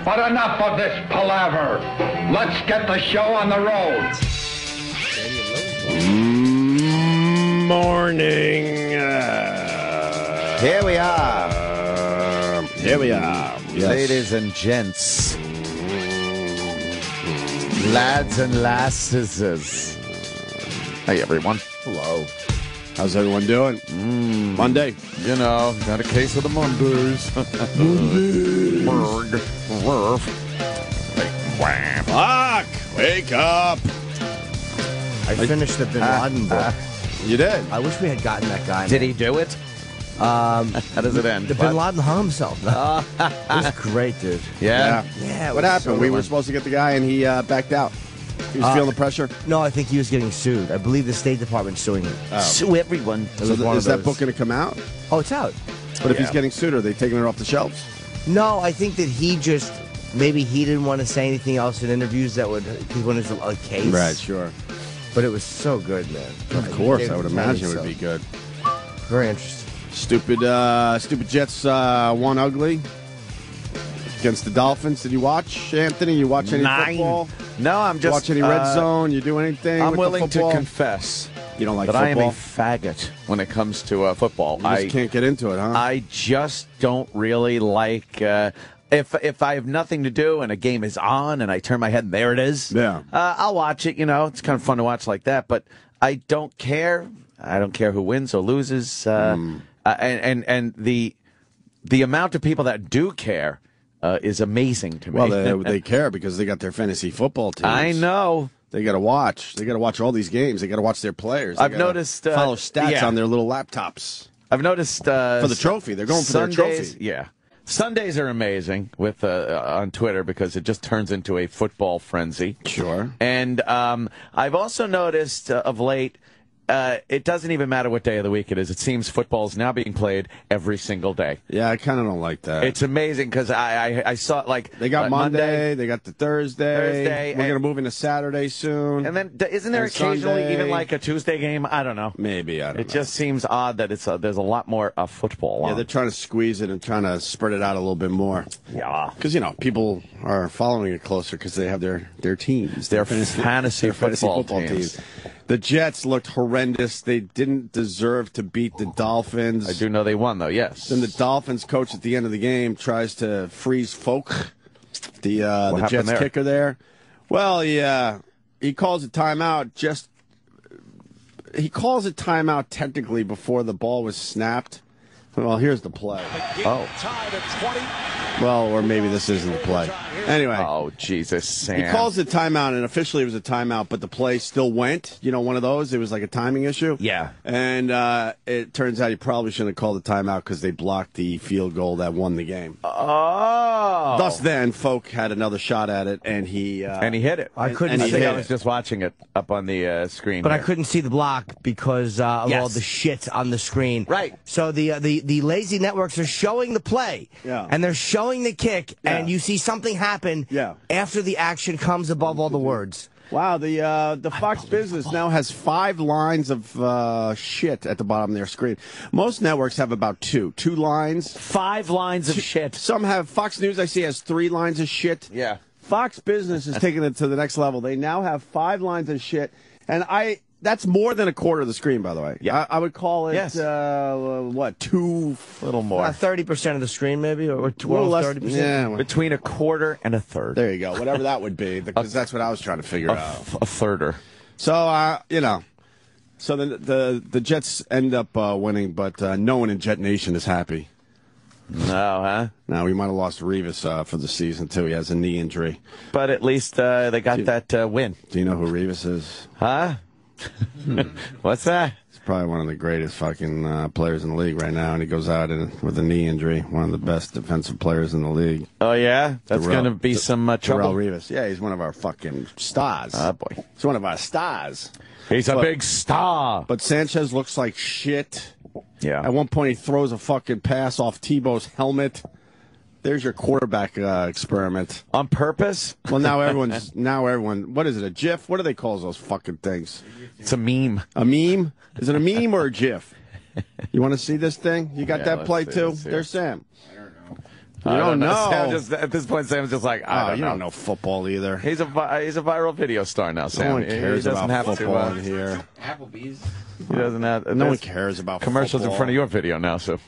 But enough of this palaver. Let's get the show on the road. Morning. Here we are. Yes. Ladies and gents. Lads and lasses. Hey, everyone. Hello. How's everyone doing? Monday. You know, got a case of the Mondays. Fuck! Wake up! I finished the Bin Laden book. You did? I wish we had gotten that guy. Did he do it? How does it end? The Bin Laden hung himself. It was great, dude. Yeah. Yeah. What happened? We were supposed to get the guy and he backed out. He was feeling the pressure? No, I think he was getting sued. I believe the State Department's suing him. Sue everyone. So is that book going to come out? Oh, it's out. But if he's getting sued, are they taking it off the shelves? No, I think that he just, maybe he didn't want to say anything else in interviews that would, he wanted a case. Right, sure. But it was so good, man. Of course, I would imagine it would be good. Very interesting. Stupid Jets won ugly against the Dolphins. Did you watch, Anthony? You watch any football? No, I'm just... Watch any Red Zone? You do anything I'm with willing the football? to confess You don't like that football? I am a faggot when it comes to football. You just can't get into it, huh? I just don't really like... If I have nothing to do and a game is on and I turn my head and there it is, I'll watch it. You know, it's kind of fun to watch like that. But I don't care. I don't care who wins or loses. And the amount of people that do care is amazing to me. Well, they care because they got their fantasy football teams. I know. They got to watch. They got to watch all these games. They got to watch their players. I've noticed follow stats on their little laptops. I've noticed for the trophy. They're going for Sundays, their trophy. Yeah. Sundays are amazing with on Twitter because it just turns into a football frenzy. Sure. And I've also noticed of late, it doesn't even matter what day of the week it is. It seems football is now being played every single day. Yeah, I kind of don't like that. It's amazing because I saw like they got Monday, they got the Thursday. We're gonna move into Saturday soon. And then isn't there occasionally Sunday. even like a Tuesday game? I don't know. Maybe I don't know. It just seems odd that it's there's a lot more football. Yeah, they're trying to squeeze it and trying to spread it out a little bit more. Yeah, because people are following it closer because they have their teams, their fantasy football teams. The Jets looked horrendous. They didn't deserve to beat the Dolphins. I do know they won, though, yes. Then the Dolphins coach at the end of the game tries to freeze Faux, the Jets kicker there. Well, he calls a timeout He calls a timeout technically before the ball was snapped. Well, here's the play. Oh. Well, or maybe this isn't the play. Anyway. Oh, Jesus, Sam. He calls the timeout, and officially it was a timeout, but the play still went. You know, one of those. It was like a timing issue. Yeah. And it turns out he probably shouldn't have called the timeout because they blocked the field goal that won the game. Oh. Thus then, Folk had another shot at it, and he hit it. I couldn't I see was just watching it up on the screen. But here. I couldn't see the block because of all the shit on the screen. Right. So the lazy networks are showing the play. Yeah. And they're showing the kick, and you see something happen after the action comes above all the words. Wow, the Fox Business now has 5 lines of shit at the bottom of their screen. Most networks have about 2 lines. 5 lines of shit. Some have, Fox News I see has 3 lines of shit. Yeah. Fox Business is taking it to the next level. They now have 5 lines of shit, and that's more than a quarter of the screen, by the way. Yeah. I would call it, what, 2... A little more. 30% of the screen, maybe, or 12, 30%? Yeah. Between a quarter and a third. There you go. Whatever that would be, because that's what I was trying to figure out. A thirder. So, so the Jets end up winning, but no one in Jet Nation is happy. No, huh? No, we might have lost Revis for the season, too. He has a knee injury. But at least they got that win. Do you know who Revis is? Huh? What's that? He's probably one of the greatest fucking players in the league right now, and he goes out with a knee injury. One of the best defensive players in the league. Oh, yeah? That's going to be some trouble. Revis. Yeah, he's one of our fucking stars. Oh, boy. He's one of our stars. He's a big star. But Sanchez looks like shit. Yeah. At one point, he throws a fucking pass off Tebow's helmet. There's your quarterback experiment. On purpose? Well, now everyone, what is it, a GIF? What do they call those fucking things? It's a meme. A meme? Is it a meme or a GIF? You want to see this thing? You got that play too? There's Sam. You don't know. Sam at this point, Sam's just like, I don't know. don't know football either. He's a viral video star now, Sam. No one cares he doesn't about have football to, in here. Applebee's. He doesn't have. No one cares about commercials football. in front of your video now, so.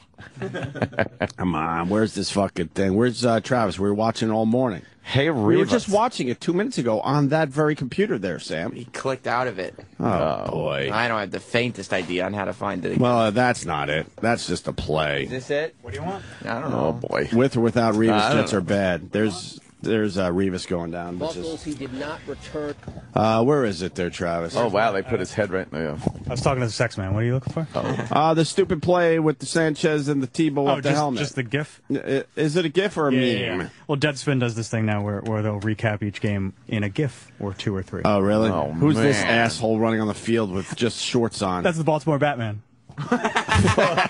Come on, where's this fucking thing? Where's Travis? We were watching it all morning. Hey, Rivas. We were just watching it 2 minutes ago on that very computer there, Sam. He clicked out of it. Oh, boy. I don't have the faintest idea on how to find it again. Well, that's not it. That's just a play. Is this it? What do you want? I don't know. Oh, boy. With or without Rivas, Jets are bad. There's Rivas going down. Buckles, he did not return. Where is it there, Travis? Oh, wow, they put his head right there. I was talking to the sex man. What are you looking for? The stupid play with the Sanchez and the Tebow up the helmet. Just the GIF? Is it a GIF or a meme? Yeah. Well, Deadspin does this thing now where they'll recap each game in a GIF or 2 or 3. Oh, really? Oh, Who's this man. asshole running on the field with just shorts on? That's the Baltimore Batman.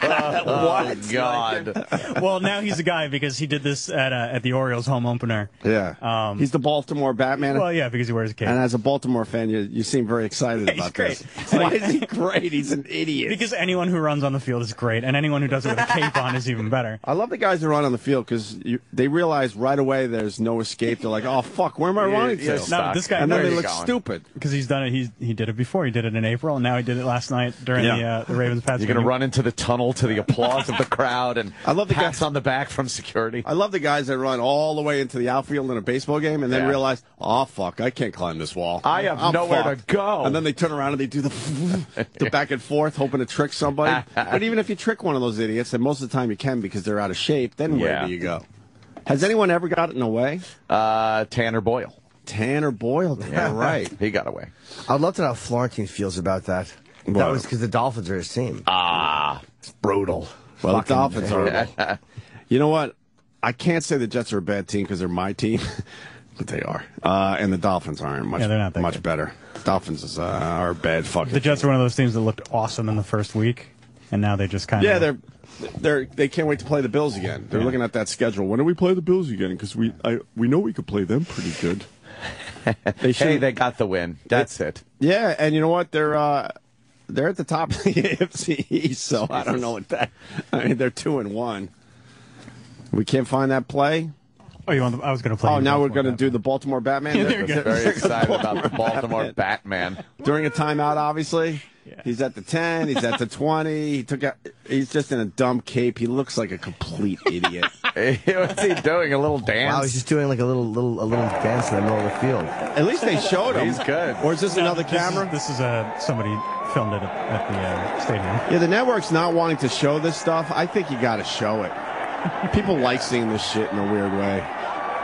What? God. Well, now he's a guy because he did this at the Orioles home opener. Yeah. He's the Baltimore Batman. Well, yeah, because he wears a cape. And as a Baltimore fan, you seem very excited He's about great. this. Why is he great? He's an idiot. Because anyone who runs on the field is great, and anyone who does it with a cape on is even better. I love the guys that run on the field because they realize right away there's no escape. They're like, oh, fuck, where am I running to? No, this guy, and then where they are look you going? stupid. Because he's done it. He did it before. He did it in April, and now he did it last night during the Ravens-Pats. You're going to run into the tunnel to the applause of the crowd and I love the pats guys on the back from security. I love the guys that run all the way into the outfield in a baseball game and then realize, oh, fuck, I can't climb this wall. I have nowhere to go. And then they turn around and they do the back and forth, hoping to trick somebody. But even if you trick one of those idiots, and most of the time you can because they're out of shape, then where do you go? Has anyone ever gotten away? Tanner Boyle. Tanner Boyle, yeah, right. He got away. I'd love to know how Florentine feels about that. That was because the Dolphins are his team. It's brutal. Well, the Dolphins are. You know what? I can't say the Jets are a bad team because they're my team, but they are. And the Dolphins aren't much, they're not that much good. better. Dolphins are a bad fucking The Jets team. are one of those teams that looked awesome in the first week, and now they just kind of... Yeah, they can't wait to play the Bills again. They're looking at that schedule. When do we play the Bills again? Because we know we could play them pretty good. They got the win. That's it. Yeah, and you know what? They're at the top of the AFC East, so I don't know what that. I mean, they're 2-1. We can't find that play. Oh, I was going to play. Oh, now we're going to do the Baltimore Batman. Yeah, Very excited about the Baltimore Batman. During a timeout, obviously. Yeah. He's at the 10. He's at the 20. He's just in a dumb cape. He looks like a complete idiot. What's he doing? A little dance? Wow, he's just doing like a little dance in the middle of the field. At least they showed him. He's good. Or is this another camera? This is somebody filmed it at the stadium. Yeah, the network's not wanting to show this stuff. I think you got to show it. People like seeing this shit in a weird way.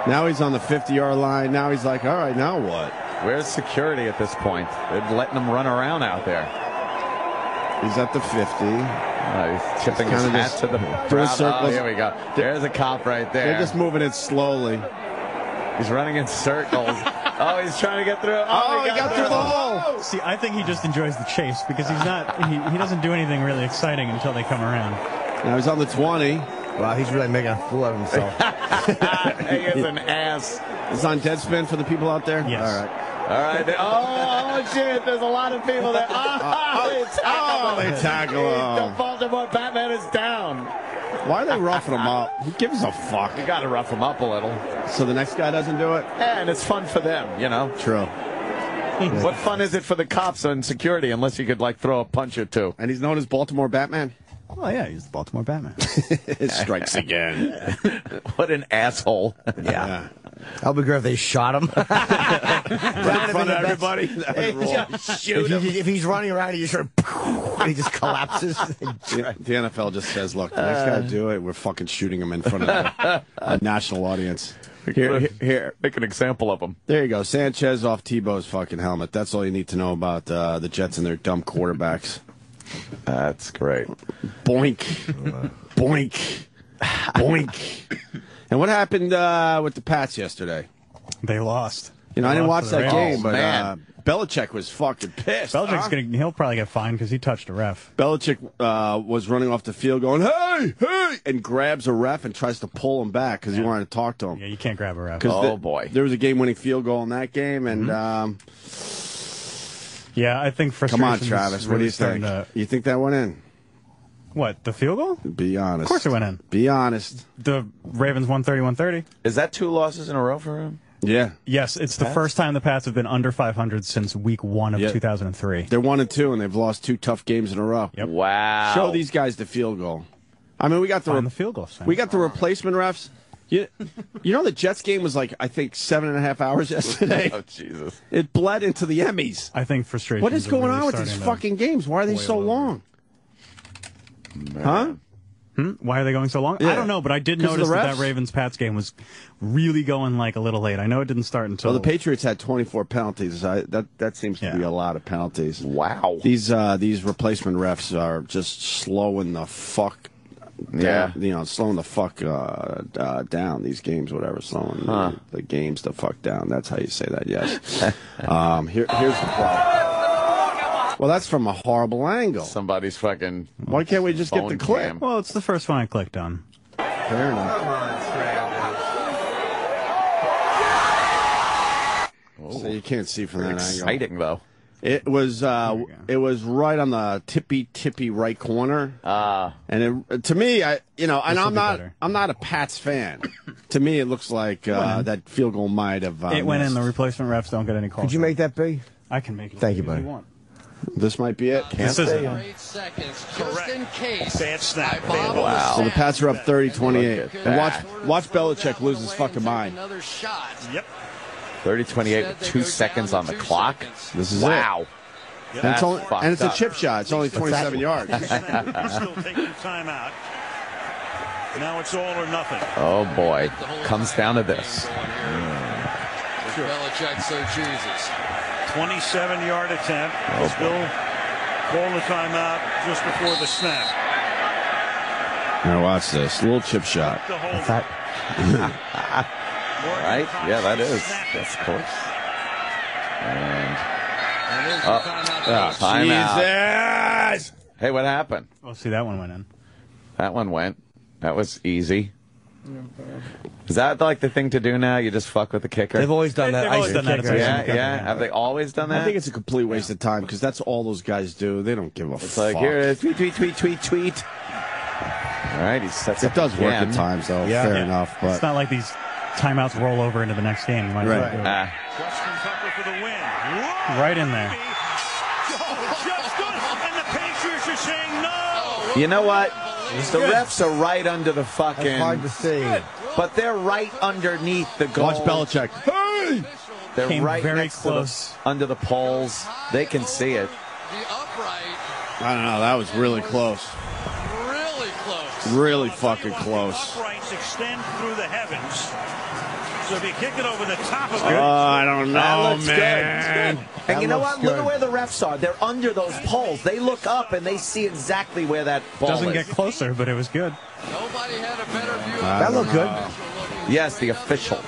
Now he's on the 50-yard line. Now he's like, all right, now what? Where's security at this point? They're letting him run around out there. He's at the 50. He's tipping his hat to the doing crowd. circles. Oh, here we go. There's a cop right there. They're just moving it slowly. He's running in circles. Oh, he's trying to get through. Oh, he got through the hole. See, I think he just enjoys the chase because he's not. He doesn't do anything really exciting until they come around. Now he's on the 20. Wow, he's really making a fool of himself. He is an ass. It's on Deadspin for the people out there? Yes. All right. All right. Oh, shit. There's a lot of people there. They tackle him. The Baltimore Batman is down. Why are they roughing him up? Who gives a fuck? You got to rough him up a little. So the next guy doesn't do it? And it's fun for them, you know? True. What fun is it for the cops and security unless you could, like, throw a punch or two? And he's known as Baltimore Batman? Oh, yeah, he's the Baltimore Batman. It strikes again. What an asshole. Yeah. I'll be great if they shot him. Right in front of everybody. If he's running around, he just collapses. The NFL just says, look, the next guy to do it, we're fucking shooting him in front of a national audience. Here. Make an example of him. There you go. Sanchez off Tebow's fucking helmet. That's all you need to know about the Jets and their dumb quarterbacks. That's great. Boink. Boink. Boink. And what happened with the Pats yesterday? They lost. You know, I didn't watch to the that Ravens. game, but Belichick was fucking pissed. Belichick's he'll probably get fined because he touched a ref. Belichick was running off the field going, hey, and grabs a ref and tries to pull him back because he wanted to talk to him. Yeah, you can't grab a ref. Oh, boy. There was a game-winning field goal in that game, and yeah, I think frustration. come on, Travis, what do you think? You think that went in? What, the field goal? Be honest. Of course it went in. Be honest. The Ravens won 31-30. Is that 2 losses in a row for him? Yeah. Yes, it's the first time the Pats have been under 500 since week 1 of 2003. They're 1-2, and they've lost 2 tough games in a row. Yep. Wow. Show these guys the field goal. I mean, we got the field goal. We got the replacement refs. You know the Jets game was like, I think, 7.5 hours yesterday. Oh, Jesus. It bled into the Emmys. I think frustration. What is going on with these fucking games? Why are they so long? Huh? Why are they going so long? Yeah. I don't know, but I did notice that Ravens-Pats game was really going like a little late. I know it didn't start until... Well, the Patriots had 24 penalties. That seems to be a lot of penalties. Wow. These replacement refs are just slowing the fuck down. Slowing the fuck down. These games, whatever, slowing the games the fuck down. That's how you say that, yes. Here's the problem. Well, that's from a horrible angle. Somebody's fucking... Why can't we just get the clip? Cam. Well, it's the first one I clicked on. Fair enough. So you can't see from that Exciting, angle. though. It was right on the tippy right corner. And to me, I'm not a Pats fan. To me, it looks like that field goal might have. It went in. The replacement refs don't get any calls. Could you make that big? I can make it. Thank you, buddy. This might be it. This is it. 8 seconds, just in case. Bad snap. Wow. So the Pats are up 30-28. And watch Belichick lose his fucking mind. Another shot. Yep. 30-28 with 2 seconds on the clock. This is wow. it. And it's a chip shot. It's only 27 yards. Still taking time out. Now it's all or nothing. Oh, boy. Comes down to this. Belichick, so Jesus. 27-yard attempt. Still call the timeout just before the snap. Now watch this. Little chip shot. Right? Yeah, that is. That's close. And timeout. Jesus! Hey, what happened? Oh, see, that one went in. That one went. That was easy. Is that like the thing to do now? You just fuck with the kicker? They've always done that. They've always done that. Yeah. Have they always done that? I think it's a complete waste of time because that's all those guys do. They don't give a fuck. It's like, here, tweet. All right, he sets it does work at times, though. Yeah. Fair enough. But it's not like these timeouts roll over into the next game. You might right. Justin Tucker for the win. Right in there. Just good. And the Patriots are saying no. You know what? The refs are right under the fucking... It's hard to see. But they're right underneath the goal. Watch Belichick. Hey! They're Came right very next close. under the poles. They can see it. The upright, I don't know. That was really close. really close. Really fucking close. Uprights extend through the heavens. So if you kick it over the top of it. I don't That know, looks man. good. And you know what? Look at where the refs are. They're under those poles. They look up and they see exactly where that ball Doesn't is. get closer, but it was good. Nobody had a better view. That looked good. Yes, the official.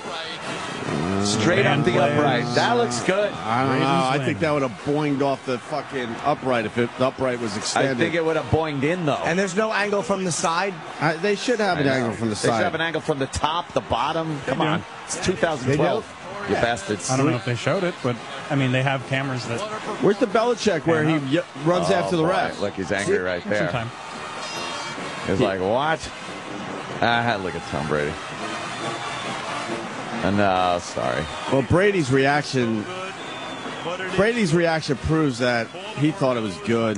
Straight up the upright. That looks good. I don't know. I think that would have boinged off the fucking upright if the upright was extended. I think it would have boinged in, though. And there's no angle from the side? They should have an angle from the They side. should have an angle from the top, the bottom. Come on. It's 2012. You bastards. I don't know if they showed it, but I mean, they have cameras that. Where's the Belichick where he runs after the boy. ref? Look, he's angry right there. Sometime. He's like, what? Look at Tom Brady. No, sorry. Well, Brady's reaction proves that he thought it was good.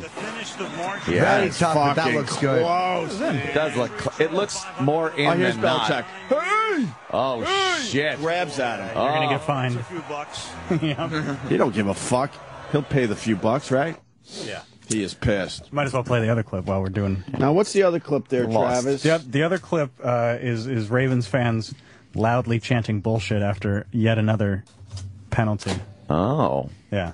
Yeah, Very tough, but that Fucking looks good. close. it does look. It looks more in Oh, here's than not. Belichick. Hey! Oh shit! Grabs at him. You're gonna get fined. A few bucks. Yeah. He don't give a fuck. He'll pay the few bucks, right? Yeah. He is pissed. Might as well play the other clip while we're doing. Now, what's the other clip there, Lost. Travis? The other clip is Ravens fans loudly chanting bullshit after yet another penalty. Oh. Yeah.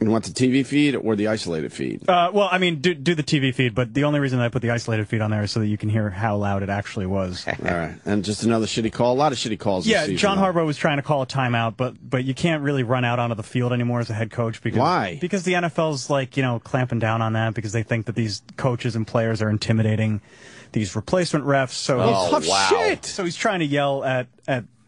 You want the TV feed or the isolated feed? Well, I mean, do the TV feed, but the only reason I put the isolated feed on there is so that you can hear how loud it actually was. All right. And just another shitty call. A lot of shitty calls. Yeah, this season, John though. Harbaugh was trying to call a timeout, but you can't really run out onto the field anymore as a head coach. Because, Why? Because the NFL's clamping down on that because they think that these coaches and players are intimidating these replacement refs. So Oh, tough wow. shit. So he's trying to yell at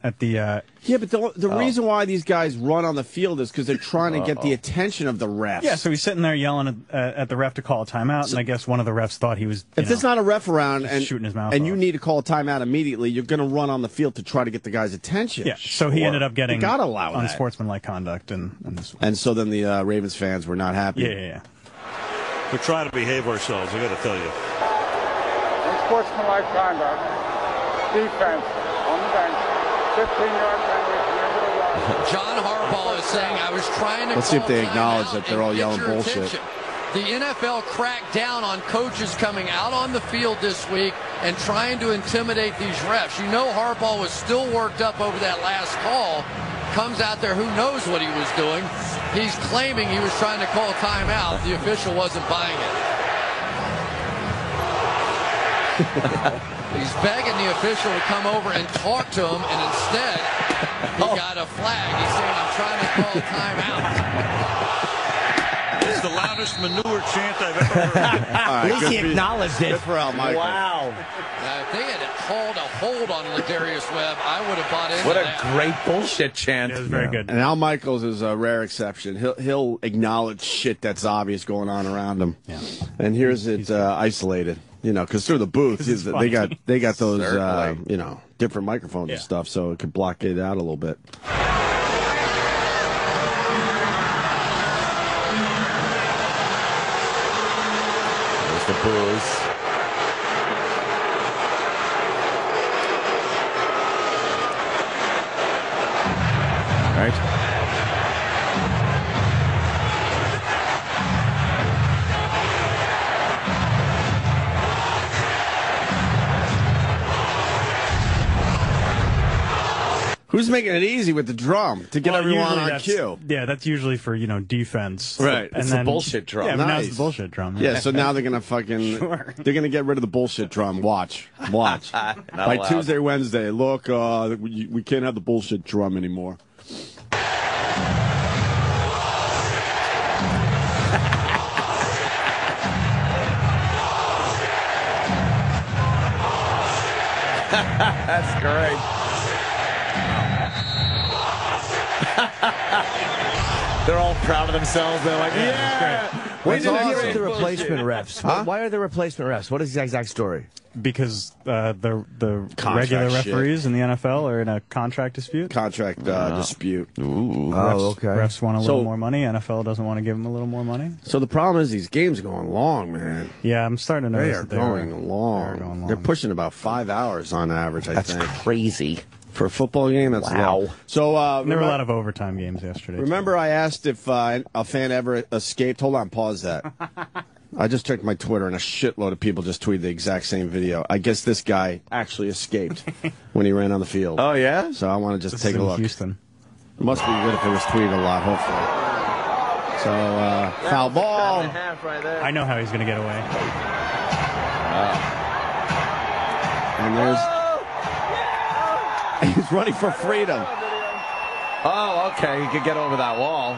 at the. Yeah, but the reason why these guys run on the field is because they're trying to get the attention of the refs. Yeah, so he's sitting there yelling at the ref to call a timeout, and I guess one of the refs thought he was. If there's not a ref around and shooting his mouth and off. you need to call a timeout immediately, you're going to run on the field to try to get the guy's attention. Yeah, so he ended up getting you gotta allow that. unsportsmanlike conduct, and this one. And so then the Ravens fans were not happy. Yeah. We're trying to behave ourselves, I got to tell you. Unsportsmanlike conduct, defense on the bench, 15-yard penalty. John Harbaugh is saying, I was trying to Let's see if they acknowledge that they're all yelling bullshit. Attention. The NFL cracked down on coaches coming out on the field this week and trying to intimidate these refs. You know Harbaugh was still worked up over that last call. Comes out there, who knows what he was doing. He's claiming he was trying to call a timeout. The official wasn't buying it. He's begging the official to come over and talk to him, and instead he got a flag. He's saying, I'm trying to call a timeout. It's the loudest manure chant I've ever heard. At least he acknowledged it. Good for Al Michael. Wow. If they had called a hold on Ladarius Webb, I would have bought into What a that. great bullshit chant. It was very good. And Al Michaels is a rare exception. He'll acknowledge shit that's obvious going on around him. Yeah. And here's it isolated. You know, because through the booth, they got those different microphones and stuff, so it could block it out a little bit. There's the booze. Right. Who's making it easy with the drum to get everyone on cue? Yeah, that's usually for, defense. Right. And It's the bullshit drum. Yeah, but now Nice. it's the bullshit drum. Yeah, so now they're going to fucking... They're going to get rid of the bullshit drum. Watch. By allowed. Tuesday, Wednesday, look, we can't have the bullshit drum anymore. That's great. They're all proud of themselves. They're like, yeah. What's awesome. The replacement refs? Huh? Why are there replacement refs? What is the exact story? Because the Contract regular shit. referees in the NFL are in a contract dispute. Contract dispute. Oh, okay. Refs want a little more money. NFL doesn't want to give them a little more money. So the problem is these games are going long, man. Yeah, I'm starting to They notice are that going long. They're pushing about 5 hours on average, I think. That's crazy. For a football game, that's long. So, there were a lot of overtime games yesterday. Remember I asked if a fan ever escaped? Hold on, pause that. I just checked my Twitter, and a shitload of people just tweeted the exact same video. I guess this guy actually escaped when he ran on the field. Oh, yeah? So I want to just take a look. Houston. It must be good if it was tweeted a lot, hopefully. So, foul ball. I know how he's going to get away. And there's... He's running for freedom. Oh, okay. He could get over that wall.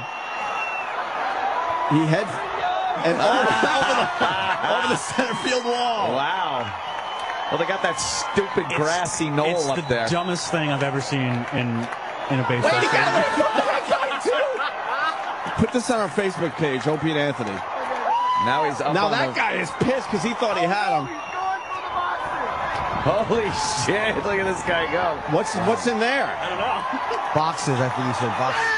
He heads... And over the center field wall. Wow. Well, they got that stupid grassy knoll It's up the there. dumbest thing I've ever seen in a baseball Wait, he game. got away from that guy, too! Put this on our Facebook page, Opie and Anthony. Now he's up Now on that guy is pissed because he thought he had him. Holy shit. Look at this guy go. What's in there? I don't know. Boxes, I think you said boxes.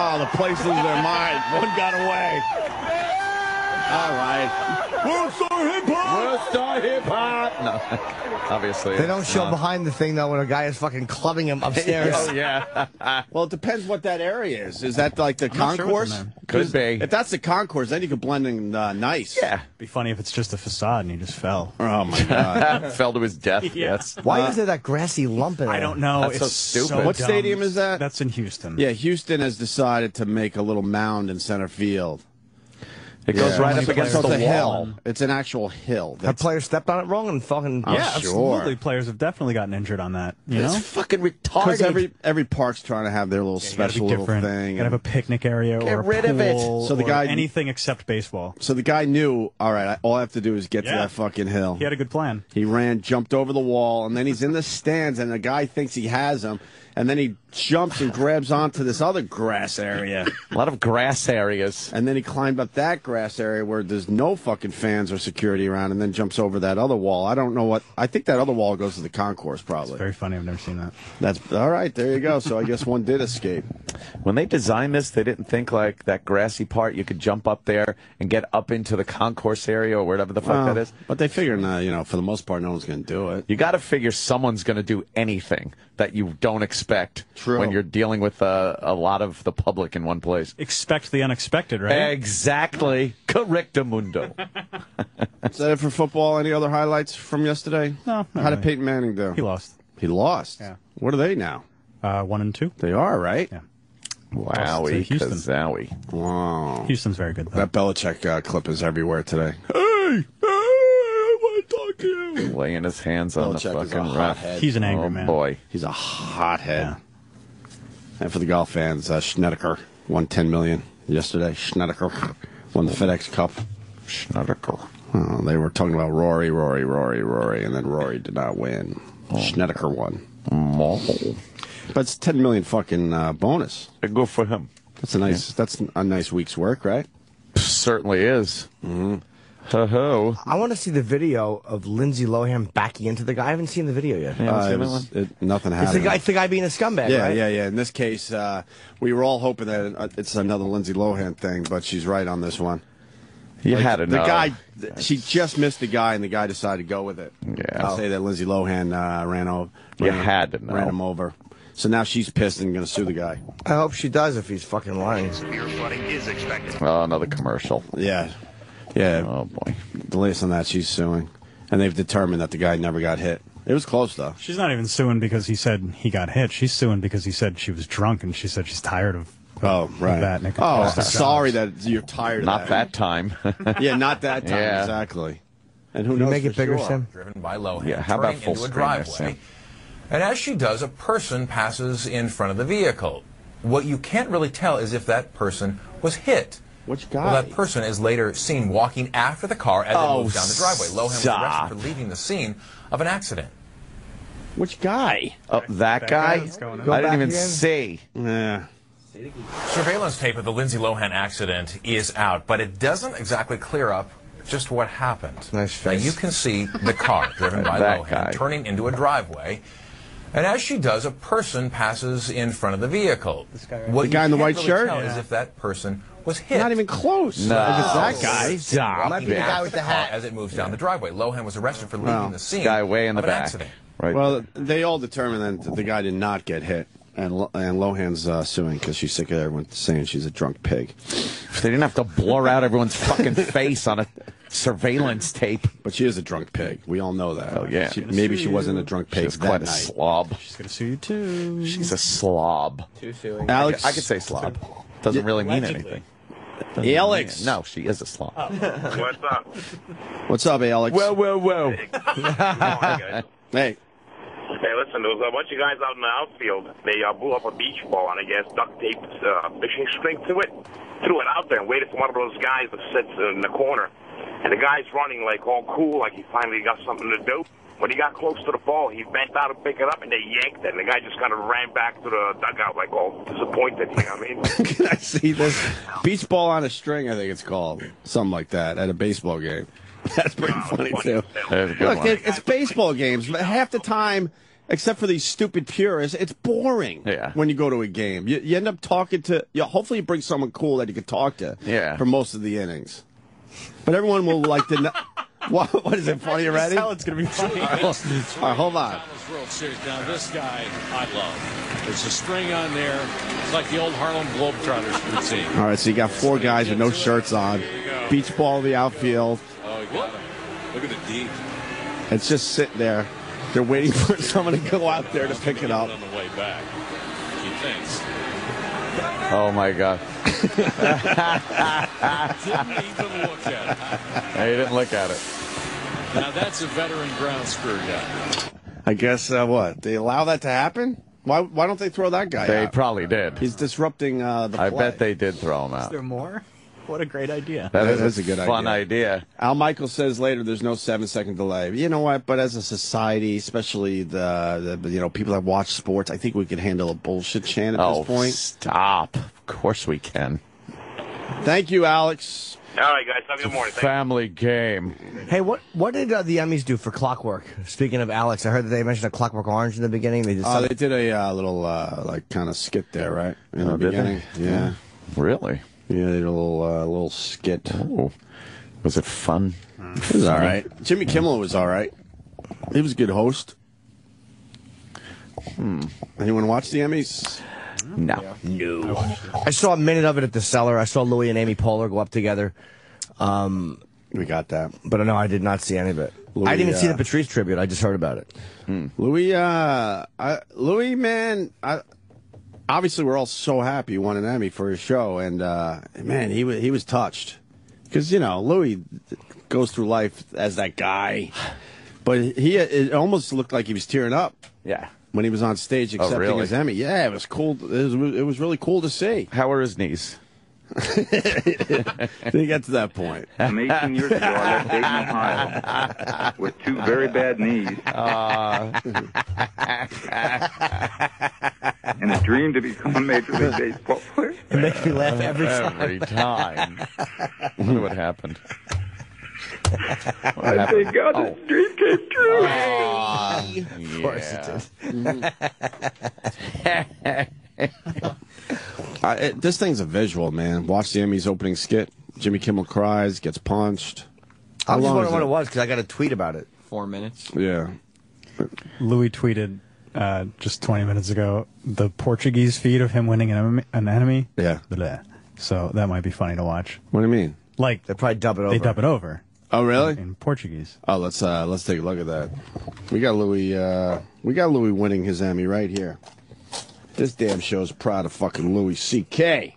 Oh, the place loses their mind. One got away. All right. World Star Hip Hop! World Star Hip Hop! No, obviously. They don't show behind the thing, though, when a guy is fucking clubbing him upstairs. Oh, yeah. Well, it depends what that area is. Is that like the concourse? Sure Could be. If that's the concourse, then you could blend in nice. Yeah. Be funny if it's just a facade and he just fell. Oh, my God. Fell to his death, yes. Why is there that grassy lump in there? I don't know. That's so it's stupid. What dumb. stadium is that? That's in Houston. Yeah, Houston has decided to make a little mound in center field. It goes right up against the wall. Hill. It's an actual hill. Have players stepped on it wrong and fucking... Yeah, absolutely. Players have definitely gotten injured on that. You know? It's fucking retarded. Because every park's trying to have their little special little thing. You gotta have a picnic area or a rid of it. pool So the guy, anything except baseball. So the guy knew, all right, all I have to do is get to that fucking hill. He had a good plan. He ran, jumped over the wall, and then he's in the stands, and the guy thinks he has him, and then he jumps and grabs onto this other grass area. A lot of grass areas. And then he climbed up that grass area where there's no fucking fans or security around, and then jumps over that other wall. I don't know what... I think that other wall goes to the concourse, probably. It's very funny. I've never seen that. That's all right. There you go. So I guess one did escape. When they designed this, they didn't think like that grassy part, you could jump up there and get up into the concourse area or whatever the fuck that is. But they figured, for the most part, no one's going to do it. You got to figure someone's going to do anything that you don't expect when you're dealing with a lot of the public in one place. Expect the unexpected, right? Exactly. Correctamundo. Is that it for football? Any other highlights from yesterday? No. How did Peyton Manning do? He lost. He lost? Yeah. What are they now? 1-2. They are, right? Yeah. Wowie, Houston. Kazowie. Wow. Houston's very good, though. That Belichick clip is everywhere today. Hey, I want to talk to you. Laying his hands on the Belichick is a fucking ref. hothead. He's an angry man. Oh, boy. He's a hothead. Yeah. And for the golf fans, Schnedeker won $10 million yesterday. Schnedeker won the FedEx Cup. Schnedeker. Oh, they were talking about Rory, and then Rory did not win. Schnedeker won. But it's $10 million fucking bonus. Good for him. That's a nice week's work, right? Certainly is. Mm-hmm. Ho-ho. I want to see the video of Lindsay Lohan backing into the guy. I haven't seen the video yet. Nothing happened. It's the guy being a scumbag, right? Yeah. In this case, we were all hoping that it's another Lindsay Lohan thing, but she's right on this one. You had to know. The guy, she just missed the guy, and the guy decided to go with it. Yeah. I'll say that Lindsay Lohan had to know. ran him over. So now she's pissed and going to sue the guy. I hope she does if he's fucking lying. Severe flooding is expected. Oh, another commercial. Yeah. Oh, boy. The latest on that, she's suing. And they've determined that the guy never got hit. It was close, though. She's not even suing because he said he got hit. She's suing because he said she was drunk, and she said she's tired of that. And sorry that you're tired of that. Not that time. Yeah, not that time, exactly. And who knows make it bigger, sure. Sam? Driven by Lohan, Yeah, how about turning full into a screen there, driveway. Sam? And as she does, a person passes in front of the vehicle. What you can't really tell is if that person was hit. Which guy? Well, that person is later seen walking after the car as it moves down the driveway. Lohan was arrested for leaving the scene of an accident. Which guy? Oh, that guy? I didn't even see. Yeah. Surveillance tape of the Lindsay Lohan accident is out, but it doesn't exactly clear up just what happened. Nice face. Now you can see the car driven by That Lohan guy. turning into a driveway. And as she does, a person passes in front of the vehicle. What The guy in the you white can't shirt? really tell is if that person was hit. Not even close. No. If it's that guy. Stop Might be the guy with the hat. As it moves down the driveway. Lohan was arrested for leaving the scene Guy way in the of an back. accident. Right. Well, they all determined that the guy did not get hit. And Lohan's suing because she's sick of everyone saying she's a drunk pig. They didn't have to blur out everyone's fucking face on a surveillance tape. But she is a drunk pig. We all know that. Oh, yeah. Maybe she wasn't a drunk pig She's that quite a night. slob. She's going to sue you, too. She's a slob. Alex, I could say slob. Doesn't really mean anything. Alex. No, she is a slob. What's up? What's up, Alex? Whoa. Hey. Hey, listen, there was a bunch of guys out in the outfield. They blew up a beach ball and I guess duct taped fishing string to it, threw it out there and waited for one of those guys that sits in the corner. And the guy's running like all cool, like he finally got something to do. When he got close to the ball, he bent out to pick it up and they yanked it. And the guy just kind of ran back to the dugout like all disappointed, you know what I mean? Can I see this? Beach ball on a string, I think it's called. Something like that at a baseball game. That's pretty funny, too. Look, it's baseball games. But half the time, except for these stupid purists, it's boring when you go to a game. You end up talking to... hopefully you bring someone cool that you can talk to for most of the innings. But everyone will like to... know... What is it, funny already? It's going to be funny. All right, hold on. World Series. Now, this guy, I love. There's a string on there. It's like the old Harlem Globetrotters routine. All right, so you got four guys with no shirts on. Beach ball in the outfield. Oh, you got him. Look at the deep. It's just sitting there. They're waiting for someone to go out there to pick it up. On the way back, he thinks. Oh, my God. Didn't even look at it. He didn't look at it. Now, that's a veteran ground screw guy. I guess, what? They allow that to happen? Why don't they throw that guy out? They probably did. He's disrupting the play. I bet they did throw him out. Is there more? What a great idea. That is a good fun idea. Al Michaels says later there's no 7-second delay. You know what? But as a society, especially the people that watch sports, I think we could handle a bullshit chant at this point. Stop. Of course we can. Thank you, Alex. All right, guys. Have a good morning. Family game. Hey, what did the Emmys do for Clockwork? Speaking of Alex, I heard that they mentioned a Clockwork Orange in the beginning. They did a little kind of skit there, right? In the beginning. Yeah. Really? Yeah, they did a little skit. Oh. Was it fun? It was all right. Jimmy Kimmel was all right. He was a good host. Anyone watch the Emmys? No. I saw a minute of it at the Cellar. I saw Louis and Amy Poehler go up together. We got that. But no, I did not see any of it. I didn't even see the Patrice tribute. I just heard about it. Louis, man, obviously we're all so happy he won an Emmy for his show, and man, he was touched because Louis goes through life as that guy, but it almost looked like he was tearing up. Yeah. When he was on stage accepting his Emmy. Yeah, it was cool. It was really cool to see. How were his knees? Didn't get to that point. 18 years ago, I left Dayton, Ohio, with 2 very bad knees, and a dream to become a Major League Baseball player. It makes me laugh every time. I wonder what happened. I thank God this dream came true. Of course it did. This thing's a visual, man. Watch the Emmys opening skit. Jimmy Kimmel cries, gets punched. I was just wondering what it was because I got a tweet about it. 4 minutes. Yeah. Louis tweeted just 20 minutes ago the Portuguese feed of him winning an Emmy. Yeah. Bleh. So that might be funny to watch. What do you mean? Like they probably dub it over. They dub it over. Oh, really? In Portuguese. Oh, let's take a look at that. We got Louis winning his Emmy right here. This damn show's proud of fucking Louis C.K.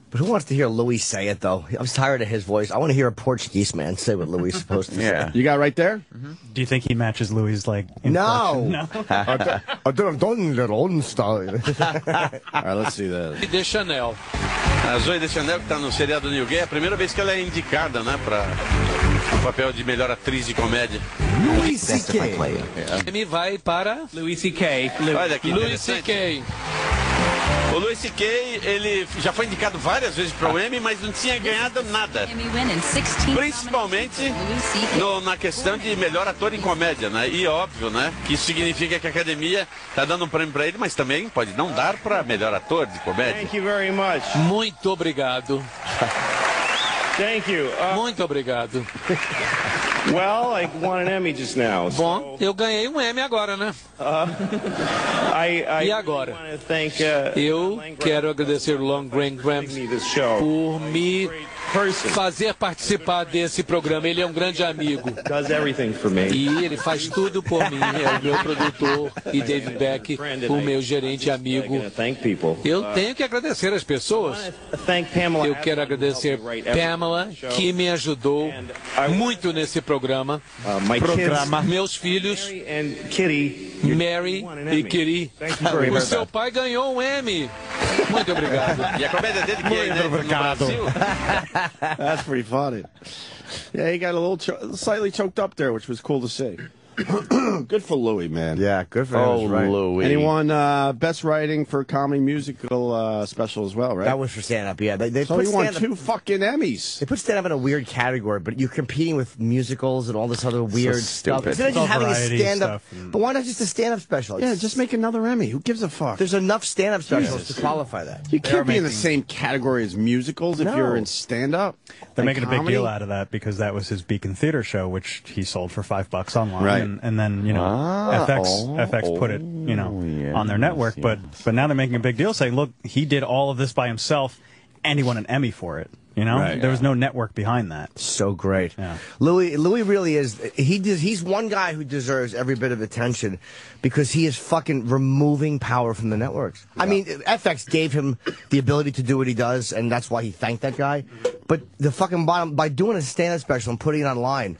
But who wants to hear Louis say it, though? I was tired of his voice. I want to hear a Portuguese man say what Louis is supposed to say. You got right there? Mm-hmm. Do you think he matches Louis' inflection? No. No. All right, let's see that. De Chanel. A Zoe de Chanel, que está no seriado New Gay, é a primeira vez que ela é indicada, né, para o papel de melhor atriz de comédia. Louis C.K. Ele vai para Louis C.K. Olha aqui, Louis C.K. O Louis C.K., ele já foi indicado várias vezes para o Emmy, mas não tinha ganhado nada. Principalmente na questão de melhor ator em comédia, né? E óbvio, né? Que isso significa que a academia está dando um prêmio para ele, mas também pode não dar para melhor ator de comédia. Thank you very much. Muito obrigado. Thank you. Muito obrigado. Well, I won an Emmy just now. Bom, eu ganhei um Emmy agora, né? E agora? Eu quero agradecer o Long Graham por me fazer participar desse programa. Ele é um grande amigo. E ele faz tudo por mim. É o meu produtor e David Beck, o meu gerente amigo. Eu tenho que agradecer as pessoas. Eu quero agradecer Pamela, que me ajudou muito nesse programa. Meus filhos, Mary e Kitty. O seu pai ganhou um Emmy. Muito obrigado. E a comédia dele que é no Brasil. That's pretty funny. Yeah, he got a little slightly choked up there, which was cool to see. Good for Louis, man. Yeah, good for him. Oh, right. Louis. And he won Best Writing for a Comedy Musical Special as well, right? That was for stand-up, yeah. They so put he won 2 fucking Emmys. They put stand-up in a weird category, but you're competing with musicals and all this other weird stuff. Instead of just having a stand-up, but why not just a stand-up special? Yeah, just make another Emmy. Who gives a fuck? There's enough stand-up specials to qualify that. You can't be in the same category as musicals if you're in stand-up. They're making a big deal out of that because that was his Beacon Theater show, which he sold for $5 online. Right. And then, FX put it, on their network. But now they're making a big deal saying, look, he did all of this by himself and he won an Emmy for it. You know, there was no network behind that. So great. Yeah. Louis really is. He's one guy who deserves every bit of attention because he is fucking removing power from the networks. Yeah. I mean, FX gave him the ability to do what he does, and that's why he thanked that guy. But the fucking bottom, by doing a stand-up special and putting it online,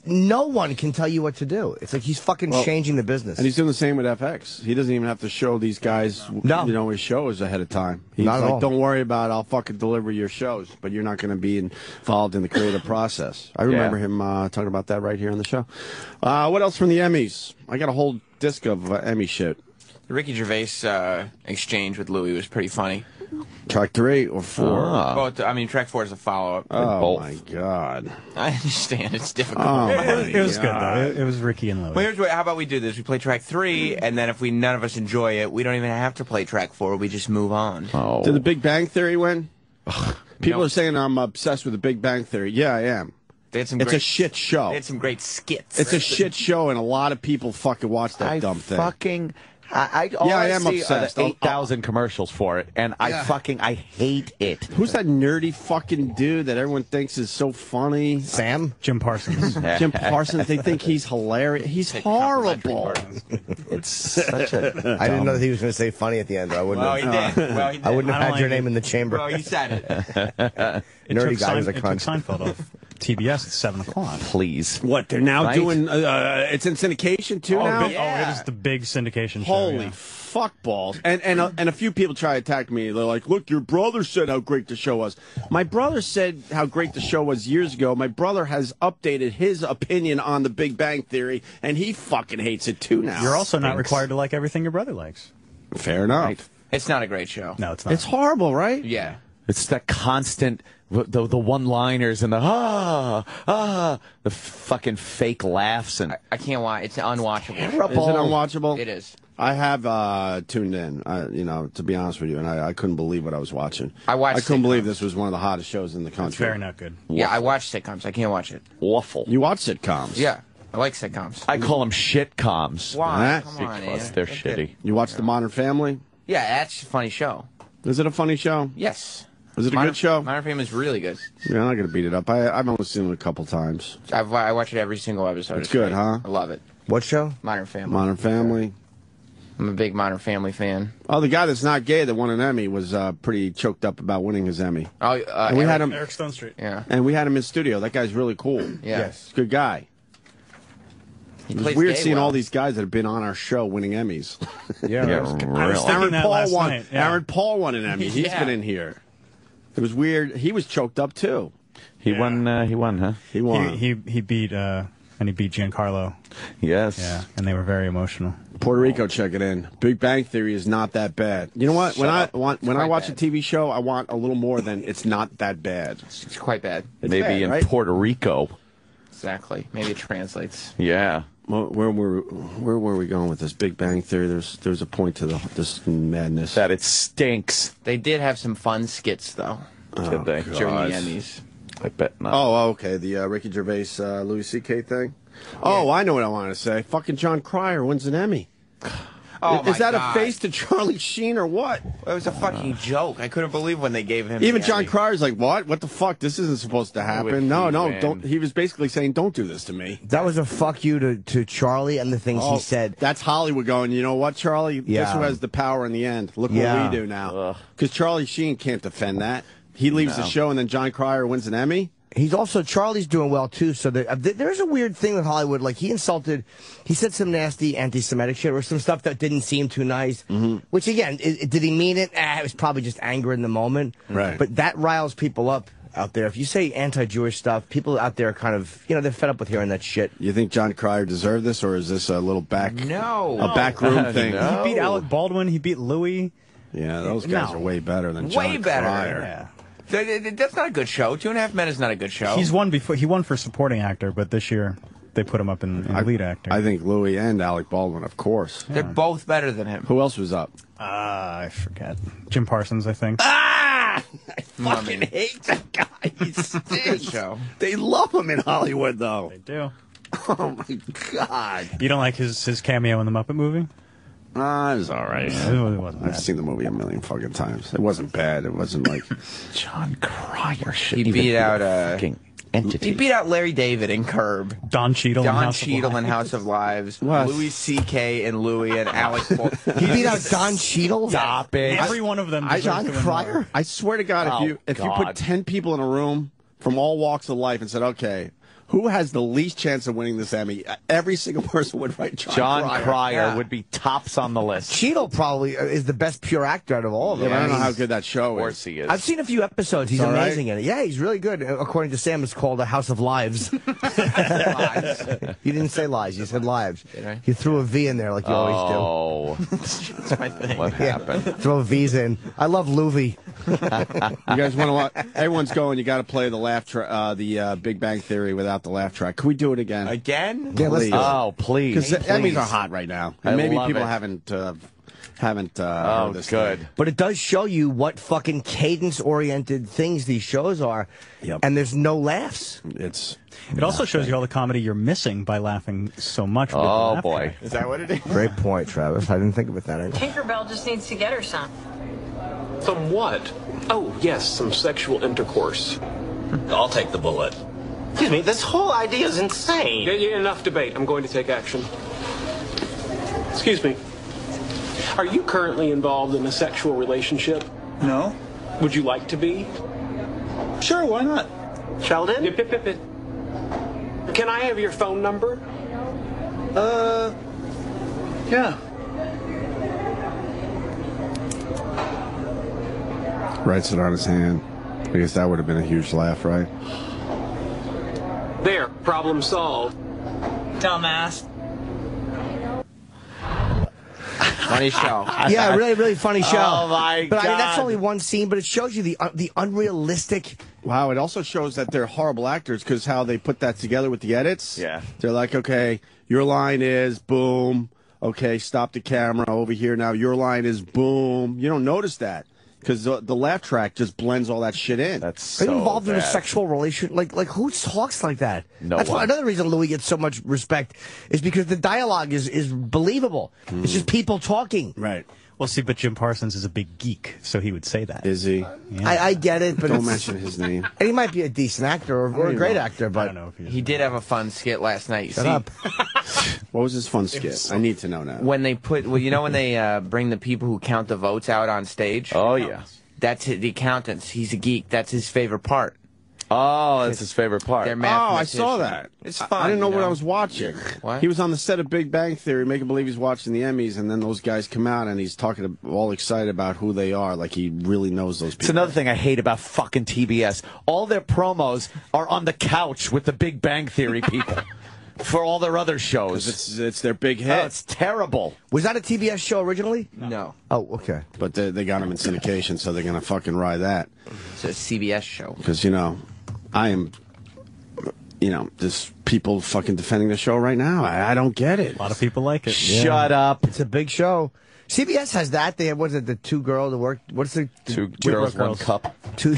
no one can tell you what to do. It's like he's fucking changing the business. And he's doing the same with FX. He doesn't even have to show these guys, his shows ahead of time. He's Not at like, all. don't worry about it. I'll fucking deliver your shows, but you're not going to be involved in the creative process. I remember him talking about that right here on the show. What else from the Emmys? I got a whole disc of Emmy shit. The Ricky Gervais exchange with Louis was pretty funny. Track 3 or 4? Both, I mean, track 4 is a follow-up. Oh, my God. I understand. It's difficult. It was good, though. It was Ricky and Louis. Well, how about we do this? We play track 3, and then if none of us enjoy it, we don't even have to play track 4. We just move on. Oh. Did the Big Bang Theory win? People are saying I'm obsessed with the Big Bang Theory. Yeah, I am. It's a shit show. They had some great skits. It's a shit show, and a lot of people fucking watch that dumb thing. I am see obsessed. 8,000 commercials for it, and I hate it. Who's that nerdy fucking dude that everyone thinks is so funny? Sam? Jim Parsons. Jim Parsons. They think he's hilarious. He's horrible. It's such a. I didn't know that he was going to say funny at the end. I wouldn't. Well, he did. Well, he did. I wouldn't have had your name in the chamber. Well, he said it. Nerdy guy was a It took cunt. Seinfeld off TBS at 7 o'clock. Please. What, they're now doing, it's in syndication too now? It is the big syndication show. Holy fuck balls. And a few people try to attack me. They're like, look, your brother said how great the show was. My brother said how great the show was years ago. My brother has updated his opinion on the Big Bang Theory, and he fucking hates it too now. You're also not required to like everything your brother likes. Fair enough. Right. It's not a great show. No, it's not. It's horrible, right? Yeah. It's that constant, the one-liners and the fucking fake laughs. And I can't watch. It's unwatchable. Is it unwatchable? It is. I have tuned in, to be honest with you, and I couldn't believe what I was watching. I couldn't believe this was one of the hottest shows in the country. It's very not good. Yeah, I watch sitcoms. I can't watch it. Awful. You watch sitcoms? Yeah, I like sitcoms. I call them shitcoms. Why? Come on, because they're shitty. You watch The Modern Family? Yeah, that's a funny show. Is it a funny show? Yes. Is it a good show? Modern Family is really good. Yeah, I'm not going to beat it up. I've only seen it a couple times. I watch it every single episode. It's good, great. huh? I love it. What show? Modern Family. Modern Family. I'm a big Modern Family fan. Oh, the guy that's not gay that won an Emmy was pretty choked up about winning his Emmy. Oh, and we had him. Eric Stone Street. Yeah. And we had him in studio. That guy's really cool. Yeah. Yes. Good guy. It was weird seeing all these guys that have been on our show winning Emmys. Yeah, really. Aaron Paul won an Emmy. He's been in here. It was weird. He was choked up too. He won. He won, huh? He won. He beat Giancarlo. Yes. Yeah, and they were very emotional. Puerto Rico, check it in. Big Bang Theory is not that bad. You know what? When I watch a TV show, I want a little more than it's not that bad. It's quite bad. It's maybe bad, in right? Puerto Rico. Exactly. Maybe it translates. Yeah. Well, where were we going with this Big Bang Theory? There's a point to this madness. That it stinks. They did have some fun skits though. Did they? During the Emmys. I bet not. Oh, okay. The Ricky Gervais, Louis C.K. thing. Oh, I know what I wanted to say. Fucking John Cryer wins an Emmy. Oh, is that God. a face to Charlie Sheen or what? It was a fucking joke. I couldn't believe when they gave him. Even the John Emmy. Cryer's like, what? What the fuck? This isn't supposed to happen. No, don't. He was basically saying, don't do this to me. That was a fuck you to Charlie and the things he said. That's Hollywood going, you know what, Charlie? Yeah. Guess who has the power in the end? Look what we do now. Because Charlie Sheen can't defend that. He leaves the show and then John Cryer wins an Emmy. He's also, Charlie's doing well, too, so there's a weird thing with Hollywood. Like, he said some nasty anti-Semitic shit or some stuff that didn't seem too nice, which, again, did he mean it? It was probably just anger in the moment. Right. But that riles people up out there. If you say anti-Jewish stuff, people out there are kind of, they're fed up with hearing that shit. You think John Cryer deserved this, or is this a little backroom thing? No. He beat Alec Baldwin. He beat Louis. Yeah, those guys are way better than John Cryer. Yeah. That's not a good show. 2.5 Men is not a good show. He's won before. He won for supporting actor, but this year they put him up in lead actor. I think Louis and Alec Baldwin, of course. They're both better than him. Who else was up? I forget. Jim Parsons, I think. I fucking hate that guy. He stinks. Show. They love him in Hollywood, though. They do. Oh my God! You don't like his cameo in the Muppet movie? It was all right. I've seen the movie a million fucking times. It wasn't bad. It wasn't like John Cryer. He beat out He beat out Larry David in Curb. Don Cheadle in House of Lives. Louis C.K. and Louis and Alec. He beat out Don Cheadle? Stop it. Every one of them. John Cryer? I swear to God, if you put 10 people in a room from all walks of life and said, okay, who has the least chance of winning this Emmy? Every single person would write John Cryer would be tops on the list. Cheadle probably is the best pure actor out of all of them. Yeah, I don't know how good that show is. Of course he is. I've seen a few episodes. He's amazing in it. Yeah, he's really good. According to Sam, it's called A House of Lives. You didn't say lies. You said lives. Did I? You threw a V in there like you always do. That's my thing. What happened? Throw V's in. I love Louis. You guys want to watch? Everyone's going. You got to play the the Big Bang Theory without the laugh track. Can we do it again? Again? Yeah, let's do it. Oh, please. Because Emmys are hot right now. And maybe people haven't heard this good. thing. But it does show you what fucking cadence-oriented things these shows are. Yep. And there's no laughs. It also shows you all the comedy you're missing by laughing so much. With the laugh track. Is that what it is? Great point, Travis. I didn't think of it that way. Tinkerbell just needs to get her some. Some what? Oh, yes, some sexual intercourse. I'll take the bullet. Excuse me, this whole idea is insane. Yeah, enough debate. I'm going to take action. Excuse me. Are you currently involved in a sexual relationship? No. Would you like to be? Sure, why not? Sheldon? Can I have your phone number? Yeah. Writes it on his hand. I guess that would have been a huge laugh, right? There, problem solved. Dumbass. Funny show. Yeah, really, really funny show. Oh, my But I mean, God. that's only one scene, but it shows you the unrealistic. Wow, it also shows that they're horrible actors because how they put that together with the edits. Yeah. They're like, okay, your line is boom. Okay, stop the camera over here now. Your line is boom. You don't notice that because the laugh track just blends all that shit in. That's Are you involved in a sexual relation? Like who talks like that? No That's one. why another reason Louis gets so much respect is because the dialogue is believable. It's just people talking. Right. Well, see, but Jim Parsons is a big geek, so he would say that. Is he? Yeah. I get it, but Don't mention his name. And he might be a decent actor or a great actor, but I don't know if He did have a fun skit last night. Shut up. What was his fun skit? I need to know now. When they when they bring the people who count the votes out on stage? Oh, yeah. That's the accountants. He's a geek. That's his favorite part. Oh, that's his favorite part. They're I saw mathematicians. that. It's fun. I didn't know you what I was watching. What? He was on the set of Big Bang Theory, making believe he's watching the Emmys, and then those guys come out, and he's talking all excited about who they are, like he really knows those people. It's another thing I hate about fucking TBS. All their promos are on the couch with the Big Bang Theory people for all their other shows. It's their big hit. Oh, it's terrible. Was that a TBS show originally? No. Oh, okay. But they got him in syndication, so they're going to fucking ride that. It's a CBS show. Because, I am, there's people fucking defending the show right now. I don't get it. A lot of people like it. Shut up. It's a big show. CBS has that. They have, what is it, the two girls that work? What's the Two girls, one cup. Two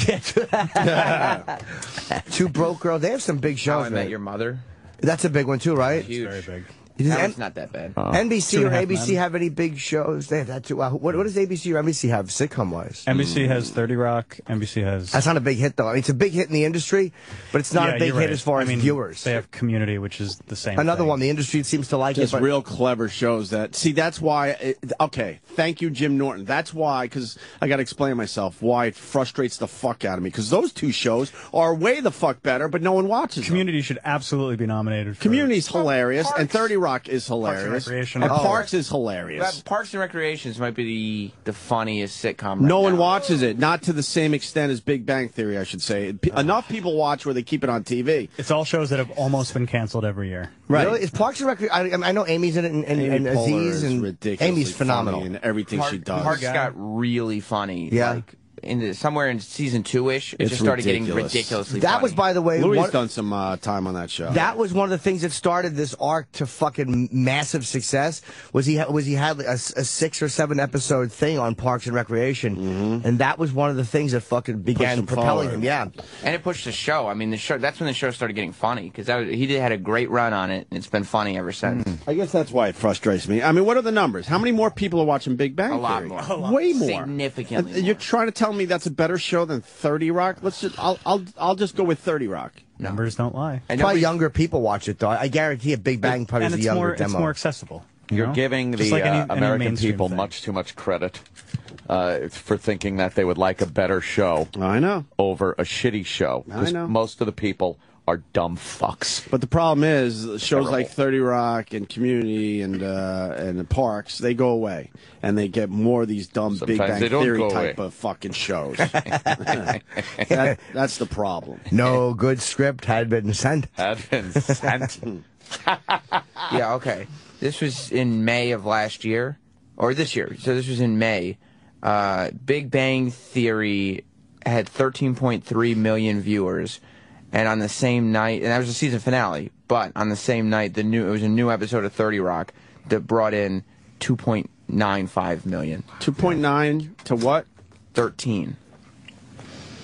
broke girls. They have some big shows. How I Met Your Mother. That's a big one too, right? Huge. Very big. That was not that bad. NBC or ABC have any big shows? They have that too. What does ABC or NBC have sitcom-wise? NBC has 30 Rock. NBC has... That's not a big hit, though. I mean, it's a big hit in the industry, but it's not a big hit as far as viewers. They have Community, which is the same Another thing. one. The industry seems to like Just it. But real clever shows that. See, that's why. Okay, thank you, Jim Norton. That's why, because I got to explain myself why it frustrates the fuck out of me. Because those two shows are way the fuck better, but no one watches Community should absolutely be nominated for... Community's hilarious, and 30 Rock is hilarious. Recreation. And Parks is hilarious. Parks and Recreations might be the funniest sitcom. No one watches it, not to the same extent as Big Bang Theory, I should say. Enough people watch where they keep it on TV. It's all shows that have almost been canceled every year. Right. Really? Is Parks and Recreation... I know Amy's in it, and Aziz, and ridiculously Amy's phenomenal. funny in everything she does. Parks got really funny. Yeah. Like, somewhere in season 2-ish, it just started getting ridiculously That funny. was, by the way, Louis done some time on that show. That was one of the things that started this arc to fucking massive success. Was he had a 6 or 7 episode thing on Parks and Recreation, and that was one of the things that fucking began propelling him. Yeah, and it pushed the show. I mean, that's when the show started getting funny because he had a great run on it, and it's been funny ever since. I guess that's why it frustrates me. I mean, what are the numbers? How many more people are watching Big Bang Theory? A lot more. Way more. Significantly more. You're trying to tell me that's a better show than 30 Rock? I'll just go with 30 Rock. Numbers don't lie. And probably younger people watch it though. I guarantee a Big Bang probably is a younger demo. It's more accessible. You're giving the American people much too much credit for thinking that they would like a better show. I know. Over a shitty show. I know. Most of the people are dumb fucks. But the problem is, shows like 30 Rock and Community and the Parks, they go away. And they get more of these dumb Big Bang Theory type of fucking shows. That's the problem. No good script had been sent. Yeah, okay. This was in May of last year, or this year. So this was in May. Big Bang Theory had 13.3 million viewers. And on the same night, and that was the season finale, but on the same night, it was a new episode of 30 Rock that brought in 2.95 million. 2.9 to what? 13.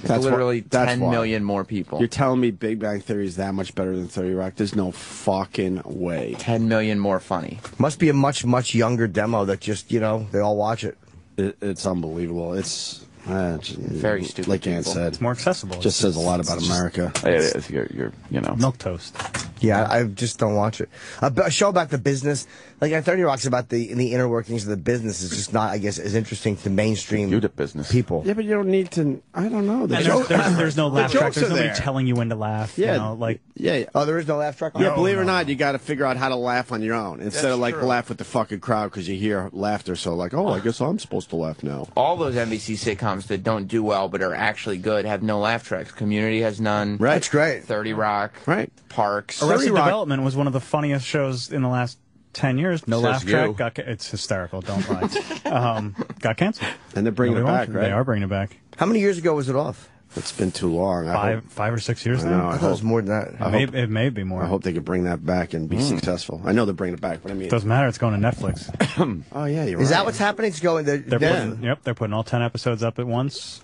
That's literally that's 10 million more people. You're telling me Big Bang Theory is that much better than 30 Rock? There's no fucking way. 10 million more funny. Must be a much, much younger demo that just, they all watch it. It's unbelievable. It's very stupid. Like Ann said, it's more accessible. Just says a lot about America. It is. You're milk toast. Yeah, I just don't watch it. A show about the business, like 30 Rock's about the inner workings of the business, is just not, I guess, as interesting to mainstream people. Yeah, but you don't need to. I don't know. There's no laugh track. There's nobody telling you when to laugh. Yeah, yeah. Oh, there is no laugh track. Yeah, believe it or not, you got to figure out how to laugh on your own instead of laugh with the fucking crowd because you hear laughter. So oh, I guess I'm supposed to laugh now. All those NBC sitcoms that don't do well but are actually good have no laugh tracks. Community has none. Right, that's great. 30 Rock. Right. Parks. Arrested Development was one of the funniest shows in the last 10 years. No laugh track. It's hysterical. Don't lie. Got canceled. And they're bringing it back, right? They are bringing it back. How many years ago was it off? It's been too long. 5 or 6 years now. I thought it was more than that. It may be more. I hope they could bring that back and be successful. I know they're bringing it back, but I mean, doesn't matter. It's going to Netflix. Oh yeah, you're right. Is that what's happening? It's going. They're putting all 10 episodes up at once.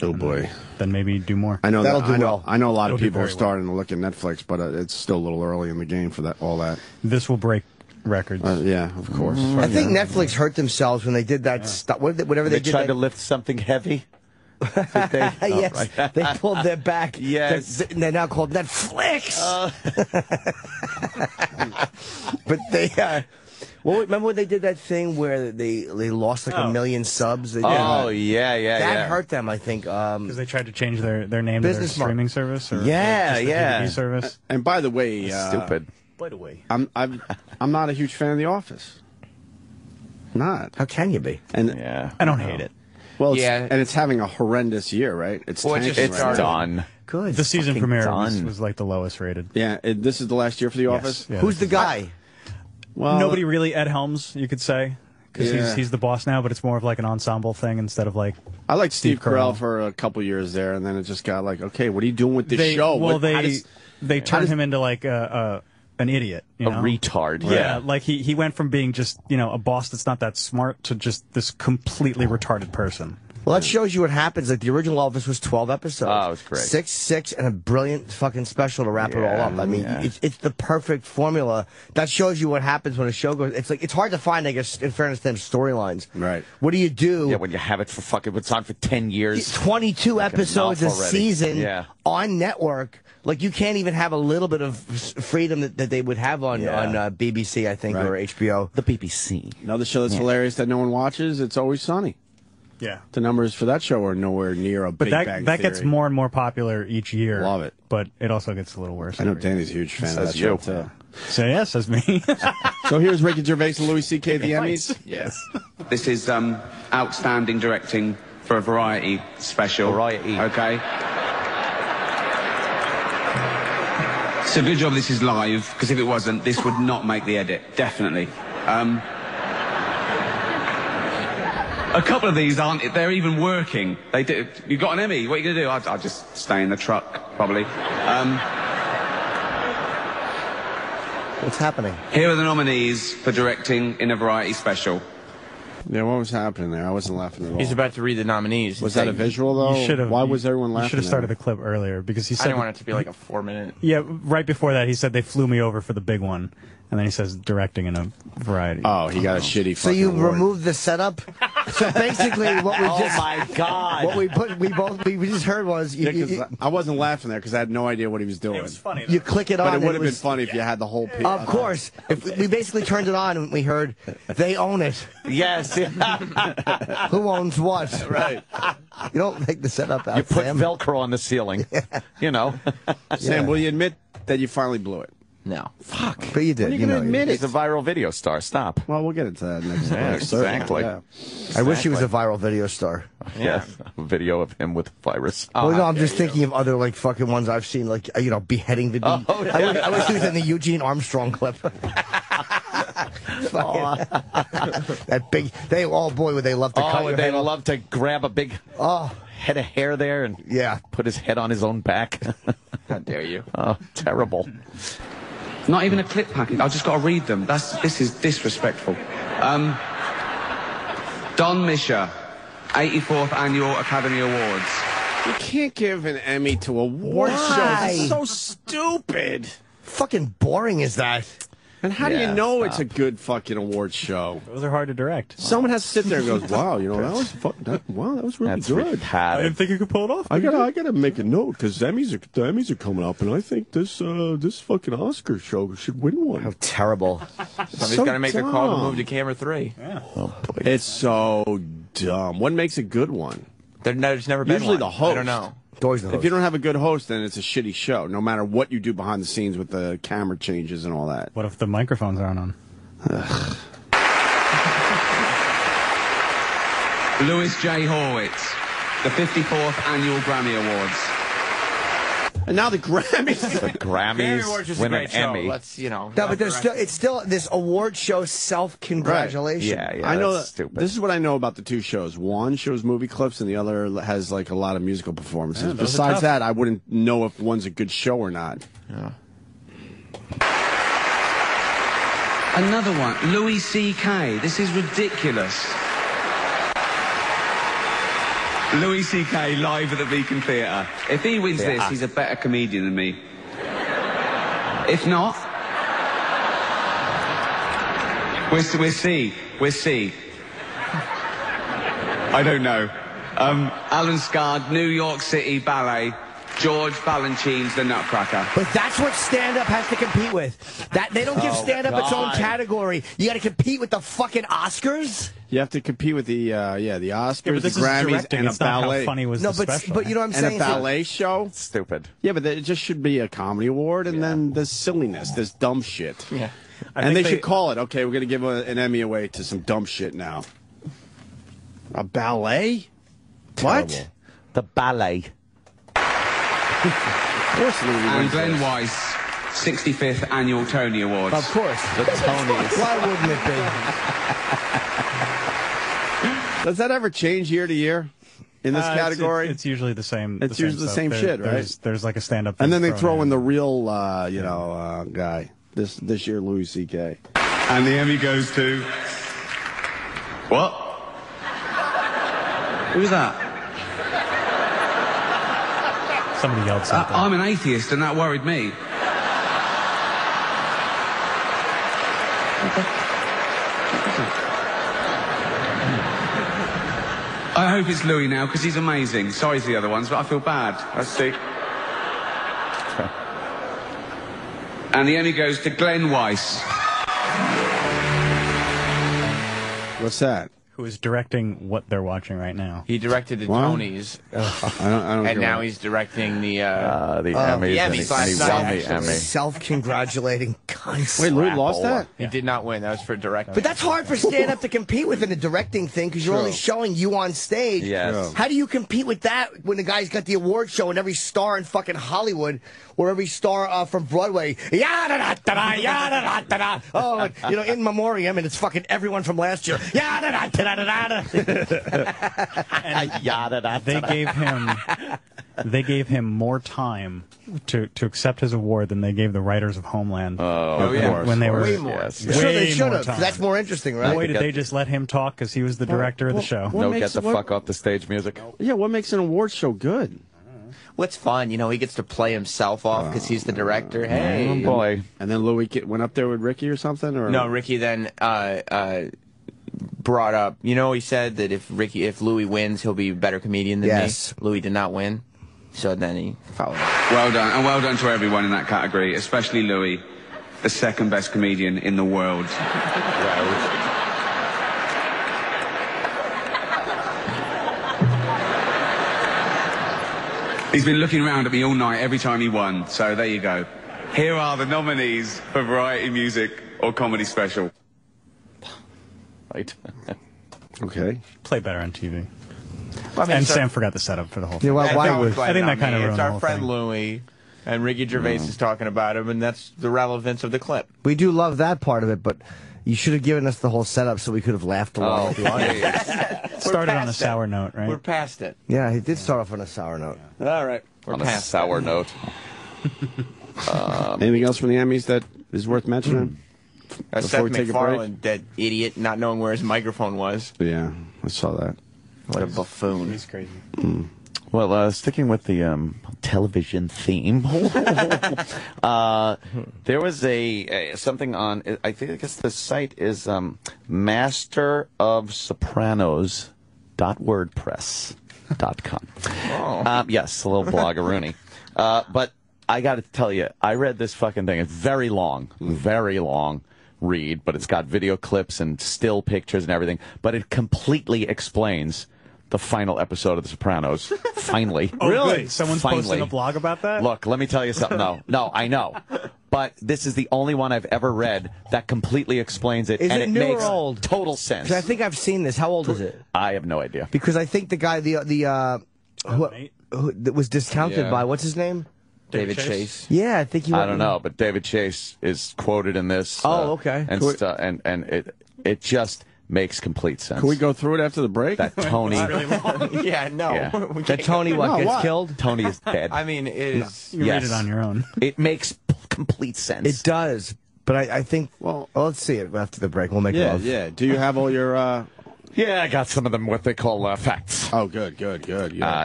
Oh boy. Then maybe do more. I know that'll do well. I know a lot of people are starting to look at Netflix, but it's still a little early in the game for all that. This will break records. Yeah, of course. I think Netflix hurt themselves when they did that stuff. Whatever they did. Tried to lift something heavy. Yes, they pulled their back. Yes, they're now called Netflix. But they. Well, remember when they did that thing where they lost like 1 million subs? That hurt them, I think. Because they tried to change their name to their streaming service. Or DVD service. And by the way, stupid. By the way, I'm not a huge fan of The Office. Not. How can you be? And I don't hate it. Well, and it's having a horrendous year, right? It's done. Good. The season premiere was like the lowest rated. Yeah, this is the last year for The Office. Yeah, who's the guy? Well, nobody really. Ed Helms, you could say, because he's the boss now, but it's more of like an ensemble thing instead of like. I liked Steve Carell for a couple years there, and then it just got like, okay, what are you doing with this show? Well, they turned him into like an idiot, a retard. Yeah, like he went from being just a boss that's not that smart to just this completely retarded person. Well, that shows you what happens. Like the original Office was 12 episodes. Oh, it was great. 6, and a brilliant fucking special to wrap it all up. I mean, it's the perfect formula. That shows you what happens when a show goes. It's hard to find, I guess, in fairness to them, storylines. Right. What do you do? Yeah, when you have it for it's on for 10 years. 22 episodes a season on network. Like you can't even have a little bit of freedom that they would have on BBC, I think, or HBO. The BBC. Another show that's hilarious that no one watches. It's Always Sunny. Yeah. The numbers for that show are nowhere near a Big Bang Theory. That gets more and more popular each year. Love it. But it also gets a little worse. I know Danny's a huge fan of that show, too. So, yeah, says me. So here's Ricky Gervais and Louis C.K. at the Emmys. Yes. This is outstanding directing for a variety special. Variety. Okay. It's a good job this is live, because if it wasn't, this would not make the edit. Definitely. A couple of these aren't. They're even working. They do. You got an Emmy? What are you gonna do? I'll just stay in the truck, probably. What's happening? Here are the nominees for directing in a variety special. Yeah, what was happening there? I wasn't laughing at all. He's about to read the nominees. Was that a visual, though? Why was everyone laughing? You should have started the clip earlier because he said... I didn't want it to be like a 4-minute... Yeah, right before that, he said they flew me over for the big one. And then he says directing in a variety. Oh, he got a shitty So fucking you award. removed the setup? So basically what we just... Oh, my God. What we just heard was... I wasn't laughing there because I had no idea what he was doing. It was funny. You click it on. But it would have been was, funny if you had the whole piece. Of course. If we basically turned it on and we heard, they own it. Yes. Who owns what? Right. You don't make the setup out, You put Sam. Velcro on the ceiling. You know. Sam, will you admit that you finally blew it? No. Fuck. But you did. When are you going to admit it? He's a viral video star. Stop. Well, we'll get into that next Yeah, exactly. Yeah. I wish he was a viral video star. Yeah. A video of him with virus. Well, no, I'm just thinking of other, like, fucking ones I've seen, like, beheading video. Oh, yeah. I wish he was in the Eugene Armstrong clip. That big, boy, would they love to cut your they head off. love to grab a big head of hair there and put his head on his own back. How dare you? Oh, terrible. Not even a clip package. I've just got to read them. This is disrespectful. Don Misha, 84th Annual Academy Awards. You can't give an Emmy to award shows. It's so stupid. Fucking boring is that? And how do you know it's a good fucking award show? Those are hard to direct. Someone has to sit there and goes, "Wow, that was really That's good." I didn't think you could pull it off. I gotta make a note because the Emmys are coming up, and I think this fucking Oscar show should win one. How terrible! Somebody's got to make the call to move to camera 3. Yeah. Oh, it's so dumb. What makes a good one? There's never been Usually one. the host. I don't know. If you don't have a good host, then it's a shitty show, no matter what you do behind the scenes with the camera changes and all that. What if the microphones aren't on? Louis J. Horwitz, the 54th Annual Grammy Awards. And now the Grammys. The Grammys win an Emmy. Let's, No, but it's still this award show self-congratulation. Yeah, I know that's stupid. This is what I know about the two shows. One shows movie clips, and the other has like a lot of musical performances. Yeah, those are Besides tough. that, I wouldn't know if one's a good show or not. Yeah. Another one, Louis C.K. This is ridiculous. Louis C.K. live at the Beacon Theatre. If he wins this, he's a better comedian than me. If not, we're C. We're C. I don't know. Alan Scard, New York City Ballet. George Balanchine's The Nutcracker. But that's what stand-up has to compete with. That they don't give stand-up its own category. You got to compete with the fucking Oscars. You have to compete with the Oscars, this the is Grammys, directing. and a It's not ballet. how funny was No, the but special. you know what I'm And saying? a ballet show. Stupid. Yeah, but it just should be a comedy award, and then this silliness, this dumb shit. Yeah. And they should call it. Okay, we're gonna give an Emmy away to some dumb shit now. A ballet? Terrible. What? The ballet. Of course, Louis And wins Glenn this. Weiss, 65th Annual Tony Awards. Of course. The Tonys. Why wouldn't it be? Does that ever change year to year in this category? It's usually the same. It's usually the same shit, right? There's like a stand-up. And then they thing throw thrown in the real, guy. This year, Louis C.K. And the Emmy goes to... What? Who's that? Somebody yelled something. I'm an atheist, and that worried me. I hope it's Louis now, because he's amazing. Sorry to the other ones, but I feel bad. Let's see. And the Emmy goes to Glenn Weiss. What's that? Who is directing what they're watching right now? He directed the What? Tonys, I don't and care now what- he's directing the Emmys. the and he Emmys last won night, the Emmy. Self-congratulating cunts. Wait, Louis lost that? He did not win. That was for directing. But that's hard for stand-up to compete with in a directing thing because you're only showing you on stage. Yes. How do you compete with that when the guy's got the award show and every star in fucking Hollywood or every star from Broadway, yada-da-da-da, yada-da-da-da. Oh, and, in memoriam, and it's fucking everyone from last year. Yada-da-da-da, They gave him more time to accept his award than they gave the writers of Homeland. Oh yeah, when they were way more. Yes. Sure, they should have. Time. That's more interesting, right? Boy, did they just let him talk because he was the director of the show. No, get the fuck off the stage music. Yeah, what makes an award show good? What's fun? You know, he gets to play himself off because he's the director. Hey, oh boy! And then Louis went up there with Ricky or something, or no? Ricky then brought up. You know, he said that if Louis wins, he'll be a better comedian than me. Louis did not win, so then he followed up. Well done, and well done to everyone in that category, especially Louis, the second best comedian in the world. He's been looking around at me all night every time he won, so there you go. Here are the nominees for Variety Music or Comedy Special. Right. Okay. Play better on TV. Well, I mean, and Sam forgot the setup for the whole thing. Yeah, why would? I think that kind of ruined It's the our whole friend thing. Louis, and Ricky Gervais is talking about him, and that's the relevance of the clip. We do love that part of it, but you should have given us the whole setup so we could have laughed along with the audience. Started on a sour note, right? We're past it. Yeah, he did start off on a sour note. All right. We're on a sour note. Anything else from the Emmys that is worth mentioning? Seth MacFarlane, that idiot, not knowing where his microphone was. Yeah, I saw that. What a buffoon. He's crazy. Well, sticking with the television theme, there was something on. I guess the site is masterofsopranos.wordpress.com. Oh. Yes, a little bloggeroonie. But I got to tell you, I read this fucking thing. It's very long read, but it's got video clips and still pictures and everything. But it completely explains the final episode of The Sopranos. Finally. Oh, really? Good. Someone's posting a blog about that? Look, let me tell you something. No, I know. But this is the only one I've ever read that completely explains it. Is and it it new makes or old? Total sense. Because I think I've seen this. How old is it? I have no idea. Because I think the guy, who that was discounted by, what's his name? David Chase. Yeah, I think he. I don't know, but David Chase is quoted in this. Oh, okay. And it just makes complete sense. Can we go through it after the break? That Tony. Yeah, no. Yeah. That Tony gets killed? Tony is dead. I mean, it is. You read it on your own. It makes complete sense. It does, but I think. Well, let's see it after the break. We'll make love. Yeah. Do you have all your? Yeah, I got some of them. What they call facts. Oh, good. Yeah.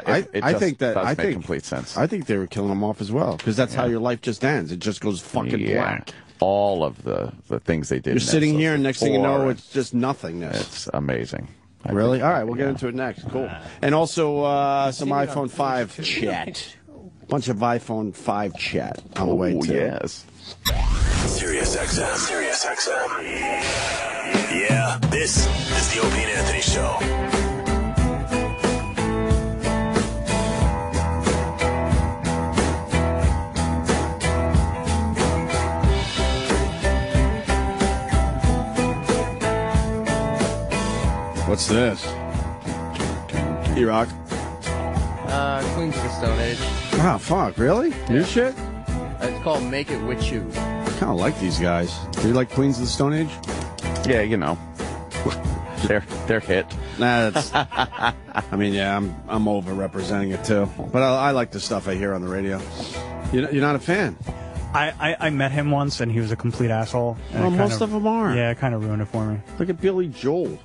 It I just think that does I make think complete sense. I think they were killing them off as well because that's how your life just ends. It just goes fucking black. All of the things they did. You're sitting here, and next thing you know, it's just nothingness. It's amazing. Really? All right, we'll get into it next. Cool. And also some iPhone 5 chat. Bunch of iPhone 5 chat on the way too. Yes. Sirius XM. Yeah, this is the Opie and Anthony Show. What's this? Erock. Queens of the Stone Age. Oh, fuck, really? New shit? It's called Make It With You. I kind of like these guys. Do you like Queens of the Stone Age? Yeah, you know. They're hit. Nah, that's. I mean, yeah, I'm over-representing it too. But I like the stuff I hear on the radio. You're not a fan? I met him once, and he was a complete asshole. Well, most of them are. Yeah, it kind of ruined it for me. Look at Billy Joel.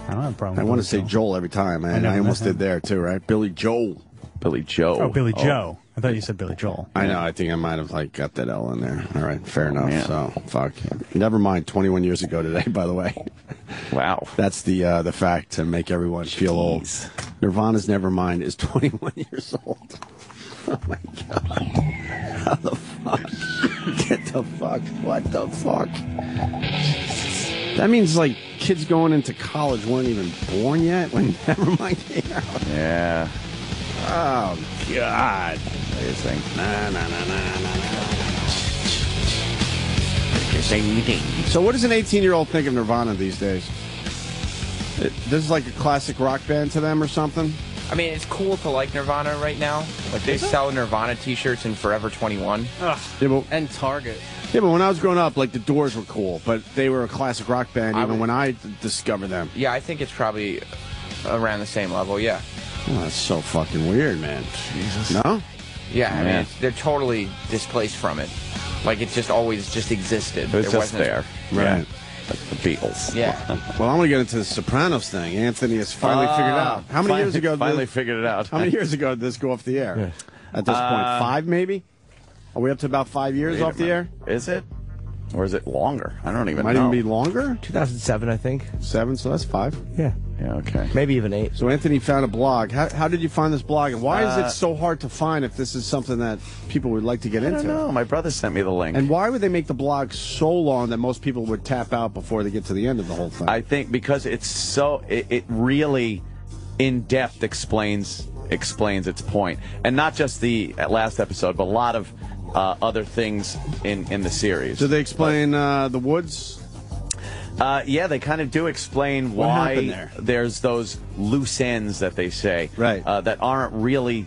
I don't have a problem I with want to Billy say Joel every time, and I almost did there too, right? Billy Joel. Billy Joe. Oh, Billy Joe. I thought you said Billy Joel. I know. I think I might have got that L in there. All right, fair enough. Yeah. So fuck. Never mind. 21 years ago today, by the way. Wow. That's the fact to make everyone feel old. Nirvana's Nevermind is 21 years old. Oh my god. How the fuck? Get the fuck. What the fuck? That means kids going into college weren't even born yet when Nevermind came out. Yeah. Oh god. Amazing. Nah. So what does an 18-year-old think of Nirvana these days? This is like a classic rock band to them or something? I mean, it's cool to like Nirvana right now. Like, they sell Nirvana t-shirts in Forever 21. Ugh. Yeah, And Target. Yeah, but when I was growing up, like, the Doors were cool, but they were a classic rock band even when I discovered them. Yeah, I think it's probably around the same level, yeah. Oh, that's so fucking weird, man. Jesus. No? Yeah, I mean, they're totally displaced from it. Like, it just always just existed. It was just there. Right. Yeah. The Beatles. Yeah. Well, I'm going to get into the Sopranos thing. Anthony has finally figured it out. How many years ago? Figured it out. How many years ago did this go off the air? Yeah. At this point, 5 maybe? Are we up to about 5 years off the air? Is it? Or is it longer? I don't even know. Might even be longer? 2007, I think. 7, so that's 5. Yeah. Yeah, okay. Maybe even 8. So Anthony found a blog. How did you find this blog? And why is it so hard to find if this is something that people would like to get into? I don't know. My brother sent me the link. And why would they make the blog so long that most people would tap out before they get to the end of the whole thing? I think because it's so... It really, in-depth, explains its point. And not just the last episode, but a lot of other things in the series. Do they explain the woods? Yeah, they kind of do explain why there's those loose ends that they say, right? That aren't really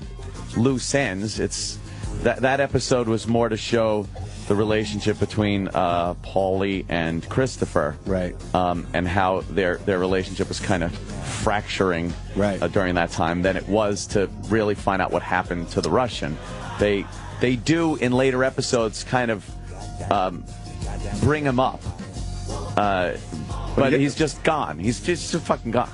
loose ends. It's that episode was more to show the relationship between Paulie and Christopher, right? And how their relationship was kind of fracturing, right, during that time than it was to really find out what happened to the Russian. They do in later episodes kind of bring him up. But he's just gone. He's just fucking gone.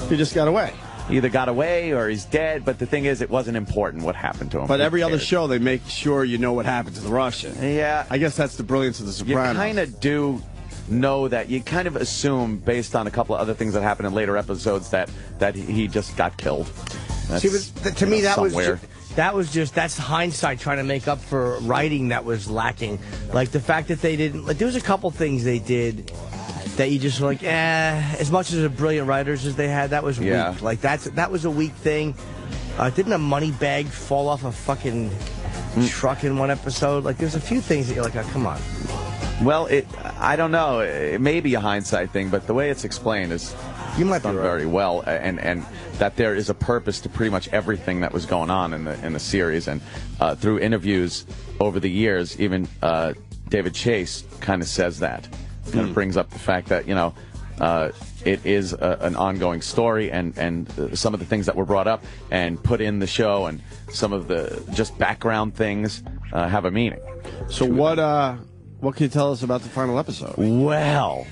He just got away. He either got away or he's dead, but the thing is, it wasn't important what happened to him. But every other show, they make sure you know what happened to the Russian. Yeah. I guess that's the brilliance of The Sopranos. You kind of do know that. You kind of assume, based on a couple of other things that happened in later episodes, that he just got killed. See, but to me, that's hindsight trying to make up for writing that was lacking. Like the fact that they didn't, like, there was a couple things they did that you just were like, as much as the brilliant writers as they had, that was weak. Like that was a weak thing. Didn't a money bag fall off a fucking truck in one episode? Like there's a few things that you're like, oh, come on. Well, I don't know. It may be a hindsight thing, but the way it's explained is done very well, and that there is a purpose to pretty much everything that was going on in the series, and through interviews over the years, even David Chase kind of says that, kind of brings up the fact that it is an ongoing story, and some of the things that were brought up and put in the show, and some of the just background things have a meaning. So what can you tell us about the final episode? Well,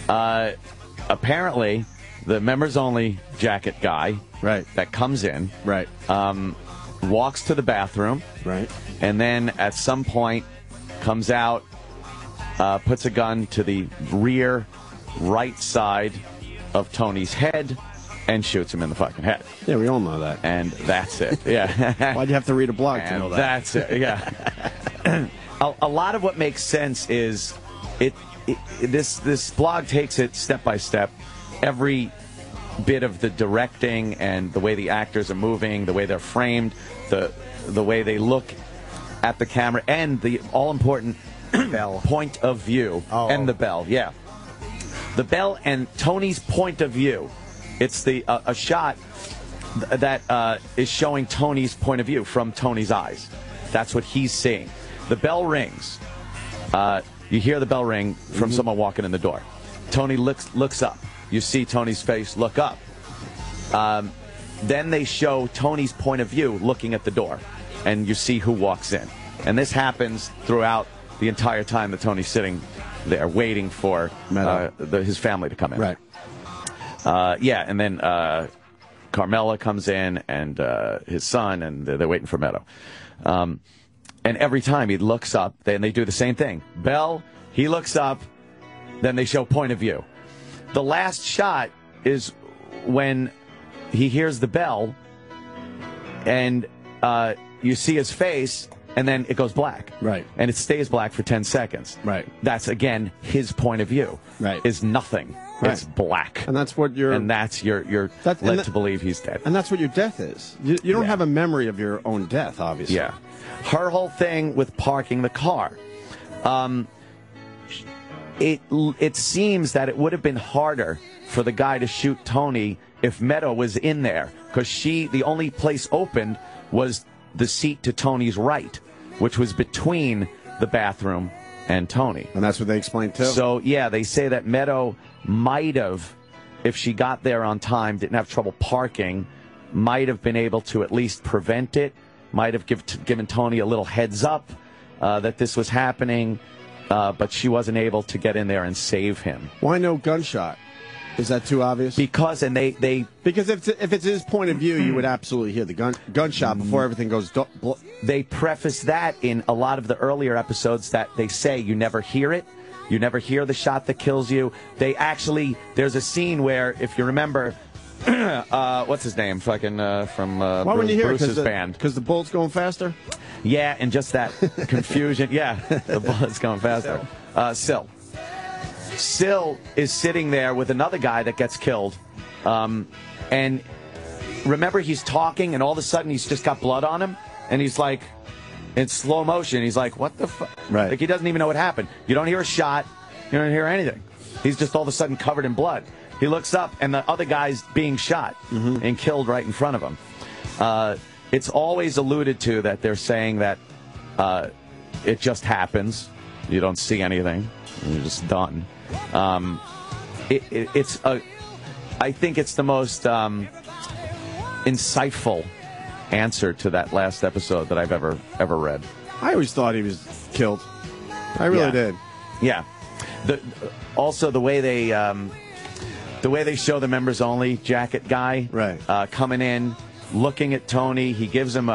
apparently, the members-only jacket guy that comes in walks to the bathroom, and then at some point comes out, puts a gun to the rear right side of Tony's head, and shoots him in the fucking head. Yeah, we all know that. And that's it. Yeah. Why'd you have to read a blog to know that? That's it, yeah. A lot of what makes sense is this blog takes it step by step. Every bit of the directing and the way the actors are moving, the way they're framed, the way they look at the camera, and the all-important point of view. And the bell, yeah. The bell and Tony's point of view. It's a shot that is showing Tony's point of view from Tony's eyes. That's what he's seeing. The bell rings. You hear the bell ring from someone walking in the door. Tony looks up. You see Tony's face look up. Then they show Tony's point of view looking at the door, and you see who walks in. And this happens throughout the entire time that Tony's sitting there waiting for his family to come in. Right. And then Carmela comes in, and his son, and they're waiting for Meadow. And every time he looks up, then they do the same thing. Bell, he looks up, then they show point of view. The last shot is when he hears the bell, and you see his face, and then it goes black. Right. And it stays black for 10 seconds. Right. That's, again, his point of view. Right. Is nothing. Right. It's black. And that's what you're... And that's you're led to believe he's dead. And that's what your death is. You don't have a memory of your own death, obviously. Yeah. Her whole thing with parking the car. It seems that it would have been harder for the guy to shoot Tony if Meadow was in there, because the only place opened was the seat to Tony's right, which was between the bathroom and Tony. And that's what they explained too. So, yeah, they say that Meadow might have, if she got there on time, didn't have trouble parking, might have been able to at least prevent it, might have given Tony a little heads up that this was happening, but she wasn't able to get in there and save him. Why no gunshot? Is that too obvious? Because because if it's his point of view, you would absolutely hear the gunshot before everything goes. They preface that in a lot of the earlier episodes that they say you never hear it. You never hear the shot that kills you. They actually, there's a scene where, if you remember, what's his name? Fucking from Bruce's band. Because the bullet's going faster? Yeah, and just that confusion. Yeah, the bullet's going faster. Syl is sitting there with another guy that gets killed. And remember, he's talking, and all of a sudden he's just got blood on him, and he's like, in slow motion, he's like, what the fuck? Right. Like, he doesn't even know what happened. You don't hear a shot. You don't hear anything. He's just all of a sudden covered in blood. He looks up, and the other guy's being shot and killed right in front of him. It's always alluded to that they're saying that it just happens. You don't see anything. You're just done. I think it's the most insightful answer to that last episode that I've ever read. I always thought he was killed. I really did. Yeah. Also, the way they show the members only jacket guy coming in, looking at Tony, he gives him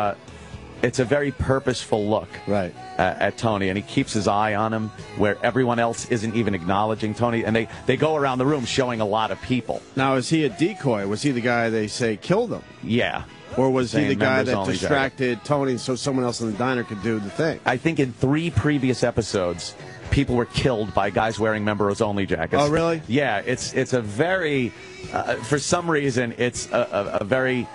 it's a very purposeful look at Tony, and he keeps his eye on him where everyone else isn't even acknowledging Tony, and they go around the room showing a lot of people. Now, is he a decoy? Was he the guy they say killed him? Yeah. Or was he the guy that distracted Tony so someone else in the diner could do the thing? I think in 3 previous episodes, people were killed by guys wearing members-only jackets. Oh, really? Yeah, it's a very, for some reason, it's a very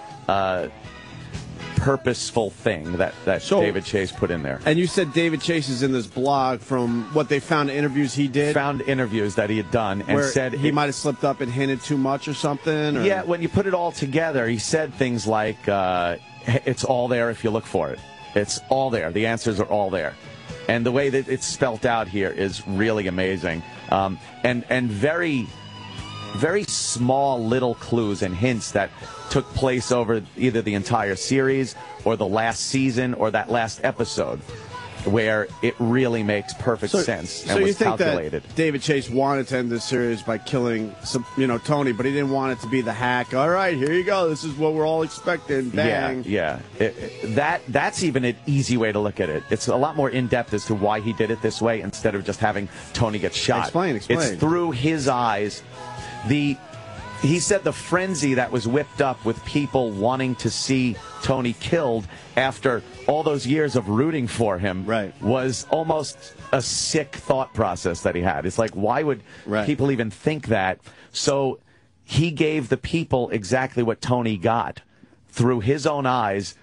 purposeful thing that David Chase put in there. And you said David Chase is in this blog from what they found interviews he did? Found interviews that he had done and said he might have slipped up and hinted too much or something? Or? Yeah, when you put it all together, he said things like, it's all there if you look for it. It's all there. The answers are all there. And the way that it's spelt out here is really amazing. And very, very small little clues and hints that took place over either the entire series or the last season or that last episode, where it really makes perfect sense and was calculated. That David Chase wanted to end this series by killing Tony, but he didn't want it to be the hack. All right, here you go. This is what we're all expecting. Bang. Yeah. That's even an easy way to look at it. It's a lot more in-depth as to why he did it this way instead of just having Tony get shot. Explain. It's through his eyes. He said the frenzy that was whipped up with people wanting to see Tony killed after all those years of rooting for him was almost a sick thought process that he had. It's like, why would people even think that? So he gave the people exactly what Tony got. Through his own eyes,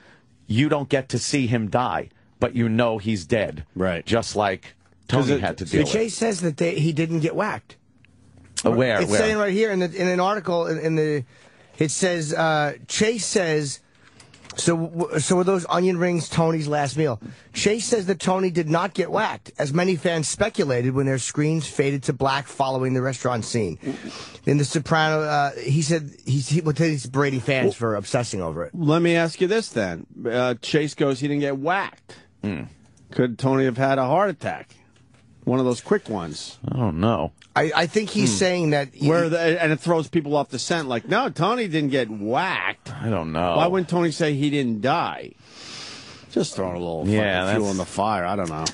you don't get to see him die, but you know he's dead. Right. Just like Tony had to deal with. Chase says that he didn't get whacked. Where? It's saying right here in an article it says Chase says so were those onion rings Tony's last meal. Chase says that Tony did not get whacked, as many fans speculated when their screens faded to black following the restaurant scene. In the Sopranos, he said he's berating fans for obsessing over it. Let me ask you this then: Chase goes, he didn't get whacked. Could Tony have had a heart attack? One of those quick ones. I don't know. I think he's saying that... and it throws people off the scent, like, no, Tony didn't get whacked. I don't know. Why wouldn't Tony say he didn't die? Just throwing a little fuel in the fire. I don't know.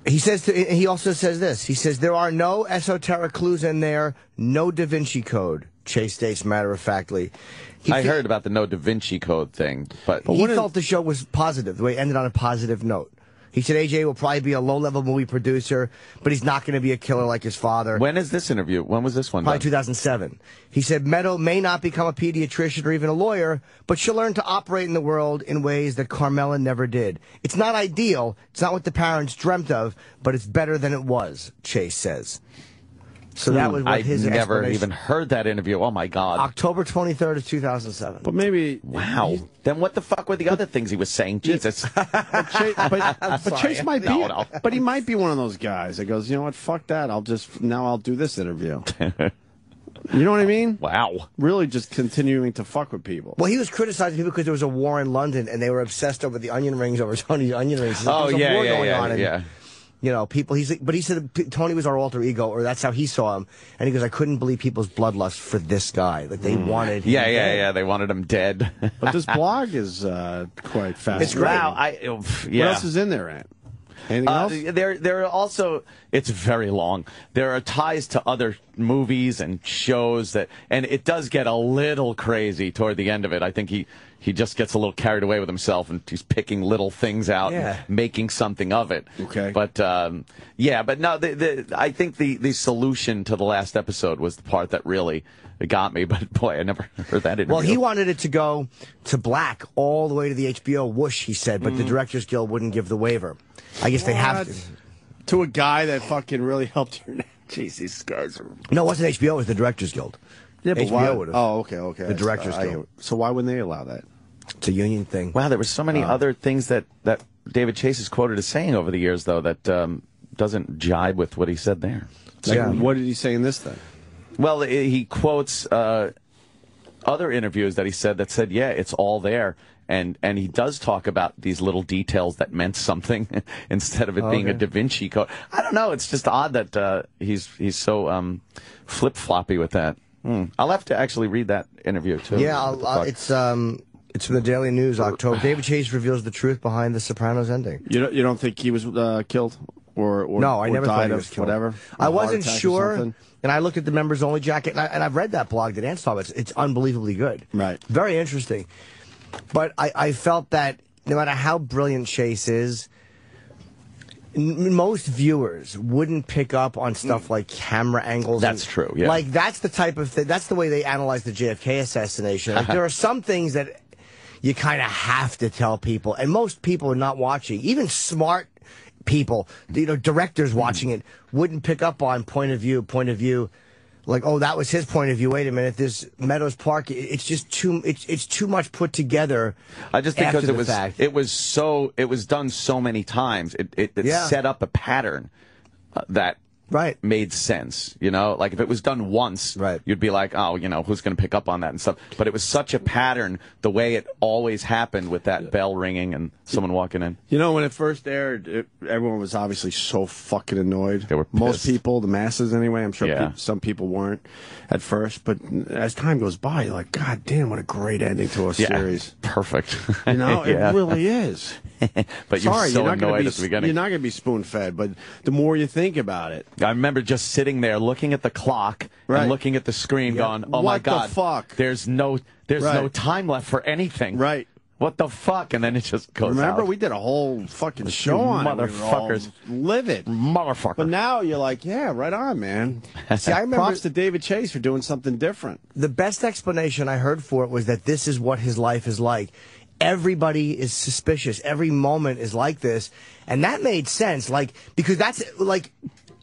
He also says this. He says, there are no esoteric clues in there, no Da Vinci Code, Chase states matter-of-factly. I heard about the no Da Vinci Code thing, but he felt the show was positive, the way it ended on a positive note. He said AJ will probably be a low-level movie producer, but he's not going to be a killer like his father. When is this interview? When was this one Probably done? 2007. He said Meadow may not become a pediatrician or even a lawyer, but she'll learn to operate in the world in ways that Carmela never did. It's not ideal. It's not what the parents dreamt of, but it's better than it was, Chase says. So that was what his never explanation. even heard that interview. Oh, my God. October 23rd of 2007. But maybe... Wow. Then what the fuck were the other things he was saying? Jesus. But Chase might be... No. But he might be one of those guys that goes, you know what, fuck that. Now I'll do this interview. You know what I mean? Wow. Really just continuing to fuck with people. Well, he was criticizing people because there was a war in London, and they were obsessed over the onion rings, over Tony's onion rings. Oh, there was a war going on, and, yeah. You know, people. But he said Tony was our alter ego, or that's how he saw him. And he goes, I couldn't believe people's bloodlust for this guy. Like they wanted him dead. They wanted him dead. But this blog is quite fascinating. It's great. Wow. What else is in there, Ant? Anything else? There are also, it's very long. There are ties to other movies and shows and it does get a little crazy toward the end of it. I think he just gets a little carried away with himself and he's picking little things out and making something of it. Okay. But, but no, I think the solution to the last episode was the part that really got me. But boy, I never heard that interview. Well, he wanted it to go to black all the way to the HBO whoosh, he said, but the Directors Guild wouldn't give the waiver. I guess they have to. To a guy that fucking really helped your... Jeez, these guys are... No, it wasn't HBO, it was the Directors Guild. Yeah, but HBO would have. Oh, okay. The Directors Guild. So why wouldn't they allow that? It's a union thing. Wow, there were so many other things that David Chase is quoted as saying over the years, though, that doesn't jibe with what he said there. What did he say in this thing? Well, he quotes other interviews that he said, yeah, it's all there. And he does talk about these little details that meant something instead of it being a Da Vinci Code. I don't know. It's just odd that he's so flip-floppy with that. I'll have to actually read that interview, too. Yeah, it's from the Daily News, October. David Chase reveals the truth behind the Sopranos ending. You don't think he was killed? Or no, I never died thought he was killed. Whatever? I wasn't sure, and I looked at the members-only jacket, and I've read that blog that Ant's talking about. It's unbelievably good. Right. Very interesting. But I felt that no matter how brilliant Chase is, most viewers wouldn't pick up on stuff like camera angles. That's true, yeah. Like, that's the type of thing, that's the way they analyze the JFK assassination. Like, there are some things that you kind of have to tell people, and most people are not watching. Even smart people, directors watching it, wouldn't pick up on point of view. Like, oh, that was his point of view. Wait a minute, this Meadows Park, it's just it's too much put together. I just think because it was done so many times. It set up a pattern that made sense. Like if it was done once, you'd be like, oh, who's going to pick up on that and stuff. But it was such a pattern, the way it always happened with that bell ringing and someone walking in. When it first aired, everyone was obviously so fucking annoyed. They were pissed. Most people, the masses anyway. I'm sure some people weren't at first, but as time goes by, you're like, God damn, what a great ending to a series. Perfect. It really is. But you're so annoyed at the beginning. You're not going to be spoon-fed, but the more you think about it. I remember just sitting there looking at the clock and looking at the screen going, oh, my God. What the fuck? There's no time left for anything. Right. What the fuck? And then it just goes Remember, out. we did a whole fucking show on it. Motherfuckers. Livid. Motherfucker. But now you're like, yeah, right on, man. See, I remember, props to David Chase for doing something different. The best explanation I heard for it was that this is what his life is like. Everybody is suspicious. Every moment is like this. And that made sense. Because that's,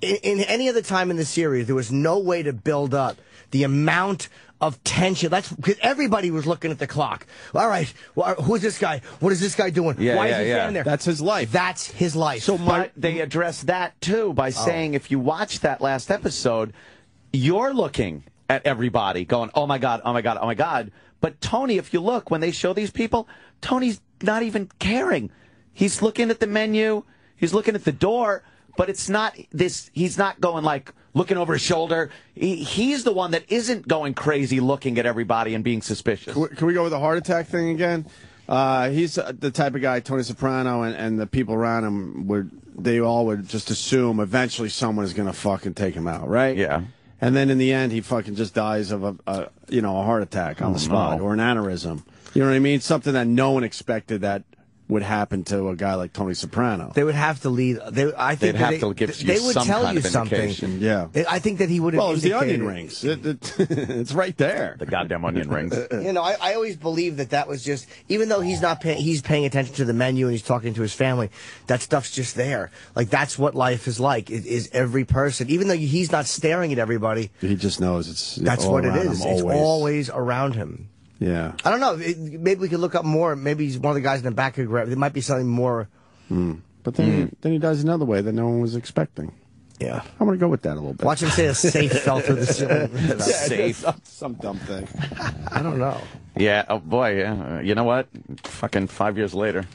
in any other time in the series, there was no way to build up the amount of tension. That's because everybody was looking at the clock. All right, who's this guy? What is this guy doing? Why is he standing there? That's his life. That's his life. So they address that, too, by saying if you watch that last episode, you're looking at everybody going, oh, my God, oh, my God, oh, my God. But Tony, if you look, when they show these people, Tony's not even caring. He's looking at the menu. He's looking at the door. But it's not this. He's not going looking over his shoulder. He's the one that isn't going crazy looking at everybody and being suspicious. Can we go with the heart attack thing again? He's the type of guy, Tony Soprano and the people around him, they all would just assume eventually someone is going to fucking take him out, right? Yeah. And then in the end, he fucking just dies of a heart attack on the spot or an aneurysm. You know what I mean? Something that no one expected that would happen to a guy like Tony Soprano. They would have to lead. I think they'd have to give you they would some tell kind you of something. indication. Yeah. I think that he would have. Well, it was the onion rings. It's right there. The goddamn onion rings. You know, I always believe that was just, even though he's not he's paying attention to the menu and he's talking to his family, that stuff's just there. Like, that's what life is like. It is every person. Even though he's not staring at everybody. He just knows that's all what it around is. him, It's always around him. Yeah. I don't know. Maybe we could look up more. Maybe he's one of the guys in the back of grab. There might be something more. But then he does another way that no one was expecting. Yeah. I'm going to go with that a little bit. Watch him say a safe fell through the ceiling. Safe. Some dumb thing. I don't know. Yeah. Oh, boy. Yeah. You know what? Fucking 5 years later.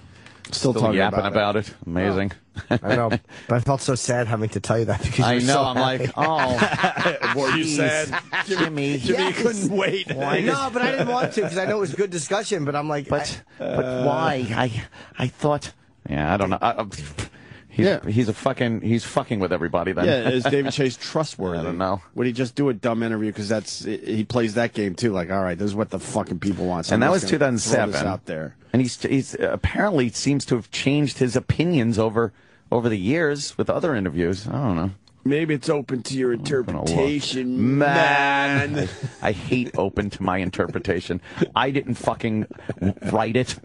Still talking yapping about it. Amazing. Oh. I know. But I felt so sad having to tell you that because I you were know. so I'm happy. like, oh. Were you sad? Jimmy. Jimmy couldn't wait. No, but I didn't want to because I know it was good discussion, but I'm like. But why? I thought. Yeah, I don't know. He's fucking with everybody then. Yeah, is David Chase trustworthy? I don't know. Would he just do a dumb interview because he plays that game too? Like, all right, this is what the fucking people want. So and that was throw 2007. this out there. And he's apparently seems to have changed his opinions over the years with other interviews. I don't know. Maybe it's open to your interpretation, man. I hate open to my interpretation. I didn't fucking write it.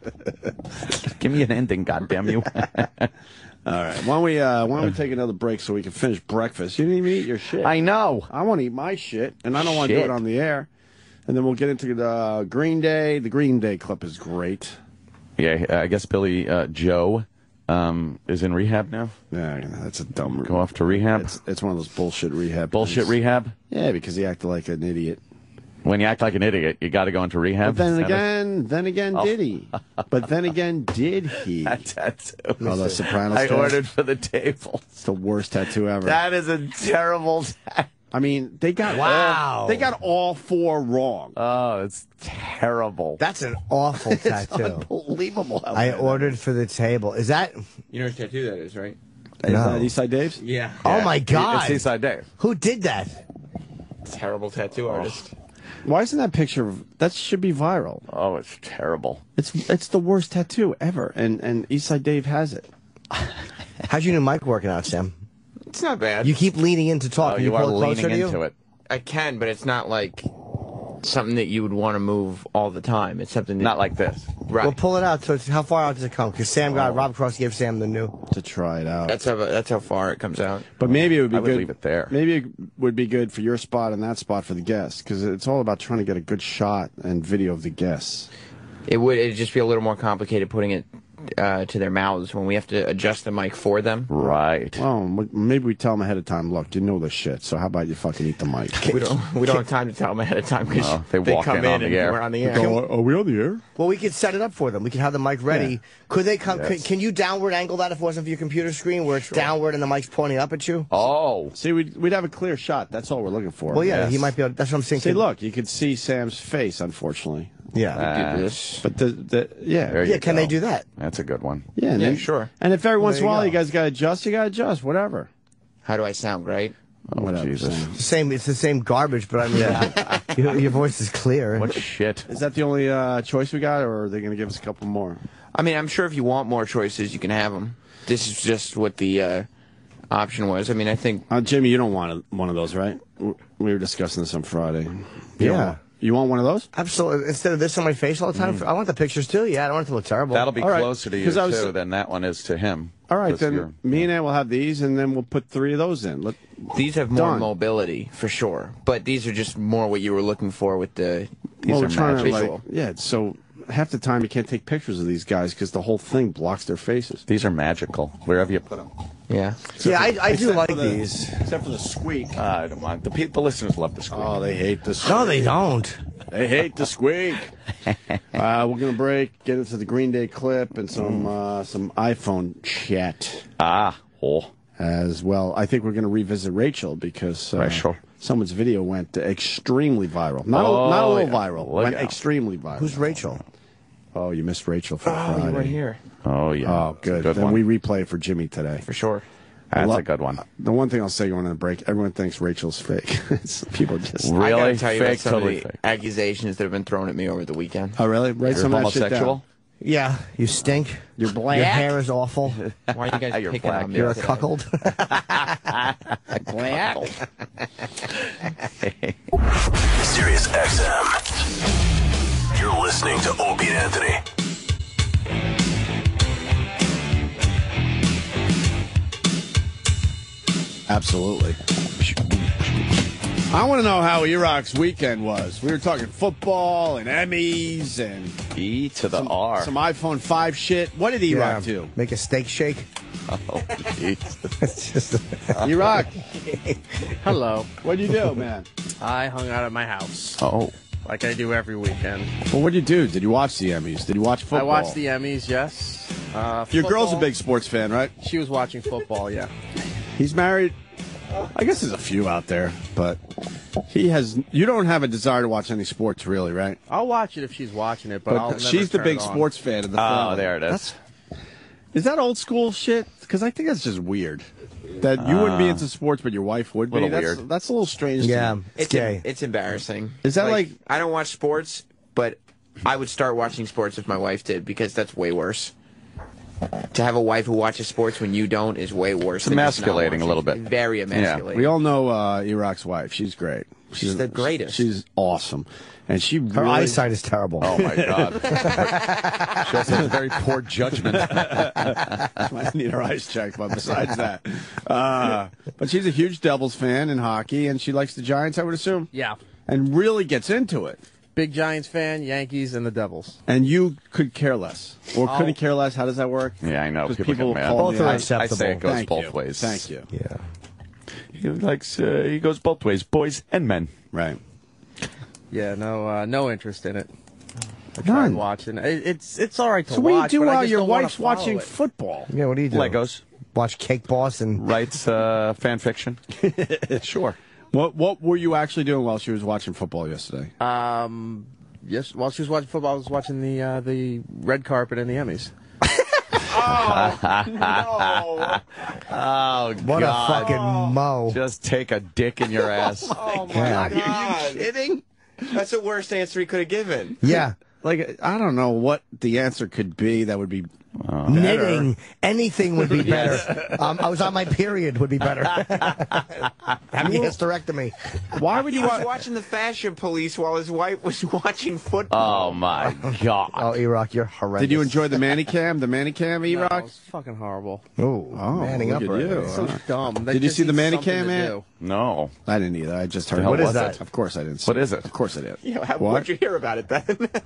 Give me an ending, goddamn you. All right. Why don't we take another break so we can finish breakfast? You didn't even eat your shit. I know. I want to eat my shit, and I don't want to do it on the air. And then we'll get into the Green Day. The Green Day clip is great. Yeah, I guess Billy Joe is in rehab now. Yeah, that's a dumb. Go off to rehab. It's one of those bullshit rehab. Bullshit things. rehab. Yeah, because he acted like an idiot. When you act like an idiot, you got to go into rehab. But then again, did he? But then again, did he? That tattoo. Oh, the Sopranos. I ordered for the table. It's the worst tattoo ever. That is a terrible tattoo. I mean, they got all four wrong. Oh, it's terrible. That's an awful tattoo. Unbelievable. I ordered for the table. Is that? You know what tattoo that is, right? Is that Eastside Dave's? Yeah. Oh my God! It's Eastside Dave. Who did that? Terrible tattoo artist. Why isn't that picture? That should be viral. Oh, it's terrible. It's the worst tattoo ever, and Eastside Dave has it. How's your new mic working out, Sam? It's not bad. You keep leaning in to talk. Oh, you are leaning to into it. I can, but it's not like something that you would want to move all the time. It's something that, not like this. Right. Well, pull it out. So how far out does it come? Because Rob Cross gave Sam the new. To try it out. That's how far it comes out. But maybe it would be I would good. leave it there. Maybe it would be good for your spot and that spot for the guests, because it's all about trying to get a good shot and video of the guests. It'd just be a little more complicated putting it to their mouths when we have to adjust the mic for them. Right. Well, maybe we tell them ahead of time, look, you know this shit, so how about you fucking eat the mic? We don't have time to tell them ahead of time because they walk come in on the and air. we're on the air. Are we on the air? Well, we could set it up for them. We could have the mic ready. Yeah. Could they come? Yes. Can you downward angle that if it wasn't for your computer screen, where it's downward and the mic's pointing up at you? Oh. See, we'd have a clear shot. That's all we're looking for. Well, yeah, Yes. he might be able. That's what I'm saying. See, look, you could see Sam's face, unfortunately. Yeah. Do this. But yeah. There you Yeah, can go. they do that? That's a good one. Yeah, and Yeah, then- sure. And if every once there in a you while go. you guys got to adjust, you got to adjust, whatever. How do I sound, right? Oh, Whatever, Jesus. Sam. It's the same garbage, but I mean, your voice is clear. What shit. Is that the only choice we got, or are they going to give us a couple more? I mean, I'm sure if you want more choices, you can have them. This is just what the option was. I mean, I think... Jimmy, you don't want one of those, right? We were discussing this on Friday. Yeah. You want one of those? Absolutely. Instead of this on my face all the time, I want the pictures too. Yeah, I don't want it to look terrible. That'll be All right. closer to you, 'Cause I was- too, than that one is to him. All right, 'Cause then me and Ed will have these, and then we'll put 3 of those in. These have more Done. mobility, for sure. But these are just more what you were looking for with the... Well, we're trying to, visual. so half the time you can't take pictures of these guys because the whole thing blocks their faces. These are magical, wherever you put them. Yeah. Yeah, I do like these. Except for the squeak. I don't mind. The listeners love the squeak. Oh, they hate the squeak. No, they don't. They hate the squeak. We're going to break, get into the Green Day clip, and some iPhone chat. As well. I think we're going to revisit Rachel because someone's video went extremely viral. Not a little viral. Went extremely viral. Who's Rachel? Oh, you missed Rachel from Friday. You were here. Oh, yeah. Oh, good. Then one. we replay it for Jimmy today. For sure. That's a good one. The one thing I'll say going on the break, everyone thinks Rachel's fake. People just... I Really? gotta tell you about Fake, some totally of the fake. accusations that have been thrown at me over the weekend. Oh, really? Write You're some of that shit homosexual? down. Yeah, you stink. You're black. Your hair is awful. Why are you guys picking on me? You're a today? cuckold. Black. Sirius XM. You're listening to Opie and Anthony. Absolutely. I want to know how Erock's weekend was. We were talking football and Emmys and E to the R. Some iPhone 5 shit. What did Erock do? Make a steak shake. Oh, It's just Erock, Hello. what'd you do, man? I hung out at my house. Oh. Like I do every weekend. Well, what'd you do? Did you watch the Emmys? Did you watch football? I watched the Emmys, yes. Your girl's a Football. big sports fan, right? She was watching football, yeah. He's married. I guess there's a few out there, but he has. You don't have a desire to watch any sports, really, right? I'll watch it if she's watching it, but I'll never she's the turn big it on. sports fan of the Oh, family. there it is. Is that old school shit? Because I think that's just weird. That you wouldn't be into sports, but your wife would be. Little That's, weird. that's a little strange. yeah, To me. it's gay. It's embarrassing. Is that like I don't watch sports, but I would start watching sports if my wife did because that's way worse. To have a wife who watches sports when you don't is way worse. It's than just not emasculating a little watching. bit. Very emasculating. we all know Erock's wife? She's great. She's the greatest. She's awesome, and she Her really, eyesight is terrible. Oh, my God. She also has very poor judgment. might need her eyes checked, but besides that, but she's a huge Devils fan in hockey, and she likes the Giants, I would assume. Yeah. And really gets into it. Big Giants fan, Yankees, and the Devils. And you could care less, or couldn't care less. How does that work? Yeah, I know. 'Cause People get mad. call Both me are out. acceptable. I say it goes Thank both you. ways. Thank you. Yeah. He goes both ways, boys and men. Right. Yeah, no interest in it. I None. tried watching. It's all right to So watch. what do you do but I while just your don't wanna wife's follow watching it. football? Yeah, what do you do? Legos. Watch Cake Boss and Writes fan fiction. Sure. What were you actually doing while she was watching football yesterday? Yes, while she was watching football, I was watching the red carpet and the Emmys. No. Oh, what God. a fucking mo. Just take a dick in your ass. Oh my Yeah. God! Are you kidding? That's the worst answer he could have given. Yeah. Like, I don't know what the answer could be that would be better. Knitting, anything would be better. I was on my period would be better. Having a hysterectomy. Why would He you was watching the Fashion Police while his wife was watching football. Oh, my God. Oh, Erock, you're horrendous. Did you enjoy the Manicam? The Manicam, No, Erock? it was fucking horrible. Oh, manning look up at right you. there. It's so dumb. They Did you just see the need something Manicam, to man? do. No. I didn't either. I just heard. What about is it. that? Of course I didn't see What is it? Of course I did. Yeah, What? what'd you hear about it then?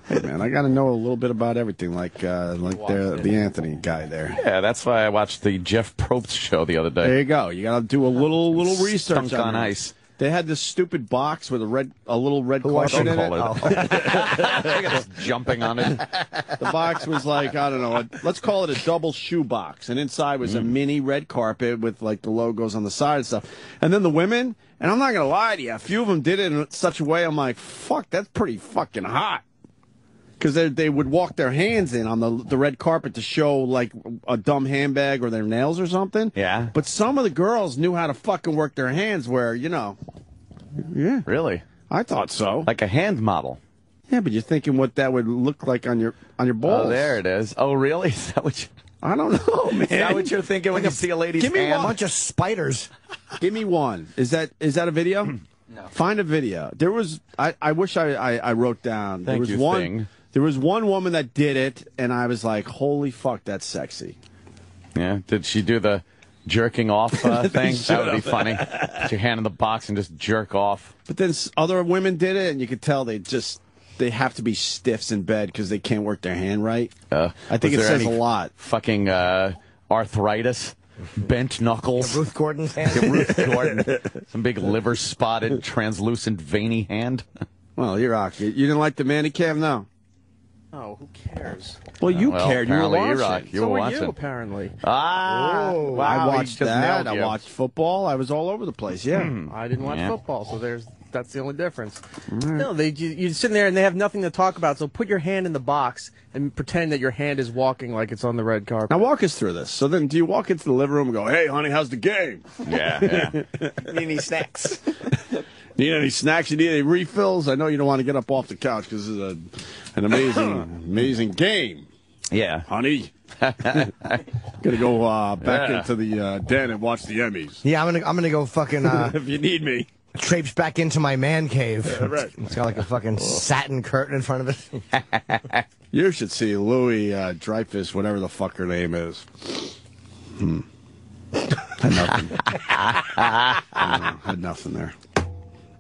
Hey, man, I got to know a little bit about everything, like the Anthony guy there. Yeah, that's why I watched the Jeff Probst show the other day. There you go. You got to do a little research Stunk on it. ice. They had this stupid box with a little red carpet in it. I got jumping on it. The box was like, I don't know, let's call it a double shoe box. And inside was a mini red carpet with like the logos on the side and stuff. And then the women, and I'm not going to lie to you, a few of them did it in such a way I'm like, fuck, that's pretty fucking hot. Because they would walk their hands in on the red carpet to show like a dumb handbag or their nails or something. Yeah. But some of the girls knew how to fucking work their hands where, yeah. Really? I thought so. Like a hand model. Yeah, but you're thinking what that would look like on your balls. Oh, there it is. Oh, really? Is that what you... I don't know, man. Is that what you're thinking when you see a lady's Give me hand? one. A bunch of spiders. Give me one. Is that a video? No. Find a video. There was. I wish I wrote down. Thank you, Thing. There was one woman that did it, and I was like, "Holy fuck, that's sexy." Yeah. Did she do the jerking off thing? That would be funny. Put your hand in the box and just jerk off. But then other women did it, and you could tell they have to be stiffs in bed because they can't work their hand right. I think it says a lot. Fucking arthritis, bent knuckles. Ruth Gordon's hand. Yeah, Ruth Gordon. Some big liver spotted, translucent, veiny hand. Well, Erock, you didn't like the Manicam, no? Oh, who cares? Well, you cared. You were apparently watching. Erock, you were watching. You, apparently. Ah, Oh, wow, I he watched just that. nailed I you. watched football. I was all over the place. Yeah. I didn't watch Yeah. football, so that's the only difference. No, you're sitting there and they have nothing to talk about, so put your hand in the box and pretend that your hand is walking like it's on the red carpet. Now walk us through this. So then, do you walk into the living room and go, "Hey, honey, how's the game? Yeah. Need any snacks? Need any snacks? You need any refills? I know you don't want to get up off the couch because this is an amazing, amazing game." Yeah. Honey, gonna go back into the den and watch the Emmys. Yeah, I'm gonna go fucking if you need me. Traipse back into my man cave. Yeah, right. It's got like a fucking satin curtain in front of it. You should see Louis Dreyfus, whatever the fuck her name is. Had nothing. Had nothing there.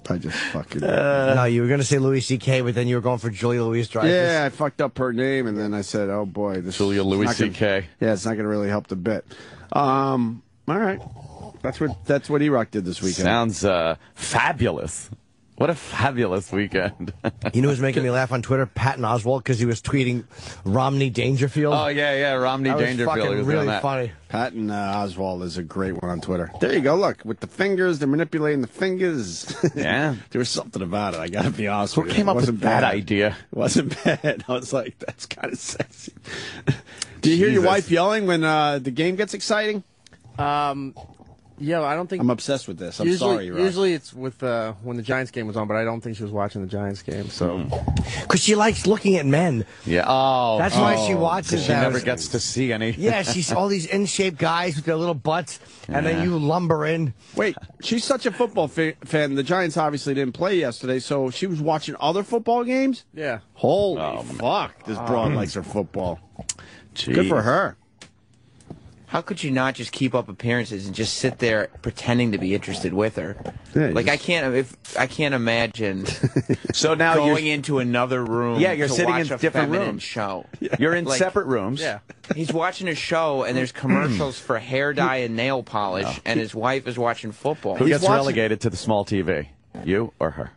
I just fucking... no, you were going to say Louis C.K., but then you were going for Julia Louis-Dreyfus. Yeah, I fucked up her name, and then I said, oh, boy. This Julia Louis C.K. Yeah, it's not going to really help the bit. All right. That's what Erock did this weekend. Sounds fabulous. What a fabulous weekend. You know who's making me laugh on Twitter? Patton Oswalt, because he was tweeting Romney Dangerfield. Oh, yeah, Romney Dangerfield. That was really funny. Patton Oswalt is a great one on Twitter. There you go. Look, with the fingers, they're manipulating the fingers. Yeah. There was something about it, I got to be honest with you. Who came up with that idea? It wasn't bad. I was like, that's kind of sexy. Do you hear your wife yelling when the game gets exciting? Yeah, I don't think... I'm obsessed with this. I'm sorry, Rob. Usually it's with when the Giants game was on, but I don't think she was watching the Giants game, so... Because she likes looking at men. Yeah. Oh. That's why she watches She them. never gets to see any. Yeah, she's all these in-shape guys with their little butts, and then you lumber in. Wait, she's such a football fan. The Giants obviously didn't play yesterday, so she was watching other football games? Yeah. Holy fuck, this broad likes her football. Jeez. Good for her. How could you not just keep up appearances and just sit there pretending to be interested with her? Yeah, like I can't imagine. So now going into another room. Yeah, you're to sitting watch in a different feminine rooms. Show. Yeah. You're in Like, separate rooms. Yeah. He's watching a show and there's commercials for hair dye and nail polish, and his wife is watching football. Who gets relegated to the small TV? You or her?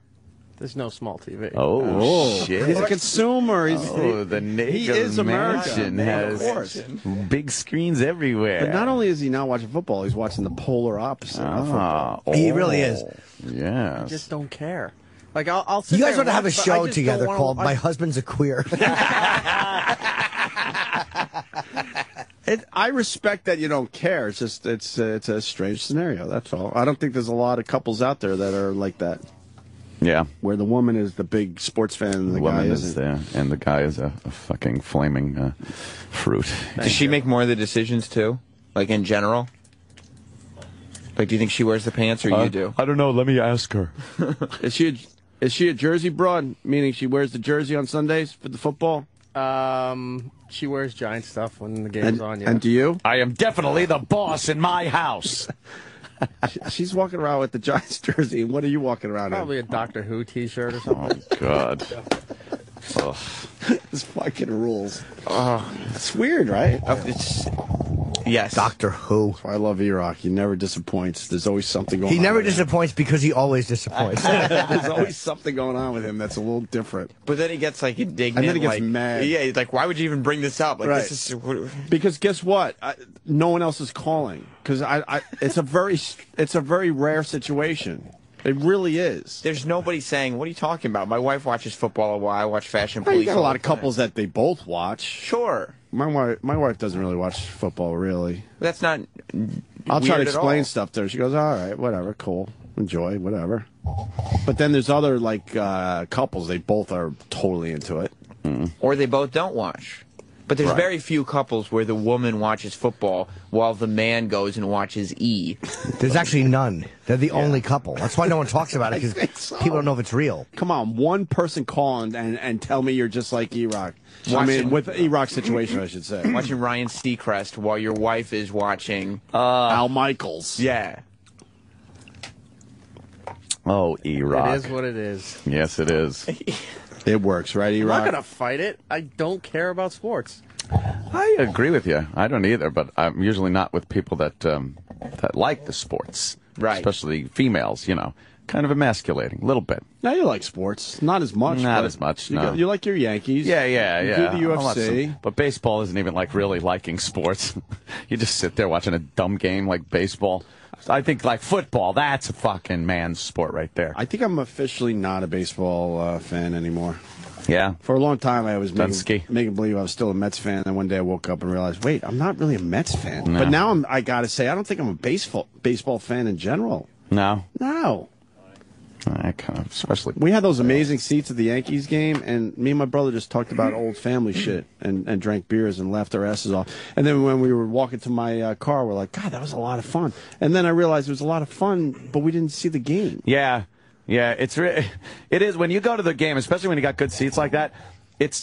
There's no small TV. Oh, shit. He's a consumer. The he is America. mansion has big screens everywhere. But not only is he not watching football, he's watching the polar opposite of football. He really is. Yes. I just don't care. Like I'll sit You guys there ought to have a watch, but show I just together don't called wanna, My Husband's a Queer. I respect that you don't care. It's just it's a strange scenario. That's all. I don't think there's a lot of couples out there that are like that. Yeah. Where the woman is the big sports fan and the guy isn't. There, and the guy is a fucking flaming fruit. Does she make more of the decisions too? Like in general? Like, do you think she wears the pants or you do? I don't know. Let me ask her. Is she a Jersey broad? Meaning she wears the jersey on Sundays for the football? She wears Giant stuff when the game's on. Yeah. And do you? I am definitely the boss in my house. She's walking around with the Giants jersey. And what are you walking around Probably in? a Doctor Who T-shirt or something. Oh, God. Oh. This fucking rules. It's weird, right? Yes. Doctor Who. That's why I love Erock. He never disappoints. There's always something going on. He never with him. disappoints because he always disappoints. There's always something going on with him that's a little different. But then he gets like indignant. And then he gets like, mad. Yeah, he's like, why would you even bring this up? Like, Right. this is... Because guess what? No one else is calling. Because it's a very rare situation. It really is. There's nobody saying, what are you talking about? My wife watches football while I watch Fashion Well, Police. you got a lot all of the time. couples that they both watch. Sure. My wife doesn't really watch football, really. That's not I'll try to weird at all. explain stuff to her. She goes, all right, whatever, cool. Enjoy, whatever. But then there's other, like, couples. They both are totally into it. Or they both don't watch. But there's very few couples where the woman watches football while the man goes and watches E. There's actually none. They're the only couple. That's why no one talks about it, because people don't know if it's real. Come on, one person call and tell me you're just like Erock. I mean, with Erock's situation, I should say. Watching Ryan Seacrest while your wife is watching... Al Michaels. Yeah. Oh, Erock. It is what it is. Yes, it is. It works, right, Erock? I'm not gonna fight it. I don't care about sports. I agree with you. I don't either, but I'm usually not with people that that like the sports. Right. Especially females, you know. Kind of emasculating, a little bit. Now you like sports. Not as much. Not but as much, you, no. you like your Yankees. Yeah. You do the I'll watch UFC. some- but baseball isn't even like really liking sports. You just sit there watching a dumb game like baseball. I think like football, that's a fucking man's sport right there. I think I'm officially not a baseball fan anymore. Yeah. For a long time, I was Dunsky. making believe I was still a Mets fan. And then one day I woke up and realized, wait, I'm not really a Mets fan. No. But now I got to say, I don't think I'm a baseball fan in general. No. No. Especially, we had those amazing seats at the Yankees game, and me and my brother just talked about old family shit and drank beers and laughed our asses off. And then when we were walking to my car, we're like, God, that was a lot of fun. And then I realized it was a lot of fun, but we didn't see the game. Yeah, it is when you go to the game, especially when you got good seats like that.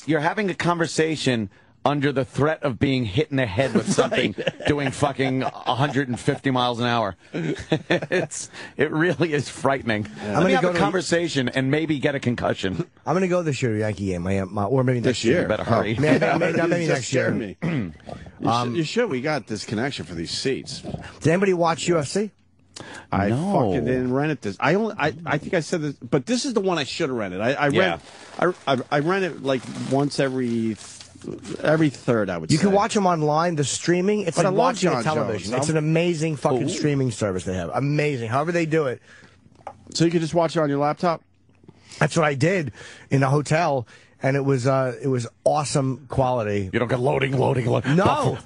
You're having a conversation under the threat of being hit in the head with something doing fucking 150 miles an hour. It really is frightening. Yeah. Let me have a conversation and maybe get a concussion. I'm going to go this year to the Yankee game. or maybe this year. You better hurry. Maybe next year. Me. You should. We got this connection for these seats. Did anybody watch UFC? I fucking didn't rent it. I think I said this, but this is the one I should have rented. I rent it like once every third, I would say. You can watch them online, the streaming. It's like watching on television. It's an amazing fucking streaming service they have. Amazing. However they do it. So you can just watch it on your laptop? That's what I did in a hotel, and it was awesome quality. You don't get loading. No.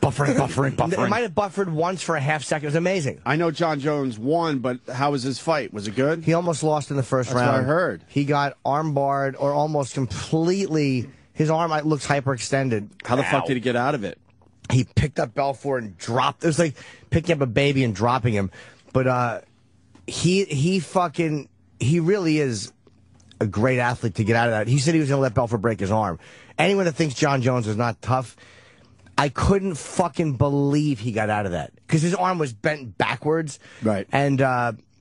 Buffering. It might have buffered once for a half second. It was amazing. I know John Jones won, but how was his fight? Was it good? He almost lost in the first round. That's what I heard. He got armbarred or almost completely... His arm looks hyperextended. How the fuck did he get out of it? He picked up Belfort and dropped. It was like picking up a baby and dropping him. But he really is a great athlete to get out of that. He said he was going to let Belfort break his arm. Anyone that thinks John Jones is not tough, I couldn't fucking believe he got out of that because his arm was bent backwards. Right. And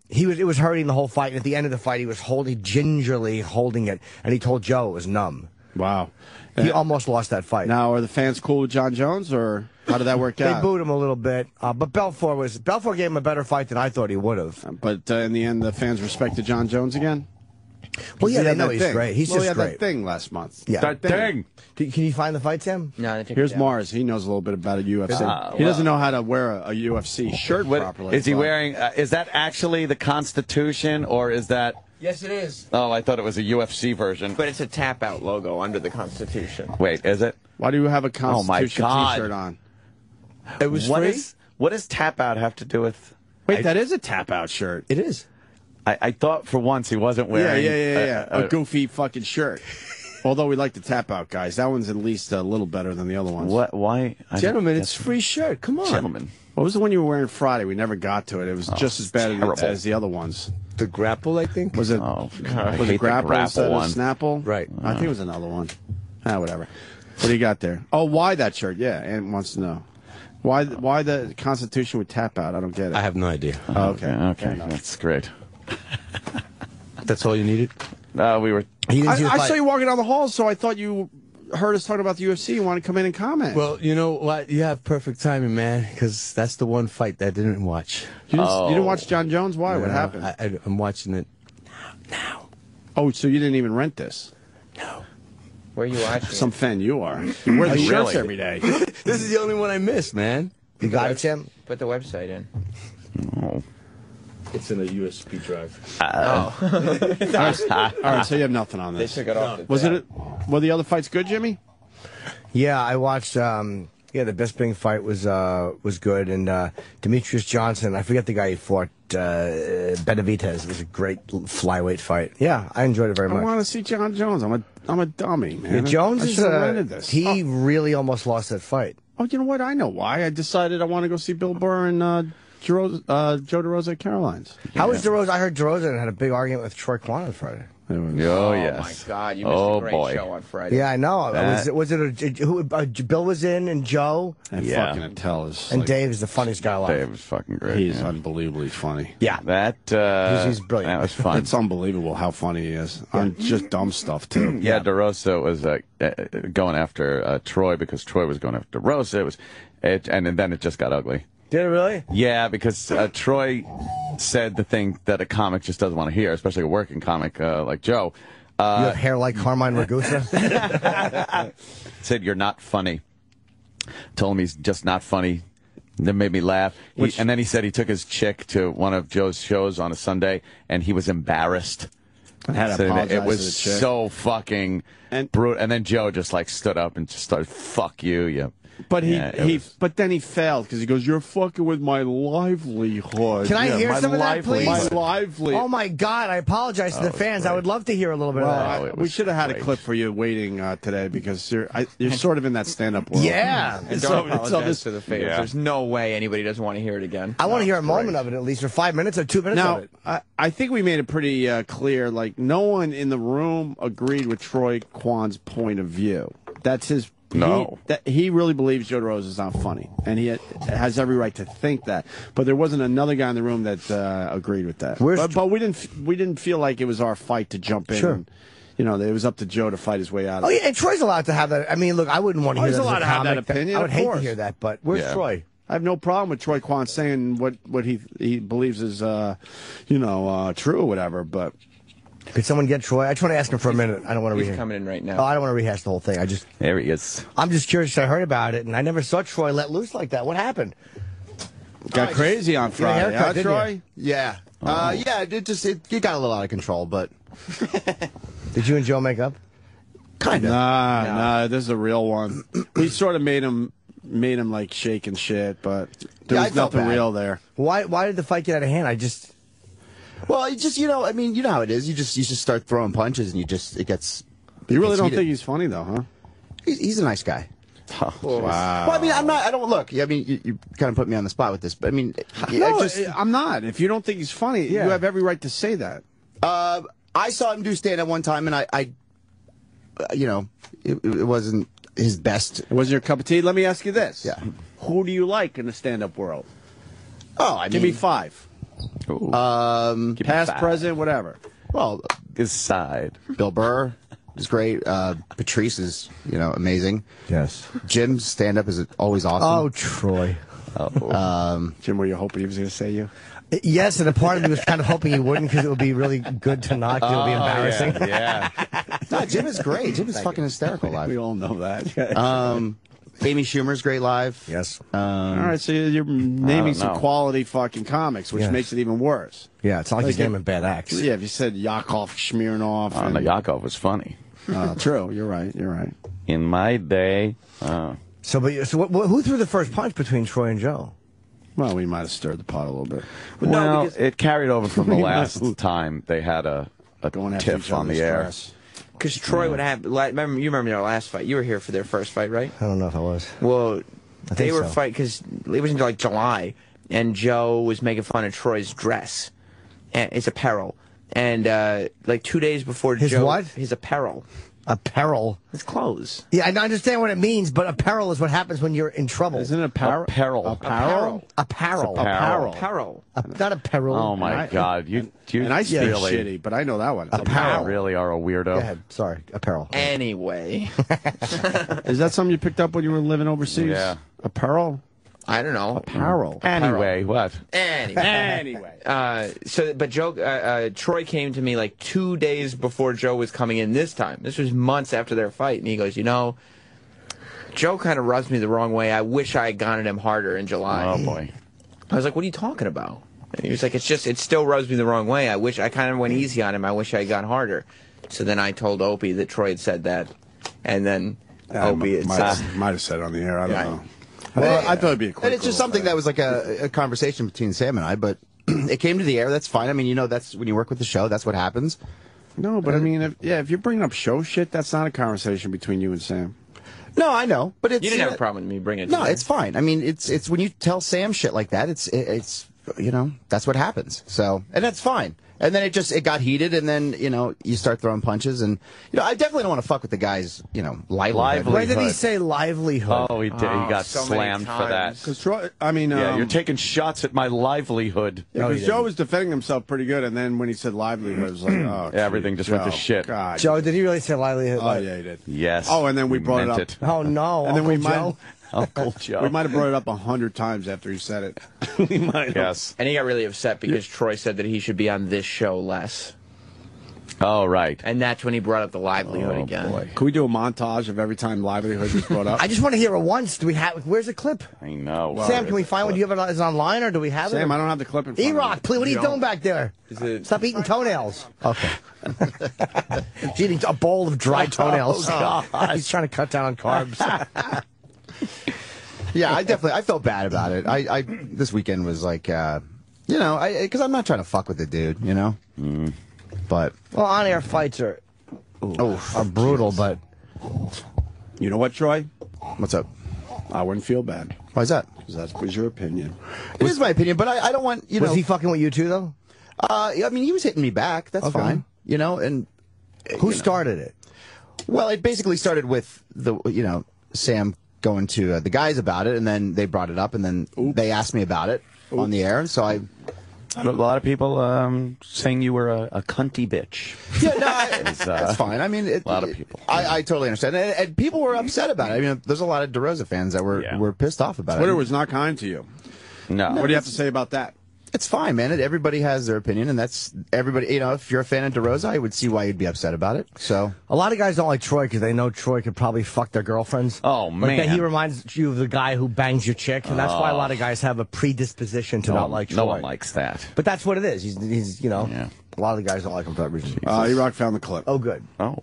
it was hurting the whole fight. And at the end of the fight, he was gingerly holding it, and he told Joe it was numb. Wow. He almost lost that fight. Now, are the fans cool with John Jones, or how did that work out? They booed him a little bit, but Belfort gave him a better fight than I thought he would have. But in the end, the fans respected John Jones again? Well, yeah, they know he's great. He's just he had great. that thing last month. Yeah. That thing. Can you find the fight, Sam? No, they took Here's it down. Mars. He knows a little bit about a UFC. He doesn't know how to wear a UFC shirt properly. Is he wearing? Is that actually the Constitution, or is that? Yes, it is. Oh, I thought it was a UFC version. But it's a tap-out logo under the Constitution. Wait, is it? Why do you have a Constitution T-shirt on? It was free? What does tap out have to do with? Wait, that is a tap-out shirt. It is. I thought for once he wasn't wearing a goofy fucking shirt. Although we like the tap-out guys. That one's at least a little better than the other ones. What? Why? Gentlemen, it's free shirt. Come on. Gentlemen. What was the one you were wearing Friday? We never got to it. It was just as bad as the other ones. The Grapple, I think? Was it? Oh, was it Grapple instead of one. Snapple? Right. I think it was another one. Whatever. What do you got there? Oh, why that shirt? Yeah, Ant wants to know. Why the Constitution would tap out? I don't get it. I have no idea. Oh, okay. That's great. That's all you needed? We were. I saw you walking down the hall, so I thought you heard us talking about the UFC. You want to come in and comment? Well, you know what? You have perfect timing, man, because that's the one fight that I didn't watch. You didn't watch John Jones? Why? What happened? I'm watching it now. Oh, so you didn't even rent this? No. Where are you watching? Some fan you are. You wear the shirts every day. This is the only one I missed, man. You got it, Tim? Put the website in. Oh. It's in a USB drive. All right, so you have nothing on this. They took it off. Were the other fights good, Jimmy? Yeah, I watched. The Bisping fight was good, and Demetrius Johnson. I forget the guy he fought. Benavidez. It was a great flyweight fight. Yeah, I enjoyed it very much. I want to see John Jones. I'm a dummy, man. Yeah, Jones I is rented this. He really almost lost that fight. Oh, you know what? I know why. I decided I want to go see Bill Burr and Joe DeRosa at Caroline's. How was DeRosa? I heard DeRosa had a big argument with Troy Kwan on Friday. Oh, yes. My God, you missed a great show on Friday. Yeah, I know. Bill was in and Joe? And fucking Attell is... And Dave is the funniest guy alive. Dave is fucking great. He's unbelievably funny. Yeah. He's brilliant. That was fun. It's unbelievable how funny he is. On just dumb stuff, too. Yeah, DeRosa was going after Troy because Troy was going after DeRosa. And then it just got ugly. Did it really? Yeah, because Troy said the thing that a comic just doesn't want to hear, especially a working comic like Joe. You have hair like Carmine Ragusa? Said, you're not funny. Told him he's just not funny. That made me laugh. And then he said he took his chick to one of Joe's shows on a Sunday, and he was embarrassed. It was so fucking brutal. And then Joe just stood up and just started, fuck you, you But but then he failed because he goes, "You're fucking with my livelihood." Can I hear some of that, please? My livelihood. Oh my God! I apologize to the fans. I would love to hear a little bit of that. We should have had a clip for you waiting today because you're sort of in that stand-up world. Yeah. And don't apologize to the fans. Yeah. There's no way anybody doesn't want to hear it again. I want to hear a moment of it at least, or 5 minutes or 2 minutes of it. Now, I think we made it pretty clear. Like, no one in the room agreed with Troy Kwan's point of view. That's his. No. He really believes Joe DeRosa is not funny, and he has every right to think that. But there wasn't another guy in the room that agreed with that. But we didn't feel like it was our fight to jump in. Sure. And, it was up to Joe to fight his way out of it. it. Oh, yeah, and Troy's allowed to have that. I mean, look, I wouldn't want to hear that. He's allowed to have that opinion. I would hate to hear that, but where's Troy? I have no problem with Troy Kwan saying what he believes is, true or whatever, but... Could someone get Troy? I just want to ask him for a minute. I don't want to rehash. He's coming in right now. Oh, I don't want to rehash the whole thing. There he is. I'm just curious. I heard about it, and I never saw Troy let loose like that. What happened? Got crazy on Friday, huh, Troy? Yeah. It got a little out of control, but... Did you and Joe make up? Kind of. Nah, this is a real one. We sort of made him like shake and shit, but there was nothing real there. Why did the fight get out of hand? Well, I mean, you know how it is. You just start throwing punches, and it gets. You really don't think he's funny, though, huh? He's a nice guy. Oh, wow. Well, I mean, I don't look. I mean, you kind of put me on the spot with this, but I mean, I'm not. If you don't think he's funny, you have every right to say that. I saw him do stand-up one time, and it wasn't his best. It wasn't your cup of tea. Let me ask you this. Yeah. Who do you like in the stand-up world? Oh, Give me 5. Past, present, whatever. Well, his side. Bill Burr is great. Patrice is, amazing. Yes. Jim's stand-up is always awesome. Oh, Troy. Jim, were you hoping he was going to say you? Yes, and a part of me was kind of hoping he wouldn't because it would be really good to not. It would be embarrassing. Yeah. No, Jim is great. Jim is fucking hysterical live. We all know that. Amy Schumer's great live. Yes. All right, so you're naming some quality fucking comics, which makes it even worse. Yeah, it's not like you're naming bad acts. Yeah, if you said Yakov, Smirnoff. No, Yakov was funny. True, you're right. In my day. So who threw the first punch between Troy and Joe? Well, we might have stirred the pot a little bit. Well, it carried over from the last time they had a tiff on the air. Because Troy would have. You remember their last fight? You were here for their first fight, right? I don't know if I was. Well, they were fighting because it was into like July, and Joe was making fun of Troy's dress, and his apparel, and like 2 days before his apparel. Apparel. His clothes. Yeah, I understand what it means, but apparel is what happens when you're in trouble. Isn't it apparel? Apparel. Not apparel. Oh my God! You and I speak shitty, but I know that one. Apparel. You really are a weirdo. Go ahead. Sorry, apparel. Anyway, is that something you picked up when you were living overseas? Yeah. Apparel. I don't know. Apparel. Anyway, what? Anyway. But Troy came to me like 2 days before Joe was coming in this time. This was months after their fight, and he goes, Joe kind of rubs me the wrong way. I wish I had gone at him harder in July. Oh, boy. I was like, what are you talking about? And he was like, it still rubs me the wrong way. I kind of went easy on him. I wish I had gone harder. So then I told Opie that Troy had said that, and then Opie might have said it on the air. I don't know. Well, I thought it'd be a quick. And it's just something that was like a conversation between Sam and I, but it came to the air. That's fine. I mean, that's when you work with the show. That's what happens. No, but I mean, if you're bringing up show shit, that's not a conversation between you and Sam. No, I know, but it's you didn't have a problem with me bringing it. No, it's fine. I mean, it's when you tell Sam shit like that, it's that's what happens. So, and that's fine. And then it got heated, and then, you start throwing punches, and, I definitely don't want to fuck with the guy's, livelihood. Why did he say livelihood? Oh, he did. He got slammed for that. Because Troy, you're taking shots at my livelihood. Because Joe was defending himself pretty good, and then when he said livelihood, it was like, oh, everything just went to shit. God. Joe, did he really say livelihood? Oh, yeah, he did. Yes. Oh, and then we brought it up. Oh, no. And then Uncle Joe. We might have brought it up 100 times after he said it. We might have. Yes. And he got really upset because Troy said that he should be on this show less. Oh, right. And that's when he brought up the livelihood again. Boy. Can we do a montage of every time livelihood was brought up? I just want to hear it once. Do we have? Where's the clip? I know. Sam, can we find one? Do you have it? Is it online, or do we have it? Sam, I don't have the clip in front of me. Erock, please. What are you doing back there? Stop eating toenails. Okay. He's eating a bowl of dry toenails. Oh, God. He's trying to cut down on carbs. Yeah, I felt bad about it. I this weekend was like, you know, because I'm not trying to fuck with the dude, you know. But well, on-air fights are brutal, but you know what, Troy? What's up? I wouldn't feel bad. Why is that? Because that was your opinion. It is my opinion, but I don't want, you know. Was he fucking with you too, though? I mean, he was hitting me back. That's fine. You know, and who started it? Well, it basically started with Sam going to the guys about it, and then they brought it up, and then they asked me about it on the air, and so I. A lot of people saying you were a cunty bitch. Yeah, no, that's fine. I mean, a lot of people. I totally understand, and people were upset about it. I mean, there's a lot of DeRosa fans that were pissed off about it. Twitter was not kind to you. No. What do you have to say about that? It's fine, man. Everybody has their opinion, and that's everybody. You know, if you're a fan of DeRosa, I would see why you'd be upset about it. So a lot of guys don't like Troy because they know Troy could probably fuck their girlfriends. Oh man, like he reminds you of the guy who bangs your chick, and that's why a lot of guys have a predisposition to not like Troy. No one likes that. But that's what it is. He's you know, a lot of the guys don't like him for that reason. Erock found the clip. Oh, good. Oh.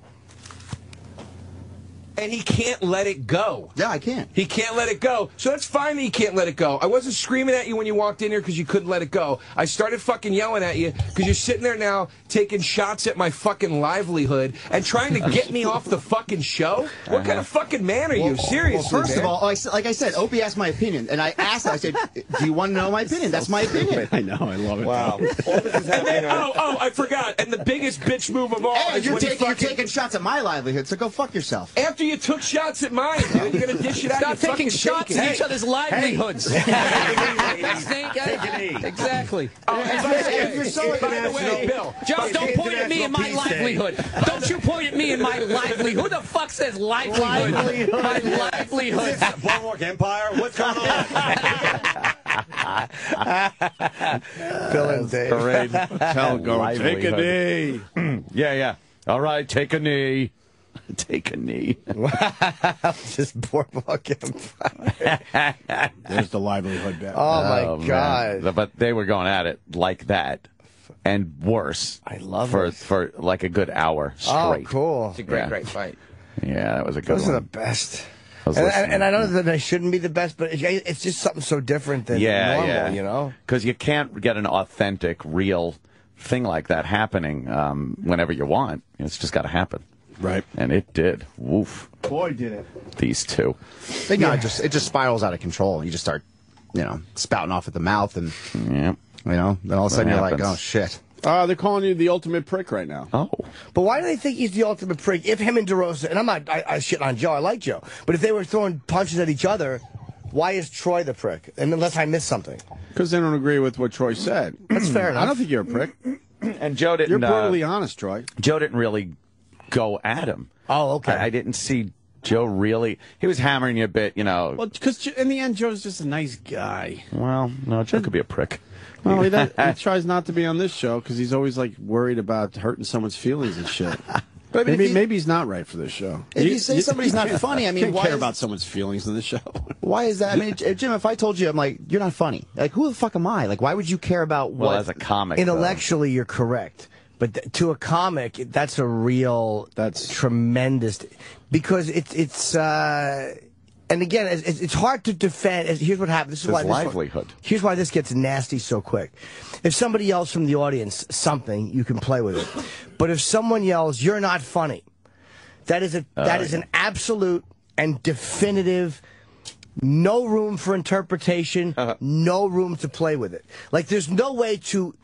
And he can't let it go. Yeah, I can't. He can't let it go. So that's fine that he can't let it go. I wasn't screaming at you when you walked in here because you couldn't let it go. I started fucking yelling at you because you're sitting there now taking shots at my fucking livelihood and trying to get me off the fucking show? What kind of fucking man are you? Seriously, Well, first of all, like I said, Opie asked my opinion, and I asked him, I said, do you want to know my opinion? That's my opinion. I know, I love it. Wow. I forgot. And the biggest bitch move of all is you're when you're taking shots at my livelihood, so go fuck yourself. After you took shots at mine, dude, you're going to dish it out. Stop taking shots at each other's livelihoods. Exactly. If you're so by the way, Bill, Joe, don't point at me in my livelihood. Don't you point at me in my livelihood. Who the fuck says livelihood? My livelihood. Boardwalk Empire? What's going on? Bill and Dave. Parade. Tell go take a knee. Yeah. All right, take a knee. Take a knee. Just boardwalk Empire. There's the livelihood bit. Oh my God. Man. But they were going at it like that. And worse. I love it. For like a good hour straight. Oh, cool. It's a great fight. Yeah, that was a good Those one. are the best. And I know that they shouldn't be the best, but it's just something so different than normal, you know? Because you can't get an authentic, real thing like that happening whenever you want. It's just got to happen. Right. And it did. Woof. Boy, did it. These two. It just spirals out of control. You just start, spouting off at the mouth, and then all of a sudden you're like, oh shit. They're calling you the ultimate prick right now. Oh. But why do they think he's the ultimate prick? If him and DeRosa, and I shit on Joe, I like Joe, but if they were throwing punches at each other, why is Troy the prick? And unless I missed something. Because they don't agree with what Troy said. That's fair enough. I don't think you're a prick. And Joe didn't. You're brutally honest, Troy. Joe didn't really go at him. Oh, okay. I didn't see Joe really. He was hammering you a bit, Well, because in the end, Joe's just a nice guy. Well, no, Joe could be a prick. Well, he tries not to be on this show because he's always like worried about hurting someone's feelings and shit. But maybe he's not right for this show. If you say somebody's not funny, I mean, can't care about someone's feelings in the show. Why is that? I mean, Jim, if I told you, I'm like, you're not funny. Like, who the fuck am I? Like, why would you care about what? Well, as a comic, intellectually, you're correct. But to a comic, that's tremendous, because it's and again, it's hard to defend. Here's what happens. This is why livelihood. Here's why this gets nasty so quick. If somebody yells from the audience something, you can play with it. But if someone yells, "You're not funny," that is an absolute and definitive. No room for interpretation. No room to play with it. Like there's no way to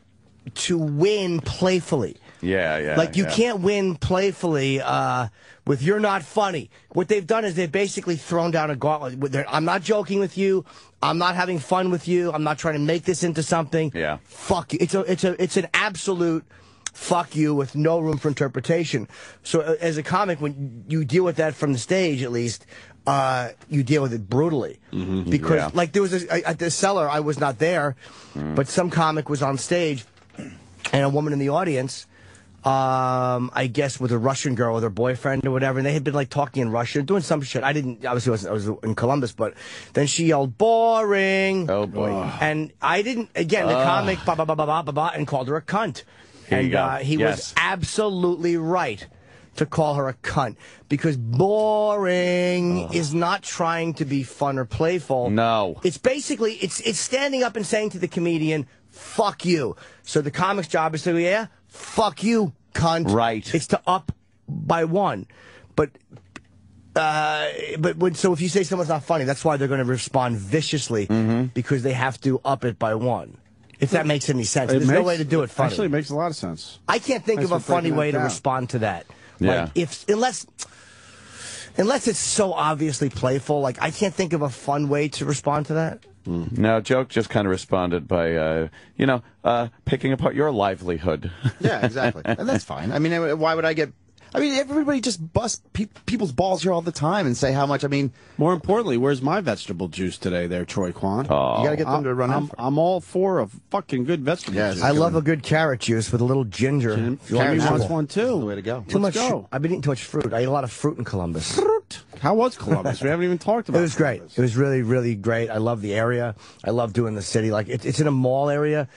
win playfully. Yeah. Like you can't win playfully with "you're not funny." What they've done is they've basically thrown down a gauntlet. I'm not joking with you. I'm not having fun with you. I'm not trying to make this into something. Yeah. Fuck you. It's an absolute fuck you with no room for interpretation. So as a comic, when you deal with that from the stage, at least, you deal with it brutally. Because like there was at the Cellar, I was not there, but some comic was on stage, and a woman in the audience, I guess with a Russian girl with her boyfriend or whatever, and they had been like talking in Russian, doing some shit. I was in Columbus, but then she yelled, "Boring." Oh boy. And I didn't, again, the comic, and called her a cunt. And he was absolutely right to call her a cunt because boring is not trying to be fun or playful. No. It's basically, it's standing up and saying to the comedian, fuck you. So the comic's job is to go, yeah, fuck you, cunt. Right. It's to up by one. But so if you say someone's not funny, that's why they're going to respond viciously because they have to up it by one. If that makes any sense. There's no way to do it funny. Actually, it makes a lot of sense. I can't think of a funny way to respond to that. Yeah. Like unless it's so obviously playful, like I can't think of a fun way to respond to that. No, Joke just kind of responded by, picking apart your livelihood. Yeah, exactly. And that's fine. I mean, why would I get... I mean, everybody just busts people's balls here all the time and say how much, I mean... More importantly, where's my vegetable juice today there, Troy Kwan? Oh. You got to get them to run out. I'm all for a fucking good vegetable juice. I love a good carrot juice with a little ginger. Jimmy wants one, too. That's the way to go. I've been eating too much fruit. I ate a lot of fruit in Columbus. Fruit? How was Columbus? We haven't even talked about it. It was great. It was really, really great. I love the area. I love doing the city. Like, it's in a mall area.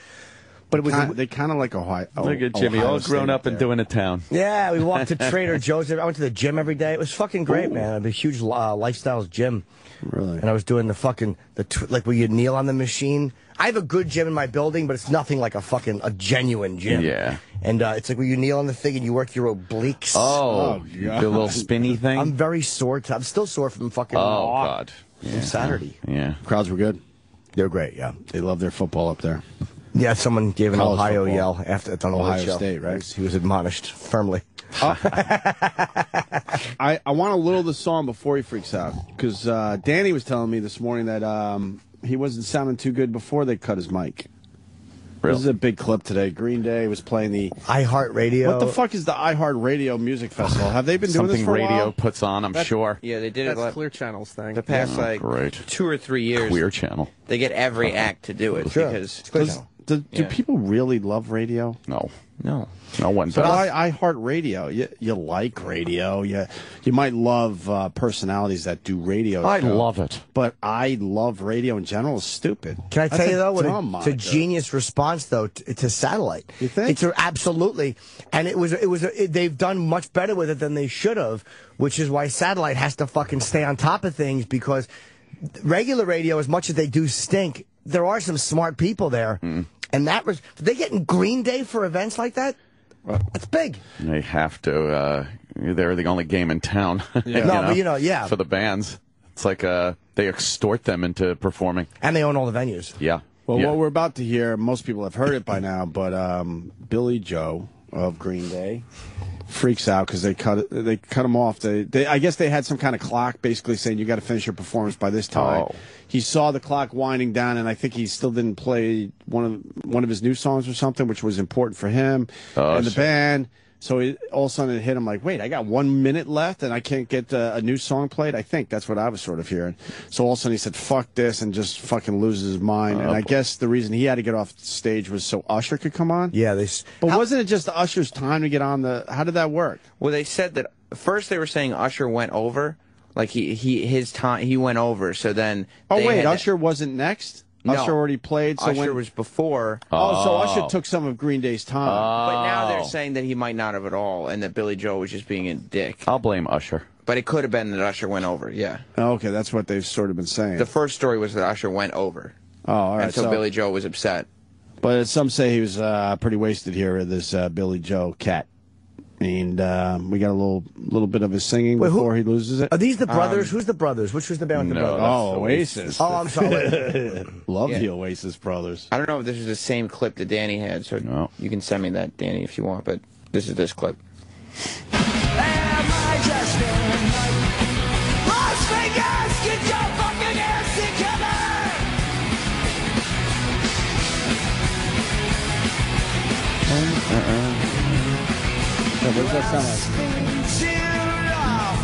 But it was they kind of like Ohio. Look at Jimmy, all grown up and doing a town. Yeah, we walked to Trader Joe's. I went to the gym every day. It was fucking great, man. I had a huge lifestyles gym. Really? And I was doing the fucking, like where you kneel on the machine. I have a good gym in my building, but it's nothing like a genuine gym. Yeah. And it's like where you kneel on the thing and you work your obliques. Oh, the little spinny thing? I'm very sore. I'm still sore from fucking God. From Saturday. Yeah. Crowds were good. They're great, yeah. They love their football up there. Yeah, someone gave an College Ohio football. yell after it's on Ohio show. State, right? He was admonished firmly. I want to little the song before he freaks out because Danny was telling me this morning that he wasn't sounding too good before they cut his mic. Really? This is a big clip today. Green Day was playing the iHeartRadio. What the fuck is the iHeartRadio Music Festival? Have they been doing this for a while? Something radio puts on, I'm sure. Yeah, they did it. That's Clear Channel's thing. The past 2 or 3 years. Queer Channel. They get every act to do it because. Do people really love radio? No. No one does. But I heart radio. You like radio. You might love personalities that do radio. I love it. But I love radio in general. It's stupid. Can I tell you, though, it's a genius response, though, to satellite. You think? It's absolutely. And they've done much better with it than they should have, which is why satellite has to fucking stay on top of things because regular radio, as much as they do stink, there are some smart people there. And they getting Green Day for events like that? That's big. They have to. They're the only game in town. Yeah. For the bands. It's like they extort them into performing. And they own all the venues. Yeah. Well, what we're about to hear, most people have heard it by now, but Billy Joe of Green Day freaks out because they cut him off. I guess they had some kind of clock basically saying you got to finish your performance by this time. Oh. He saw the clock winding down, and I think he still didn't play one of his new songs or something, which was important for him and the band. So all of a sudden it hit him like, wait, I got 1 minute left and I can't get a new song played? I think that's what I was sort of hearing. So all of a sudden he said, fuck this, and just fucking loses his mind. And I guess the reason he had to get off stage was so Usher could come on? Yeah. But wasn't it just Usher's time to get on how did that work? Well, they said that first they were saying Usher went over. Like his time, he went over, so then... Usher wasn't next? No. Usher already played? So Usher was before. So Usher took some of Green Day's time. But now they're saying that he might not have at all, and that Billy Joe was just being a dick. I'll blame Usher. But it could have been that Usher went over, yeah. Okay, that's what they've sort of been saying. The first story was that Usher went over. Oh, all right. And so Billy Joe was upset. But some say he was pretty wasted here, this Billy Joe cat. And we got a little bit of his singing before he loses it. Are these the brothers? Who's the brothers? Which was the band with the brothers? Oh, Oasis. Oh, I'm sorry. Love the Oasis brothers. I don't know if this is the same clip that Danny had, so you can send me that, Danny, if you want, but this is this clip. Las Vegas, get your fucking ass together! What does that sound like?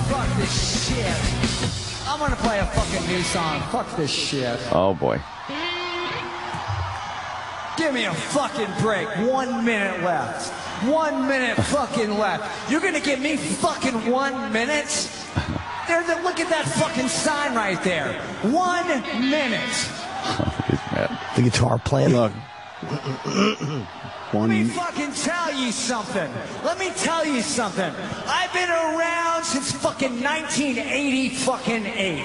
Fuck this shit. I'm gonna play a fucking new song. Fuck this shit. Oh, boy. Give me a fucking break. 1 minute left. 1 minute fucking left. You're gonna give me fucking 1 minute? Look at that fucking sign right there. 1 minute. The guitar playing. Look, Let me fucking tell you something. Let me tell you something. I've been around since fucking 1980 fucking 8.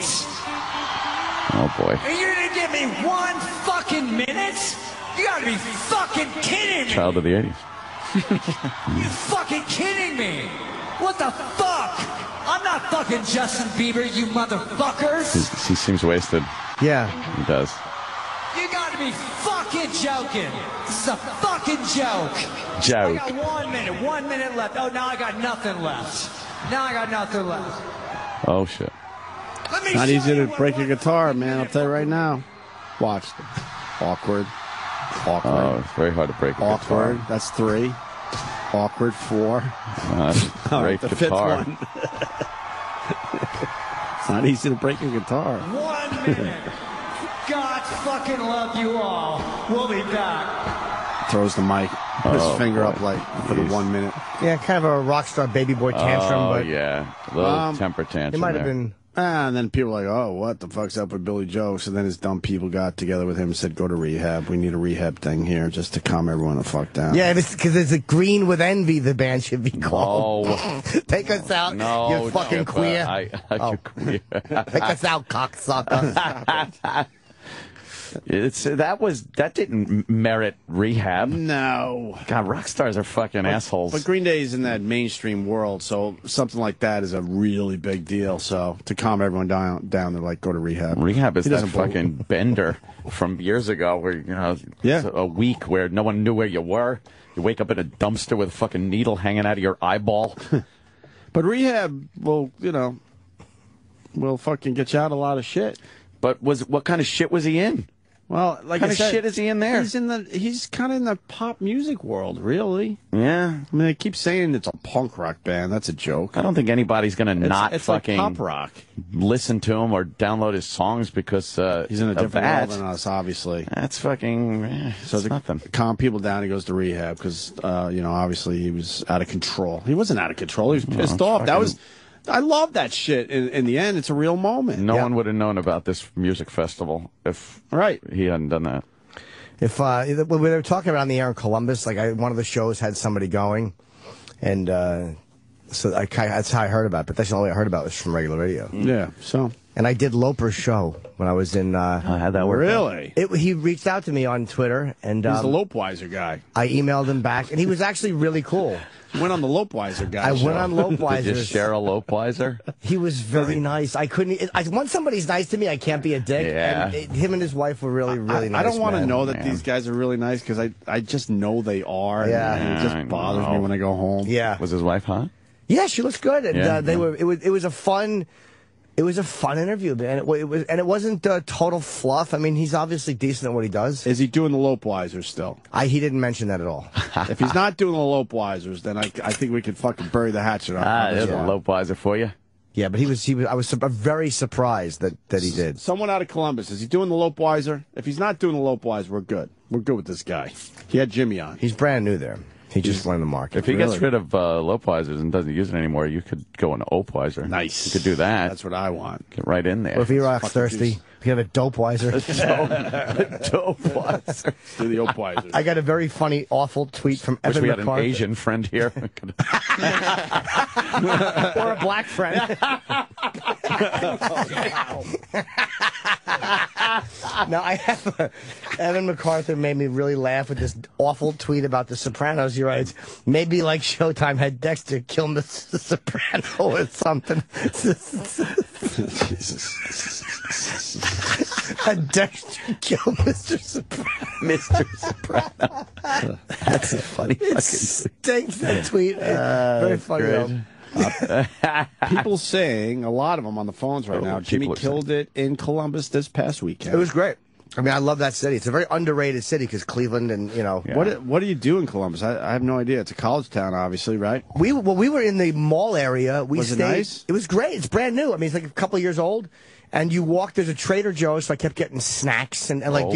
Oh, boy. And you're gonna give me 1 fucking minute? You gotta be fucking kidding me. Child of the 80s. You fucking kidding me? What the fuck? I'm not fucking Justin Bieber, you motherfuckers. He seems wasted. Yeah. He does. You gotta be fucking joking. This is a fucking joke. Joke. I got 1 minute left. Oh, now I got nothing left. Now I got nothing left. Oh, shit. Not easy to break a guitar, man. I'll tell you right now. Watch. Awkward. Oh, it's very hard to break a Awkward. guitar. That's 3. Awkward. 4. That's great the guitar. 5th one. It's not easy to break a guitar. 1 minute. God fucking love you all. We'll be back. Throws the mic. Put his finger boy. up like for the 1 minute. Yeah, kind of a rock star baby boy tantrum, Oh, but yeah. A little temper tantrum it might have there. been. And then people are like, oh, what the fuck's up with Billy Joe? So then his dumb people got together with him and said, go to rehab. We need a rehab thing here just to calm everyone the fuck down. Yeah, because it's a Green with Envy, the band should be called. No. Take us out, No, you fucking Chippa. queer. You're queer. Take us out, cocksucker. That didn't merit rehab. No. God, rock stars are fucking assholes. But Green Day's in that mainstream world, so something like that is a really big deal. So to calm everyone down, they're like, go to rehab. Rehab is He that doesn't fucking Bender from years ago where, it's a week where no one knew where you were. You wake up in a dumpster with a fucking needle hanging out of your eyeball. But rehab will fucking get you out of a lot of shit. But what kind of shit was he in? Well, like what kind I said, of shit is he in there? He's kind of in the pop music world, really. Yeah. I mean, they keep saying it's a punk rock band. That's a joke. I don't think anybody's going to it's fucking like pop rock. Listen to him or download his songs because he's in a different that. world than us, obviously. That's fucking so to nothing. Calm people down, he goes to rehab because obviously he was out of control. He wasn't out of control. He was pissed off. I love that shit. In the end, it's a real moment. No one would have known about this music festival if he hadn't done that. If when we were talking about on the air in Columbus, like one of the shows had somebody going, and so that's how I heard about it. But that's the only way I heard about it was from regular radio. Yeah. So. And I did Loper's show when I was in. How'd that work? Really? He reached out to me on Twitter, and he's the Lopeweiser guy. I emailed him back, and he was actually really cool. Went on the Lopeweiser guy. I went on Lopeweiser. Did you share a Lopeweiser? He was very nice. I couldn't. Once somebody's nice to me, I can't be a dick. Yeah. And him and his wife were really nice. I don't want to know that these guys are really nice because I just know they are. Yeah. And it just bothers me when I go home. Yeah. Was his wife hot? Yeah, she looks good. And Yeah. they were. It was a fun. It was a fun interview, man. It wasn't total fluff. I mean, he's obviously decent at what he does. Is he doing the Lopeweiser still? He didn't mention that at all. If he's not doing the Lopeweisers, then I think we could fucking bury the hatchet. There's a Lopeweiser for you. Yeah, but he was. I was very surprised that he did. Someone out of Columbus, is he doing the Lopeweiser? If he's not doing the Lopeweiser, we're good. We're good with this guy. He had Jimmy on. He's brand new there. He just went in the market. If he gets rid of Lopeweisers and doesn't use it anymore, you could go into Opeweiser. Nice. You could do that. That's what I want. Get right in there. Or if Erock's thirsty, you have a Dopeweiser. Dopeweiser. Do the Opeweiser. I got a very funny, awful tweet from Wish Evan we had McCarthy. an Asian friend here. Or a black friend. Now, I have Evan MacArthur made me really laugh with this awful tweet about The Sopranos. He writes, maybe like Showtime had Dexter kill Mr. Soprano or something. Jesus. Had Dexter kill Mr. Soprano. Mr. Soprano. That's a funny fucking Stinks, that tweet. Very funny, though. People saying, a lot of them on the phones right now, Jimmy killed it in Columbus this past weekend. It was great. I mean, I love that city. It's a very underrated city because Cleveland and, Yeah. What do you do in Columbus? I have no idea. It's a college town, obviously, right? We were in the mall area. Was it nice? It was great. It's brand new. I mean, it's like a couple of years old. And you walk, there's a Trader Joe's, so I kept getting snacks and like,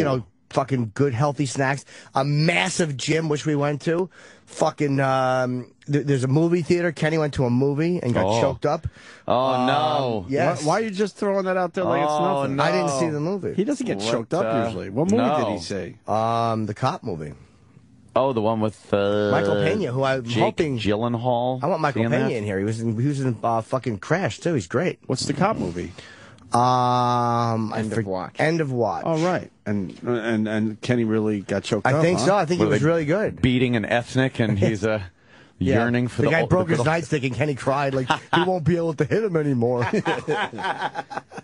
fucking good, healthy snacks. A massive gym, which we went to. Fucking, there's a movie theater. Kenny went to a movie and got choked up. Oh, no. Yes. Why are you just throwing that out there like it's nothing? No. I didn't see the movie. He doesn't get choked up usually. What movie did he see? The cop movie. Oh, the one with Michael Pena, who I'm Jake hoping Gyllenhaal. I want Michael in Pena that? in here. He was in fucking Crash too. He's great. What's the cop movie? End of Watch. End of Watch. Oh, right. And Kenny really got choked up. I think huh? so. I think it was really good. Beating an ethnic, and he's yearning for the guy broke his nightstick, and Kenny cried like he won't be able to hit him anymore.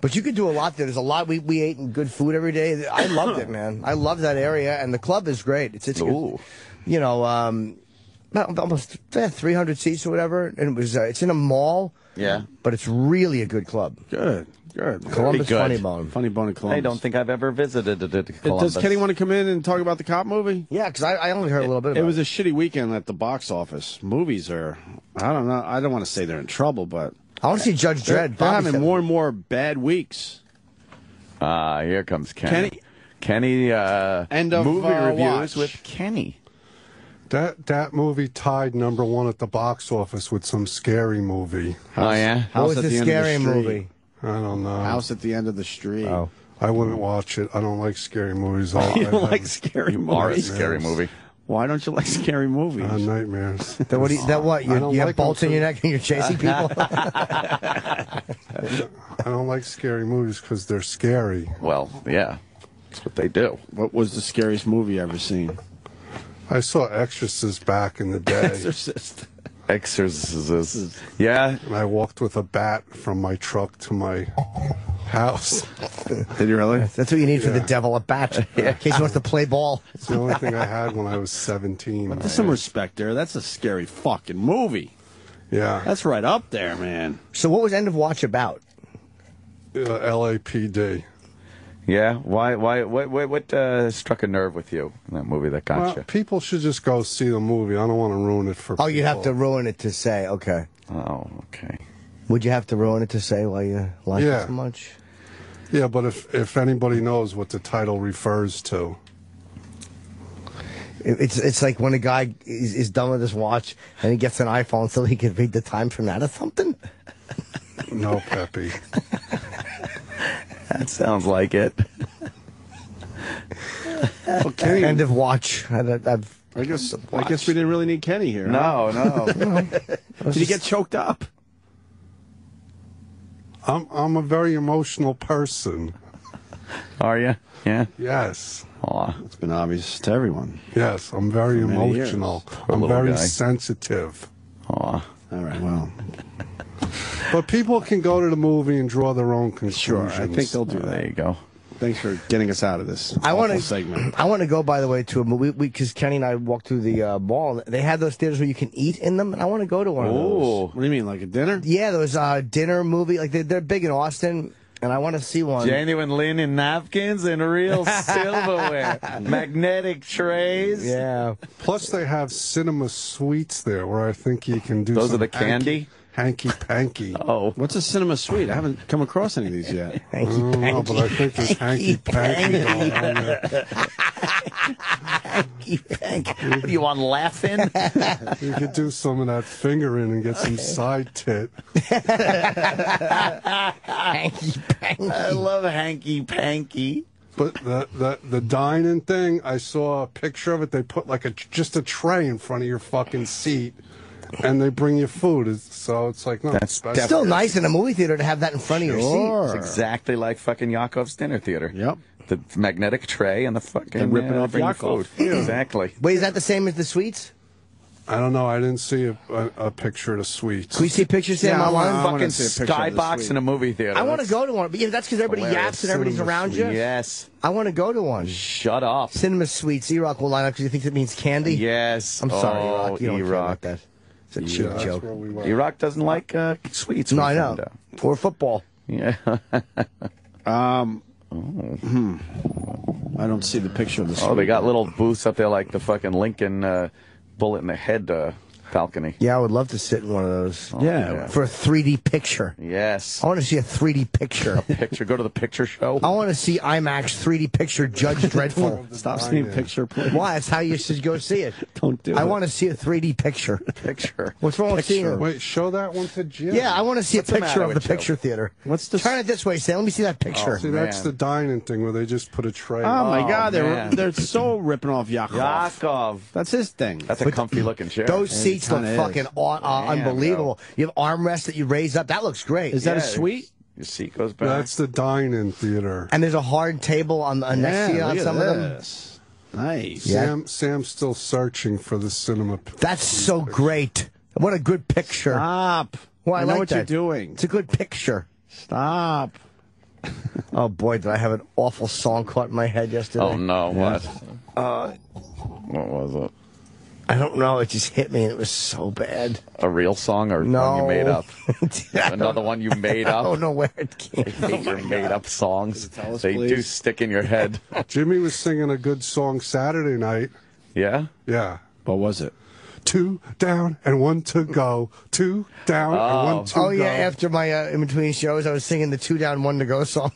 But you could do a lot there. There's a lot. We ate good food every day. I loved it, man. I love that area, and the club is great. It's good, you know, almost 300 seats or whatever, and it was it's in a mall. Yeah, but it's really a good club. Good. Columbus Funny Bone. Funny Bone in Columbus. I don't think I've ever visited Columbus. Does Kenny want to come in and talk about the cop movie? Yeah, because I only heard a little bit about it. It was a shitty weekend at the box office. Movies are, I don't know, I don't want to say they're in trouble, but... I want to see Judge Dredd. They're having more and more bad weeks. Here comes Kenny. Kenny, end of movie reviews watch. with Kenny. That movie tied #1 at the box office with some scary movie. Oh, yeah? What was the scary movie? I don't know. House at the End of the Street. Oh. I wouldn't watch it. I don't like scary movies. You don't like scary movies? Scary movie. Why don't you like scary movies? Nightmares. You have bolts in your neck and you're chasing people? I don't like scary movies because they're scary. Well, yeah. That's what they do. What was the scariest movie you ever seen? I saw Exorcist back in the day. Exorcist. Yeah. And I walked with a bat from my truck to my house. Did you really? That's what you need for the devil, a bat. In case he wants to play ball. It's the only thing I had when I was 17. Put some respect there. That's a scary fucking movie. Yeah. That's right up there, man. So what was End of Watch about? LAPD. Yeah? Why? What struck a nerve with you in that movie that got you? People should just go see the movie. I don't want to ruin it for people. You have to ruin it to say, okay. Oh, okay. Would you have to ruin it to say why you like it so much? Yeah, but if anybody knows what the title refers to. It's like when a guy is done with his watch and he gets an iPhone so he can read the time from that or something? No, Peppy. That sounds like it. Okay. End of Watch. I guess we didn't really need Kenny here. No. Did he get choked up? I'm a very emotional person. Are you? Yeah. Yes. Aw. It's been obvious to everyone. Yes, I'm very emotional. I'm very sensitive. Aw. All right, well. But people can go to the movie and draw their own conclusions. Sure, I think they'll do that. There you go. Thanks for getting us out of this segment. I want to go, by the way, to a movie because Kenny and I walked through the mall. They had those theaters where you can eat in them, and I want to go to one of those. What do you mean, like a dinner? Yeah, those dinner movie. Like they're big in Austin, and I want to see one. Genuine linen napkins and real silverware. Magnetic trays. Yeah. Plus, they have cinema suites there where I think you can do Those some are the candy? hanky-panky. Oh. What's a cinema suite? I haven't come across any of these yet. I don't know, but I think there's hanky-panky going on there. Hanky-panky. What do you want, laughing? You could do some of that fingering and get some side tit. Hanky-panky. I love hanky-panky. But the dining thing, I saw a picture of it. They put like just a tray in front of your fucking seat, and they bring you food. So it's like, no, That's it's still nice in a movie theater to have that in front of your seat. It's exactly like fucking Yakov's Dinner Theater. Yep. The magnetic tray and the fucking And ripping off bring Yakov. food. Yeah. Exactly. Wait, is that the same as the suites? I don't know. I didn't see a picture of the suites. Can we see pictures of them online? Fucking skybox in a movie theater. I want to go to one. But yeah, that's because everybody yaps and everybody's around you. Yes. I want to go to one. Shut up. Cinema Suites. Erock will line up because he thinks it means candy. Yes. I'm sorry, Erock. You don't care Erock. about that. It's a cheap joke. Erock doesn't like sweets. No, I know. Or football. Yeah. I don't see the picture of the suite. Oh, they got little booths up there like the fucking Lincoln bullet in the head balcony. Yeah, I would love to sit in one of those. Yeah. For a 3D picture. Yes. I want to see a 3D picture. Go to the picture show. I want to see IMAX 3D picture Judge Dreadful. Stop seeing picture, please. Why? That's how you should go see it. Don't do it. I want to see a 3D picture. What's wrong with seeing it? Wait, show that one to Jim. Yeah, I want to see What's a the picture matter of the with you? picture theater. What's the Turn it this way, Sam. Let me see that picture. See, that's the dining thing where they just put a tray. Oh my God, man. they're so ripping off Yakov. That's his thing. That's a comfy looking chair. Those seats look fucking unbelievable. You have armrests that you raise up. That looks great. Is that a suite? Your seat goes back. That's the dine-in theater. And there's a hard table on next to you on some of them. Nice. Sam's still searching for the cinema. That's so great. What a good picture. Stop. Well, I know like what that. you're doing. It's a good picture. Stop. Oh boy, did I have an awful song caught in my head yesterday. Oh no, what? What was it? I don't know. It just hit me, and it was so bad. A real song or No. one you made up? Another one you made up? I don't know where it came I hate your made up songs. Tell us, They do please. stick in your head. Jimmy was singing a good song Saturday night. Yeah? Yeah. What was it? 2 down and 1 to go. 2 down and 1 to go. Oh, yeah, after my in-between shows, I was singing the 2 down, 1 to go song.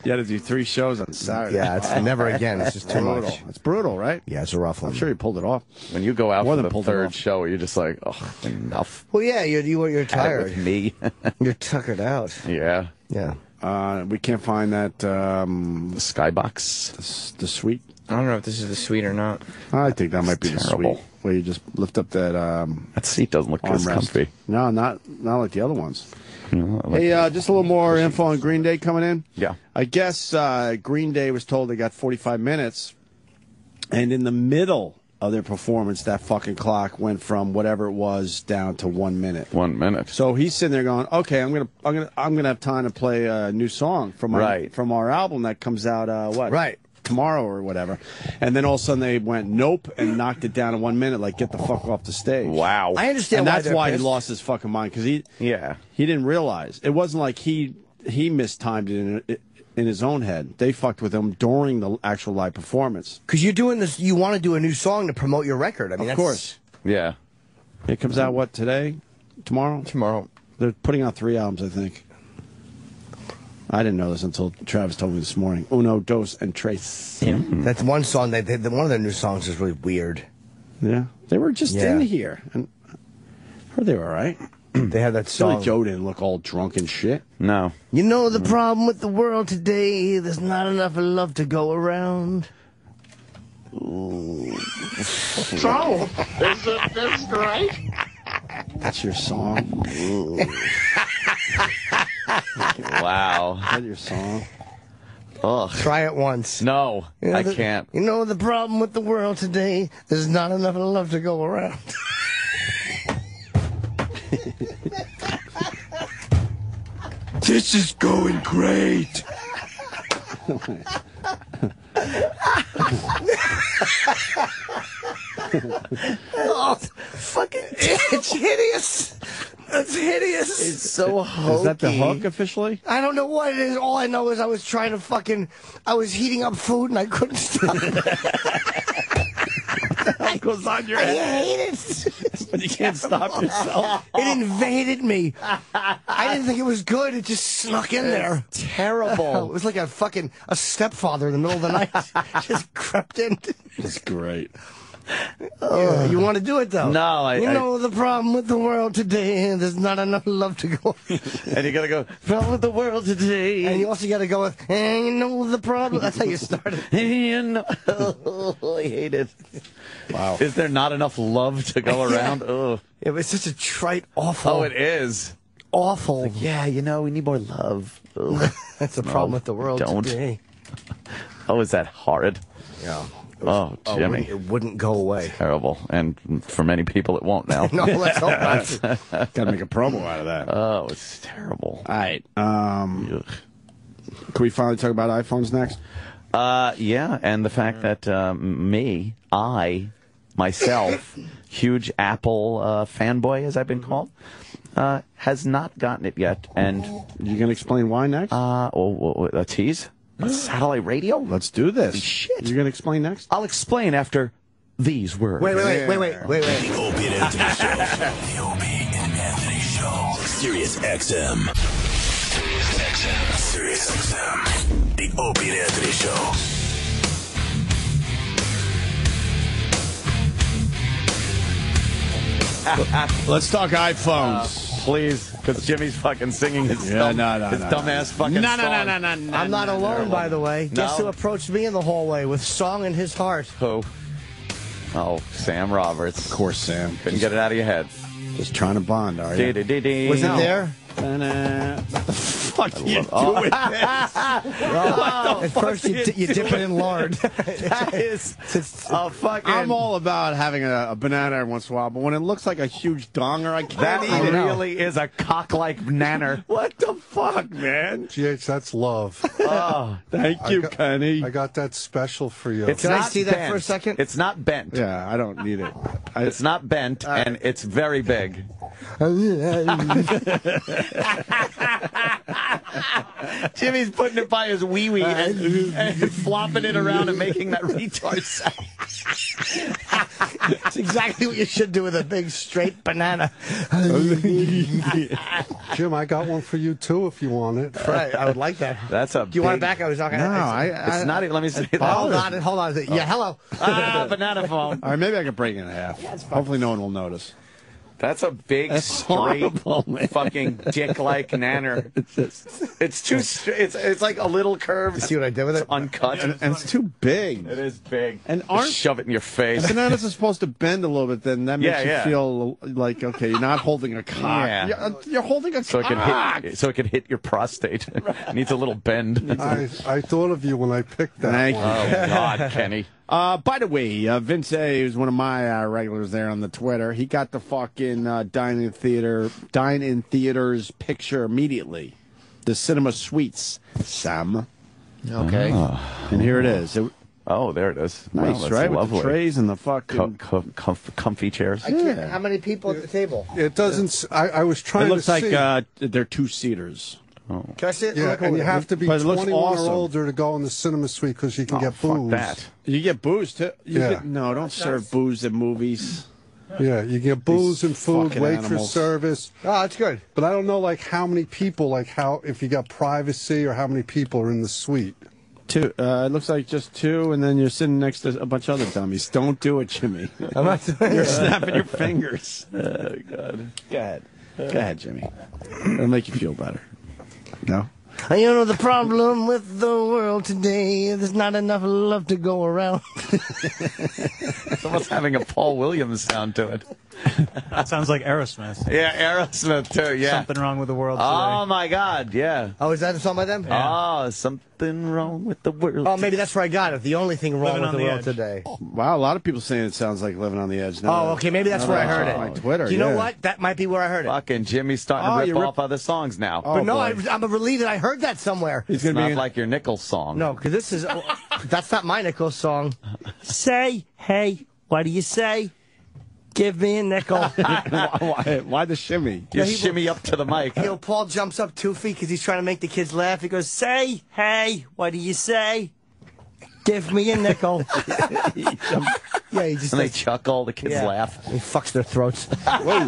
You had to do 3 shows on Saturday. Yeah, it's never again. It's just too brutal. much. It's brutal, right? Yeah, it's a rough one. I'm sure you pulled it off. When you go out More for than the pulled it third off. show, you're just like, oh, enough. Well, yeah, you're Had it tired. with me. You're tuckered out. Yeah. Yeah. We can't find that The skybox. the suite. I don't know if this is the suite or not. I think that might be the terrible. suite where you just lift up that That seat doesn't look as armrest. comfy. No, not like the other ones. You know, like- Hey, just a little more info on Green Day coming in. Yeah. I guess Green Day was told they got 45 minutes, and in the middle of their performance, that fucking clock went from whatever it was down to 1 minute. 1 minute. So he's sitting there going, "Okay, I'm gonna have time to play a new song from our album that comes out tomorrow or whatever." And then all of a sudden they went nope and knocked it down to 1 minute, like get the fuck off the stage. Wow. I understand And why that's they're why he pissed. lost his fucking mind, because he Yeah. didn't realize. It wasn't like he mistimed it in his own head. They fucked with him during the actual live performance. Because you're doing this, you want to do a new song to promote your record. I mean, Of course. Yeah. It comes out, what, today? Tomorrow? Tomorrow. They're putting out 3 albums, I think. I didn't know this until Travis told me this morning. Uno, Dos, and Tres. That's one song. One of their new songs is really weird. Yeah. They were just Yeah. in here. And I heard they were all right. They have that song. Billy Joe didn't look all drunk and shit. No. You know the problem with the world today, there's not enough love to go around. Ooh. So, is it this great? That's your song? Wow. Is that your song? Ugh. Try it once. No, You know I the- can't. You know the problem with the world today, there's not enough love to go around. This is going great. Oh, fucking, it's hideous. It's hideous. It's so hokey. Is that the hook officially? I don't know what it is. All I know is I was trying to I was heating up food and I couldn't stop. What goes on your I head? hate it. But you can't stop yourself. It invaded me. I didn't think it was good. It just snuck in there. Terrible. It was like a stepfather in the middle of the night. Just crept in. It's great. Oh, you want to do it though? No, You know the problem with the world today, there's not enough love to go. And you gotta go, problem with the world today. And you also got to go with, and you know the problem. That's how you started. You know, I hate it. Wow. Is there not enough love to go around? Ugh. It was such a trite, awful. Oh, it is. Awful. Yeah, you know, we need more love. Ugh. That's the problem with the world don't. today. Oh, is that horrid? Yeah. Oh, Jimmy. It wouldn't go away. Terrible. And for many people, it won't now. No, let's hope not. Got to make a promo out of that. Oh, it's terrible. All right. Can we finally talk about iPhones next? Yeah, and the fact that myself, huge Apple fanboy, as I've been called, has not gotten it yet. And you going to explain why next? A tease? Satellite radio? Let's do this. Shit. You're going to explain next? I'll explain after these words. Wait. The Opie and Anthony Show. The Opie and Anthony Show. Sirius XM. Sirius XM. The Opie and Anthony Show. Let's talk iPhones. Please, because Jimmy's fucking singing his dumbass fucking song. No. I'm not alone, by the way. Guess who approached me in the hallway with song in his heart? Who? Oh, Sam Roberts. Of course, Sam. Couldn't get it out of your head. Just trying to bond, are you? Was it there? What the fuck are you doing this? At first, you dip it in lard. That is a fucking... I'm all about having a banana every once in a while, but when it looks like a huge donger, I can't That eat it. really is a cock-like nanner. What the fuck, man? GH, that's love. Oh, thank you, Kenny. I got that special for you. It's Can I not see that bent. for a second? It's not bent. Yeah, I don't need it. It's not bent, and it's very big. Jimmy's putting it by his wee-wee and flopping it around and making that retard sound. It's exactly what you should do with a big straight banana. Jim, I got one for you too if you want it. Right, I would like that. That's a. Do you want it back? I was not going to. It's not. Let me see. Hold on. Yeah, hello. Banana phone. All right, maybe I can break it in half. Hopefully no one will notice. That's a big, straight, fucking dick-like nanner. It's too. It's like a little curve. You see what I did with it? Uncut, and it's too big. It is big. And just shove it in your face. Bananas are supposed to bend a little bit. Then that makes you feel like okay, you're not holding a cock. Yeah. You're holding a so cock. It can hit your prostate. It needs a little bend. I thought of you when I picked that Thank one. Oh God, Kenny. By the way, Vince A, who's one of my regulars there on the Twitter, he got the fucking dine-in theaters picture immediately. The Cinema Suites, Sam. Okay. And here it is. There it is. Nice, wow, right? Lovely. With the trays and the fucking... comfy chairs. I can't, how many people at the table? It doesn't... I was trying to see. It looks like they're two-seaters. Oh. Can I see it? Yeah, and you have to be 21 awesome. or older to go in the cinema suite because you can get booze. Fuck that. You get booze, too? Yeah. No, don't serve booze at movies. Yeah, you get booze and food, fucking waitress animals. service. Oh, that's good. But I don't know, like, how many people, if you got privacy or how many people are in the suite. Two. It looks like just two, and then you're sitting next to a bunch of other dummies. Don't do it, Jimmy. I'm not doing You're it. snapping your fingers. Oh, God. Go ahead, Jimmy. It'll make you feel better. No? You know the problem with the world today, there's not enough love to go around. It's almost having a Paul Williams sound to it. That sounds like Aerosmith. Yeah, Aerosmith too, yeah. Something wrong with the world today. Oh, my God, yeah. Oh, is that a song by them? Oh, something wrong with the world. Oh, maybe that's where I got it. The only thing wrong Living with on the the world edge. today. Wow, a lot of people saying it sounds like Living on the Edge. Oh, okay, maybe that's where I heard it. On my Twitter, Do you know what? That might be where I heard it. Fucking Jimmy's starting to rip off other songs now. But no, I'm relieved that I heard that somewhere. It's not like your Nichols song. No, because this is... that's not my Nichols song. Say, hey, what do you say? Give me a nickel. Why the shimmy? You shimmy up to the mic. You know, Paul jumps up 2 feet because he's trying to make the kids laugh. He goes, say, hey, what do you say? Give me a nickel. Yeah, he just... And they chuckle, the kids laugh. He fucks their throats. Whoa.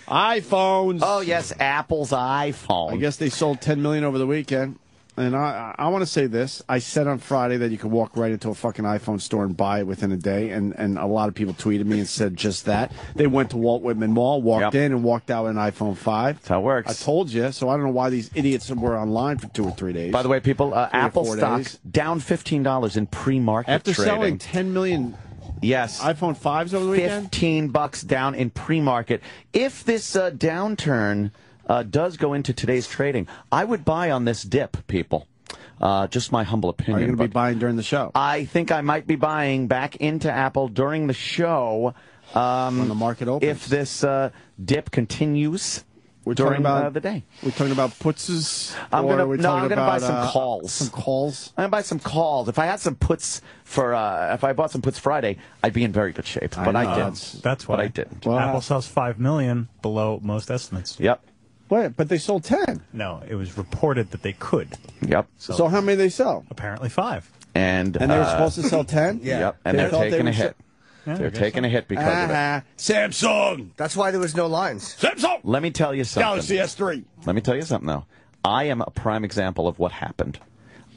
iPhones. Oh, yes, Apple's iPhone. I guess they sold 10 million over the weekend. And I want to say this. I said on Friday that you could walk right into a fucking iPhone store and buy it within a day. And a lot of people tweeted me and said just that. They went to Walt Whitman Mall, walked in, and walked out with an iPhone 5. That's how it works. I told you. So I don't know why these idiots were online for 2 or 3 days. By the way, people, Apple stock days. down $15 in pre-market After trading. selling 10 million yes, iPhone 5s over the weekend? $15 down in pre-market. If this downturn does go into today's trading, I would buy on this dip, people. Just my humble opinion. Are you going to be buying during the show? I think I might be buying back into Apple during the show. When the market opens. If this dip continues We're during talking about the day. We're talking about puts. I'm going to buy some calls. Some calls? I'm going to buy some calls. If I had some puts for, if I bought some puts Friday, I'd be in very good shape. But I didn't. That's why. But I didn't. Well, Apple sells 5 million below most estimates. Yep. Wait, but they sold 10. No, it was reported that they could. Yep. So how many they sell? Apparently 5. And they were supposed to sell 10? Yeah. Yep, and they're taking a hit. Yeah, They're taking a hit because of it. Samsung! That's why there was no lines. Samsung! Let me tell you something. Galaxy S3. Let me tell you something, though. I am a prime example of what happened.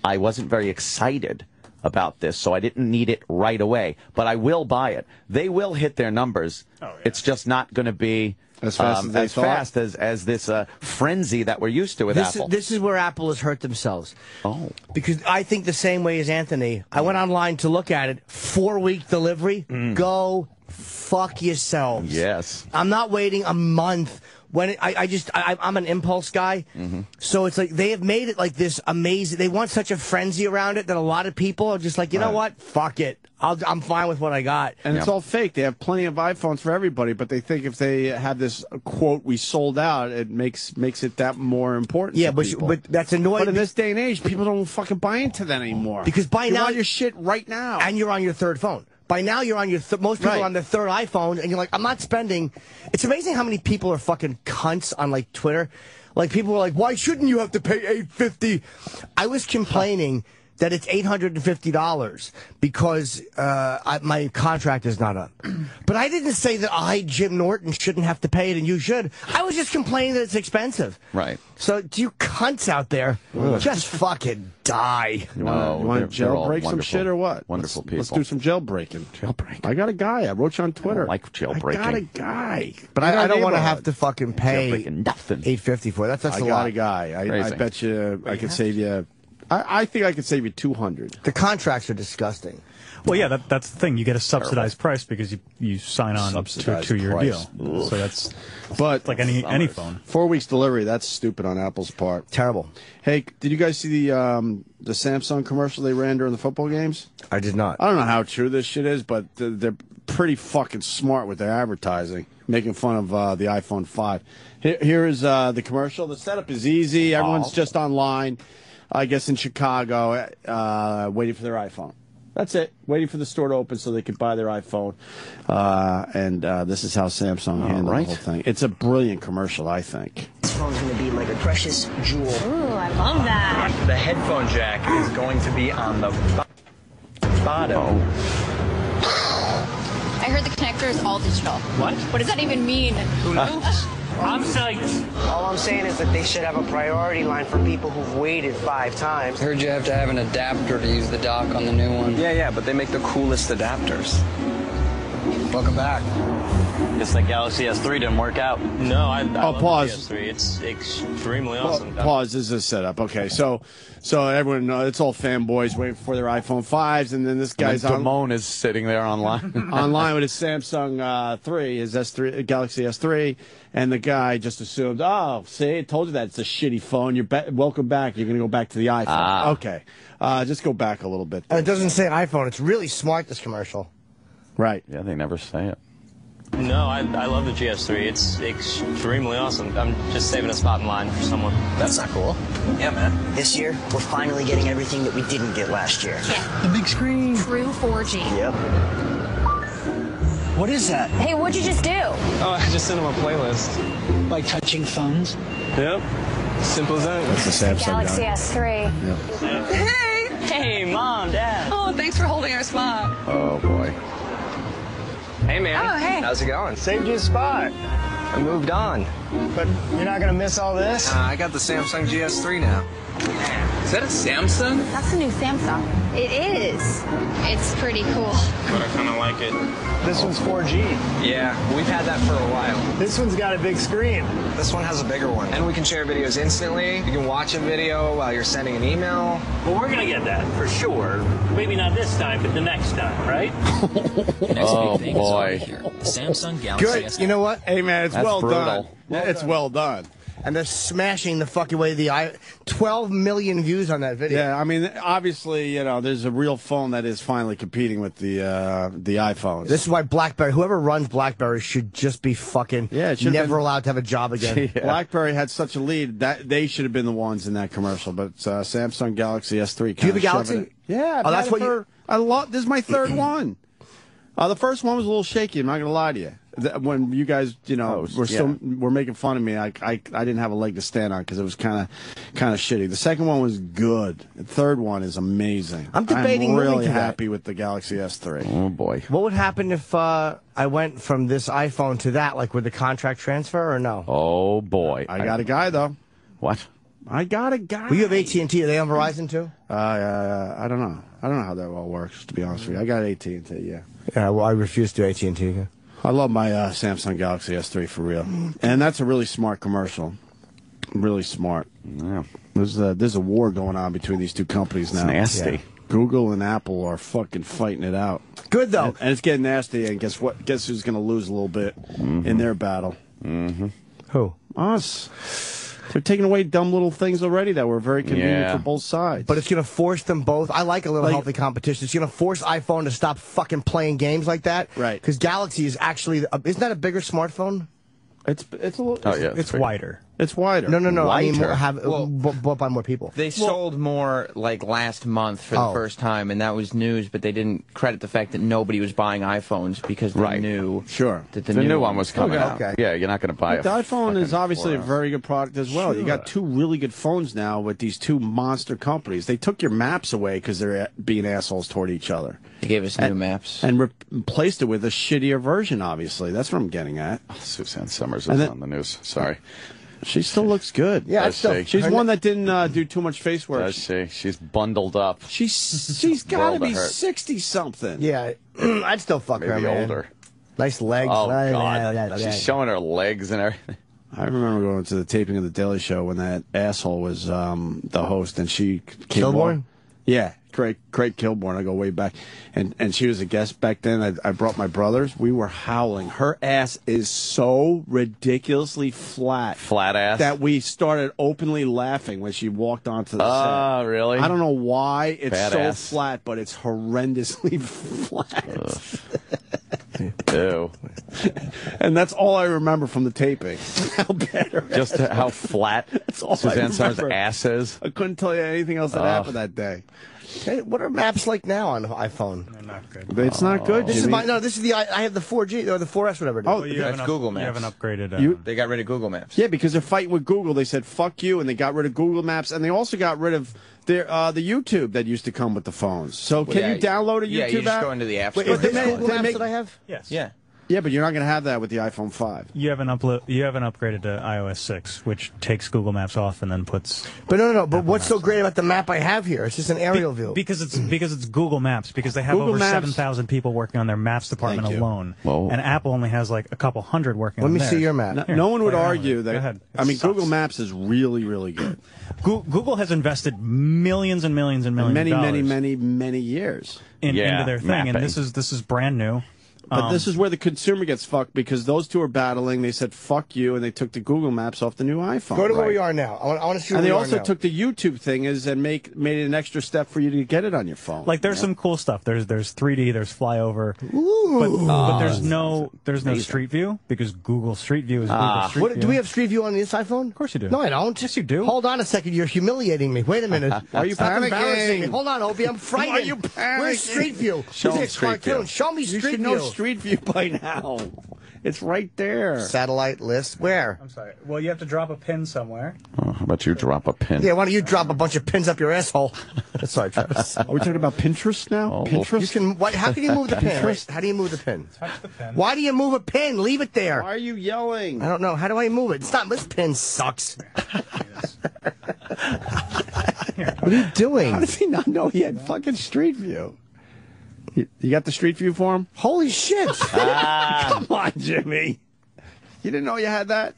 I wasn't very excited about this, so I didn't need it right away. But I will buy it. They will hit their numbers. Oh, yeah. It's just not going to be as fast as this frenzy that we're used to with Apple. This is where Apple has hurt themselves. Oh. Because I think the same way as Anthony. I went online to look at it. 4-week delivery. Go fuck yourselves. Yes. I'm not waiting a month. When I'm an impulse guy, so it's like they have made it like this amazing. They want such a frenzy around it that a lot of people are just like, you know what, fuck it. I'm fine with what I got. And it's all fake. They have plenty of iPhones for everybody, but they think if they have this quote, "We sold out," it makes it that more important. Yeah, to people. but that's annoying. But in this day and age, people don't fucking buy into that anymore. Because by you now want your shit right now, and you're on your third phone. By now, you're on your most people are on their third iPhone, and you're like, I'm not spending. It's amazing how many people are fucking cunts on like Twitter. Like people were like, why shouldn't you have to pay $850? I was complaining that it's $850 because my contract is not up. But I didn't say that Jim Norton, shouldn't have to pay it and you should. I was just complaining that it's expensive. Right. So do you cunts out there just fucking die? You want to jailbreak some shit or what? Wonderful people. Let's do some jailbreaking. Jailbreak. I got a guy. I wrote you on Twitter. I like jailbreaking. I got a guy. But I don't want to have to fucking pay nothing. $850 for it. That's I a got lot. a guy. I bet you I could save you. I think I could save you $200. The contracts are disgusting. Well, yeah, that's the thing. You get a subsidized price because you sign on to a 2-year deal. Ugh. So that's like any phone. 4 weeks delivery. That's stupid on Apple's part. Terrible. Hey, did you guys see the Samsung commercial they ran during the football games? I did not. I don't know how true this shit is, but they're pretty fucking smart with their advertising, making fun of the iPhone 5. Here is the commercial. The setup is easy. Everyone's just online. I guess in Chicago, waiting for their iPhone. That's it. Waiting for the store to open so they could buy their iPhone. And this is how Samsung handled the whole thing. It's a brilliant commercial, I think. This phone's going to be like a precious jewel. Ooh, I love that. The headphone jack is going to be on the bottom. I heard the connector is all digital. What? What does that even mean? Who knows? I'm psyched. All I'm saying is that they should have a priority line for people who've waited 5 times. I heard you have to have an adapter to use the dock on the new one. Yeah, but they make the coolest adapters. Welcome back. Guess that Galaxy S3 didn't work out. No, I love pause. the S3. It's extremely awesome. Pause. This is a setup. Okay, so everyone knows it's all fanboys waiting for their iPhone 5s, and then this guy's on. Damone is sitting there online. Online with his Samsung 3, his S3, Galaxy S3, and the guy just assumed, oh, see, I told you that it's a shitty phone. You're welcome back. You're going to go back to the iPhone. Okay, just go back a little bit. It doesn't say iPhone. It's really smart, this commercial. Right. Yeah, they never say it. No, I love the GS3. It's extremely awesome. I'm just saving a spot in line for someone. That's not cool. Yeah, man. This year, we're finally getting everything that we didn't get last year. Yeah. The big screen. True 4G. Yep. What is that? Hey, what'd you just do? Oh, I just sent him a playlist. Like touching phones? Yep. Simple as that. That's the Samsung Galaxy guy. S3. Yep. Hey! Hey, Mom, Dad. Oh, thanks for holding our spot. Oh, boy. Hey, man. Oh, hey. How's it going? Saved you a spot. I moved on. But you're not gonna miss all this? I got the Samsung GS3 now. Is that a Samsung? That's a new Samsung. It is. It's pretty cool. But I kind of like it. This one's 4G. Yeah, we've had that for a while. This one's got a big screen. This one has a bigger one. And we can share videos instantly. You can watch a video while you're sending an email. Well, we're going to get that for sure. Maybe not this time, but the next time, right? Oh, boy. Samsung Galaxy Good. S3. You know what? Hey, man, it's That's well brutal. done. It's well done. And they're smashing the fucking way 12 million views on that video. Yeah, I mean, obviously, there's a real phone that is finally competing with the iPhones. This is why BlackBerry, whoever runs BlackBerry, should just be fucking never allowed to have a job again. Yeah. BlackBerry had such a lead that they should have been the ones in that commercial. But Samsung Galaxy S3. Do you have a Galaxy? Yeah. Oh, that's what you. This is my third one. The first one was a little shaky. I'm not going to lie to you. when you guys, were making fun of me, I didn't have a leg to stand on because it was kind of shitty. The second one was good. The third one is amazing. I'm debating. I'm really happy with the Galaxy S3. Oh boy. What would happen if I went from this iPhone to that? Like, would the contract transfer or no? Oh boy. I got a guy though. What? I got a guy. Well, you have AT&T. Are they on Verizon too? I don't know. I don't know how that all works. To be honest with you, I got AT&T. Yeah. Yeah. Well, I refuse to AT&T. I love my Samsung Galaxy S3 for real, and that's a really smart commercial. Really smart. Yeah. There's a war going on between these two companies now. It's nasty. Yeah. Google and Apple are fucking fighting it out. Good though, and it's getting nasty. And guess what? Guess who's going to lose a little bit in their battle? Who? Us. They're taking away dumb little things already that were very convenient for both sides. But it's going to force them both. I like a little healthy competition. It's going to force iPhone to stop fucking playing games like that. Right. Because Galaxy is actually, isn't that a bigger smartphone? It's a little. Oh yeah, it's wider. It's wider. No. Wider. I mean, bought by more people. They sold more like last month for the first time, and that was news. But they didn't credit the fact that nobody was buying iPhones because they knew that the new one was coming out. Okay. Yeah, you're not going to buy the iPhone is obviously a very good product as well. You got two really good phones now with these two monster companies. They took your maps away because they're being assholes toward each other. They gave us new maps and replaced it with a shittier version. Obviously, that's what I'm getting at. Suzanne Summers is on the news. Sorry. She still looks good. Yeah, she's one that didn't do too much face work. Does she? She's bundled up. She's got to be 60-something. Yeah, I'd still fuck her, Maybe man. older. Nice legs. Oh God, she's showing her legs and everything. I remember going to the taping of the Daily Show when that asshole was the host, and she came Kilborn? Yeah, Craig Kilborn. I go way back, and she was a guest back then. I brought my brothers. We were howling. Her ass is so ridiculously flat ass, that we started openly laughing when she walked onto the set. Oh, really? I don't know why it's Bad so ass. flat, but it's horrendously flat. Ew. And that's all I remember from the taping. How bad her Just how flat Suzanne Summers' ass is. I couldn't tell you anything else that happened that day. Hey, what are maps like now on iPhone? They're not good. It's not good. This Jimmy. This is the I have the 4G or the 4S, whatever it is. Oh, that's Google Maps. You haven't upgraded. They got rid of Google Maps. Yeah, because they're fighting with Google. They said fuck you, and they got rid of Google Maps, and they also got rid of their the YouTube that used to come with the phones. So can you download a YouTube Yeah, you just app? go into the app Wait, store. is this Google Maps that I have? Yes. Yeah. Yeah, but you're not going to have that with the iPhone 5. You haven't upgraded to iOS 6, which takes Google Maps off and then puts. But no. But what's so great about the map I have here? It's just an aerial view. Because it's Google Maps. Because they have Google over Maps. 7,000 people working on their Maps department Thank you. alone, Whoa. and Apple only has like a couple hundred working. Let on me theirs. see your map. No one would play around argue with it. Go that. ahead. I mean, It sucks. Google Maps is really, really good. Google has invested millions and millions and millions of dollars many years into their thing, mapping. and this is brand new. But this is where the consumer gets fucked because those two are battling. They said fuck you, and they took the Google Maps off the new iPhone. Go to where we are now. I want to see where And they we also are now. took the YouTube thing and made it an extra step for you to get it on your phone. Like there's some cool stuff. There's 3D. There's flyover. But there's no Street View because Google Street View is Google Street View. Do we have Street View on this iPhone? Of course you do. No, I don't. Yes, you do. Hold on a second. You're humiliating me. Wait a minute. Why are you Stop embarrassing me. panicking? Hold on, Opie. I'm frightened. Why are you panicking? Where's Street View? Show This him is a Street cartoon. View. Show me You Street should View. know Street View by now. It's right there. Satellite list. Where? I'm sorry. Well, you have to drop a pin somewhere. Oh, how about you drop a pin? Yeah, why don't you drop a bunch of pins up your asshole? Sorry, Travis. Are we talking about Pinterest now? Oh. Pinterest? You can. How can you move the pin? Wait, how do you move the pin? Touch the pin. Why do you move a pin? Leave it there. Why are you yelling? I don't know. How do I move it? Stop. This pin sucks. What are you doing? How does he not know he had fucking Street View? You got the Street View for him? Holy shit! Come on, Jimmy. You didn't know you had that?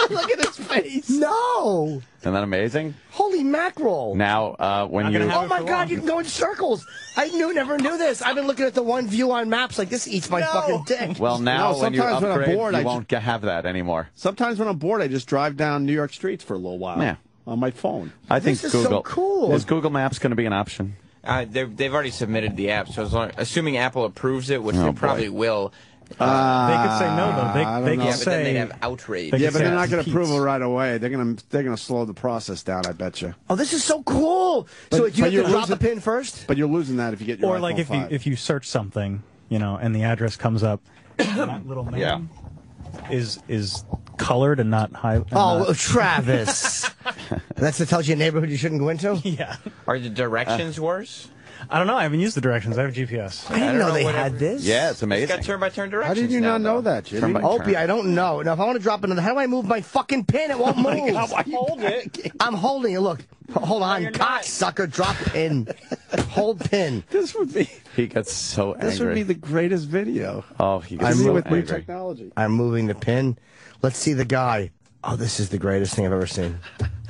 Look at his face. No. Isn't that amazing? Holy mackerel. Now, when you... Oh my God, you can go in circles. I never knew this. I've been looking at the one view on maps like this eats my fucking dick. Well, now No, when you sometimes when I'm upgrade, bored, you I won't have that anymore. Sometimes when I'm bored, I just drive down New York streets for a little while. Yeah. On my phone. I think This is so Google... cool. Is Google Maps going to be an option? They've already submitted the app, so assuming Apple approves it, which they probably will. They could say no, though. They know. could Yeah, but say then they'd have outrage. Yeah, but say they're not it going to competes. approve it right away. They're gonna slow the process down. I bet you. Oh, this is so cool. So But do you have you're to drop losing- a pin first? But you're losing that if you get your Or like iPhone 5. if you search something you know, and the address comes up. That little man is colored and not high. Travis. That tells you a neighborhood you shouldn't go into? Yeah. Are the directions worse? I don't know. I haven't used the directions. I have GPS. I didn't know they had this. Yeah, it's amazing. It's got turn-by-turn directions. How did you now, not know that, Jimmy? Opie, I don't know. Now, if I want to drop another, how do I move my fucking pin? It won't move. Hold it. I'm holding it. Look. Hold on. Cocksucker. Drop pin. Hold pin. This would be. He gets so angry. This would be the greatest video. Oh, he gets so so with new angry. technology. I'm moving the pin. Let's see the guy. Oh, this is the greatest thing I've ever seen.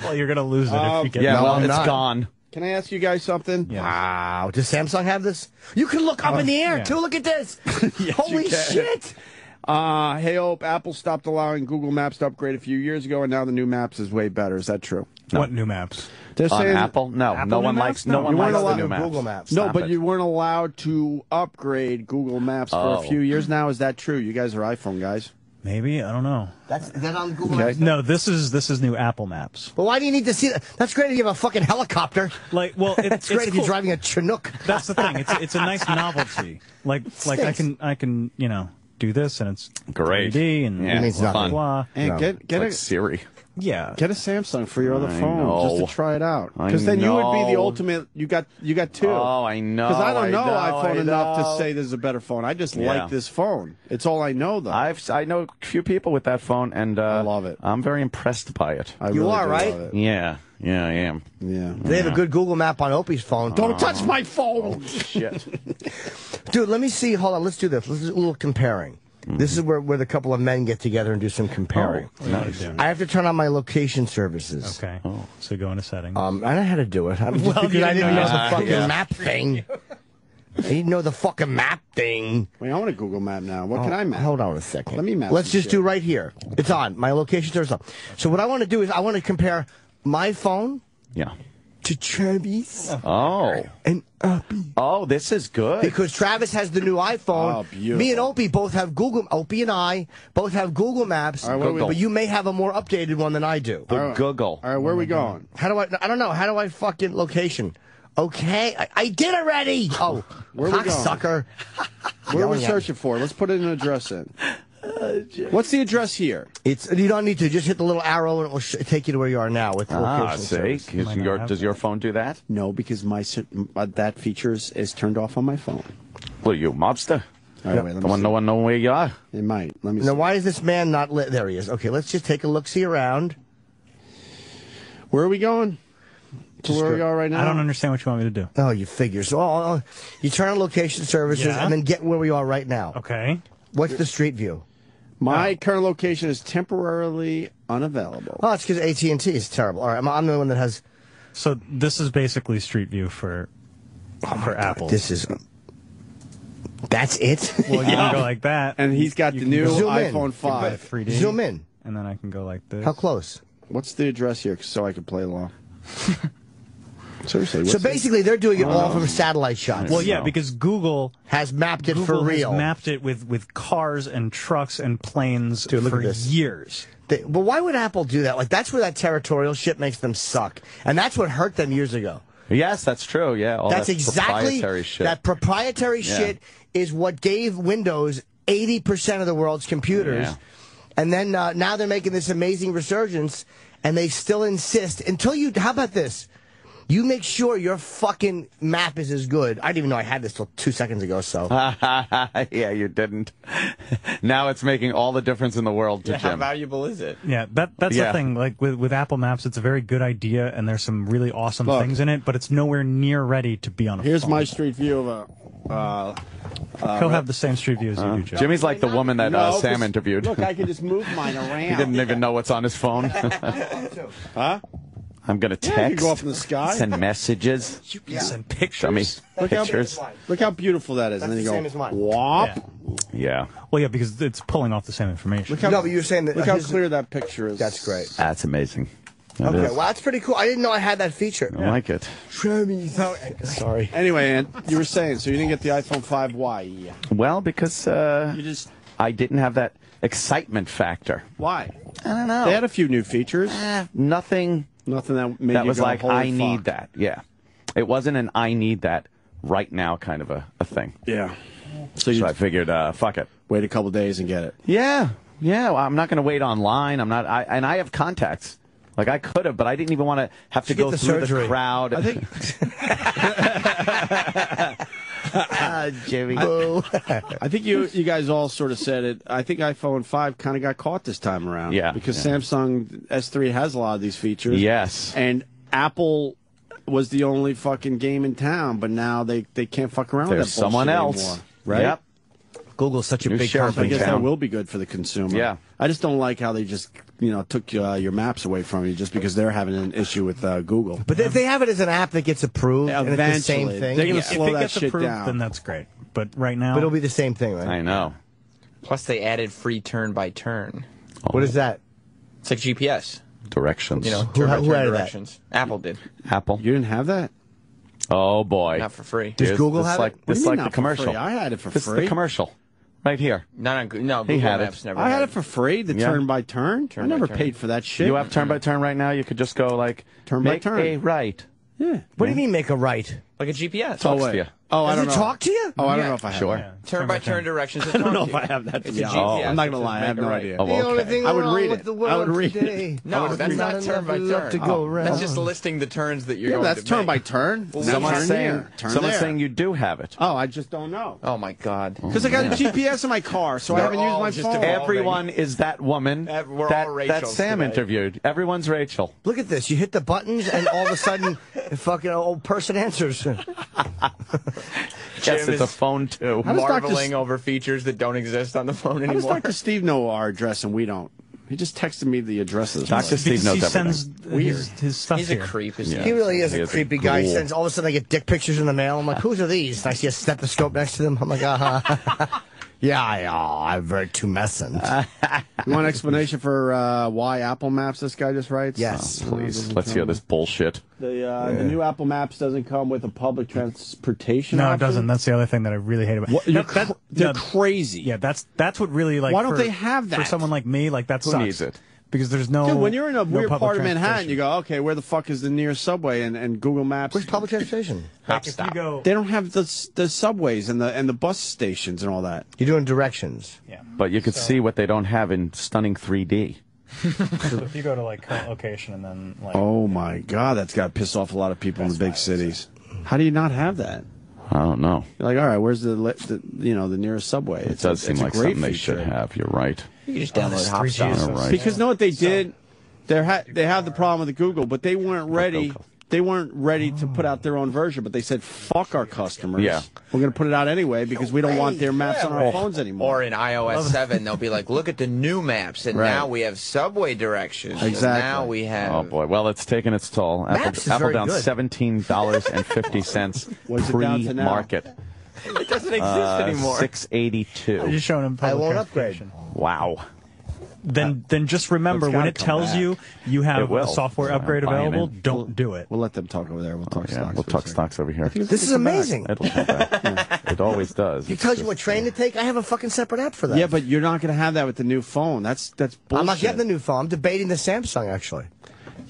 Well, you're going to lose it if you get Yeah, No, well, I'm it's not. gone. Can I ask you guys something? Yeah. Wow. Does Samsung have this? You can look up in the air, too. Look at this. Holy shit. Hey, Hope, Apple stopped allowing Google Maps to upgrade a few years ago, and now the new Maps is way better. Is that true? What new maps? They're On saying Apple? No. Apple no new one maps? likes No. no one You weren't likes the allowed new to maps. Google Maps. No, Stop but it. you weren't allowed to upgrade Google Maps for a few years now. Is that true? You guys are iPhone guys. Maybe. I don't know. Is that on Google Maps? No, this is new Apple Maps. Well, why do you need to see that? That's great if you have a fucking helicopter. Like, well, That's great if you're driving a Chinook. That's the thing. It's a nice novelty. Like I can you know do this and it's Great. 3D and Yeah, It means blah, nothing. blah. And No. get It's like a Siri. Yeah. get a Samsung for your other I phone know. just to try it out. I Because then you would be the know. ultimate. You got two. Oh, I know. Because I don't know I iPhone enough know. to say this is a better phone. I just Yeah. like this phone. It's all I know, though. I know a few people with that phone, and I love it. I'm very impressed by it. I You really are, do right? love it. Yeah, I am. Yeah. They have a good Google map on Opie's phone. Don't touch my phone. Shit. Dude, let me see. Hold on. Let's do this. Let's do a little comparing. This is where the couple of men get together and do some comparing. Nice. I have to turn on my location services. Okay. So go into settings. I know how to do it. Well, Because I didn't know the fucking yeah. map thing. I didn't know the fucking map thing. Wait, I want a Google Map now. What can I map? Hold on a second. Let me map Let's some just shit. do right here. It's on. My location service on. So what I want to do is I want to compare my phone Yeah. to Travis Oh. and Opie. Oh, this is good. Because Travis has the new iPhone. Oh, beautiful. Me and Opie both have Google. Opie and I both have Google Maps. All right, what do we- but you may have a more updated one than I do. The Google. All right, where are we going? How do I don't know. How do I fucking location? Okay, I did already. Oh, Where we going? cocksucker. Where are we Yelling at searching for? Let's put an address in. What's the address here? You don't need to. Just hit the little arrow and it will take you to where you are now with location See? service. Does your phone do that? No, because my that feature is turned off on my phone. Well, you mobster. All right, wait, let No me one, see. no one know where you are. It might. Let me Now, see. why is this man not lit? There he is. Okay, let's just take a look-see around. Where are we going? To where we are right now? I don't understand what you want me to do. Oh, you figure. So you turn on location services Yeah. and then get where we are right now. Okay. What's the street view? My current location is temporarily unavailable. Oh, it's because AT&T is terrible. All right, I'm the one that has... So this is basically Street View for Apple. This is... That's it? Well, you can go like that. And he's got the can new go Zoom in. iPhone 5. 3D. Zoom in. And then I can go like this. How close? What's the address here so I can play along? Seriously. So basically, they're doing it all from satellite shots. Well, yeah, because Google has mapped it Google for real. has mapped it with cars and trucks and planes Dude, look for at this. years. But why would Apple do that? Like, that's where that territorial shit makes them suck. And that's what hurt them years ago. Yes, that's true. Yeah, all That's that exactly proprietary shit. that proprietary shit is what gave Windows 80% of the world's computers. Yeah. And then now they're making this amazing resurgence, and they still insist until you. How about this? You make sure your fucking map is as good. I didn't even know I had this till 2 seconds ago. So yeah, you didn't. Now it's making all the difference in the world to How Jim. valuable is it? Yeah, that's Yeah. the thing. Like with Apple Maps, it's a very good idea, and there's some really awesome Look. things in it, but it's nowhere near ready to be on a Here's phone. my street view of a... He'll have the same Street View as you do, Jim. Jimmy's like the woman that No, Sam 'cause- interviewed. Look, I can just move mine around. He didn't even know what's on his phone. Huh? I'm gonna Yeah, you text, can go up in the sky. send messages, You can send pictures. show me Look how, pictures. look how beautiful that is. That's and then the you same go, as mine. whop. Yeah, Well, yeah, because it's pulling off the same information. Look how, no, but you were saying that. look how clear that picture is. That's great. that's amazing. That Okay, is. well, that's pretty cool. I didn't know I had that feature. I like it. Sorry. Anyway, Ant, you were saying, so you didn't get the iPhone 5. Why? Well, because You just... I didn't have that excitement factor. Why? I don't know. They had a few new features. Nothing Nothing that made that you was go, like, "Holy I fuck." need that. Yeah. It wasn't an I need that right now kind of a thing. Yeah. So I figured, fuck it. Wait a couple days and get it. Yeah. Well, I'm not going to wait online. And I have contacts. Like, I could have, but I didn't even want to have to go through the crowd. I think... Jimmy. I think you guys all sort of said it. I think iPhone 5 kind of got caught this time around. Yeah. Because Samsung S3 has a lot of these features. Yes. And Apple was the only fucking game in town, but now they can't fuck around with that bullshit someone else. anymore, right? Yep. Google's such a New big sheriff company. I guess town. that will be good for the consumer. Yeah. I just don't like how they just, took your maps away from you just because they're having an issue with Google. But if they have it as an app that gets approved, and it's the same Eventually. thing. They're going to If slow it that gets shit approved, down. then that's great. But right now, But it'll be the same thing, right? I know. Plus, they added free turn by turn. What is that? It's like GPS. Directions. You know, Who turn by added turn that? directions. Apple did. Apple. You didn't have that? Oh, boy. Not for free. Does Google this have like, it? What do This you like mean the not for commercial. free? I had it for This free. is the commercial. Right here. Not on no. He Google had it. Maps never. I had it for free, the turn by turn. I never turn. paid for that shit. You have turn by turn right now? You could just go like, Turn by make turn. a right. Yeah. What do you mean make a right? like a GPS. Talks to you. Oh, I Does don't it know. talk to you? Oh, I don't Yeah. know if I have Sure. that. Turn by turn directions. I don't know if I have that. It's Yeah. a GPS. I'm not going to It lie. says I have make no a right. idea. Oh, The only thing I would wrong read with it. the I world would read today. it. No, that's Not not turn by enough love turn. to go around. That's just listing the turns that you're Yeah, going that's to turn make. by turn. Well, Now Someone's turn saying, here. Turn someone's there. saying you do have it. Oh, I just don't know. Oh my God. Because I got a GPS in my car, so I They're haven't used all my just phone. evolving. Everyone is that woman We're that, all that Rachels Sam today. interviewed. Everyone's Rachel. Look at this. You hit the buttons, and all of a sudden, the fucking old person answers. Yes, it's a phone too. How does Dr. Marveling over features that don't exist on the phone How does anymore. Dr. Steve know our address and we don't? He just texted me the address of this Dr. place. Steve because knows he everything. sends his stuff He's here. a creep. Isn't Yeah. He really is He a is a creepy guy. He ghoul. sends all of a sudden I get dick pictures in the mail. I'm like, whose are these? And I see a stethoscope next to them. I'm like, yeah, I've heard two messing. You want an explanation for why Apple Maps this guy just writes? Yes. Please, let's hear this bullshit. The new Apple Maps doesn't come with a public transportation No, it option? doesn't. That's the other thing that I really hate about it. What, they're crazy. Yeah, that's what really like. Why don't for- they have that? for someone like me? Like that Who sucks. needs it? Because there's no. Dude, when you're in a no weird public part of Manhattan, transportation. you go, okay, where the fuck is the nearest subway? And Google Maps. Where's public transportation? Like if you go, They don't have the subways and the bus stations and all that. You're doing directions. yeah. But you could see what they don't have in stunning 3D. So if you go to like current location and then like. Oh my God, that's got to piss off a lot of people in the big cities. How do you not have that? I don't know. You're like, all right, where's the nearest subway? It does seem like something they should have. You're right. You just download Haps. All right. Because know what they did? They have the problem with Google, but they weren't ready. They weren't ready to put out their own version, but they said, fuck our customers. Yeah. We're going to put it out anyway because we don't want their maps on our phones anymore. Or in iOS 7, they'll be like, look at the new maps, and Right. now we have subway directions. Exactly. And now we have. Oh boy, well it's taken its toll. Maps is Apple very down good. $17.50 What's it down to now? pre-market. It doesn't exist anymore. I'm $682. just showing him I public won't upgrade. transportation. Wow. Then just remember It's when gotta it come tells back. you you It have will. a software upgrade I'm buying available, it. don't do it. We'll let them talk over there. We'll talk Yeah, stocks. we'll for a talk second. stocks over here. This is amazing. It'll come back. It always does. He tells you what train to take. I have a fucking separate app for that. Yeah, but you're not going to have that with the new phone. That's bullshit. I'm not getting the new phone. I'm debating the Samsung, actually.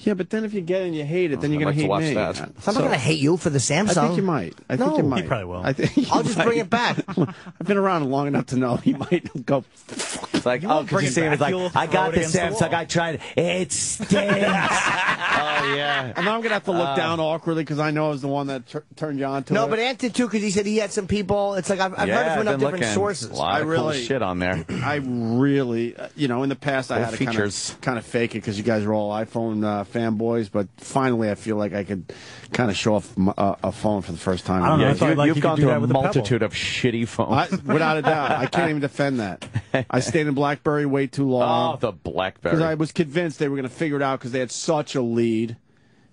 Yeah, but then if you get it and you hate it, then you're I'd going like to to hate watch me. that. So I'm not going to hate you for the Samsung. I think you might. I think you No. might. He probably will. I think you I'll just might. bring it back. I've been around long enough to know he might go. It's like, won't because bring you it see him, back. it's like, You'll I throw got it the against the Samsung, wall. I tried it. It stinks. Oh, yeah. And now I'm going to have to look down awkwardly because I know I was the one that turned you on to No, it. but Ant did too because he said he had some people. It's like I've heard it from enough different sources. A lot of cool really- shit on there. I really, in the past I Cool had to features. kind of fake it because you guys are all iPhone fanboys, but finally I feel like I could kind of show off a phone for the first time. I don't know, I thought, like, You've you gone could do through that a with the Pebble. multitude of shitty phones. Without a doubt. I can't even defend that. I stayed in BlackBerry way too long. Oh, the BlackBerry. Because I was convinced they were going to figure it out because they had such a lead.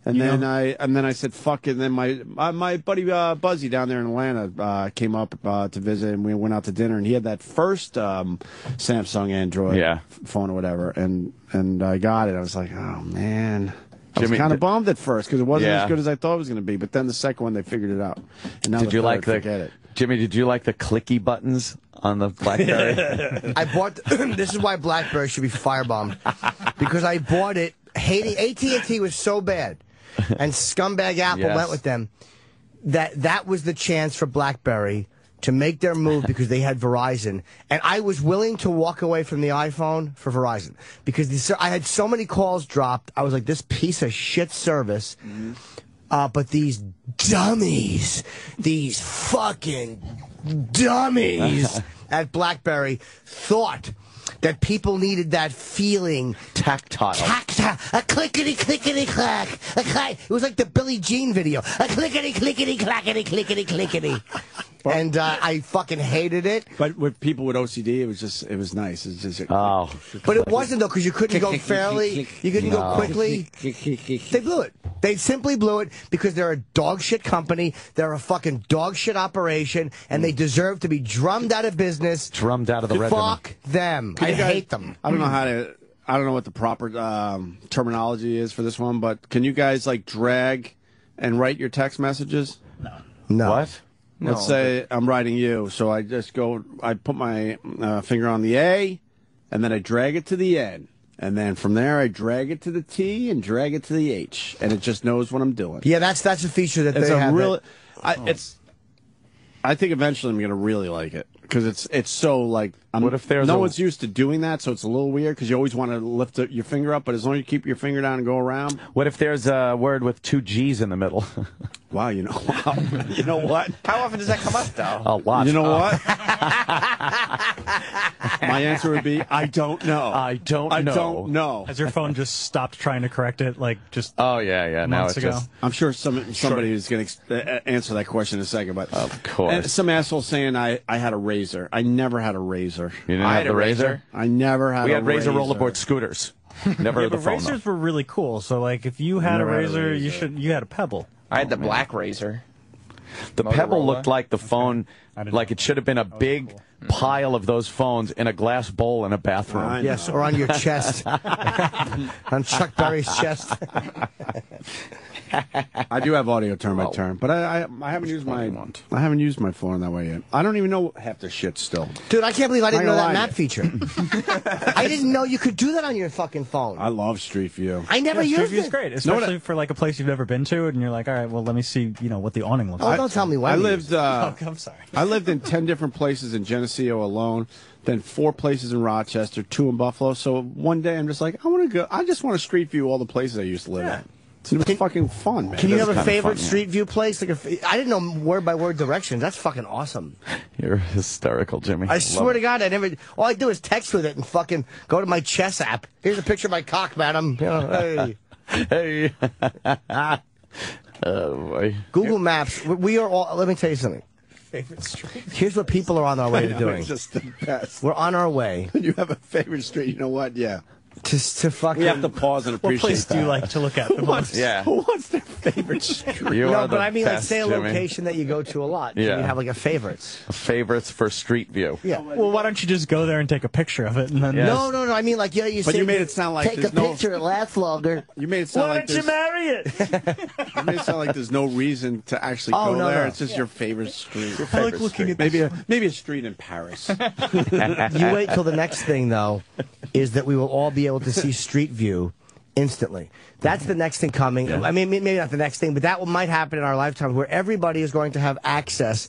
And then I said fuck it. And then my buddy Buzzy down there in Atlanta came up to visit, and we went out to dinner. And he had that first Samsung Android phone or whatever, and I got it. I was like, oh man. I was Jimmy, kind of bummed at first because it wasn't Yeah. as good as I thought it was going to be. But then the second one, they figured it out. And now Did the you third, like forget it. Jimmy, did you like the clicky buttons on the BlackBerry? I bought. This is why BlackBerry should be firebombed because I bought it hating AT&T was so bad, and scumbag Apple Yes. went with them. That was the chance for BlackBerry to make their move because they had Verizon, and I was willing to walk away from the iPhone for Verizon because I had so many calls dropped. I was like, this piece of shit service. But these dummies, these fucking dummies at BlackBerry thought that people needed that feeling. Tactile. A clickety-clickety-clack. It was like the Billie Jean video. A clickety-clickety-clackety-clickety-clickety. And I fucking hated it. But with people with OCD, it was nice. It's just, but it wasn't, though, because you couldn't go fairly. You couldn't go quickly. They blew it. They simply blew it because they're a dog shit company. They're a fucking dog shit operation, and they deserve to be drummed out of business. Drummed out of the red. Fuck them. I hate them. I don't know what the proper terminology is for this one, but can you guys like drag and write your text messages? No. What? Let's say I'm writing you, so I just I put my finger on the A, and then I drag it to the N. And then from there, I drag it to the T and drag it to the H, and it just knows what I'm doing. Yeah, that's a feature that they have. I think eventually I'm going to really like it because it's so like what if there's no one's used to doing that, so it's a little weird because you always want to lift your finger up, but as long as you keep your finger down and go around. What if there's a word with 2 G's in the middle? Wow, you know what? How often does that come up, though? A lot. You know what? My answer would be, I don't know. I don't know. Has your phone just stopped trying to correct it, like just? Oh yeah. Now it's ago? just. I'm sure somebody is going to answer that question in a second, but of course, some asshole saying I had a razor. I never had a razor. You didn't have the razor? I never had. We had razor rollerboard scooters. Never Yeah, the but phone. razors were really cool. So like, if you had a razor, you had a Pebble. I had the black razor. The Motorola. Pebble looked like the phone, like it should have been a big pile of those phones in a glass bowl in a bathroom. Yes, or on your chest. On Chuck Berry's chest. I do have audio turn by turn, but I haven't used my phone that way yet. I don't even know half the shit still. Dude, I can't believe I didn't know that map feature. I didn't know you could do that on your fucking phone. I love Street View. I never used it. Street View's great, especially for like a place you've never been to, and you're like, all right, well, let me see, what the awning looks like. Don't tell me what. I lived. I'm sorry. I lived in 10 different places in Geneseo alone, then 4 places in Rochester, 2 in Buffalo. So one day I'm just like, I just want to Street View all the places I used to live in. It was fucking fun, man. Can you have a favorite Street View place? Like I didn't know word by word directions. That's fucking awesome. You're hysterical, Jimmy. I swear to God, all I do is text with it and fucking go to my chess app. Here's a picture of my cock, madam. Hey. Hey. Oh, boy. Google Maps. We are all. Let me tell you something. Favorite street. Here's what people are on our way to doing. It's just the best. We're on our way. When you have a favorite street, you know what? Yeah. To fucking. We have to pause and appreciate What place do you like to look at the most? Yeah. Who wants their favorite street? No, but I mean, like, say a location that you go to a lot. Yeah. You have like a favorites. Favorites for Street View. Yeah. Well, why don't you just go there and take a picture of it and then? Yes. No. I mean, like, you But say, you made it sound like take a there's no. picture. It lasts longer. You made it sound Why like don't you marry it? You made it sound like there's no reason to actually go there. It's just your favorite street. I like looking at maybe a street in Paris. You wait till the next thing, though, is that we will all be able to see Street View instantly. That's the next thing coming. Yeah. I mean, maybe not the next thing, but that might happen in our lifetime where everybody is going to have access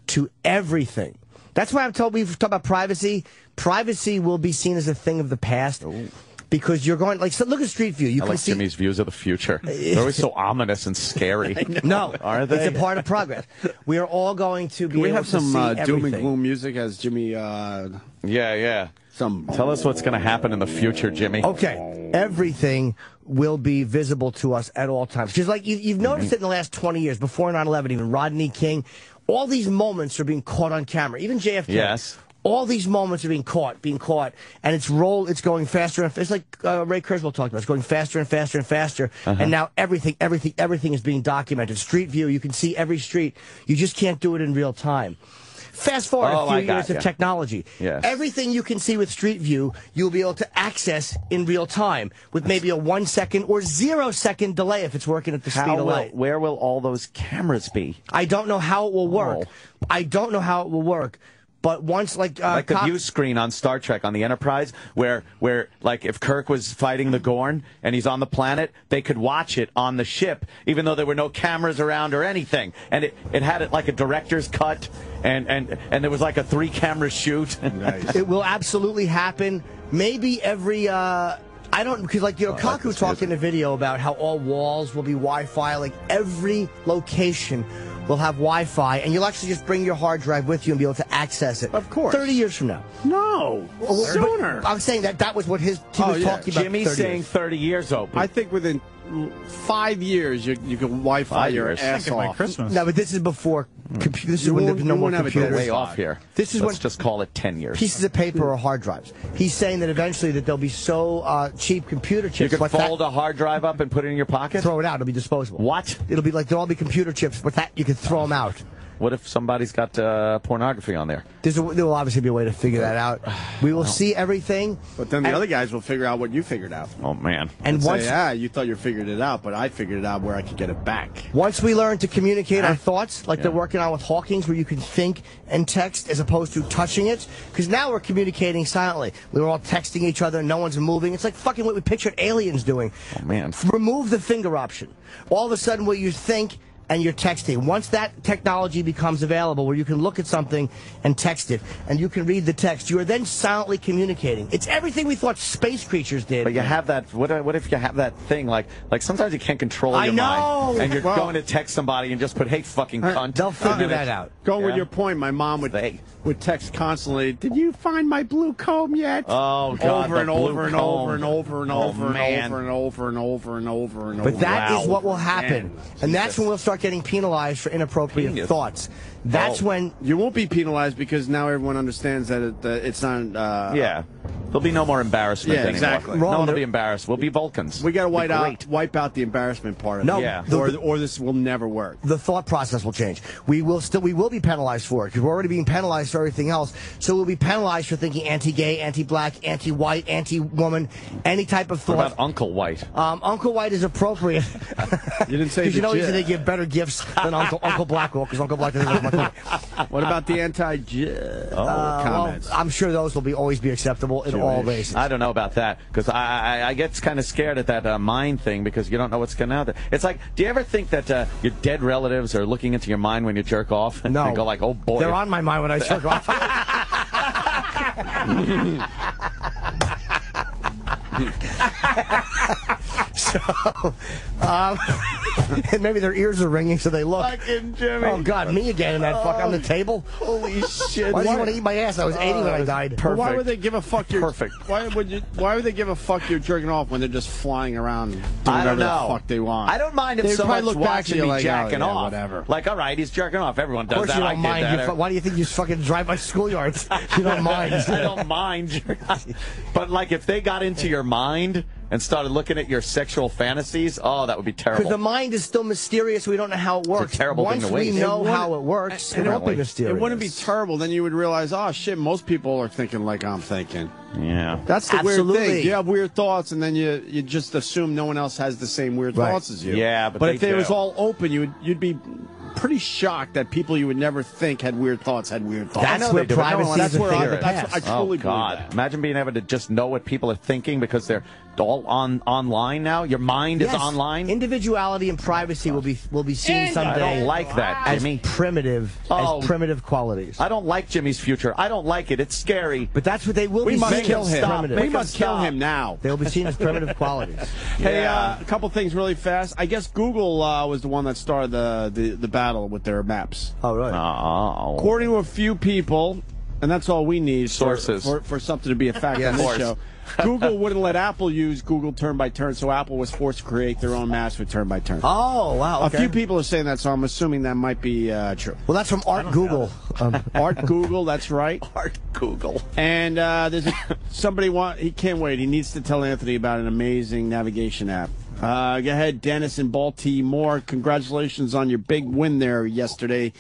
to everything. That's why we've talked about privacy. Privacy will be seen as a thing of the past. Ooh. Because you're going, like, so look at Street View. You can like see Jimmy's views of the future. They're always so ominous and scary. No, are they? It's a part of progress. We are all going to be. Can we able have to some see doom and everything. gloom music as Jimmy? Yeah. Tell us what's going to happen in the future, Jimmy. Okay, everything will be visible to us at all times. Just like you've noticed it in the last 20 years, before 9/11, even Rodney King, all these moments are being caught on camera. Even JFK. Yes. All these moments are being caught, and it's going faster and it's like Ray Kurzweil talked about. It's going faster and faster and faster, and now everything is being documented. Street View, you can see every street. You just can't do it in real time. Fast forward a few years of technology. Yes. Everything you can see with Street View, you'll be able to access in real time with maybe a 1 second or 0 second delay if it's working at the speed of light. Where will all those cameras be? I don't know how it will work. I don't know how it will work. But once, like the view screen on Star Trek on the Enterprise, where like if Kirk was fighting the Gorn and he's on the planet, they could watch it on the ship, even though there were no cameras around or anything. And it had it like a director's cut, and there was like a 3-camera shoot. Nice. It will absolutely happen. Maybe every. I don't, because like, Kaku talked in a video about how all walls will be Wi-Fi, like every location will have Wi-Fi, and you'll actually just bring your hard drive with you and be able to access it. Of course. 30 years from now. No. Sooner. I'm saying that was what he was talking about. Jimmy's saying 30 years, Opie. I think within 5 years you can Wi-Fi your ass off. Christmas. No, but this is before. This is when there's no more computers. Way off here. This is Let's just call it 10 years. Pieces of paper or hard drives. He's saying that eventually that they'll be so cheap computer chips. You can fold a hard drive up and put it in your pocket? Throw it out. It'll be disposable. What? It'll be like, there'll all be computer chips, but that you can throw them out. What if somebody's got pornography on there? There will obviously be a way to figure that out. We will see everything. But then the other guys will figure out what you figured out. Oh, man. And once, say, you thought you figured it out, but I figured it out where I could get it back. Once we learn to communicate our thoughts, like they're working on with Hawking's, where you can think and text as opposed to touching it, because now we're communicating silently. We were all texting each other, no one's moving. It's like fucking what we pictured aliens doing. Oh, man. Remove the finger option. All of a sudden, what you think and you're texting. Once that technology becomes available where you can look at something and text it, and you can read the text, you are then silently communicating. It's everything we thought space creatures did. But you have that, what if you have that thing, like sometimes you can't control your mind, and you're going to text somebody and just put, hey, fucking cunt. They'll figure that out. Going with your point, my mom would text constantly, did you find my blue comb yet? Oh, God, over and over and over and over and over and man. over and over and over and over and over. But that is what will happen. And that's when we'll start getting penalized for inappropriate thoughts. That's when you won't be penalized because now everyone understands that it's not. Yeah, there'll be no more embarrassment anymore. Exactly. No one will be embarrassed. We'll be Vulcans. We got to wipe out the embarrassment part of it. Or this will never work. The thought process will change. We will be penalized for it because we're already being penalized for everything else. So we'll be penalized for thinking anti-gay, anti-black, anti-white, anti-woman, any type of thought. What about Uncle White? Uncle White is appropriate. You didn't say because you know usually they give better gifts than Uncle Black will, because Uncle Black doesn't have much money. What about the comments? Well, I'm sure those will always be acceptable in all races. I don't know about that because I get kind of scared at that mind thing because you don't know what's going on there. It's like, do you ever think that your dead relatives are looking into your mind when you jerk off? And No. they go like, oh boy. They're on my mind when I jerk off. So, and maybe their ears are ringing, so they look. Fucking Jimmy. Oh God, me again in that fuck on the table. Holy shit! Why do you want to eat my ass? I was 80 when I died. Perfect. Why would they give a fuck? Perfect. Why would they give a fuck? You're jerking off when they're just flying around doing whatever the fuck they want. I don't mind if They'd someone's probably look back watching to you me like, jacking off. Whatever. Like, all right, he's jerking off. Everyone does Of course that. you don't mind. Why do you think you fucking drive by schoolyards? You don't mind. I don't mind. But like, if they got into your mind and started looking at your sexual fantasies, oh, that would be terrible. Because the mind is still mysterious. We don't know how it works. It's a terrible Once thing to waste. we know how it works, it won't be mysterious. It wouldn't be terrible. Then you would realize, oh shit, most people are thinking like I'm thinking. Yeah, that's the Absolutely. weird thing. You have weird thoughts, and then you just assume no one else has the same weird thoughts as you. Yeah, but if it was all open, you'd be pretty shocked that people you would never think had weird thoughts had weird thoughts. That's where privacy is a thing of the past. I truly believe that. Imagine being able to just know what people are thinking because they're all online now. Your mind is online. Individuality and privacy will be seen someday. I don't like that, as Jimmy. primitive qualities. I don't like Jimmy's future. I don't like it. It's scary. But that's what they will We be must seen kill as him. primitive. We must kill him now. They will be seen as primitive qualities. Hey, a couple things really fast. I guess Google was the one that started the battle with their maps. Oh, really? According to a few people, and that's all we need sources for something to be a fact on this show. Google wouldn't let Apple use Google turn by turn, so Apple was forced to create their own maps with turn by turn. Oh, wow. Okay. A few people are saying that, so I'm assuming that might be true. Well, that's from Art Google. Art Google, that's right. Art Google. And there's somebody he can't wait. He needs to tell Anthony about an amazing navigation app. Go ahead, Dennis in Baltimore. Congratulations on your big win there yesterday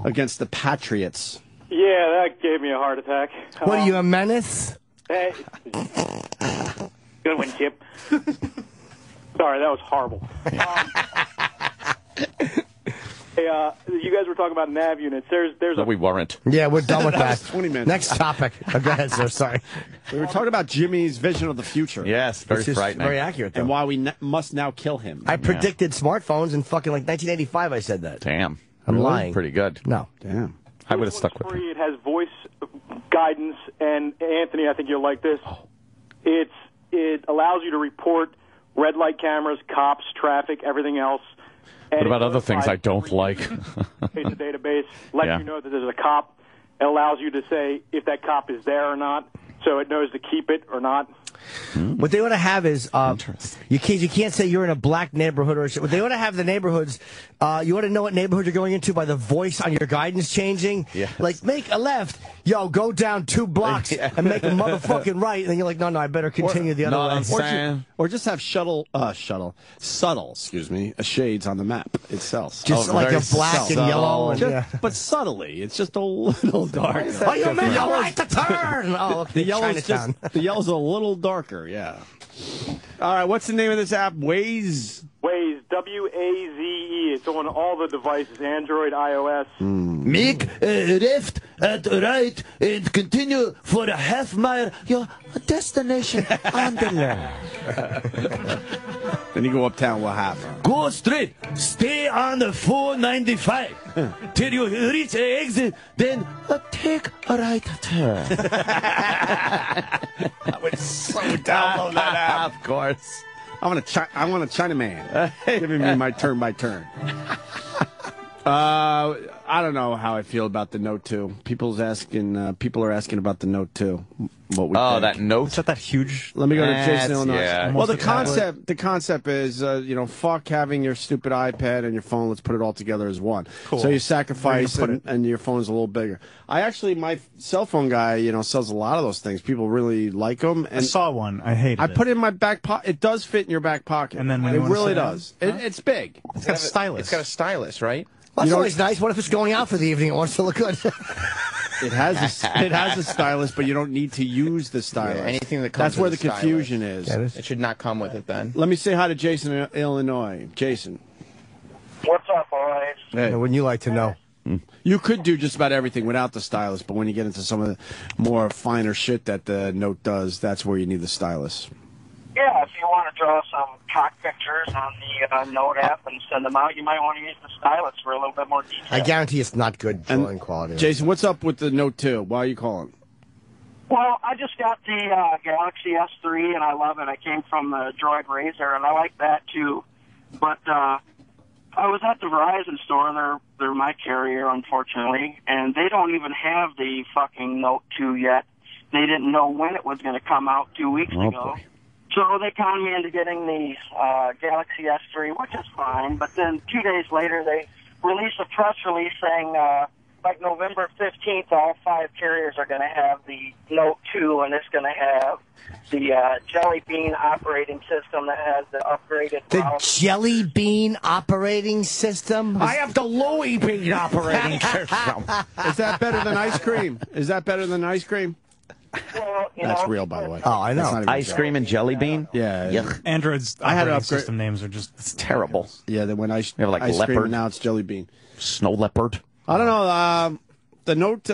against the Patriots. Yeah, that gave me a heart attack. What are you, a menace? Hey. Good one, Chip. Sorry, that was horrible. Hey, you guys were talking about nav units. There's No, we weren't. Yeah, we're done with that. 20 minutes. Next topic. Oh, go ahead, sir. Sorry. We were talking about Jimmy's vision of the future. Yes, very frightening. Very accurate, though. And why we must now kill him. I predicted smartphones in fucking like 1985. I said that. Damn. I'm Really? lying. Pretty good. No. Damn. I would have stuck with it. It has voice guidance, and Anthony, I think you'll like this. It allows you to report red light cameras, cops, traffic, everything else. What about other things I don't like? It's a database, lets Yeah. you know that there's a cop. It allows you to say if that cop is there or not, so it knows to keep it or not. What they ought to have is you can't say you're in a black neighborhood or shit. What they ought to have the neighborhoods. You ought to know what neighborhood you're going into by the voice on your guidance changing. Yes. Like make a left, yo, go down 2 blocks and make a motherfucking right. And then you're like, no, I better continue the other way. Or just have subtle, shades on the map itself. Just like a black and yellow. And, but subtly, it's just a little dark. Oh, you meant to right to turn. Oh, okay. The yellow's a little darker, yeah. All right, what's the name of this app? Waze? Waze, W-A-Z-E. It's on all the devices, Android, iOS. Make a left and right and continue for a half mile. Your destination on the left. Then you go uptown, what happens? Go straight. Stay on the 495 till you reach the exit. Then take a right turn. I would so download that app. Of course. I want a Chinaman giving me my turn by turn. I don't know how I feel about the Note 2. People are asking about the Note 2. What we think. That Note? Is that huge? Let me go to Jason, Illinois. Yeah. Well, the concept is, fuck having your stupid iPad and your phone. Let's put it all together as one. Cool. So you sacrifice, and your phone's a little bigger. My cell phone guy, sells a lot of those things. People really like them. And I saw one. I hate it. I put it in my back pocket. It does fit in your back pocket. And then it really does. It's big. It's got a stylus. It's got a stylus, right? Well, that's always nice. What if it's going out for the evening? It wants to look good. It has a stylus, but you don't need to use the stylus. Yeah, anything that comes That's where the with a confusion stylus. is. It should not come with it then. Let me say hi to Jason in Illinois. Jason. What's up, boys? Hey. Wouldn't you like to know? You could do just about everything without the stylus, but when you get into some of the more finer shit that the Note does, that's where you need the stylus. Yeah, if you want to draw some cock pictures on the Note app and send them out, you might want to use the stylus for a little bit more detail. I guarantee it's not good drawing quality. Jason, what's up with the Note 2? Why are you calling? Well, I just got the Galaxy S3, and I love it. I came from the Droid Razor, and I like that, too. But I was at the Verizon store. They're my carrier, unfortunately, and they don't even have the fucking Note 2 yet. They didn't know when it was going to come out 2 weeks ago. Boy. So they conned me into getting the Galaxy S3, which is fine. But then 2 days later, they released a press release saying, like November 15th, all 5 carriers are going to have the Note 2, and it's going to have the Jelly Bean operating system that has the upgraded The Jelly Bean operating system? I have the Louie Bean operating system. Is that better than ice cream? Well, That's real, by the way. Oh, I know. Ice cream and jelly bean? Yeah. Yuck. Android's I had to operating upgrade. system names are just It's terrible. Yeah, they went ice, They have like ice leopard. cream, now it's jelly bean. Snow leopard. I don't know. The Note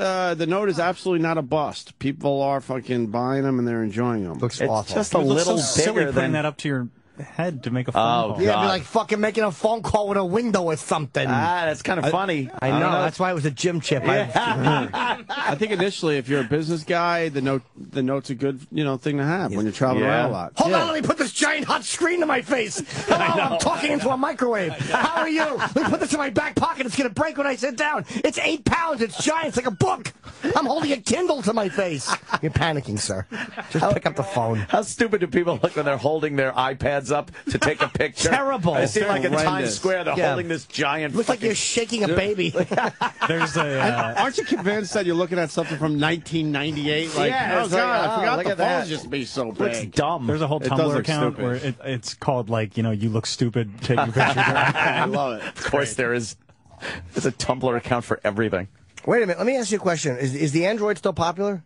is absolutely not a bust. People are fucking buying them and they're enjoying them. Looks It's awful. just a It looks little so silly bigger putting than that up to your head to make a phone call. Yeah, it'd God. be like fucking making a phone call with a window or something. that's kind of funny. I know. That's why it was a gym chip. I think initially, if you're a business guy, the Note's a good thing to have when you're traveling around a lot. Hold on, let me put this giant hot screen to my face. Hello, I'm talking into a microwave. How are you? Let me put this in my back pocket. It's going to break when I sit down. It's 8 pounds. It's giant. It's like a book. I'm holding a Kindle to my face. You're panicking, sir. Just pick up the phone. How stupid do people look when they're holding their iPads up to take a picture? Terrible. I see like in Times Horrendous. Square, they're holding this giant. Looks like you're shaking a baby. There's a Aren't you convinced that you're looking at something from 1998? Like, Yeah, oh it's god, like, I forgot look the at that. phones just be so Looks big. dumb. there's a whole It does Tumblr look account stupid. where it's called like you look stupid taking pictures. I love it. Of course, there is. There's a Tumblr account for everything. Wait a minute. Let me ask you a question. Is the Android still popular?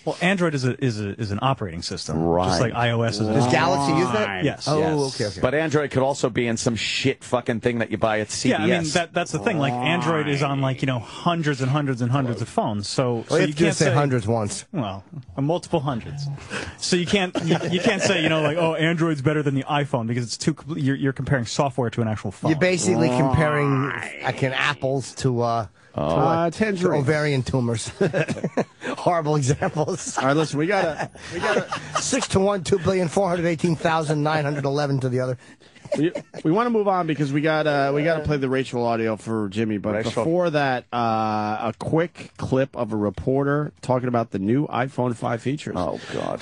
Well, Android is an operating system, Right. just like iOS is. Does Galaxy use that? Yes. Oh, Yes. okay. But Android could also be in some shit fucking thing that you buy at CVS. Yeah, I mean that's the thing. Like Android is on hundreds and hundreds and hundreds of phones. So you can't say hundreds once. Well, multiple hundreds. So you can't say like Android's better than the iPhone because it's too. You're comparing software to an actual phone. You're basically comparing apples to tangerines. ovarian tumors. Horrible examples. All right, listen, we got 6 to 1, 2,418,911 to the other. We want to move on because we got to play the Rachel audio for Jimmy. But before that, a quick clip of a reporter talking about the new iPhone 5 features. Oh God!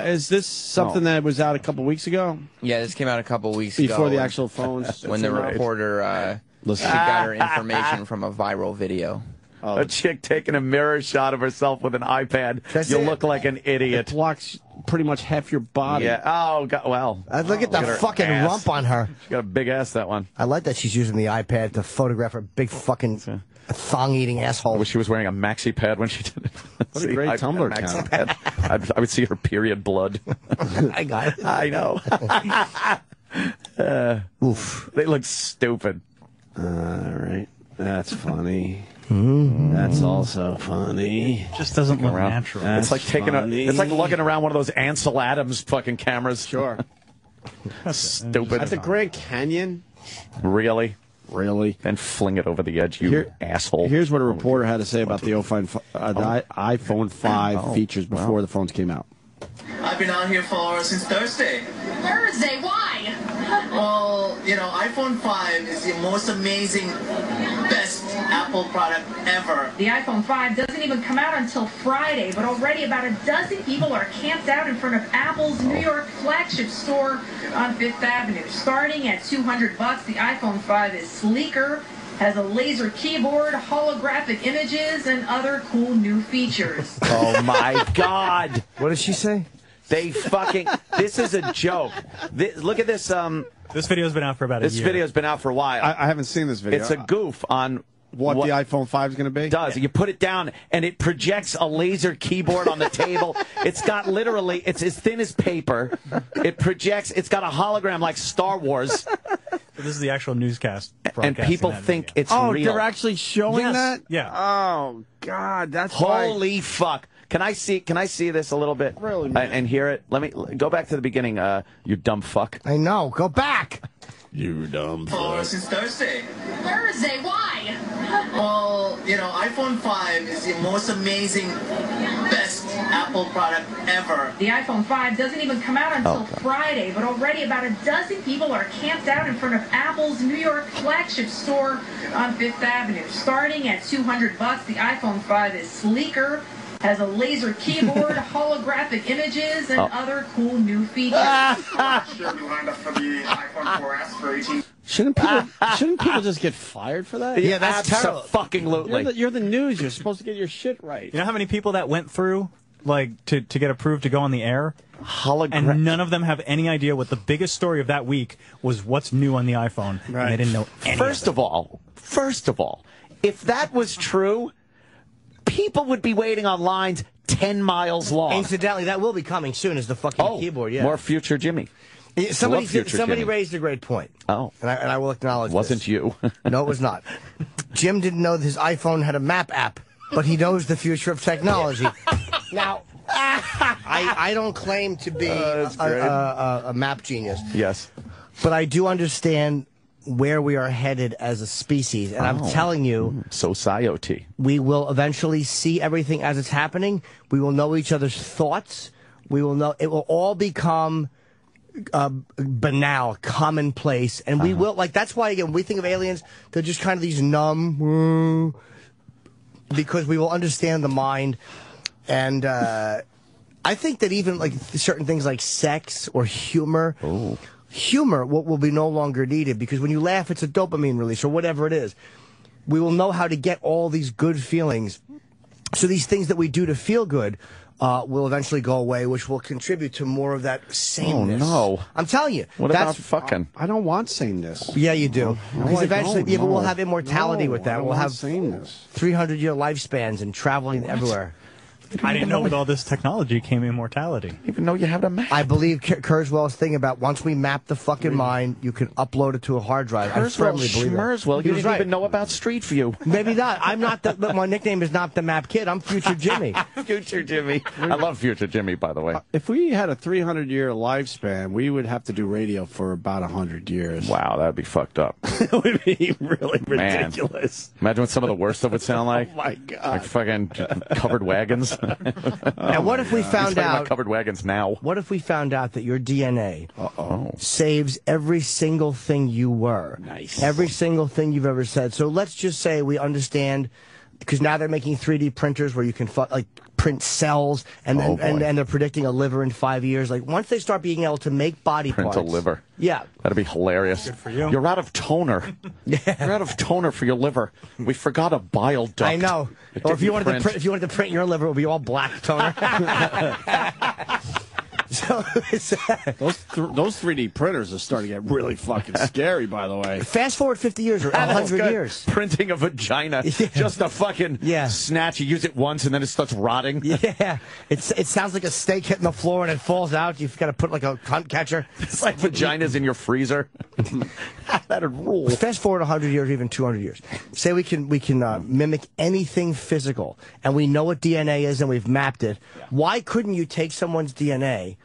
Is this something that was out a couple weeks ago? Yeah, this came out a couple weeks ago. Before the actual phones. When the reporter she got her information from a viral video. A chick taking a mirror shot of herself with an iPad. You look like an idiot. It blocks pretty much half your body. Yeah. Oh, God. Well. Look at the fucking rump on her. She got a big ass, that one. I like that she's using the iPad to photograph her big fucking thong-eating asshole. I wish she was wearing a maxi pad when she did it. What a great Tumblr account. I would see her period blood. I got it. I know. Oof. They look stupid. All right. That's funny. That's also funny. Just doesn't look natural. It's like it's like lugging around one of those Ansel Adams fucking cameras. Sure. Stupid. At the Grand Canyon? Really? Really? Then fling it over the edge, you asshole. Here's what a reporter had to say about the iPhone 5 features before the phones came out. I've been out here since Thursday. Thursday? Why? Well, iPhone 5 is the most amazing, best Apple product ever. The iPhone 5 doesn't even come out until Friday, but already about a dozen people are camped out in front of Apple's New York flagship store on Fifth Avenue. Starting at $200, the iPhone 5 is sleeker, has a laser keyboard, holographic images, and other cool new features. Oh, my God. What did she say? They fucking... This is a joke. Look at this... This video's been out for about a year. This video's been out for a while. I haven't seen this video. It's a goof on... What the iPhone 5 is going to be? You put it down, and it projects a laser keyboard on the table. It's got literally... It's as thin as paper. It projects... It's got a hologram like Star Wars. So this is the actual newscast. And people think it's real. Oh, they're actually showing that? Yeah. Oh, God. That's Holy fuck. Can I see this a little bit? Really, and hear it? Let me go back to the beginning, you dumb fuck. I know. Go back. You dumb fuck. Since Thursday. Thursday? Why? Well, iPhone 5 is the most amazing, best Apple product ever. The iPhone 5 doesn't even come out until Friday, but already about a dozen people are camped out in front of Apple's New York flagship store on Fifth Avenue. Starting at $200, the iPhone 5 is sleeker, has a laser keyboard, holographic images, and other cool new features. Shouldn't people just get fired for that? Yeah, that's terrible. Absolutely. You're the news. You're supposed to get your shit right. You know how many people that went through to get approved to go on the air? And none of them have any idea what the biggest story of that week was what's new on the iPhone. Right. And they didn't know any First of all, if that was true, people would be waiting on lines 10 miles long. Incidentally, that will be coming soon as the fucking keyboard, yeah. More future Jimmy. Somebody raised a great point. Oh. And I will acknowledge Wasn't this. you. No, it was not. Jim didn't know that his iPhone had a map app, but he knows the future of technology. Now, I don't claim to be a map genius. Yes. But I do understand where we are headed as a species. And I'm telling you, society. We will eventually see everything as it's happening. We will know each other's thoughts. We will know, it will all become banal, commonplace. And we will, that's why, again, when we think of aliens, they're just kind of these numb, because we will understand the mind. And I think that even certain things like sex or humor, humor will be no longer needed, because when you laugh, it's a dopamine release or whatever it is. We will know how to get all these good feelings. So these things that we do to feel good will eventually go away, which will contribute to more of that sameness. Oh, no. I'm telling you. What about fucking? I don't want sameness. Yeah, you do. Because eventually, but we'll have immortality with that. We'll have sameness. 300-year lifespans and traveling everywhere. I didn't know with all this technology came immortality. Even though you have a map. I believe Kurzweil's thing about once we map the fucking mind, you can upload it to a hard drive. I firmly believe that. Well, you didn't even know about Streetview. Maybe not. I'm not. But my nickname is not the Map Kid. I'm Future Jimmy. Future Jimmy. I love Future Jimmy, by the way. If we had a 300-year lifespan, we would have to do radio for about 100 years. Wow, that'd be fucked up. It would be really ridiculous. Man. Imagine what some of the worst stuff would sound like. Oh my God! Like fucking covered wagons. Now, what if we found out covered wagons now? What if we found out that your DNA saves every single thing you were? Nice. Every single thing you've ever said. So let's just say we understand, because now they're making 3D printers where you can print cells, and then and they're predicting a liver in 5 years. Like once they start being able to make body Print parts, a liver. Yeah, that'd be hilarious. Good for you. You're out of toner. You're out of toner for your liver. We forgot a bile duct. I know. Or if you wanted to print your liver, it would be all black toner. So those 3D printers are starting to get really fucking scary, by the way. Fast forward 50 years or 100 years. Printing a vagina. Just a fucking snatch. You use it once and then it starts rotting. Yeah. It sounds like a steak hitting the floor and it falls out. You've got to put like a cunt catcher. It's like vaginas in your freezer. That'd rule. Fast forward 100 years or even 200 years. Say we can mimic anything physical and we know what DNA is and we've mapped it. Yeah. Why couldn't you take someone's DNA?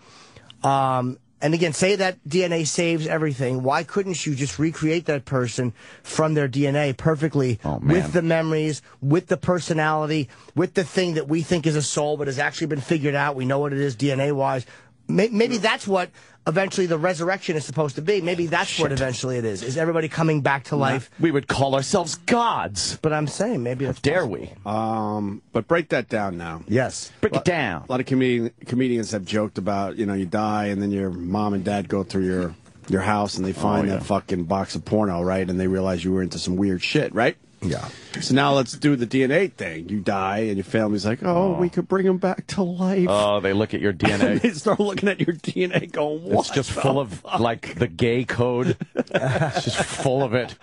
And again, say that DNA saves everything. Why couldn't you just recreate that person from their DNA perfectly with the memories, with the personality, with the thing that we think is a soul but has actually been figured out? We know what it is DNA-wise. Maybe that's what eventually the resurrection is supposed to be. Maybe that's what eventually it is everybody coming back to life. We would call ourselves gods. But I'm saying maybe that's dare possible. we? But break that down now. Yes. Break it down. A lot of comedians have joked about, you die and then your mom and dad go through your house and they find that fucking box of porno, right? And they realize you were into some weird shit, right? Yeah. So now let's do the DNA thing. You die, and your family's like, we could bring him back to life. Oh, they look at your DNA. They start looking at your DNA going, what? It's just full of, like, the gay code. It's just full of it.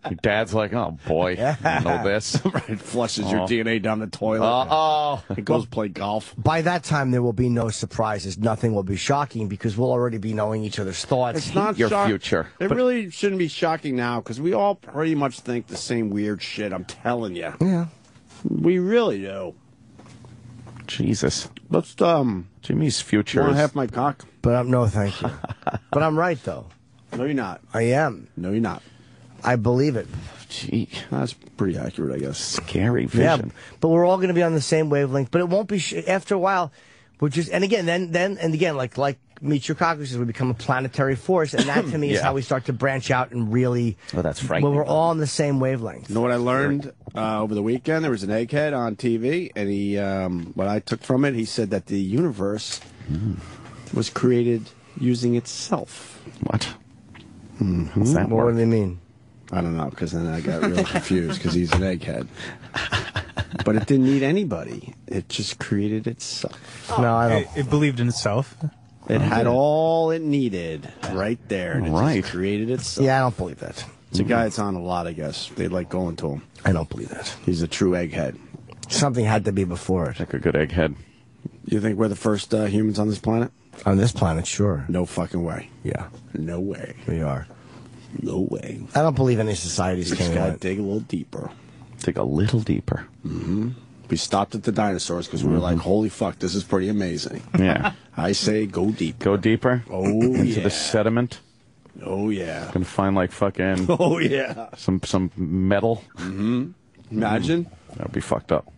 Your dad's like, oh, boy, I know this. Right, flushes your DNA down the toilet. It goes play golf. By that time, there will be no surprises. Nothing will be shocking because we'll already be knowing each other's thoughts. It's not your future. It really shouldn't be shocking now because we all pretty much think the same weird shit. I'm telling you. Yeah. We really do. Jesus. Let's, Jimmy's future want is... half my cock? But no, thank you. But I'm right, though. No, you're not. I am. No, you're not. I believe it. Gee. That's pretty accurate, I guess. Scary vision. Yeah, but we're all going to be on the same wavelength. But it won't be, after a while, we're just, and again, then again, like Meet Your Cockroaches, we become a planetary force, and that to me is how we start to branch out and really. Oh, that's frightening. When we're all on the same wavelength. You know what I learned over the weekend? There was an egghead on TV, and he, what I took from it, he said that the universe was created using itself. What? What's that? What do they mean? I don't know, because then I got really confused because he's an egghead. But it didn't need anybody. It just created itself. No, I don't. It believed in itself. It had all it needed right there. And it just created itself. Yeah, I don't believe that. It's a guy that's on a lot, I guess. They like going to him. I don't believe that. He's a true egghead. Something had to be before it. Like a good egghead. You think we're the first humans on this planet? On this planet, sure. No fucking way. Yeah. No way. We are. No way. I don't believe any societies Just came gotta out. dig a little deeper. Dig a little deeper. Mm-hmm. We stopped at the dinosaurs because we were like, holy fuck, this is pretty amazing. Yeah. I say go deep. Go deeper? Oh, Into the sediment? Oh, yeah. Gonna find, like, fucking... Oh, yeah. Some metal? Mm-hmm. Imagine. That would be fucked up.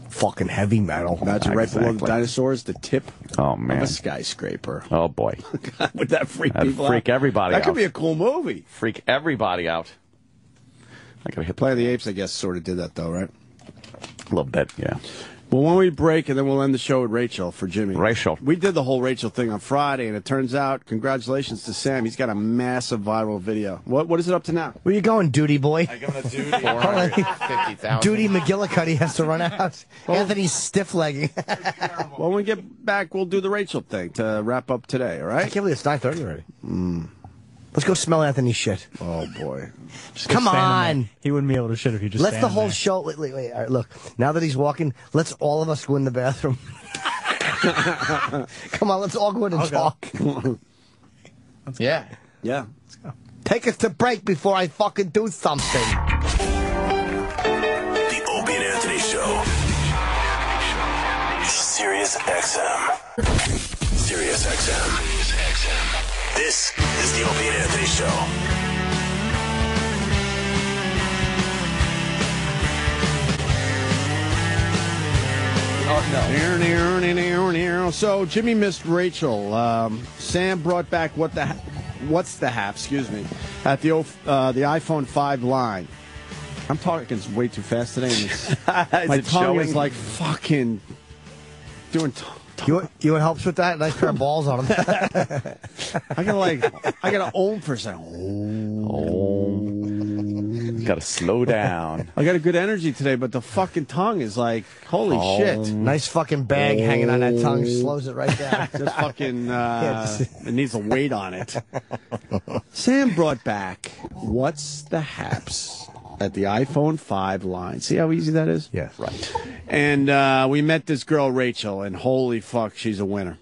Fucking heavy metal. Imagine right below the dinosaurs, the tip of a skyscraper. Oh, boy. Would that freak That'd people freak out? everybody out. That could be a cool movie. Freak everybody out. I gotta hit Planet of the Apes, I guess, sort of did that, though, right? A little bit, yeah. Well, when we break, and then we'll end the show with Rachel for Jimmy. Rachel. We did the whole Rachel thing on Friday, and it turns out, congratulations to Sam. He's got a massive viral video. What is it up to now? Where you going, duty boy? I got a duty. 450,000. Duty McGillicuddy has to run out. Anthony's stiff-legging. When we get back, we'll do the Rachel thing to wrap up today, all right? I can't believe it's 9:30 already. Let's go smell Anthony's shit. Oh, boy. Come on. He wouldn't be able to shit if you just Let's stand the whole there. show. Wait. All right, look. Now that he's walking, let's all of us go in the bathroom. Come on, let's all go in and talk. Yeah. Yeah. Let's go. Take us to break before I fucking do something. The Opie and Anthony Show. Sirius XM. Sirius XM. This is the Opie and Anthony Show. Oh, no. So Jimmy missed Rachel. Sam brought back what's the Haps, excuse me, at the iPhone 5 line. I'm talking way too fast today. And my tongue is like fucking doing. You want helps with that? Nice pair of balls on him. I gotta own for a second. Gotta slow down. I got a good energy today, but the fucking tongue is like, holy shit. Nice fucking bag hanging on that tongue. Slows it right down. Just fucking, it needs a weight on it. Sam brought back what's the Haps at the iPhone 5 line. See how easy that is? Yes. Right. And we met this girl, Rachel, and holy fuck, she's a winner.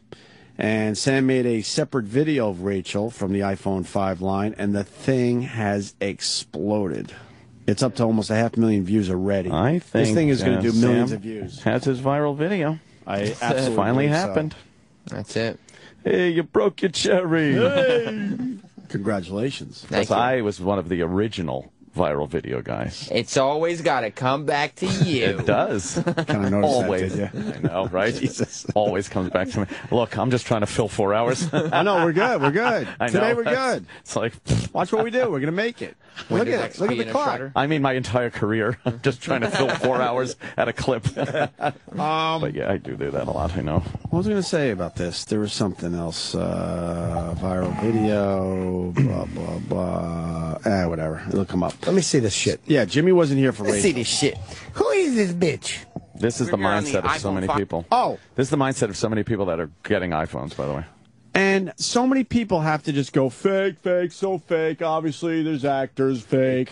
And Sam made a separate video of Rachel from the iPhone 5 line, and the thing has exploded. It's up to almost 500,000 views already. I think this thing is going to do millions Sam of views. Has his viral video. I absolutely finally believe so. happened. That's it. Hey, you broke your cherry. Hey. Congratulations. Because I was one of the original viral video guys. It's always got to come back to you. It does. Kind of noticed Always. that, did you? I know, right? Jesus. Always comes back to me. Look, I'm just trying to fill 4 hours. I know, we're good. We're good. I Today know. we're good. It's like, watch what we do. We're going to make it. Look at it. Look at the clock. I mean, my entire career. I'm just trying to fill 4 hours at a clip. But yeah, I do that a lot, I know. What was I going to say about this? There was something else. Viral video, blah, blah, blah. Whatever. It'll come up. Let me see this shit. Yeah, Jimmy wasn't here for Let's Rachel. see this shit. Who is this bitch? This is the mindset of so many people. Oh. This is the mindset of so many people that are getting iPhones, by the way. And so many people have to just go fake, so fake. Obviously, there's actors. Fake.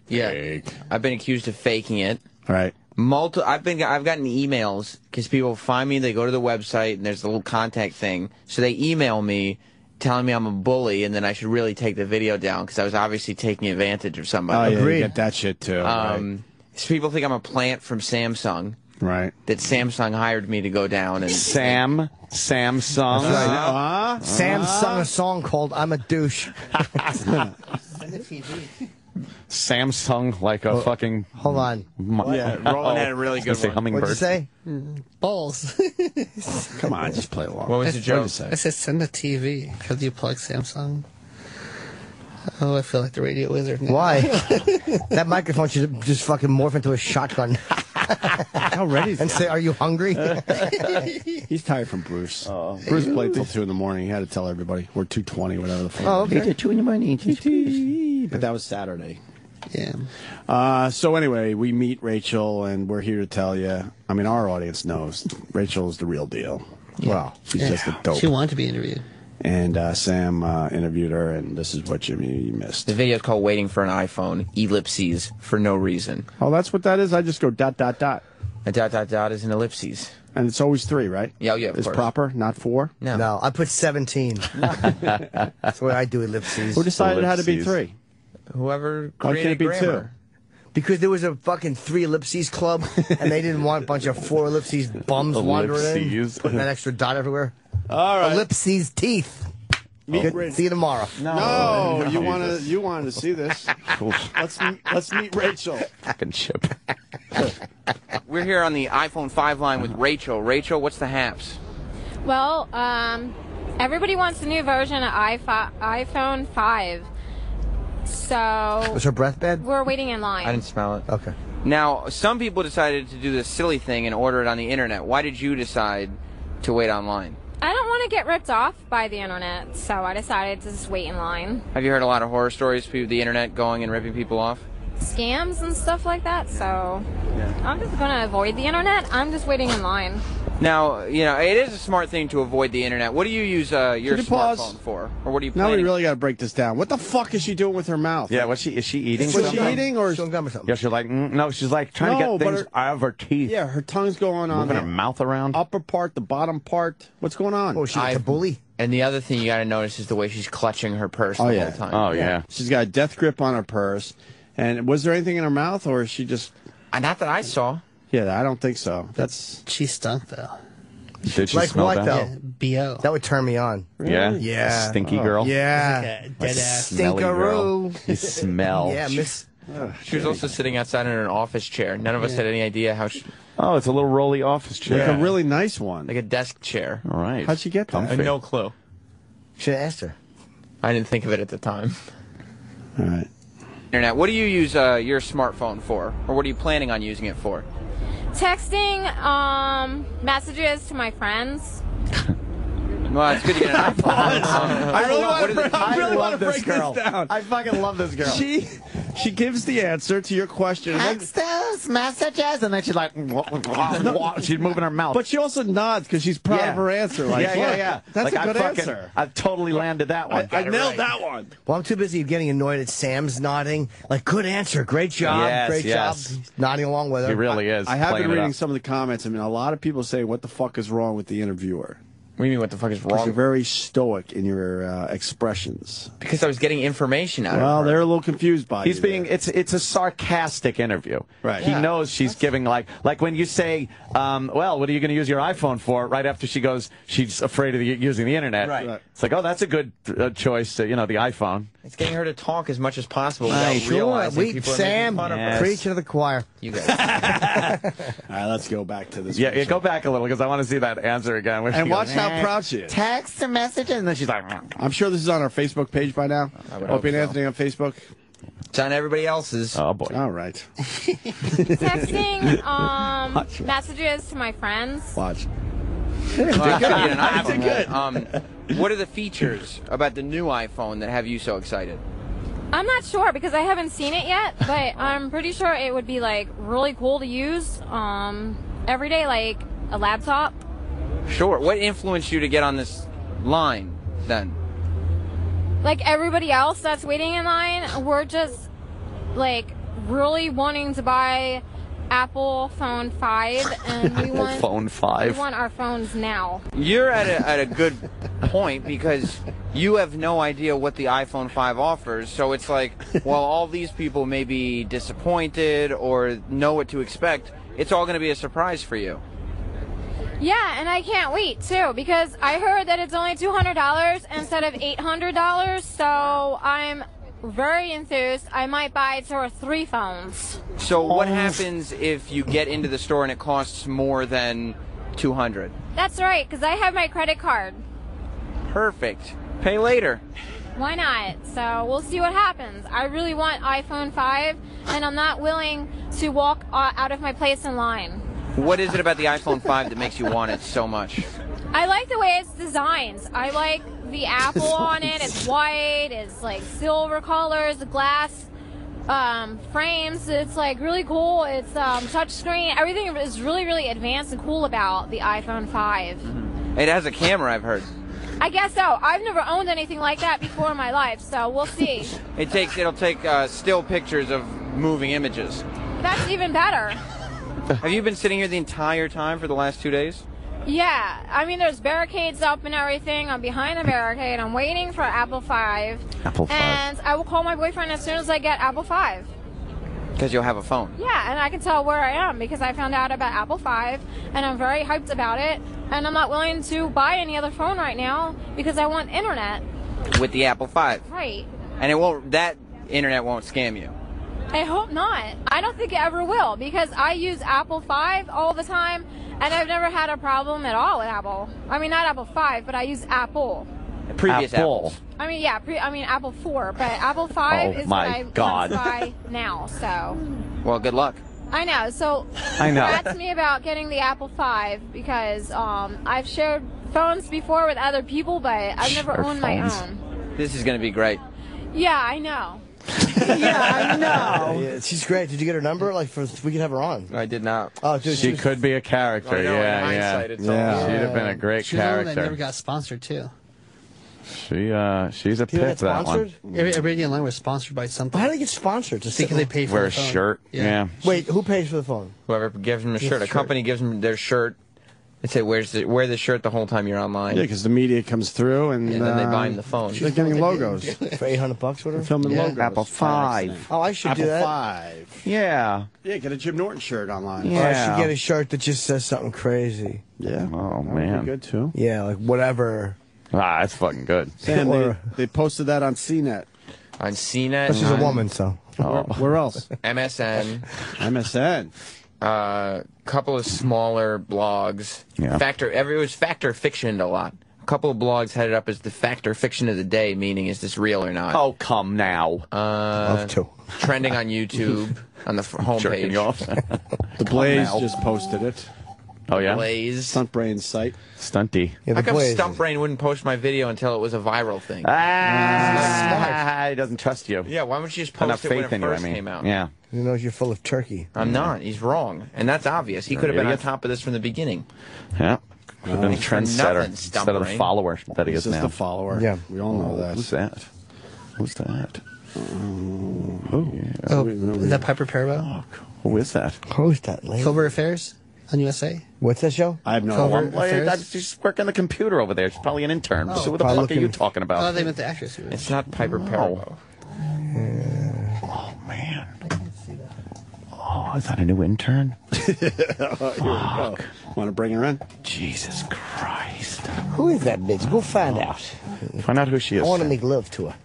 Yeah. I've been accused of faking it. Right. I've gotten emails because people find me, they go to the website, and there's a little contact thing. So they email me telling me I'm a bully, and then I should really take the video down because I was obviously taking advantage of somebody. Oh, yeah, you get that shit, too. Right. So people think I'm a plant from Samsung. Right. That Samsung hired me to go down and... Samsung. Right. Sam sung a song called I'm a Douche. Samsung like a fucking... Hold on. Yeah, Roland had a really good Say one. hummingbird. What'd you say? Balls. Come on, just play along. What was the joke? I said send a TV because you plug Samsung. Oh, I feel like the radio wizard now. Why? That microphone should just fucking morph into a shotgun. How ready is And say, are you hungry? He's tired from Bruce. Bruce played till 2 in the morning. He had to tell everybody. We're 2:20, whatever the fuck. Oh, okay. 2 in the morning. But that was Saturday. Yeah. So anyway, we meet Rachel, and we're here to tell you. I mean, our audience knows Rachel is the real deal. Yeah. Wow, she's just a dope. She wanted to be interviewed. And Sam interviewed her, and this is what Jimmy missed. The video's called Waiting for an iPhone, ellipses, for no reason. Oh, that's what that is? I just go ... A ... is an ellipses. And it's always 3, right? Yeah, of It's course. proper, not 4? No, I put 17. That's the way I do ellipses. Who decided it had to be Ellipses. 3? Whoever Why can't it created be grammar. 2? Because there was a fucking 3 ellipses club, and they didn't want a bunch of 4 ellipses bums wandering in, Ellipses. putting that extra dot everywhere. All right. Ellipses teeth. Meet See you tomorrow. No, you wanted to see this. Let's meet Rachel. Fucking chip. We're here on the iPhone 5 line with Rachel. Rachel, what's the haps? Well, everybody wants the new version of iPhone 5. So... Was her breath bad? We're waiting in line. I didn't smell it. Okay. Now, some people decided to do this silly thing and order it on the internet. Why did you decide to wait online? I don't want to get ripped off by the internet, so I decided to just wait in line. Have you heard a lot of horror stories of the internet going and ripping people off? scams and stuff like that, so I'm just going to avoid the internet. I'm just waiting in line. Now, you know, it is a smart thing to avoid the internet. What do you use your smartphone for? Or what are you planning? Now we really got to break this down. What the fuck is she doing with her mouth? Yeah, is she eating? Was she eating or? Yeah, she's like, no, she's like trying to get things out of her teeth. Yeah, her tongue's going on. Moving her mouth around. Upper part, the bottom part. What's going on? Oh, she's a bully. And the other thing you got to notice is the way she's clutching her purse the whole time. Oh, yeah. She's got a death grip on her purse. And was there anything in her mouth, or is she just... Not that I saw. Yeah, I don't think so. She stunk, though. Did she like smell what, bad? though? Yeah, B.O. That would turn me on. Yeah? Yeah. Stinky girl? Yeah. Like a dead-ass Stinkaroo. You smell. Yeah, miss... She was also sitting outside in an office chair. None of us had any idea how she... Oh, it's a little rolly office chair. Like a really nice one. Like a desk chair. All right. How'd she get that? I had no clue. Should have asked her. I didn't think of it at the time. All right. Internet. What do you use your smartphone for? Or what are you planning on using it for? Texting messages to my friends. Well, it's good to get an iPhone. I really want to this break girl. this down. I fucking love this girl. She gives the answer to your question. Text those messages, and then she's like, she's moving her mouth. But she also nods because she's proud of her answer. Like, yeah. That's like, a good answer. I've totally landed that one. I nailed that one. Well, I'm too busy getting annoyed at Sam's nodding. Like, good answer. Great job. Yes, Great job. He's nodding along with her. He really is. I have been playing it reading up. some of the comments. I mean, a lot of people say, what the fuck is wrong with the interviewer? What do you mean, what the fuck is Because wrong? you're very stoic in your expressions. Because I was getting information out of Well, her. they're a little confused by He's you being there. it's a sarcastic interview. Right. He Yeah. knows she's giving like when you say, well, what are you going to use your iPhone for? Right after she goes, she's afraid of using the internet. Right. It's like, oh, that's a good choice. The iPhone. It's getting her to talk as much as possible without Right. realizing people are making Sam, fun of her. Yes. preach to the choir. You guys. All right, let's go back to this. Yeah, go back a little because I want to see that answer again. Where And she watch goes, how proud she is. Text a message, and then she's like, I'm sure this is on our Facebook page by now. Opie and Anthony on Facebook. It's on everybody else's. Oh boy. All right. Texting messages to my friends. Watch. What are the features about the new iPhone that have you so excited? I'm not sure because I haven't seen it yet, but I'm pretty sure it would be like really cool to use every day, like a laptop. Sure. What influenced you to get on this line then? Like everybody else that's waiting in line, we're just like really wanting to buy Apple phone 5, and we want phone 5. We want our phones now. You're at a good point because you have no idea what the iPhone 5 offers. So it's like, while all these people may be disappointed or know what to expect, it's all going to be a surprise for you. Yeah, and I can't wait too because I heard that it's only $200 instead of $800. So I'm very enthused. I might buy 2 or 3 phones. So what happens if you get into the store and it costs more than $200? That's right, because I have my credit card. Perfect. Pay later. Why not? So we'll see what happens. I really want iPhone 5, and I'm not willing to walk out of my place in line. What is it about the iPhone 5 that makes you want it so much? I like the way it's designed. I like the Apple on it. It's white. It's like silver colors, the glass frames. It's like really cool. It's touchscreen. Everything is really, really advanced and cool about the iPhone 5. It has a camera, I've heard. I guess so. I've never owned anything like that before in my life, so we'll see. It'll take still pictures of moving images. That's even better. Have you been sitting here the entire time for the last 2 days? Yeah, I mean, there's barricades up and everything. I'm behind the barricade. I'm waiting for Apple 5. Apple 5. And I will call my boyfriend as soon as I get Apple 5. Because you'll have a phone. Yeah, and I can tell where I am because I found out about Apple 5, and I'm very hyped about it. And I'm not willing to buy any other phone right now because I want internet. With the Apple 5. Right. And that internet won't scam you. I hope not. I don't think it ever will because I use Apple 5 all the time, and I've never had a problem at all with Apple. I mean, not Apple 5, but I use Apple. Previous Apple. Apples. I mean, yeah, Apple 4, but Apple 5 is what I want to buy now, so. Well, good luck. I know, so I know. that's me about getting the Apple 5 because I've shared phones before with other people, but I've never owned my own. This is going to be great. Yeah, I know. Yeah, I know. Yeah, she's great. Did you get her number? Like, we could have her on. I did not. Oh, dude, She could be a character. I know, yeah, in yeah. hindsight, it's all- She'd have been a great She's the one character. that never got sponsored too. She's a pit, that one. Everybody online was sponsored by something. How do they get sponsored? Just because they pay for Wear the a phone. shirt. Yeah. Wait, who pays for the phone? Whoever gives them a shirt. A company gives them their shirt. They say, wear the shirt the whole time you're online. Yeah, because the media comes through and then they buy them the phone. They're getting logos. For $800, whatever? Filming logos. Apple 5. Oh, I should Apple do that. 5. Yeah. Yeah, get a Jim Norton shirt online. Yeah. Or I should get a shirt that just says something crazy. Yeah. Oh, That would man. be good, too. Yeah, like whatever. Ah, that's fucking good. Sam, they posted that on CNET. On CNET. But she's a woman, so. Where else? MSN. MSN. Couple of smaller blogs. Yeah. It was factor fictioned a lot. A couple of blogs had it up as the factor fiction of the day, meaning is this real or not? Oh, come now. Love to. Trending on YouTube on the Jerking you homepage. off. The Blaze now. just posted it. Oh, yeah? Blaze. Stunt Brain's site. Stunty. Yeah, How the come Blaze. Stumpbrain wouldn't post my video until it was a viral thing? He doesn't trust you. Yeah, why wouldn't you just Enough post it when faith it in you, first I mean. came out? Yeah. He knows you're full of turkey. I'm not. He's wrong. And that's obvious. He could have been on top of this from the beginning. Yeah. Could have been a trendsetter nothing, instead of the Stumpbrain. follower that he He's is just now. a follower. Yeah. We all know that. Who's that? Who's that? Oh, is that Piper Perabo? Who is that? Who's that lady? Covert Affairs on USA. What's that show? I have no Covert idea. Affairs? She's working the computer over there. She's probably an intern. So who the Probably fuck are you looking- talking about? Oh, they meant the actress. It's not Piper Perabo. Oh, man. Oh, is that a new intern? Here we go. Want to bring her in? Jesus Christ. Who is that bitch? Go find out. Find out who she is. I want to make love to her.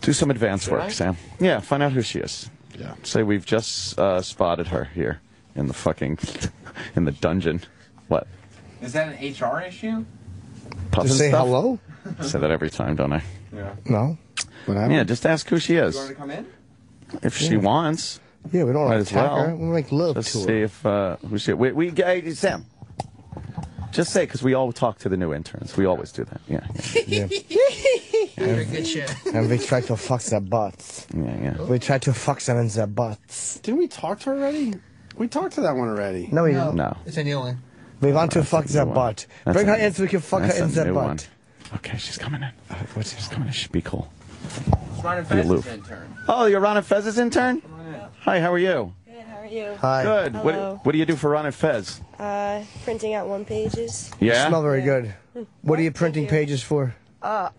Do some advance work, Sam. Yeah, find out who she is. Yeah. Say we've just spotted her here in the fucking, in the dungeon. What? Is that an HR issue? Puffin Just say stuff? hello? I say that every time, don't I? Yeah. No. What happened? Yeah, just ask who she is. You want to come in? If she wants. Yeah, we don't Might want as to attack well. her. We make love Let's to her. see if who she. Hey, Sam. Just say, because we all talk to the new interns. We always do that. Yeah. Very good shit. And we try to fuck their butts. Yeah. We try to fuck them in their butts. Didn't we talk to her already? We talked to that one already. No, we didn't. No. It's a new one. We want to fuck their new one. butt. That's Bring a- her in so we can fuck her that's in a their new butt. one. Okay, she's coming in. She's coming in. She'd be cool. It's Ron and Be aloof. Fez's intern. Oh, you're Ron and Fez's intern? Hi, how are you? Good, how are you? Hi. Good. Hello. What do you do for Ron and Fez? Printing out one pages. Yeah? You smell very good. What are you printing pages for? Art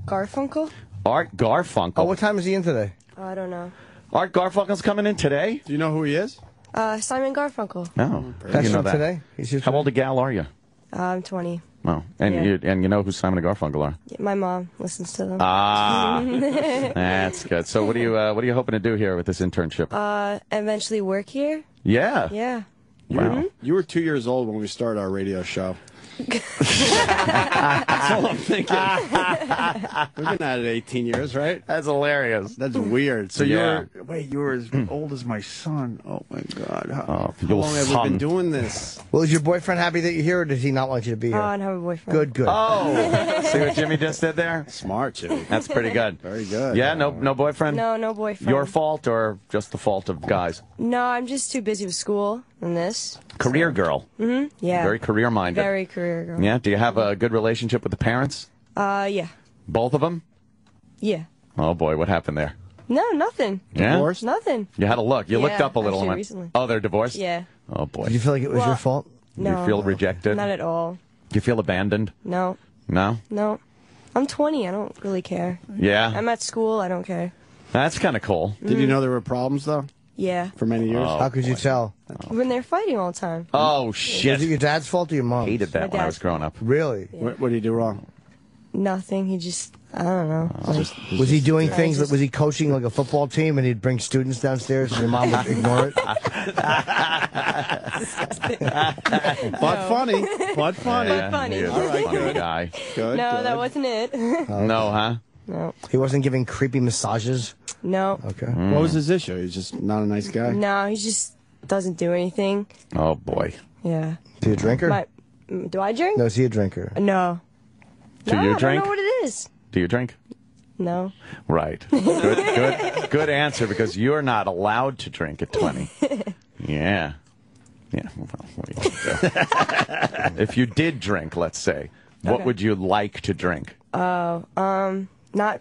Garfunkel? Art Garfunkel. Oh, what time is he in today? I don't know. Art Garfunkel's coming in today? Do you know who he is? Simon Garfunkel. No. That's you know from that. today? How old a gal are you? I'm 20. Oh, and Yeah. you know who Simon and Garfunkel are? My mom listens to them. Ah, that's good. So what are you hoping to do here with this internship? Eventually work here? Yeah. Yeah. Wow. You were 2 years old when we started our radio show. That's all I'm thinking. We've been at it 18 years, right? That's hilarious. That's weird. So Yeah. you were as old as my son. Oh my God. How your long have we son. been doing this? Well, is your boyfriend happy that you're here, or does he not want you to be here? I don't have a boyfriend. Good, good. Oh, see what Jimmy just did there? Smart, Jimmy. That's pretty good. Very good. Yeah, no boyfriend? No, no boyfriend. Your fault or just the fault of guys? No, I'm just too busy with school and this. Career girl. Mm-hmm. Yeah. Very career-minded. Very career girl. Yeah, do you have a good relationship with the parents? Yeah. Both of them? Yeah. Oh boy, what happened there? No, nothing. Yeah? Divorced? Nothing. You had a look. You looked Yeah, up a little and actually went, recently. oh, they're divorced? Yeah. Oh boy. Did you feel like it was Well, your fault? Do No. you feel rejected? Not at all. Do you feel abandoned? No. No? No. I'm 20. I don't really care. Yeah? I'm at school. I don't care. That's kind of cool. Did you know there were problems, though, Yeah. for many years? Oh, How could you tell? When they're fighting all the time. Oh, Was shit. it your dad's fault or your mom's? Hated that My when I was dad's growing up. Really? What did he do wrong? Nothing. He just, I don't know. Like, Was he doing I things? just- Was he coaching like a football team, and he'd bring students downstairs, and your mom would ignore it? But funny. But funny. Yeah, funny. he is All a right, funny good. guy. Good. no, good. that wasn't it. No, huh? No. He wasn't giving creepy massages. No. Okay. What was his issue? He's just not a nice guy. No, he just doesn't do anything. Oh, boy. Yeah. Is he a drinker? Do I drink? No, is he a drinker? No. Do no, you I drink? don't know what it is. Do you drink? No. Right. Good answer, because you're not allowed to drink at 20. Yeah. Yeah. Well, what are you gonna do? If you did drink, let's say, what would you like to drink? I'm not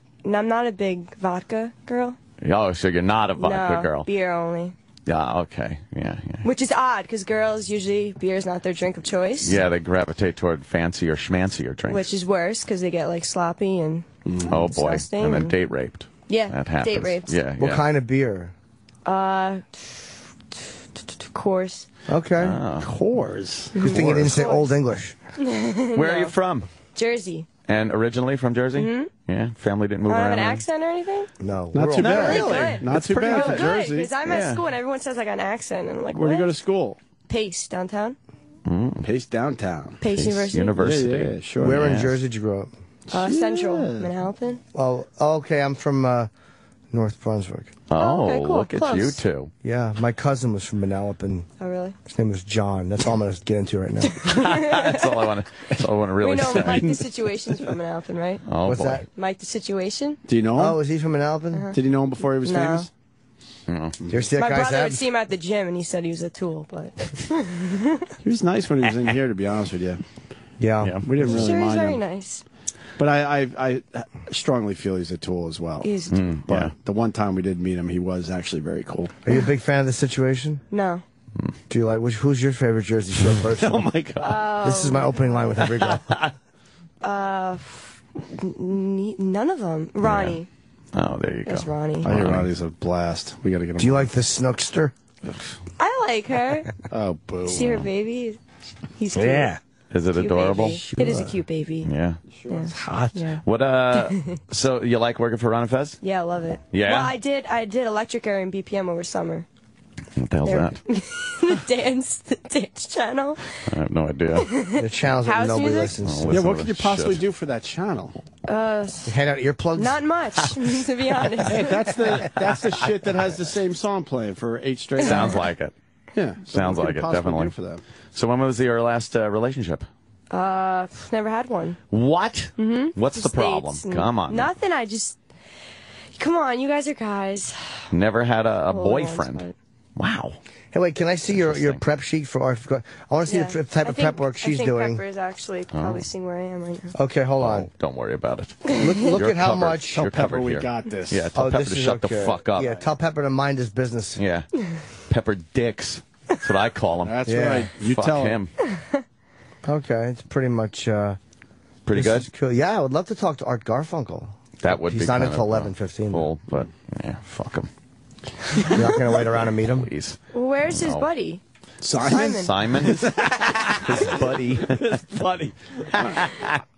a big vodka girl. Oh, so you're not a vodka girl. Beer only. Yeah, okay. Yeah. Which is odd, because girls, usually, beer is not their drink of choice. Yeah, they gravitate toward fancier, schmancier drinks. Which is worse, because they get, like, sloppy and oh, boy. disgusting And then date raped. Yeah, that happens. date raped. Yeah. What kind of beer? Course. Okay. Coors. Good thing you didn't say Old English. Where are you from? Jersey. And originally from Jersey? Mhm. Yeah, family didn't move I don't have around. an accent or anything? No. Not too bad. Really? Not too bad for Jersey. Because I'm at school and everyone says I got an accent. And I'm like, Where do you what? go to school? Pace, downtown. Pace downtown. Pace University. Yeah, sure. Where in Jersey did you grow up? Central, Manhattan. Oh, okay. I'm from North Brunswick. Oh, okay, cool. look at Close. you two. Yeah, my cousin was from Manalapan. Oh, really? His name was John. That's all I'm going to get into right now. That's all I want to really We know say. Mike the Situation's from Manalapan, right? Oh, What's boy. that? Mike the Situation? Do you know him? Oh, is he from Manalapan? Did you know him before he was No. famous? No. Did you ever see that My guy's brother would abs? see him at the gym and he said he was a tool, but He was nice when he was in here, to be honest with you. Yeah. We didn't really sure he's mind very him. nice. But I strongly feel he's a tool as well. He's a tool. But the one time we did meet him, he was actually very cool. Are you a big fan of The Situation? No. Do you like, who's your favorite Jersey Shore person? Oh, my God. This is my opening line with every girl. None of them. Ronnie. Oh, there you go. That's Ronnie. I hear Ronnie's a blast. We got to get him. Do you like the Snookster? I like her. Oh, boo. See her baby? He's cute. Yeah. Is it Cute adorable? baby. It is a cute baby. Yeah. Yeah. It's hot. Yeah. What? So you like working for Ron and Fez? Yeah, I love it. Yeah? Well, I did Electric Area and BPM over summer. What the hell's that? the dance channel. I have no idea. The channels that House nobody music? listens Yeah, to. what could you possibly do for that channel? Hand out earplugs? Not much, to be honest. Hey, that's the shit that has the same song playing for 8 straight hours. Sounds like it. Yeah. Sounds what like could you it, possibly definitely. do for them? So when was your last relationship? Never had one. What? Mm-hmm. What's the problem? Come on. Nothing. Come on, you guys are guys. Never had a Hold on, boyfriend. but- Wow. Hey, wait, can I see your prep sheet for our... I want to see the type of prep work she's doing. Pepper is actually probably seeing where I am right now. Okay, hold on. Don't worry about it. Look You're at how covered. much... You're Pepper, covered we here. got this. Yeah, tell Pepper this to is shut the okay. fuck up. Yeah, tell Pepper to mind his business. Yeah. Pepper dicks. That's what I call him. That's Yeah. right. You Fuck tell him. Okay, it's pretty much... Pretty this good? is cool. Yeah, I would love to talk to Art Garfunkel. That would He's be not kind until of, 11:15. Cool, but yeah, fuck him. You're not going to wait around and meet him? Please. Where's his No. buddy? Simon? His buddy. His buddy.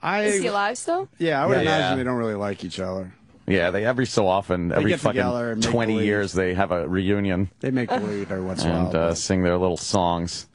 Is he alive still? Yeah, I would Yeah. imagine they don't really like each other. Yeah, they every so often, every get together fucking and make 20 believe. years, they have a reunion. They make believe every once in a while. And but- sing their little songs.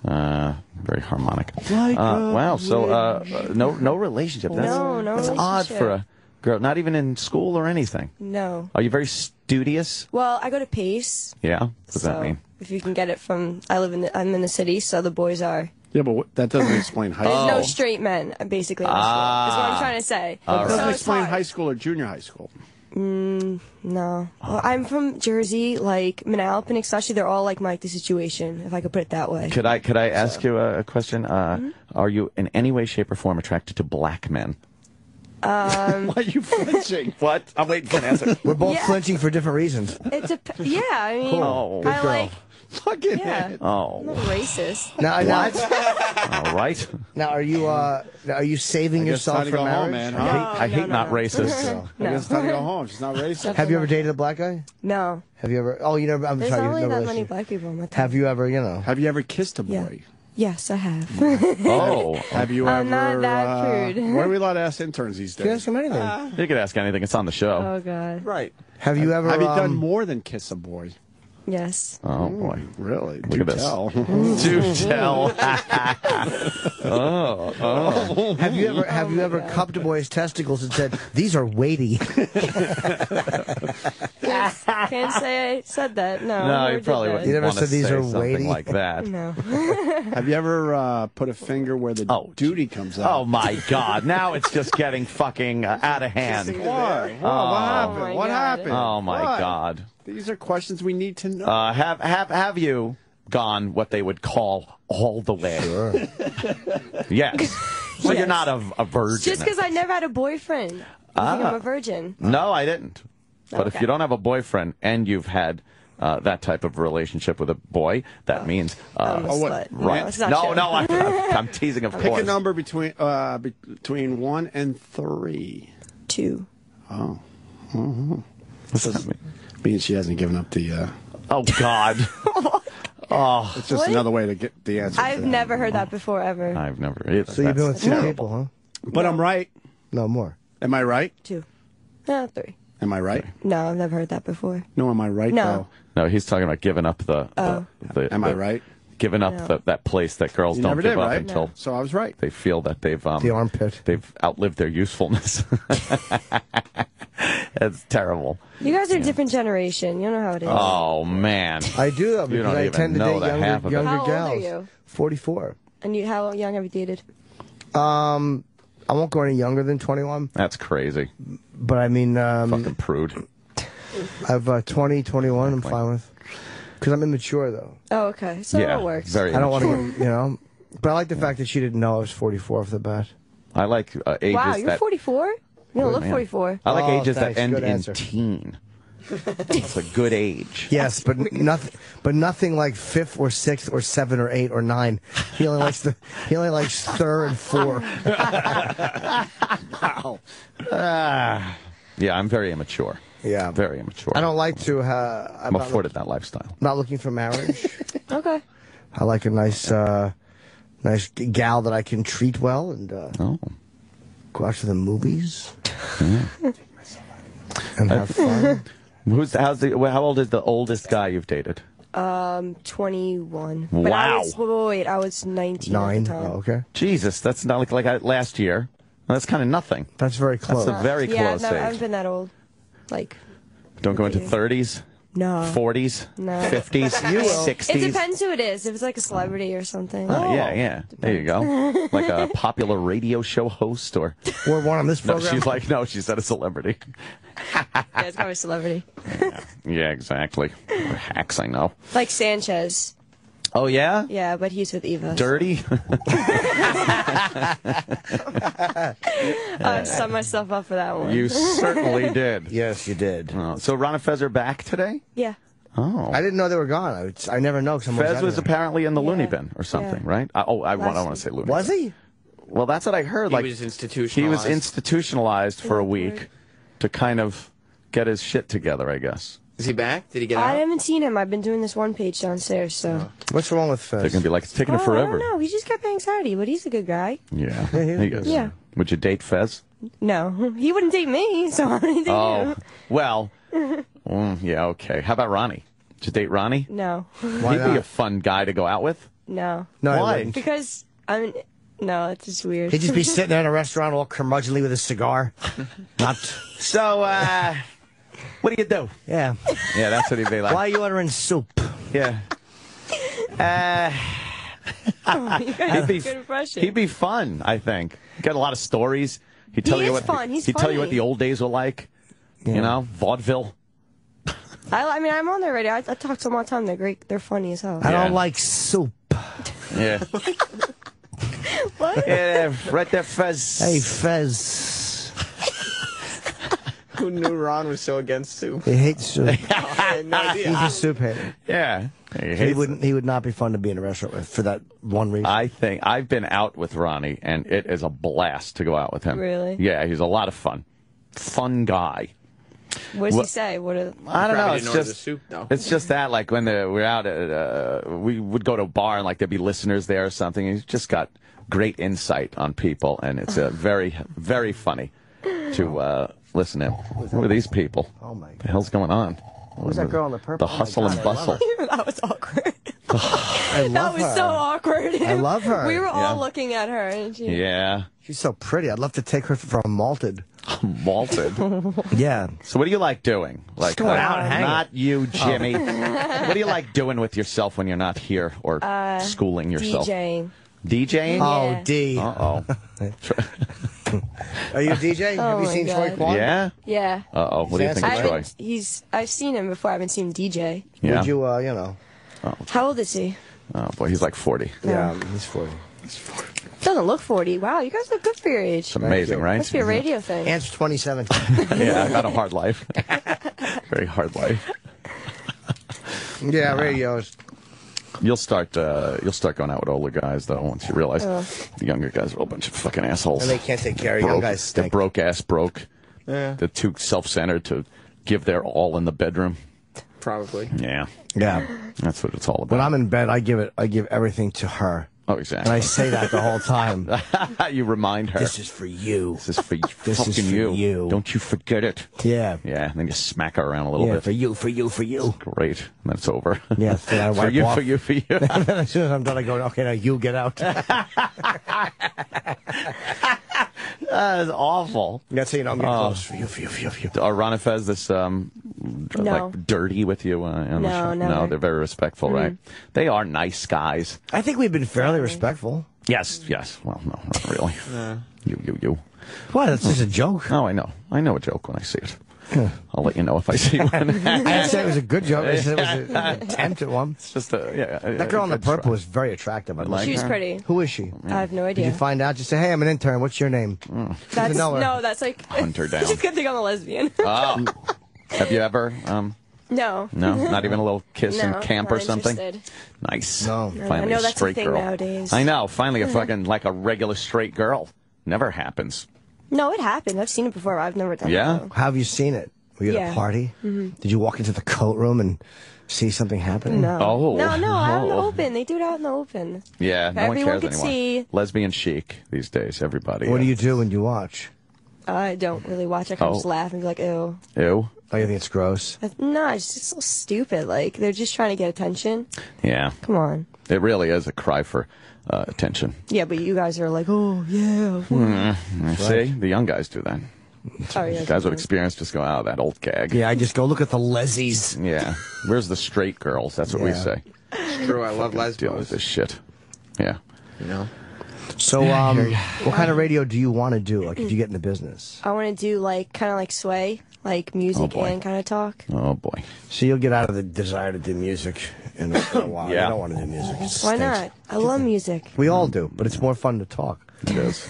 Very harmonic. Like Wow, so no relationship. That's, No that's odd relationship. for a girl. Not even in school or anything. No. Are you very studious? Well, I go to Pace. Yeah? What does that so mean? If you can get it from, I'm in the city, so the boys are. Yeah, but that doesn't explain high There's school. no straight men, basically, in the school. Is what I'm trying to say. That doesn't So it's explain hard. high school or junior high school. No. Well, I'm from Jersey, like Manalapan, especially. They're all like Mike the Situation, if I could put it that way. Could I ask you a question? Are you in any way, shape, or form attracted to black men? Why are you flinching? What? I'm waiting for an answer. We're both Yeah. flinching for different reasons. Yeah, I mean, Cool. Good I girl. like. Fucking Yeah. it. Oh. I'm not racist. Now, All right. now, are you saving I guess yourself time to for go marriage? home, man. Huh? I hate not racist. I guess it's time to go home. She's not racist. Have you ever dated a black guy? No. Have you ever? Oh, you never. I'm There's sorry. not really you've never that many relationship. black people in my town. Have you ever? You know. Have you ever kissed a boy? Yeah. Yes, I have. Oh. Have you ever? I'm not that prude. What are we allowed to ask interns these You can days? ask him anything. You could ask anything. It's on the show. Oh, God. Right. Have you ever? Have you done more than kiss a boy? Yes. Oh, boy. Really? Look at this. Tell. Do tell. oh. Have you ever cupped a boy's testicles and said, "These are weighty"? Yeah, Can't say I said that. No. No, I you probably wouldn't. You never want to said these say are something weighty? like that. No. Have you ever put a finger where the duty comes out? Oh my God! Now it's just getting fucking out of hand. Why? What happened? What happened? Oh my What? God! These are questions we need to know. Have you gone what they would call all the way? Sure. Yes. So you're not a virgin. Just because I never had a boyfriend. You think I'm a virgin? No, I didn't. But if Okay. you don't have a boyfriend and you've had that type of relationship with a boy, that means I'm a slut. right? No, it's not No, true. no, I'm teasing, of Pick course. a number between 1 and 3. 2. Oh. What's that mean? Means she hasn't given up the. Oh God. Oh, it's just What? another way to get the answer. I've never heard that before, ever. I've never either. So you've been with 2 terrible. people, huh? But I'm right. No, more. Am I right? 2. No, 3. Am I right? No, I've never heard that before. No, am I right? No. Though? No, he's talking about giving up the Am I right? Giving up No. that place that girls You don't never give did, up right? until So I was right. they feel that they've The armpit. they've outlived their usefulness. That's terrible. You guys are a different generation. You know how it is. Oh man. I do, though, You because don't I even tend to know date the half of it. younger How old are gals. you? 44. And how young have you dated? I won't go any younger than 21. That's crazy. But I mean, Fucking prude. I've 20, 21. I'm fine with. Because I'm immature, though. Oh, okay. So Yeah, it works. very. I don't want immature. to, But I like the fact that she didn't know I was 44 off the bat. I like ages Wow, you're that. 44? You don't look Man. 44. I like Oh, ages thanks. that end Good in answer. teen. That's a good age. Yes, but nothing like 5th or 6th or 7 or 8 or 9. He only likes 3rd and 4. Wow. Yeah, I'm very immature. Yeah, Very immature. I don't like to. I'm afforded that lifestyle. Not looking for marriage. Okay. I like a nice gal that I can treat well and go out to the movies and have fun. How old is the oldest guy you've dated? 21. Wow. But I was 19 at the time. Oh, okay. Jesus, that's not like last year. Well, that's kind of nothing. That's very close. That's a very Yeah, close no, I haven't age. been that old. Like, Don't go into 30s, no. 40s, No. 50s, You will. 60s. It depends who it is. If it's like a celebrity or something. Oh, yeah. There you go. Like a popular radio show host or one on this no, program. she's like, no, she said a celebrity. Yeah, it's probably a celebrity. Yeah, exactly. Or hacks, I know. Like Sanchez. Oh, yeah? Yeah, but he's with Eva. Dirty? I set myself up for that one. You certainly did. Yes, you did. So Ron and Fez are back today? Yeah. Oh. I didn't know they were gone. I never know. Fez was apparently in the loony bin or something, right? I want to say loony bin. Was he? Well, that's what I heard. He Like was institutionalized. He was institutionalized for a week to kind of get his shit together, I guess. Is he back? Did he get I out? haven't seen him. I've been doing this one page downstairs, so. What's wrong with Fez? They're going to be like, it's taking Oh, it forever. I don't know. He just got anxiety, but he's a good guy. Yeah. Yeah, he is. Yeah. Would you date Fez? No, he wouldn't date me, so I didn't date Oh, him. well. Yeah, okay. How about Ronnie? Did you date Ronnie? No. Why He'd be a not? fun guy to go out with. No. No, I Why? wouldn't. Because no, it's just weird. He'd just be sitting there in a restaurant all curmudgeonly with a cigar. Not. So, what do you do? Yeah. Yeah, that's what he'd be like. Why are you ordering soup? Yeah. You guys have a good impression. He'd be fun, I think. Got a lot of stories. He'd tell He you is what fun. He's he'd tell you what funny. the old days were like. Yeah. You know, vaudeville. I mean, I'm on there already. I talk to them all the time. They're great. They're funny as hell. I Yeah. don't like soup. Yeah. What? Yeah, right there, Fez. Hey, Fez. Who knew Ron was so against soup? He hates soup. I had no idea. He's a soup hater. Yeah. He would not be fun to be in a restaurant with for that one reason. I think I've been out with Ronnie, and it is a blast to go out with him. Really? Yeah, he's a lot of fun. Fun guy. What does What- he say? What are, I don't know. Probably It's didn't order just the soup, though. It's just that, like when we're out at, we would go to a bar and like there'd be listeners there or something. He's just got great insight on people, and it's very, very funny to listen to him. Who are these people? Oh my What the hell's going on? Who's that girl in the purple? The Oh my hustle God, and I love bustle. that was awkward. I love That was her. so awkward. I love her. We were all Yeah. looking at her. And she, Yeah. She's so pretty. I'd love to take her from malted. Malted. Yeah. So what do you like doing? Like, going out and hanging. Not you, Jimmy. What do you like doing with yourself when you're not here or schooling yourself? DJing. DJing? Oh, D. Uh-oh. Are you a DJ? Have you seen Troy Quan? Yeah? Yeah. Uh-oh. What do you think of Troy? I've seen him before. I haven't seen him DJ. Yeah. Would you, you know. How old is he? Oh, boy, he's like 40. Yeah, he's 40. Doesn't look 40. Wow, you guys look good for your age. It's amazing, right? Must be a radio thing. Answer 27. Yeah, I've had a hard life. Very hard life. Yeah, radios. You'll start going out with older guys though once you realize the younger guys are a bunch of fucking assholes. And they can't take care of young guys. Stink. They're broke. Yeah. They're too self-centered to give their all in the bedroom. Probably. Yeah. Yeah. That's what it's all about. When I'm in bed, I give everything to her. Oh, exactly. And I say that the whole time. You remind her. This is for you. This is for This fucking is for you. Don't you forget it. Yeah. Yeah. And then you smack her around a little bit. For you. Great. And then it's over. Yeah. Then I wipe off. For you. As soon as I'm done, I go, okay, now you get out. That is awful. That's how you know I'm getting close. For you. Are Ron and Fez this like dirty with you on the show? Never. No, they're very respectful, right? They are nice guys. I think we've been fairly respectful. Yes. Well, no, not really. You. What? That's just a joke. Oh, I know. I know a joke when I see it. I'll let you know if I see one. I didn't say it was a good joke. I said it was an attempt at one. It's just that girl in the purple was very attractive. She was pretty. Who is she? I have no idea. Did you find out? Just say, hey, I'm an intern. What's your name? That's like hunt her down. Just gonna think I'm a lesbian. Oh. Have you ever? No. No, not even a little kiss in camp or something. Interested. Nice. No. Finally, I know a that's straight a thing girl. nowadays. I know. Finally, a fucking like a regular straight girl. Never happens. No, it happened. I've seen it before. I've never done it. Yeah. Though. How have you seen it? Were you at a party? Mm-hmm. Did you walk into the coat room and see something happening? No. Oh. No, out in the open. They do it out in the open. Yeah, no Everyone one could cares anymore. see. Lesbian chic these days, everybody. What do you do when you watch? I don't really watch. I can just laugh and be like, ew. Ew? Oh, you think it's gross? No, it's just so stupid. Like, they're just trying to get attention. Yeah. Come on. It really is a cry for attention. Yeah, but you guys are like, oh, yeah. See? The young guys do that. Oh, yeah, Guys with experience just go, oh, that old gag. Yeah, I just go look at the lesies. Yeah. Where's the straight girls? That's what we say. It's true. I love lesbians. Deal with this shit. Yeah. You know? So, what kind of radio do you want to do? Like, if you get in the business? I want to do, like, kind of like Sway, like music and kind of talk. Oh, boy. So you'll get out of the desire to do music in a while. Yeah. You don't want to do music. Why not? I love music. We all do, but it's more fun to talk. It is.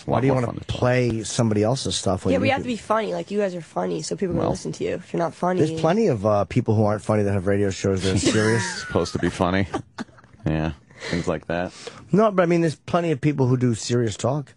Why do you want to play somebody else's stuff? When Yeah, but you have to be funny. Like, you guys are funny, so people are going to listen to you. If you're not funny... There's plenty of people who aren't funny that have radio shows that are serious. Supposed to be funny. Yeah. Things like that. No, but I mean, there's plenty of people who do serious talk.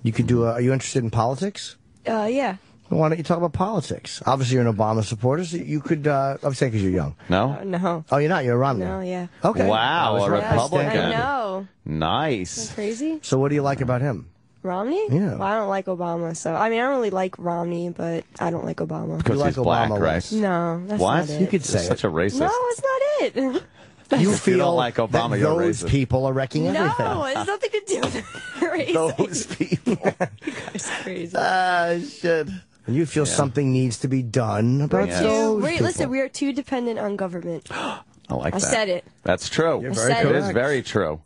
You could do. Are you interested in politics? Yeah. Well, why don't you talk about politics? Obviously, you're an Obama supporter, so you could. I'm saying because you're young. No? No. Oh, you're not. You're a Romney. No, yeah. Okay. Wow, a Republican. I know. Nice. Isn't that crazy? So, what do you like about him? Romney? Yeah. Well, I don't like Obama, so I mean, I don't really like Romney, but I don't like Obama. Because he's black, right? No, that's What? not it. You could say such a racist. No, it's not it. You If you feel don't like Obama, that you're those racist. people are wrecking everything. No, it has nothing to do with race. Those people. You guys are crazy. Shit. And you feel something needs to be done about those people. Listen, we are too dependent on government. I like that. I said it. That's true. You're very It correct. is very true.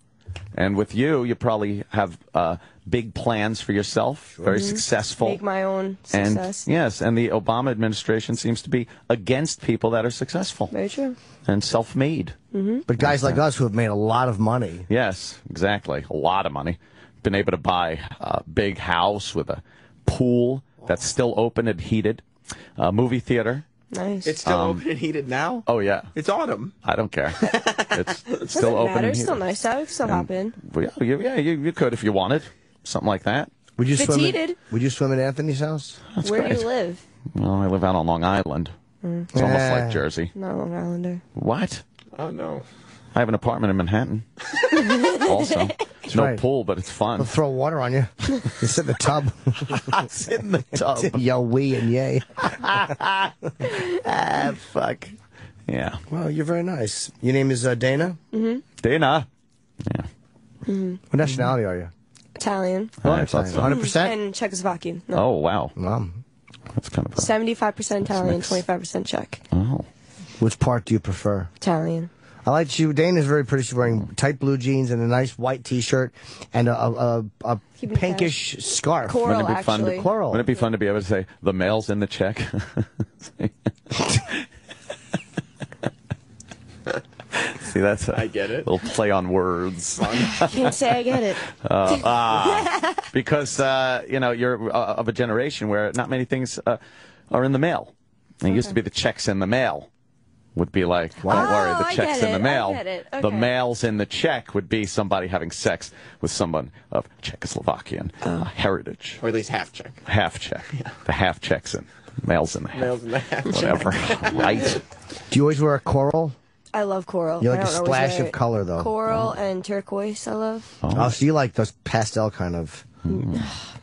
And with you probably have big plans for yourself, very successful. Make my own And success. yes, and the Obama administration seems to be against people that are successful Very true. and self-made. But guys like us who have made a lot of money. Yes, exactly. A lot of money. Been able to buy a big house with a pool that's still open and heated, a movie theater. Nice. It's still open and heated now? Oh, yeah. It's autumn. I don't care. It's still Doesn't open matter. and It's still heated. nice out. It's still hopping. Well, you could if you wanted. Something like that. Would you If it's swim? heated. Would you swim at Anthony's house? Where do you live? Well, I live out on Long Island. It's almost like Jersey. Not Long Islander. What? Oh, no. I have an apartment in Manhattan. Also. No right. pool, but it's fun. They'll throw water on you. You sit in the tub. Sit in the tub. Yo, wee and yay. Fuck. Yeah. Well, you're very nice. Your name is Dana? Mm-hmm. Dana. Yeah. What nationality are you? Italian. Oh, I thought so. 100%? And Czechoslovakian. No. Oh, wow. That's kind of 75% Italian, 25% Czech. Oh. Which part do you prefer? Italian. I like Dana's very pretty. She's wearing tight blue jeans and a nice white T-shirt and a pinkish scarf. Coral, Wouldn't it be fun actually. Coral. Wouldn't it be fun to be able to say the male's in the check? See, that's I get it. Little play on words. Can't say I get it. Because you're of a generation where not many things are in the mail. It used to be the checks in the mail would be like, don't worry, the check's in the mail. I get it. Okay. The mail's in the check would be somebody having sex with someone of Czechoslovakian heritage. Or at least half check. Half check. Yeah. The half check's in. Mail's in the half. Mail's in the half. Whatever. Right? Do you always wear a coral? I love coral. You like I a don't always splash wear of it. color, though. Coral and turquoise, I love. Oh, so you like those pastel kind of...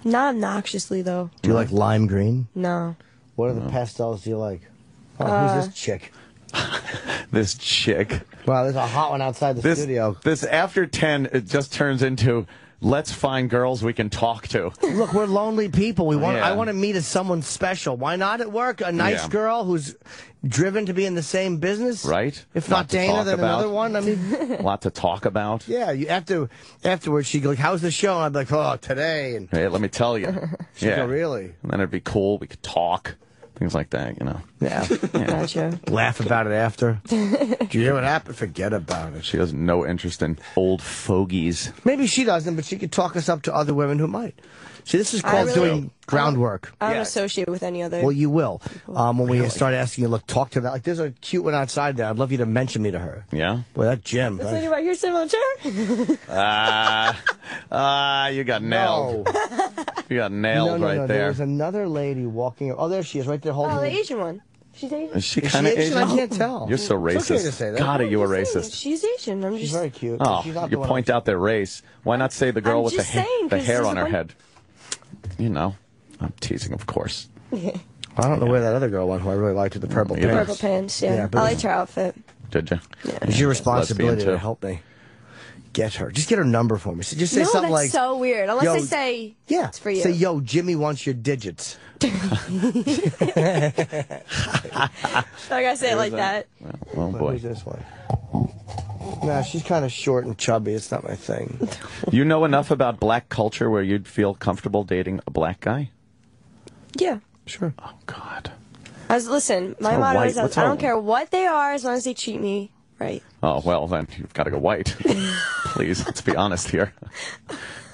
Not obnoxiously, though. Do you like lime green? No. What are the pastels do you like? Oh, who's this chick? This chick. Wow, there's a hot one outside the studio. This after 10, it just turns into, let's find girls we can talk to. Look, we're lonely people. Yeah. I want to meet someone special. Why not at work? A nice girl who's driven to be in the same business. Right. If not Dana, then another one. I mean, a lot to talk about. Yeah, you have to. Afterwards, she'd go, like, how's the show? And I'd be like, oh, today. And hey, let me tell you. she'd go, really? And then it'd be cool. We could talk. Things like that, Yeah. Gotcha. Laugh about it after. Do you hear what happened? Forget about it. She has no interest in old fogies. Maybe she doesn't, but she could talk us up to other women who might. See, this is called doing groundwork. I don't associate with any other. Well, you will. When we start asking you, look, talk to them. Like, there's a cute one outside there. I'd love you to mention me to her. Yeah? Boy, that Jim. Is anybody here sitting on the chair? You got nailed. No. You got nailed right there. There's another lady walking. Oh, there she is, right there holding. Oh, the Asian one. She's Asian. Is she kind of Asian? I can't tell. You're so racist. It's okay to say that. God, are you a racist? She's Asian. She's very cute. Oh, She's not you point out their race. Why not say the girl with the hair on her head? I'm teasing, of course. Yeah. I don't know where that other girl went who I really liked with the purple pants. Purple pants, yeah. I liked her outfit. Did you? Yeah. It's your responsibility to help me. Get her. Just get her number for me. So just say something like... No, that's so weird. Unless I say, it's for you. Say, yo, Jimmy wants your digits. I gotta say it like that. Oh, boy. Who's this one? Nah, she's kind of short and chubby. It's not my thing. You know enough about black culture where you'd feel comfortable dating a black guy? Yeah. Sure. Oh, God. Listen, my motto is I don't care what they are as long as they treat me right. Oh, well, then you've got to go white. Please, let's be honest here.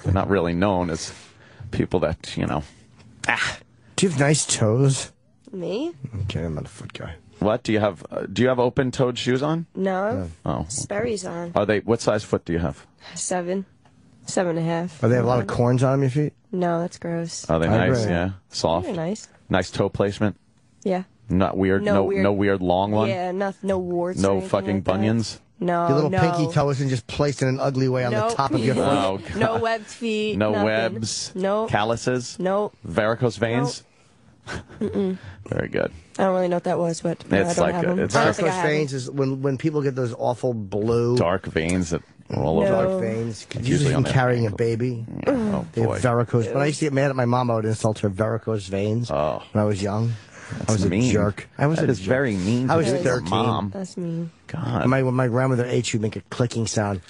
They're not really known as people that, Do you have nice toes? Me? Okay, I'm not a foot guy. What? Do you have open-toed shoes on? No. Oh. Sperry's on. Are they? What size foot do you have? 7. 7.5. Are they have a lot of corns on them, your feet? No, that's gross. Are they nice? Yeah. Soft? They're nice. Nice toe placement? Yeah. Not weird? No weird long one? Yeah, no warts. No fucking bunions? No, your little pinky toe isn't just placed in an ugly way on the top of your foot. Oh, no webbed feet. No nothing. webs? No. Calluses? No. Varicose veins? Mm-mm. Very good. I don't really know what that was, but I don't have them. Varicose veins is when people get those awful blue dark veins that are all over. Dark veins, usually from carrying a baby. Oh, they boy. have varicose. When I used to get mad at my mom, I would insult her varicose veins. Oh. When I was young, I was mean. a jerk. I was that is very mean. I was to 13. Mom. That's mean. God. When my grandmother ate, she'd make a clicking sound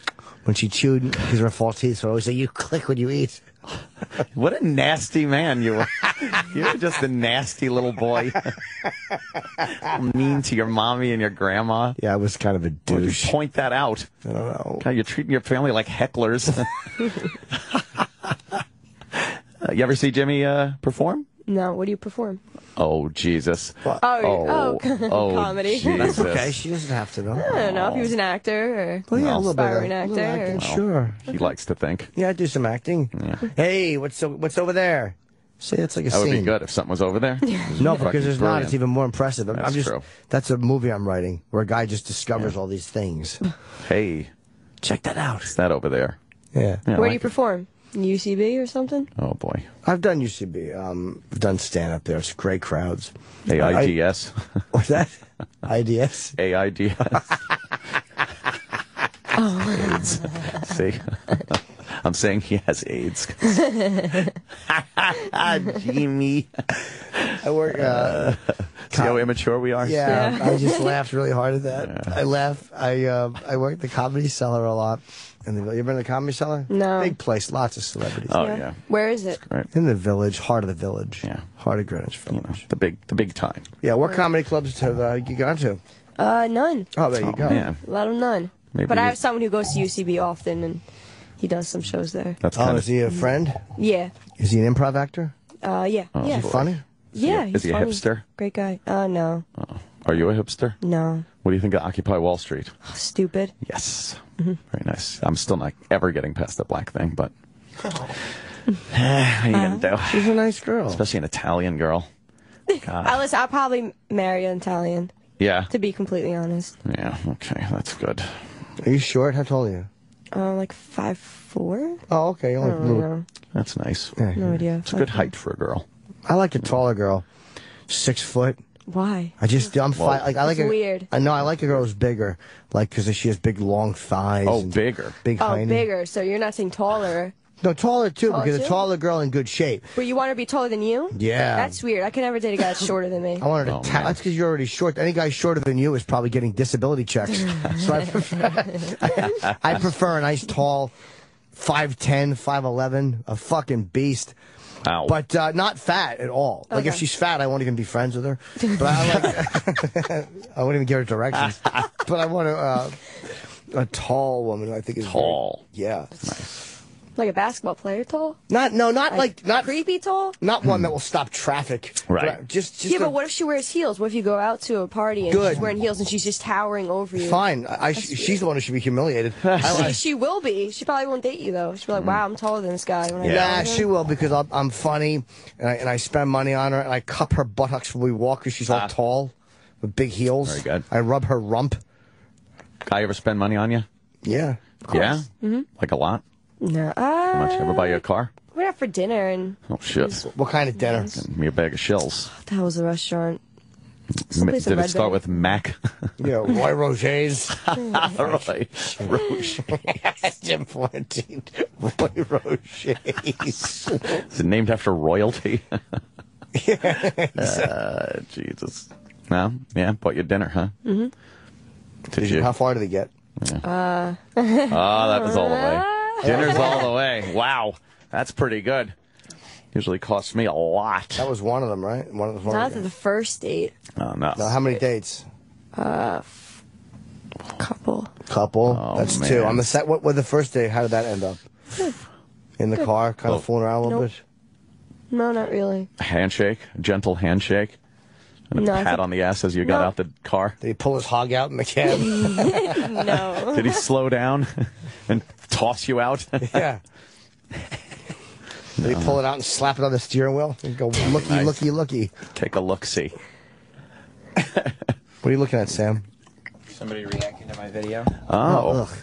when she chewed because of her false teeth. So I always say, "You click when you eat." What a nasty man you were. You were just a nasty little boy. Mean to your mommy and your grandma. Yeah, I was kind of a douche. Point that out. I don't know. God, you're treating your family like hecklers. You ever see Jimmy perform? No, what do you perform? Oh, Jesus. Comedy. Jesus. That's okay. She doesn't have to know. I don't know if he was an actor or a little aspiring bit. actor. Sure. He likes to think. Yeah, I do some acting. Yeah. Hey, what's over there? See, that's like a That scene. would be good if something was over there. No, because there's not. It's even more impressive. That's true. That's a movie I'm writing where a guy just discovers all these things. Hey. Check that out. What's that over there? Yeah. Where do you perform? UCB or something? Oh, boy. I've done UCB. I've done stand-up there. It's great crowds. AIDS. What's that? IDS? AIDS. Oh. AIDS. See? I'm saying he has AIDS. Jimmy. I work. See how immature we are? Yeah, I just laughed really hard at that. Yeah. I laugh. I work the Comedy Cellar a lot. And you ever been to the Comedy Cellar? No. Big place, lots of celebrities. Oh yeah. Where is it? In the Village, heart of the Village. Yeah, heart of Greenwich Village. You know, the big time. Yeah, what comedy clubs have you gone to? None. Oh, there you go. Man. A lot of none. Maybe but I have someone who goes to UCB often, and he does some shows there. That's is he a friend? Yeah. Is he an improv actor? Yeah. Oh, yeah. Is he funny? Yeah. Is he a funny. hipster? Great guy. No. Oh. Are you a hipster? No. What do you think of Occupy Wall Street? Stupid. Yes. Very nice. I'm still not ever getting past the black thing, but what are you going to do? She's a nice girl. Especially an Italian girl. God. I'll probably marry an Italian. Yeah. To be completely honest. Yeah, okay, that's good. Are you short? How tall are you? Like 5'4". Oh, okay. I don't know. That's nice. Yeah. No idea. It's a good height for a girl. I like a taller girl. 6 foot. Why? I'm fine. Like I like It's weird. I know I like a girl who's bigger, like because she has big long thighs. Oh, and bigger. Big. Oh, hiney. bigger. So you're not saying taller. No, taller too, Taller because too? a taller girl in good shape. But you want her to be taller than you? Yeah. That's weird. I can never date a guy that's shorter than me. I want her to. That's because you're already short. Any guy shorter than you is probably getting disability checks. So I prefer a nice tall, 5'10", 5'11", a fucking beast. Wow. But not fat at all. Like if she's fat, I won't even be friends with her. But I like. I won't even give her directions. But I want a tall woman. I think is tall. Yeah. Nice. Like a basketball player tall? Not creepy tall? Not one that will stop traffic. Right. Just yeah, but what if she wears heels? What if you go out to a party and she's wearing heels and she's just towering over you? Fine. She's the one who should be humiliated. She will be. She probably won't date you though. She'll be like, "Wow, I'm taller than this guy." When Nah, she will because I'm funny and I spend money on her and I cup her buttocks when we walk because she's all tall with big heels. Very good. I rub her rump. Guy ever spend money on you? Yeah. Yeah? Like a lot? No. How much? Ever buy you a car? We went out for dinner and. Oh, shit. What kind of dinner? Give me a bag of shills. That was a restaurant. Did it start with Mac? Yeah, Roy Roger's. Roy Roger. Jim 14. Roy Roger's. Is it named after royalty? Yeah. Jesus. No? Yeah, bought you dinner, huh? Did you? How far did he get? Yeah. Oh, that was all the way. Dinner's all the way. Wow. That's pretty good. Usually costs me a lot. That was one of them, right? Not the first date. Oh, no. Now, how many dates? Couple. Oh, that's man. 2. On the set, what was the first date? How did that end up? In the car, kind of fooling around a little bit? No, not really. A handshake? A gentle handshake? And a No, I pat think- on the ass as you got out the car? Did he pull his hog out in the cab? No. Did he slow down and toss you out? Yeah. Did he pull it out and slap it on the steering wheel? And go, looky, Nice. looky, looky. Take a look-see. What are you looking at, Sam? Somebody reacting to my video. Oh.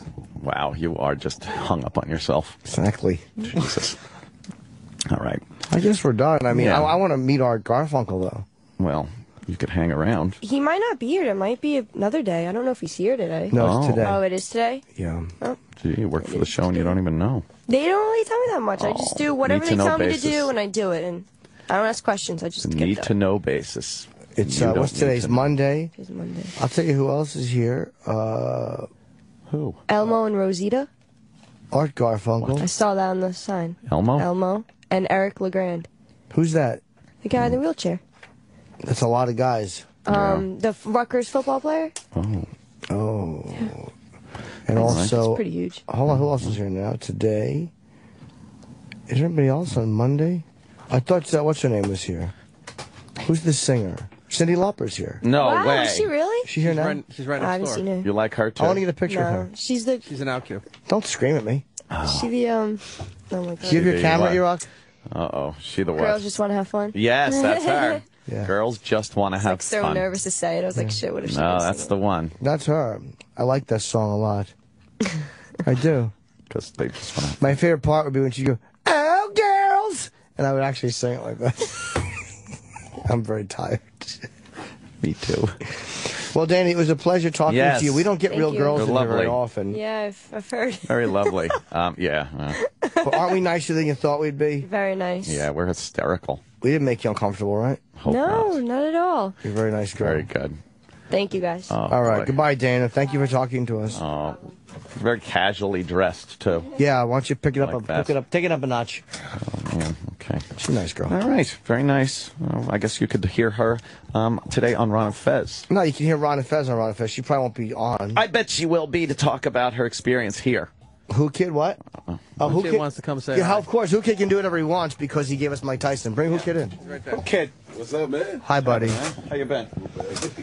Wow, you are just hung up on yourself. Exactly. Jesus. All right. I guess we're done. I mean, Yeah. I want to meet Art Garfunkel, though. Well, you could hang around. He might not be here. It might be another day. I don't know if he's here today. No, it's today. Oh, it is today? Yeah. Oh. Gee, you work for the show and you don't even know. They don't really tell me that much. I just do whatever they need-to-know tell me to basis. do, and I do it. And I don't ask questions. I just get Need done. to know basis. It's You don't what's need today's to know. Monday? Today's Monday. I'll tell you who else is here. Who? Elmo and Rosita. Art Garfunkel. I saw that on the sign. Elmo? Elmo and Eric LeGrand, Who's that? the guy in the wheelchair. That's a lot of guys. The Rutgers football player. Oh. And All right. also, It's pretty huge. hold on, who else is here now? Today. Is there anybody else on Monday? I thought what's her name was here. Who's the singer? Cyndi Lauper's here. No Wow, way. is she really? She here now? She's right I next haven't door. seen her. You like her too? I want to get a picture of No, her. she's She's an out cue. Don't scream at me. Is she the Oh my god. Do you have your She camera, the Erock? Uh-oh. She the what? Girls just want to have fun. Yes, that's her. Yeah. Girls just want to have Like so fun. nervous to say it. I was like, shit. What if she? No, goes that's sing the one. That's her. I like that song a lot. I do. Because they just want to. My favorite part would be when she'd go, "Oh, girls!" And I would actually sing it like that. I'm very tired. Me too. Well, Danny, it was a pleasure talking to you. We don't get Thank real you. girls You're in here very lovely. often. Yeah, I've heard. Very lovely. Yeah. But aren't we nicer than you thought we'd be? Very nice. Yeah, we're hysterical. We didn't make you uncomfortable, right? No, not at all. You're a very nice girl. Very good. Thank you, guys. All right. Goodbye, Dana. Thank you for talking to us. Very casually dressed, too. Yeah, why don't you pick it up? Like that. Take it up a notch. Oh, man. Okay. She's a nice girl. All right. Very nice. I guess you could hear her today on Ron and Fez. No, you can hear Ron and Fez on Ron and Fez. She probably won't be on. I bet she will be to talk about her experience here. Who Kid what? Who Kid wants to come say Yeah, hi. of course. Who Kid can do whatever he wants because he gave us Mike Tyson. Bring Who Kid in. Who Kid? What's up, man? Hi, buddy. How you been?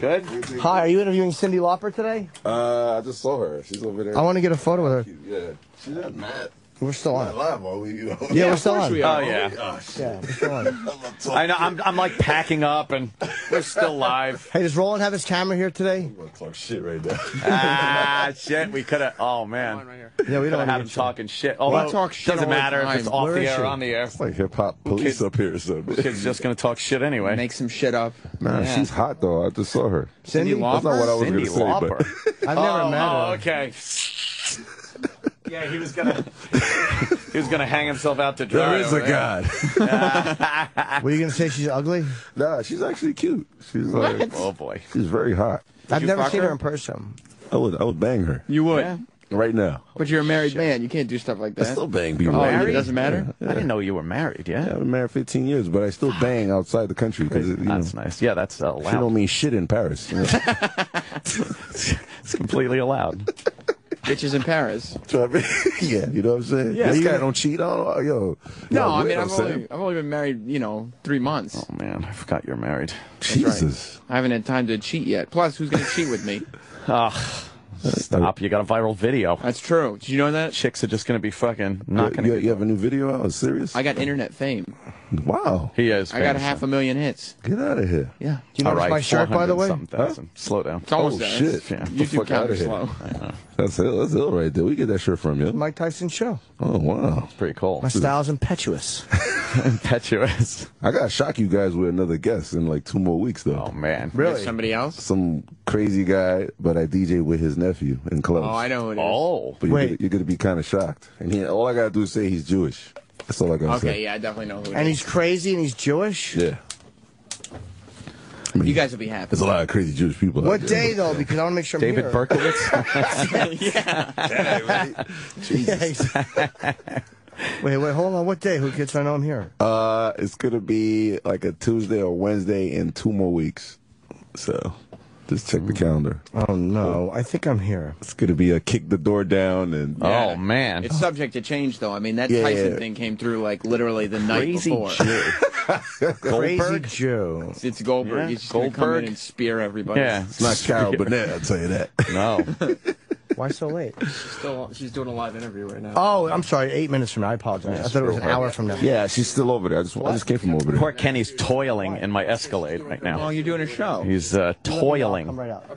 Good? Hi, are you interviewing Cyndi Lauper today? I just saw her. She's over there. I want to get a photo with her. Yeah. She's not mad. We're still on. Not live, are we? Yeah, we're still on. Oh, yeah. Yeah, we're still on. I know. I'm like packing up, and we're still live. Hey, does Roland have his camera here today? I'm gonna talk shit right now. Shit. We could have. Oh, man. Yeah, we don't have him talking shit. Although, talk shit doesn't all the matter if time. it's off Where the is air she? or on the air. It's like hip hop police up here or something. Kid's just going to talk shit anyway. Make some shit up. Nah, she's hot though. I just saw her. Cyndi That's not what I was Cyndi gonna say, Lauper. but I've never met her. Oh, okay. Yeah, he was gonna hang himself out to dry. there is a God. Were you going to say she's ugly? Nah, she's actually cute. She's like, Oh boy. she's very hot. I've you never fuck seen her? her in person. I would bang her You would. right now. But you're a married man. You can't do stuff like I that. still bang people. Oh, right it now. doesn't matter? I didn't know you were married. Yeah, Yeah. I've been married 15 years, but I still bang outside the country because That's nice. Yeah, that's she allowed. don't mean shit in Paris. You know? It's completely allowed. Bitches in Paris. So, I mean, yeah, you know what I'm saying? Yeah. This guy don't cheat on yo. No, yo, I mean, I'm I've saying. only been married, 3 months. Oh man, I forgot you're married. Jesus. I haven't had time to cheat yet. Plus, who's going to cheat with me? Stop! You got a viral video. That's true. Did you know that? Chicks are just gonna be fucking not gonna. You have a new video out? Serious? I got internet fame. Wow. He is. I got famous. 500,000 hits. Get out of here. Yeah. Do you notice my shirt, by the way? 400,000. Slow down. It's almost Oh, there. shit. Yeah. Get the YouTube fuck out counter of here. slow. I know. That's ill right there. We get that shirt from you. Mike Tyson show. Oh, wow. It's pretty cool. My style's impetuous. Impetuous. I got to shock you guys with another guest in like 2 more weeks, though. Oh man. Really? Somebody else? Some crazy guy, but I DJ with his nephew in clubs. Oh, I know who it is. Oh. But Wait. you're going to be kind of shocked. And all I got to do is say he's Jewish. That's all I got to say. Okay, yeah, I definitely know who it And is. he's crazy and he's Jewish? Yeah. I mean, You guys will be happy. there's a lot of crazy Jewish people What out there. day, though? Because I want to make sure I'm David here. Berkowitz. Yeah. Jesus. Wait, hold on. What day? Who Kids? I know I'm here. It's going to be like a Tuesday or Wednesday in 2 more weeks. So just check the calendar. Oh, no. I think I'm here. It's going to be a kick the door down and Oh man. It's subject to change, though. I mean, that Yeah, Tyson yeah. thing came through like literally the night Crazy before. Jew. Crazy Goldberg? Jew. It's Goldberg. Yeah, He's just going to come Goldberg. in and spear everybody. Yeah. it's not Carol Burnett, I'll tell you that. No. Why so late? She's doing a live interview right now. Oh, I'm sorry. 8 minutes from now. I apologize. I thought it was an hour from now. Yeah, she's still over there. I just came from over there. Poor Kenny's toiling in my Escalade right Oh, now. you're doing a show. He's I'll toiling. come right out.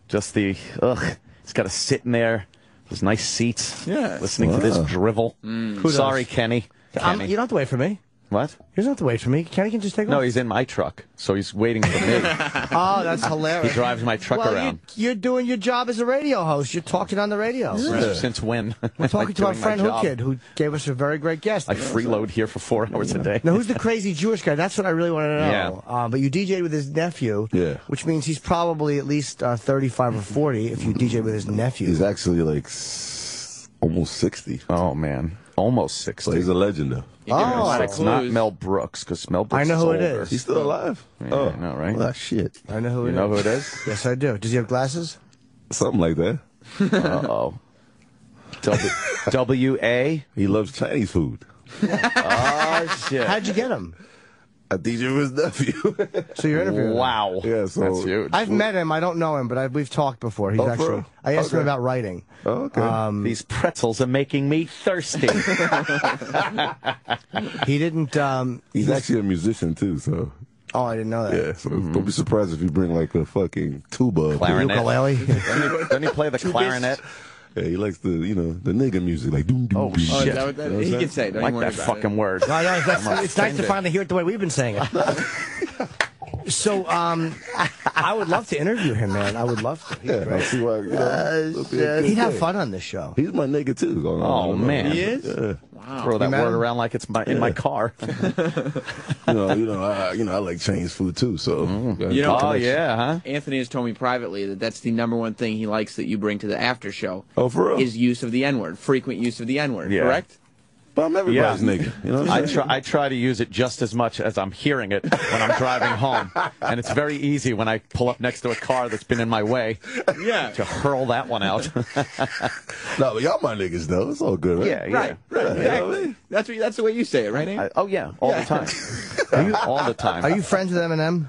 Just the he's got to sit in there. Those nice seats. Yeah. Listening to this drivel. Sorry, Kenny. You Kenny. don't have to wait for me. What? You don't have to wait for me. Kenny can just take No, off. he's in my truck, so he's waiting for me. Oh, that's hilarious. He drives my truck well, around. You're doing your job as a radio host. You're talking on the radio. Since when? We're talking to our Doing my friend Who job. Kid, who gave us a very great guest. I freeload here for 4 hours a day. Now, who's the crazy Jewish guy? That's what I really want to know. Yeah. But you DJ'd with his nephew, which means he's probably at least 35 or 40 if you DJ with his nephew. He's actually like almost 60. Oh, man. Almost 60. So he's a legend, though. It's not Mel Brooks, because Mel Brooks I know is who it older. is. He's still alive? Yeah, oh, I know, right? Well, shit. I know who it is. You know who it is? Yes, I do. Does he have glasses? Something like that. Uh-oh. W-A? He loves Chinese food. Oh, shit. How'd you get him? I DJ with his nephew. So you're interviewing him. Wow. Yeah, so That's huge. I've met him. I don't know him, but we've talked before. He's Oh, for actually. real? I asked him Okay. about writing. Oh, okay. These pretzels are making me thirsty. He didn't. He's actually a musician, too, so. Oh, I didn't know that. Yeah, so don't be surprised if you bring like a fucking tuba. Clarinet. Ukulele. Doesn't he play the clarinet? Yeah, he likes the, the nigga music, like doom doom. Oh, doom. shit. Is that what that is? He can say it. Don't I like you worry that about fucking it. word. No, it's nice to offended. finally hear it the way we've been saying it. So, I would love to interview him, man. I would love to. Yeah, I'll see why. He'd have fun on this show. He's my nigga too. Oh man, he is. Yeah. Wow. Throw that word around like it's in my car. I like Chinese food too. So Anthony has told me privately that that's the #1 thing he likes that you bring to the after show. Oh, for real? Is use of the N-word, frequent use of the N-word. Yeah. Correct? But I'm everybody's nigga. You know what I'm saying? I try to use it just as much as I'm hearing it when I'm driving home, and it's very easy when I pull up next to a car that's been in my way. Yeah. To hurl that one out. No, but y'all my niggas though. It's all good, right? Yeah. Right. Exactly. You know what I mean? That's the way you say it, right? Amy? All the time. All the time. Are you friends with Eminem?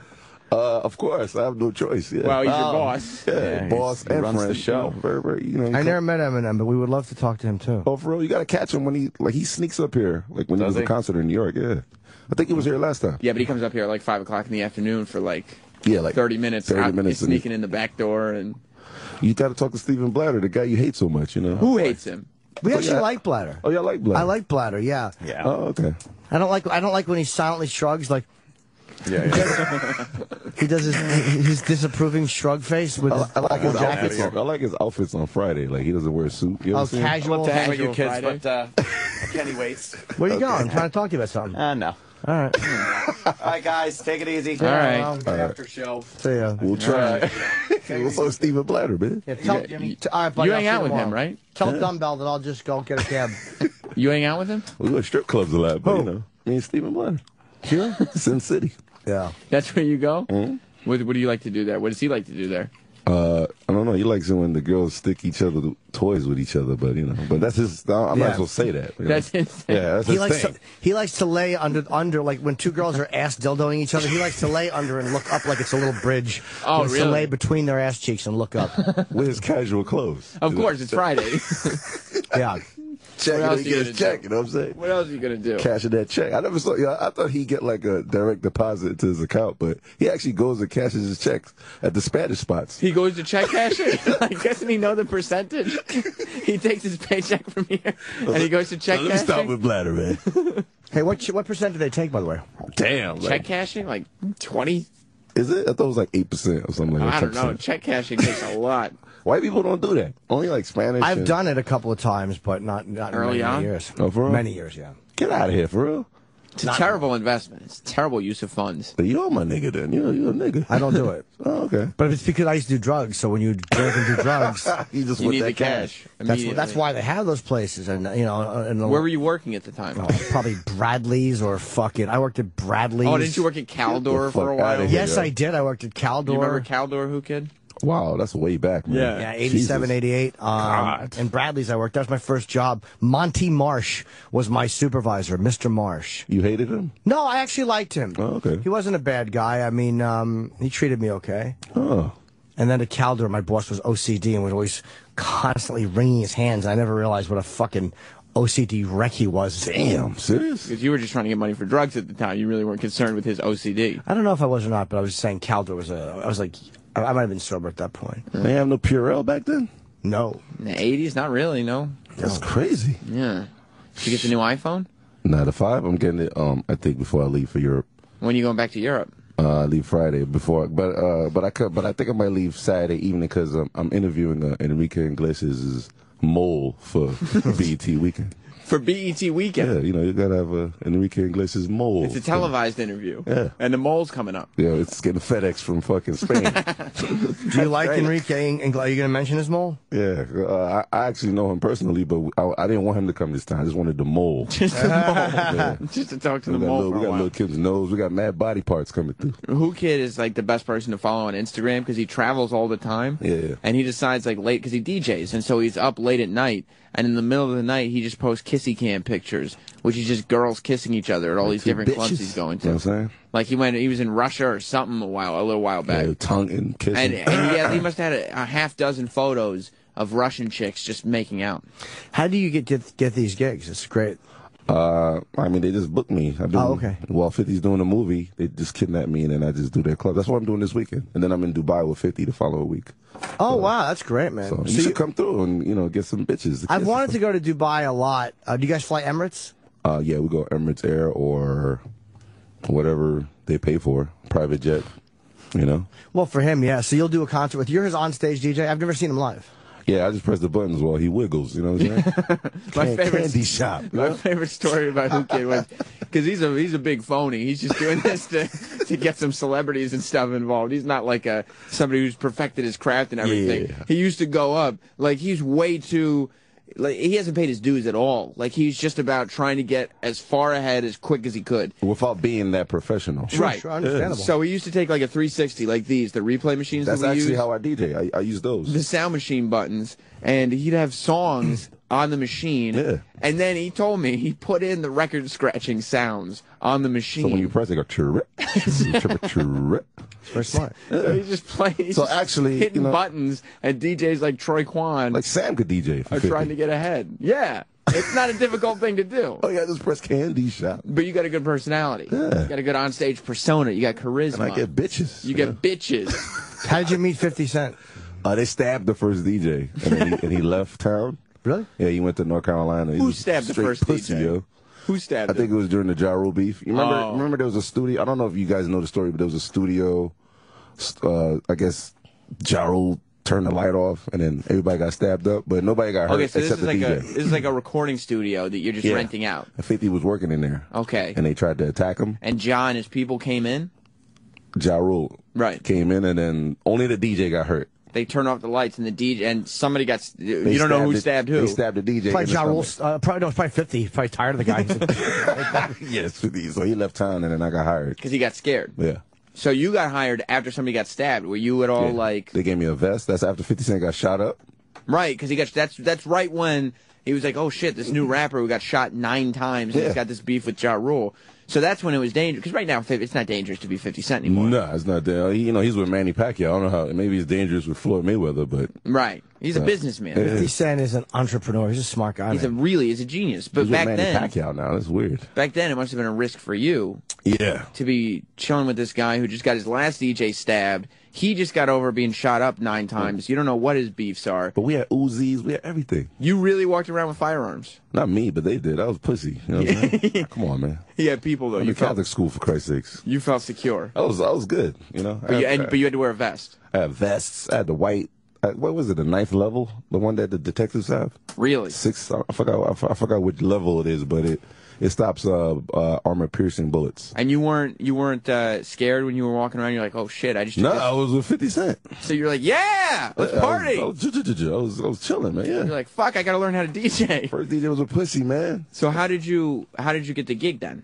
Of course, I have no choice. Yeah. Well, he's your boss. Yeah, boss he and runs friend. the show. Very. I never met Eminem, but we would love to talk to him too. Oh, for real? You got to catch him when he sneaks up here, like when he was at a concert in New York. Yeah, I think he was here last time. Yeah, but he comes up here at like 5 o'clock in the afternoon for like 30 minutes. 30 minutes sneaking in the back door, and you got to talk to Stephen Blatter, the guy you hate so much. You know who hates him? We actually like Blatter. Oh, y'all like Blatter? I like Blatter. Yeah. Yeah. Oh, okay. I don't like when he silently shrugs like. Yeah. He does his disapproving shrug face with his I like his jackets. outfits. I like his outfits on Friday. Like he doesn't wear a suit. You ever seen him? Casual. To hang with you kids, Friday. but Kenny waits. Where you going? I'm trying to talk to you about something. No. All right. All right, guys, take it easy. All right. After show. See ya. We'll try. What's up, Stephen Blatter, man? Yeah, all right, buddy, You I'll hang see out with tomorrow. him, right? Tell Dumbbell that I'll just go get a cab. You hang out with him? We go to strip clubs a lot, but you know, me and Stephen Blatter. Here? Sin City. Yeah. That's where you go? Mm-hmm. What do you like to do there? What does he like to do there? I don't know. He likes it when the girls stick each other toys with each other, but but that's his. I'm not supposed to say that. That's his thing. Yeah, that's his thing. He likes to lay under like when two girls are ass dildoing each other. He likes to lay under and look up like it's a little bridge. Oh, He likes really? to lay between their ass cheeks and look up. With his casual clothes. Of course, it's Friday. Yeah. Check What else it, you get gonna his check. You know what I'm saying? What else are you gonna do? Cashing that check. I never saw. I thought he'd get like a direct deposit to his account, but he actually goes and cashes his checks at the Spanish spots. He goes to check cashing? Like, doesn't he know the percentage? He takes his paycheck from here and he goes to check Let me stop cashing. with Blatter, man. Hey, what percent do they take, by the way? Damn. Check cashing, like 20. Is it? I thought it was like 8% or something like that. I don't know. 10%. Check cashing takes a lot. White people don't do that. Only like Spanish. I've done it a couple of times, but not in Early many on? years. Oh, for real? Many years, yeah. Get out of here, for real. It's a terrible investment. It's a terrible use of funds. But you're my nigga then. You're a nigga. I don't do it. Oh, okay. But it's because I used to do drugs. So when you drink and do drugs, You just You want need that the cash. that's why they have those places. And and Where were you working at the time? probably Bradley's or fucking. I worked at Bradley's. Oh, didn't you work at Caldor for a fuck while? outta here. You Yes, I did. I worked at Caldor. remember Caldor, Whoo Kid? Wow, that's way back, man. Yeah, 87, Jesus. 88. And Bradley's I worked. That was my first job. Monty Marsh was my supervisor, Mr. Marsh. You hated him? No, I actually liked him. Oh, okay. He wasn't a bad guy. I mean, he treated me okay. Oh. And then at Caldor, my boss was OCD and was always constantly wringing his hands. I never realized what a fucking OCD wreck he was. Damn, serious? Because you were just trying to get money for drugs at the time. You really weren't concerned with his OCD. I don't know if I was or not, but I was saying Caldor was I was like, I might have been sober at that point. They have no Purell back then? No. In the 80s? Not really, no. That's crazy. Yeah. Did you get the new iPhone? Not a 5. I'm getting it, I think, before I leave for Europe. When are you going back to Europe? I leave Friday before, but I think I might leave Saturday evening because I'm interviewing Enrique Iglesias' mole for BET Weekend. For BET Weekend? Yeah, you gotta have Enrique Iglesias' mole. It's a televised interview. Yeah. And the mole's coming up. Yeah, it's getting FedEx from fucking Spain. Do you like Enrique? Are you going to mention his mole? Yeah, I actually know him personally, but I didn't want him to come this time. I just wanted the mole. Just the mole. Yeah. Just to talk to the We mole for a got while. little Kim's nose. We got mad body parts coming through. Whoo Kid is like the best person to follow on Instagram because he travels all the time. Yeah. And he decides like late because he DJs, and so he's up late at night. And in the middle of the night, he just posts kissy cam pictures, which is just girls kissing each other at all these different clubs he's going to. You know what I'm saying? Like he was in Russia or something a little while back. Yeah, tongue and kissing. And he must have had a half dozen photos of Russian chicks just making out. How do you get these gigs? It's great. I mean, they just booked me. Okay. While 50's doing a movie, they just kidnapped me, and then I just do their club. That's what I'm doing this weekend. And then I'm in Dubai with 50 the following week. Oh, wow, that's great, man. So you should come through and, get some bitches. I've wanted to go to Dubai a lot. Do you guys fly Emirates? Yeah, we go Emirates Air or whatever they pay for, private jet. You know? Well, for him, yeah. So you'll do a concert with you're his onstage DJ. I've never seen him live. Yeah, I just press the buttons while he wiggles. You know what I'm saying? Candy shop. My favorite story about Whoo Kid was because he's a big phony. He's just doing this to get some celebrities and stuff involved. He's not like somebody who's perfected his craft and everything. Yeah. He used to go up like he's way too. Like, he hasn't paid his dues at all. Like, he's just about trying to get as far ahead as quick as he could. Without being that professional. Right. Sure, understandable. So he used to take like a 360, like these, the replay machines That's that we actually use. how I DJ. I use those. The sound machine buttons, and he'd have songs on the machine. Yeah. And then he told me he put in the record scratching sounds on the machine. So when you press, they go chirrip, chirrip, chirrip. Very smart. So he's just playing. He's So just actually, hitting you know, buttons, and DJs like Troy Kwan like Sam could DJ for are 50. trying to get ahead. Yeah. It's not a difficult thing to do. Oh yeah, just press candy shop. But you got a good personality. Yeah. You got a good onstage persona. You got charisma. And I get bitches. You get bitches. How did you meet 50 Cent? They stabbed the first DJ, and he left town. Really? Yeah, he went to North Carolina. He Who was stabbed the straight first pussy, DJ? Yo. Who stabbed I think him? it was during the Ja Rule beef. You remember? Oh. Remember there was a studio. I don't know if you guys know the story, but there was a studio. I guess Ja Rule turned the light off, and then everybody got stabbed up, but nobody got hurt Okay, so this except is the like DJ. this is like a recording studio that you're just Yeah. renting out. And 50 was working in there. Okay. And they tried to attack him. And John and his people came in. Ja Rule Right. came in, and then only the DJ got hurt. They turned off the lights, and the DJ and somebody got. They You don't know who the- stabbed who. They stabbed the DJ. Probably in the Ja Rule. stomach. Probably, no, it's probably 50. Probably tired of the guy. Yes, 50. So he left town, and then I got hired. Because he got scared. Yeah. So you got hired after somebody got stabbed. Were you at all Yeah. like They gave me a vest. That's after 50 Cent got shot up. right? Because he got that's right when he was like, oh shit, this new rapper who got shot 9 times and he's got this beef with Ja Rule. So that's when it was dangerous. Because right now it's not dangerous to be 50 Cent anymore. No, it's not there. You know, he's with Manny Pacquiao. I don't know how. Maybe he's dangerous with Floyd Mayweather, but Right. He's a businessman. 50 Cent is an entrepreneur. He's a smart guy. He's man. he's a genius. But he's back with Manny then, Pacquiao now. That's weird. back then it must have been a risk for you. Yeah. To be chilling with this guy who just got his last DJ stabbed. He just got over being shot up 9 times. You don't know what his beefs are. But we had Uzis. We had everything. You really walked around with firearms. Not me, but they did. I was pussy. You know what I'm saying? Come on, man. He had people though. I'm You in Catholic school, for Christ's sakes. You felt secure. I was good. You know. But you had to wear a vest. I had vests. I had the white. What was it? The 9th level, the one that the detectives have. Really? 6. I forgot which level it is, but it stops armor piercing bullets. And you weren't scared when you were walking around. You're like, oh shit, I just took No, this. I was with 50 Cent. So you're like, yeah, let's party. I was chilling, man. Yeah. You're like, fuck, I gotta learn how to DJ. First DJ was a pussy, man. So how did you get the gig then?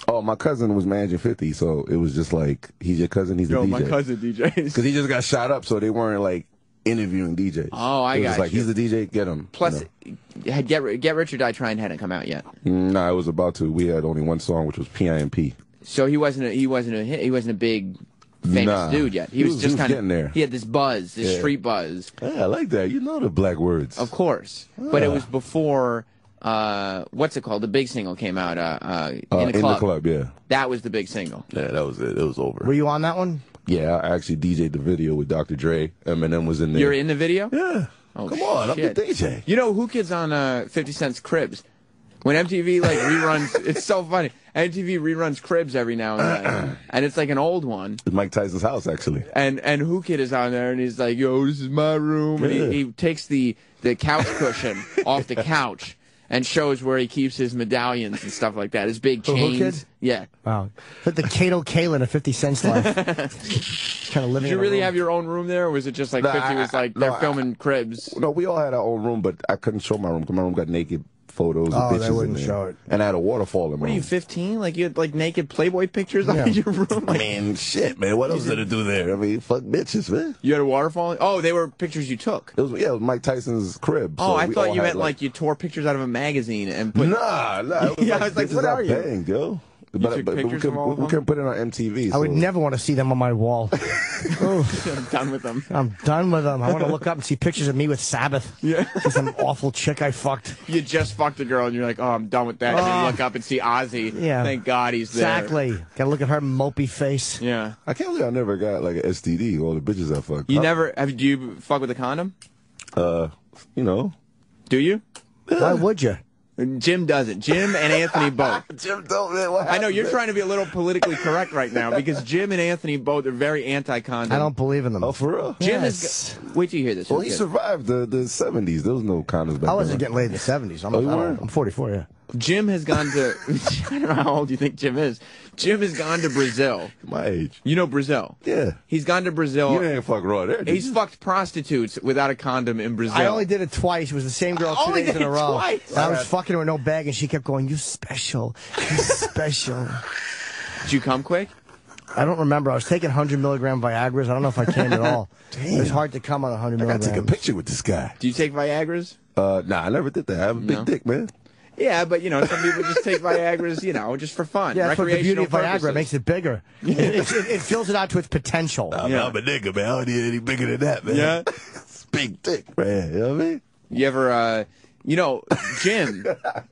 Oh, my cousin was managing 50, so it was just like, he's your cousin, he's the DJ. my cousin DJs. Because he just got shot up, so they weren't like interviewing DJs. Oh, I it was got like, you. he's the DJ, get him. Plus, Get Rich or Die Trying hadn't come out yet. Nah, it was about to. We had only one song, which was PIMP. So he wasn't a hit. He wasn't a big famous dude yet. He was just kind of getting there. He had this buzz, this street buzz. Yeah, I like that. You know the black words. Of course, but it was before. What's it called? The big single came out. In the club. Yeah. That was the big single. Yeah, that was it. It was over. Were you on that one? Yeah, I actually DJ'd the video with Dr. Dre. Eminem was in there. You're in the video? Yeah. Oh, come on, shit. I'm the DJ. You know, Whoo Kid's on 50 Cent's Cribs. When MTV like reruns, it's so funny. MTV reruns Cribs every now and then, and it's like an old one. It's Mike Tyson's house, actually. And Whoo Kid is on there, and he's like, "Yo, this is my room," and he takes the couch cushion off the couch and shows where he keeps his medallions and stuff like that. His big Who chains. Kid? Yeah. Wow. Like the Kato Kalin of 50 Cent's life. Kind of living Did you in a really room. have your own room there, or was it just like 50 was like they're filming Cribs? No, we all had our own room, but I couldn't show my room because my room got naked photos of bitches they wouldn't in there. show it. And I had a waterfall in my What are you, room. 15? Like you had like naked Playboy pictures Yeah. on your room? I mean, shit, man. What else did it do there? I mean, fuck bitches, man. You had a waterfall? Oh, they were pictures you took. It was Mike Tyson's crib. Oh, so I we thought all you had, mewas like you tore pictures out of a magazine and put. Nah. It was Yeah, like, I was like, bitches what are you? Banged, yo. took But we pictures of all of we them? couldn't put it on MTV. I would so- never want to see them on my wall. I'm done with them. I'm done with them. I want to look up and see pictures of me with Sabbath. Yeah. See some awful chick I fucked. You just fucked a girl and you're like, oh, I'm done with that. And you look up and see Ozzy. Yeah. Thank God he's there. Exactly. Got to look at her mopey face. Yeah. I can't believe I never got like an STD. All the bitches I fucked. You never do you fuck with a condom? You know. Do you? Why would you? Jim doesn't. Jim and Anthony both. Jim don't, man. What I know you're trying to be a little politically correct right now because Jim and Anthony both are very anti-condom. I don't believe in them. Oh, for real? Jim is. Wait till you hear this. Well, he survived the 70s. There was no condoms back then. I wasn't getting laid in the 70s. I'm 44, yeah. Jim has gone to. I don't know how old you think Jim is. Jim has gone to Brazil. My age. You know Brazil? Yeah. He's gone to Brazil. You ain't fuck raw there. Did He's you? fucked prostitutes without a condom in Brazil. I only did it twice. It was the same girl 2 days in a row. And I was fucking her with no bag, and she kept going, "You special, you special." Did you come quick? I don't remember. I was taking 100 milligram Viagra's. I don't know if I came at all. Damn. It was hard to come on 100 milligrams. I gotta take a picture with this guy. Do you take Viagra's? Nah, I never did that. I have a big dick, man. Yeah, but, some people just take Viagra's, just for fun. Yeah, that's what the beauty of Viagra. Purposes. It makes it bigger. It fills it out to its potential. I'm a nigga, man. I don't need any bigger than that, man. Yeah. It's big dick, man. You know what I mean? You ever, Jim,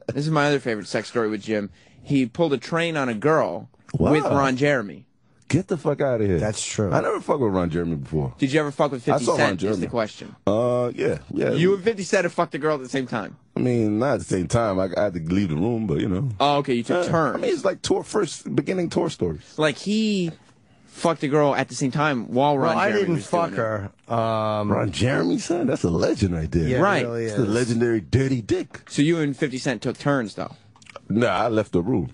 this is my other favorite sex story with Jim. He pulled a train on a girl with Ron Jeremy. Get the fuck out of here. That's true. I never fucked with Ron Jeremy before. Did you ever fuck with 50 I saw Cent? Ron Jeremy. Is the question. Yeah. You and 50 Cent have fucked a girl at the same time? I mean, not at the same time. I had to leave the room, but Oh, okay, you took turns. I mean, it's like beginning tour stories. Like he fucked a girl at the same time while Ron Jeremy I didn't was fuck doing her. Ron Jeremy, son, that's a legend right there. Yeah, right. It really It's is. the legendary dirty dick. So you and 50 Cent took turns, though? Nah, I left the room.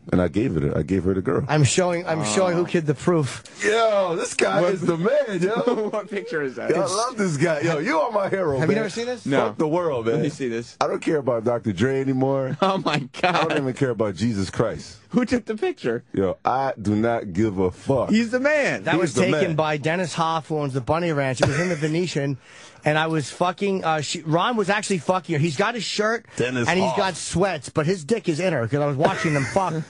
And I gave her the girl. I'm showing Whoo Kid the proof. Yo, this guy is the man, yo. What picture is that? Yo, I love this guy. Yo, you are my hero, Have man. you never seen this? No. Fuck the world, man. Let me see this. I don't care about Dr. Dre anymore. Oh, my God. I don't even care about Jesus Christ. Who took the picture? Yo, I do not give a fuck. He's the man. That was taken by Dennis Hoff, who owns the Bunny Ranch. It was in the Venetian. And I was fucking, Ron was actually fucking her. He's got his shirt, Dennis and he's Hoff. got sweats, but his dick is in her, because I was watching them fuck.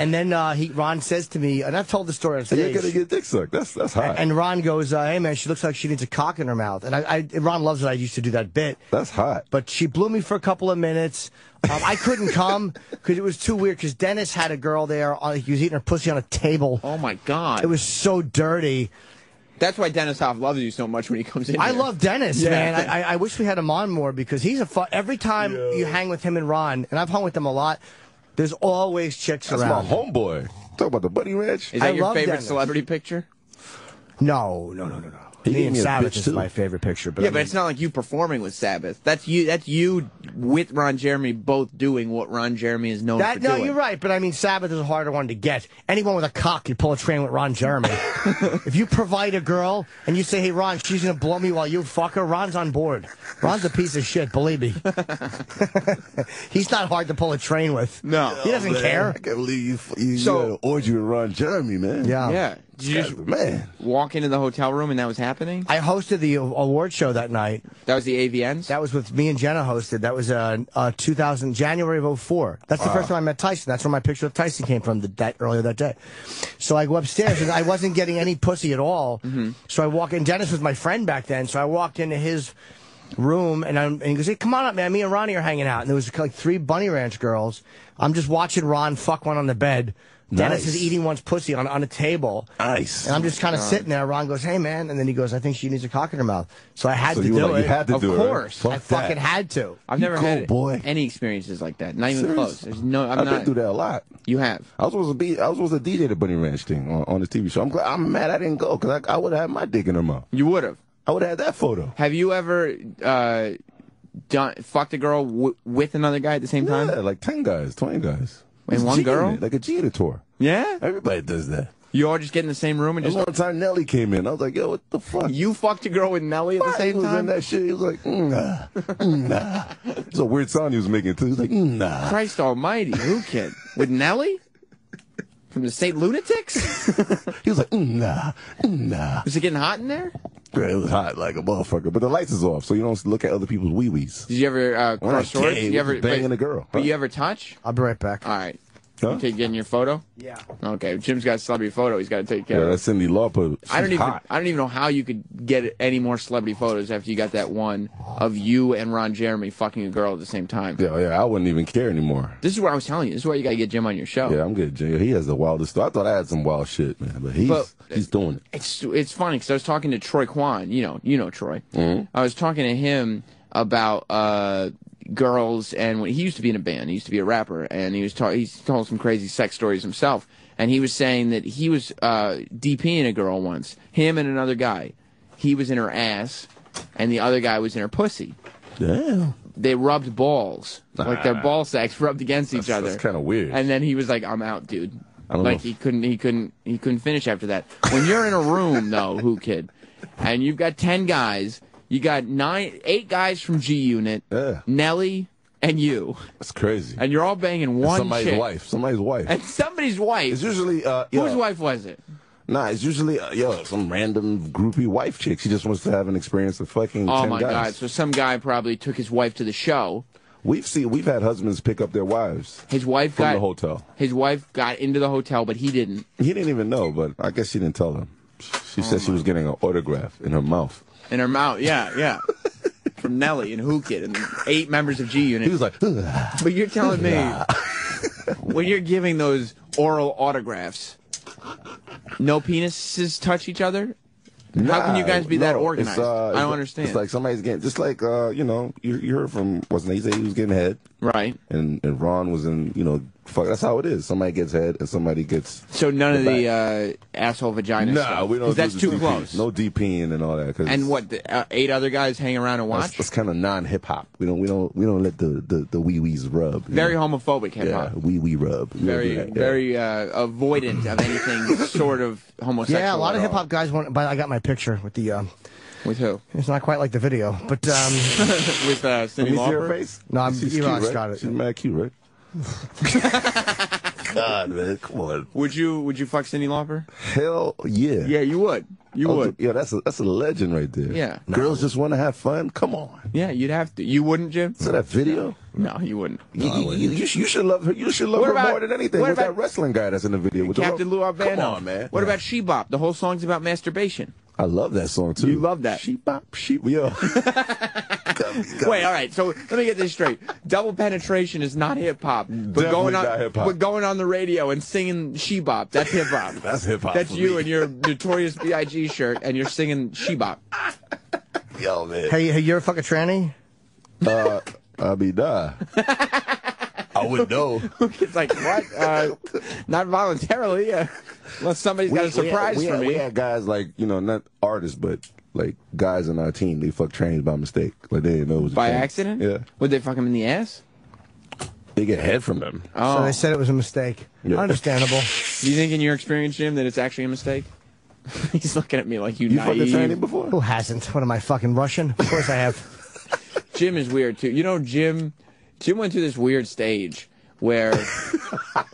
And then Ron says to me, and I've told the story on stage. And you're gonna get dick sucked. That's hot. And Ron goes, "Hey man, she looks like she needs a cock in her mouth." And Ron loves that I used to do that bit. That's hot. But she blew me for a couple of minutes. I couldn't come because it was too weird. Because Dennis had a girl there. He was eating her pussy on a table. Oh my God! It was so dirty. That's why Dennis Hoff loves you so much when he comes in. I here. love Dennis, man. I wish we had him on more because he's every time you hang with him and Ron, and I've hung with them a lot. There's always chicks That's around. my homeboy. Talk about the Bunny Ranch. Is that your favorite Dennis. celebrity picture? No. He Me gave and me a Sabbath bitch, is too. my favorite picture. But Yeah, I but mean, it's not like you performing with Sabbath. That's you with Ron Jeremy both doing what Ron Jeremy is known for no, doing. you're right. But I mean, Sabbath is a harder one to get. Anyone with a cock can pull a train with Ron Jeremy. If you provide a girl and you say, "Hey, Ron, she's gonna blow me while you fuck her," Ron's on board. Ron's a piece of shit, believe me. He's not hard to pull a train with. No, he doesn't care. I can't believe you had an orgy with Ron Jeremy, man. Yeah. Did you just walk into the hotel room and that was happening? I hosted the award show that night. That was the AVNs? That was with me and Jenna hosted. That was January of 04. That's the first time I met Tyson. That's where my picture of Tyson came from earlier that day. So I go upstairs and I wasn't getting any pussy at all. So I walk in. Dennis was my friend back then. So I walked into his room and he goes, "Hey, come on up, man. Me and Ronnie are hanging out." And there was like 3 Bunny Ranch girls. I'm just watching Ron fuck one on the bed. Dennis is eating one's pussy on a table. Nice. And I'm just kind of sitting there. Ron goes, "Hey, man." And then he goes, "I think she needs a cock in her mouth." So I had to do it. You had to do it. Of course. I fucking had to. I've never had any experiences like that. Not even close. There's no. I've been through that a lot. You have. I was supposed to DJ the Bunny Ranch thing on the TV show. I'm mad I didn't go because I would have had my dick in her mouth. You would have. I would have had that photo. Have you ever fucked a girl with another guy at the same time? Yeah, like 10 guys, 20 guys. And one girl? Like a Gita tour. Yeah? Everybody does that. You all just get in the same room and just... One time Nelly came in. I was like, yo, what the fuck? You fucked a girl with Nelly at the same He was time? in that shit. He was like, nah, nah. It's a weird sound he was making, too. He was like, nah. Christ almighty. Who kid? With Nelly? From the St. Lunatics? He was like, nah, nah. Was it getting hot in there? It was hot like a motherfucker. But the lights is off, so you don't look at other people's wee-wees. Did you ever cross swords? Did you ever banging a girl? But you ever touch? I'll be right back. All right. Huh? You getting your photo? Yeah. Okay. Jim's got a celebrity photo. He's got to take care of. That's Cindy Lauper. I don't even know how you could get any more celebrity photos after you got that one of you and Ron Jeremy fucking a girl at the same time. Yeah, I wouldn't even care anymore. This is what I was telling you. This is why you got to get Jim on your show. Yeah, I'm good, Jim. He has the wildest stuff. I thought I had some wild shit, man, but he's doing it. It's funny because I was talking to Troy Kwan. You know Troy. I was talking to him about girls, and when he used to be in a band, he used to be a rapper, and he's told some crazy sex stories himself. And he was saying that he was DPing a girl once, him and another guy. He was in her ass, and the other guy was in her pussy. Damn. They rubbed balls, like their ball sacks rubbed against each other. That's kind of weird. And then he was like, "I'm out, dude." I don't Like know. he couldn't finish after that. When you're in a room though, Whoo Kid, and you've got 10 guys, you got 8 guys from G Unit, Nelly, and you. That's crazy. And you're all banging one somebody's chick. wife. Somebody's wife. And somebody's wife. It's usually whose wife was it? Nah, it's usually some random groupie wife chick. She just wants to have an experience of fucking 10 Oh my guys. God! So some guy probably took his wife to the show. We've had husbands pick up their wives. His wife from got the hotel. His wife got into the hotel, but he didn't. He didn't even know, but I guess she didn't tell him. She said she was getting an autograph in her mouth. In her mouth, yeah. From Nelly and Whoo Kid and 8 members of G Unit. He was like, but you're telling me when you're giving those oral autographs, no penises touch each other? How can you guys be that organized? I don't understand. It's like somebody's getting, just like, you heard from, wasn't he say he was getting head? Right. And Ron was in, fuck, that's how it is. Somebody gets head and somebody gets. So none of the asshole vagina stuff? No, we don't. That's too DP. close. No DPing and all that. And what, 8 other guys hang around and watch? That's kind of non-hip hop. We don't let the wee-wees rub. Very homophobic hip hop. Yeah, wee-wee rub. Very avoidant of anything sort of homosexual. Yeah, a lot of hip hop guys want. But I got my picture with the. With who? It's not quite like the video, but with Let Cyndi me see her Lauper? face. No, Erock's right? got it. She's mad cute, right? God, man, come on. Would you fuck Cyndi Lauper? Hell yeah. Yeah, you would. You would. Yeah, that's a legend right there. Yeah. Girls just want to have fun. Come on. Yeah, you'd have to. You wouldn't, Jim? So that video? No, you wouldn't. You should love her. You should love her more than anything. With that wrestling guy that's in the video. With Captain Lou Albano. Come on, man. What about She Bop? The whole song's about masturbation. I love that song too. You love that. She Bop, yo. Wait, all right. So let me get this straight. Double penetration is not hip hop, but going on the radio and singing She Bop, that's hip hop. That's hip hop. That's you and your Notorious B.I.G. shirt, and you're singing She Bop. Yo, man. Hey, you're a fucking tranny? I'll be die. I would know. It's like, what? Not voluntarily, yeah. Unless somebody's got a surprise for me. We had guys like, not artists, but like guys in our team, they fuck trannies by mistake. Like they didn't know it was a by tranny. accident? Yeah. Would they fuck him in the ass? They get head from them. Oh. So they said it was a mistake. Yeah. Understandable. Do you think in your experience, Jim, that it's actually a mistake? He's looking at me like you fucked a tranny before? Who hasn't? What am I, fucking Russian? Of course I have. Jim is weird, too. You know, Jim went through this weird stage where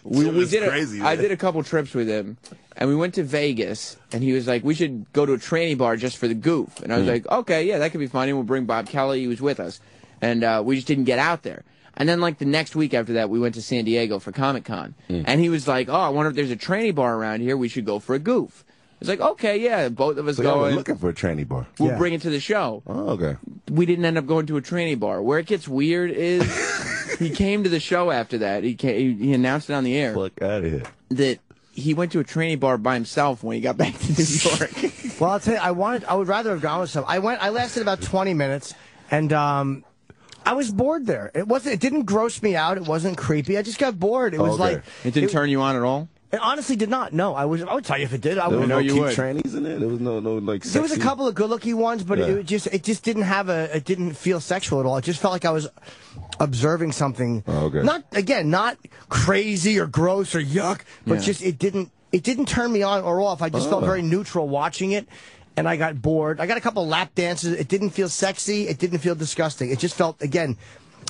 we did crazy, I did a couple trips with him, and we went to Vegas, and he was like, we should go to a tranny bar just for the goof. And I was like, okay, yeah, that could be funny. We'll bring Bob Kelly. He was with us. And we just didn't get out there. And then, like, the next week after that, we went to San Diego for Comic-Con. And he was like, oh, I wonder if there's a tranny bar around here. We should go for a goof. It's like, okay, yeah, both of us So going. y'all were looking for a tranny bar. We'll bring it to the show. Oh, okay. We didn't end up going to a tranny bar. Where it gets weird is he came to the show after that. He announced it on the air. Fuck out of here. That he went to a tranny bar by himself when he got back to New York. Well, I'll tell you, I would rather have gone with some. I lasted about 20 minutes, and I was bored there. It didn't gross me out. It wasn't creepy. I just got bored. It was like it didn't turn you on at all. It honestly did not. No, I would tell you if it did. I There was would. no cute trannies in there. There was no like. There was a sexy- couple of good-looking ones, but it just didn't have it didn't feel sexual at all. It just felt like I was observing something. Oh, okay. Not crazy or gross or yuck, but just it didn't turn me on or off. I just felt very neutral watching it, and I got bored. I got a couple of lap dances. It didn't feel sexy. It didn't feel disgusting. It just felt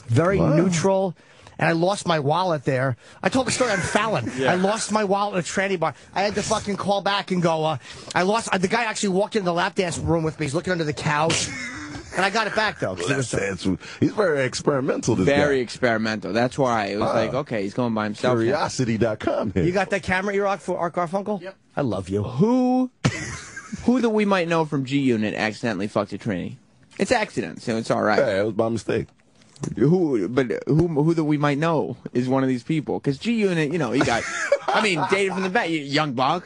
very neutral. And I lost my wallet there. I told the story on Fallon. I lost my wallet at a tranny bar. I had to fucking call back and go, the guy actually walked into the lap dance room with me. He's looking under the couch. And I got it back, though. He's very experimental, this Very guy. experimental. That's why it was like, okay, he's going by himself. Curiosity.com here. You got that camera, Erock, for Art Garfunkel? Yep. I love you. Who that we might know from G Unit accidentally fucked a tranny? It's accident, so it's all right. Yeah, it was by mistake. Who that we might know is one of these people? Because G Unit, you got, dated from the back. Young Buck.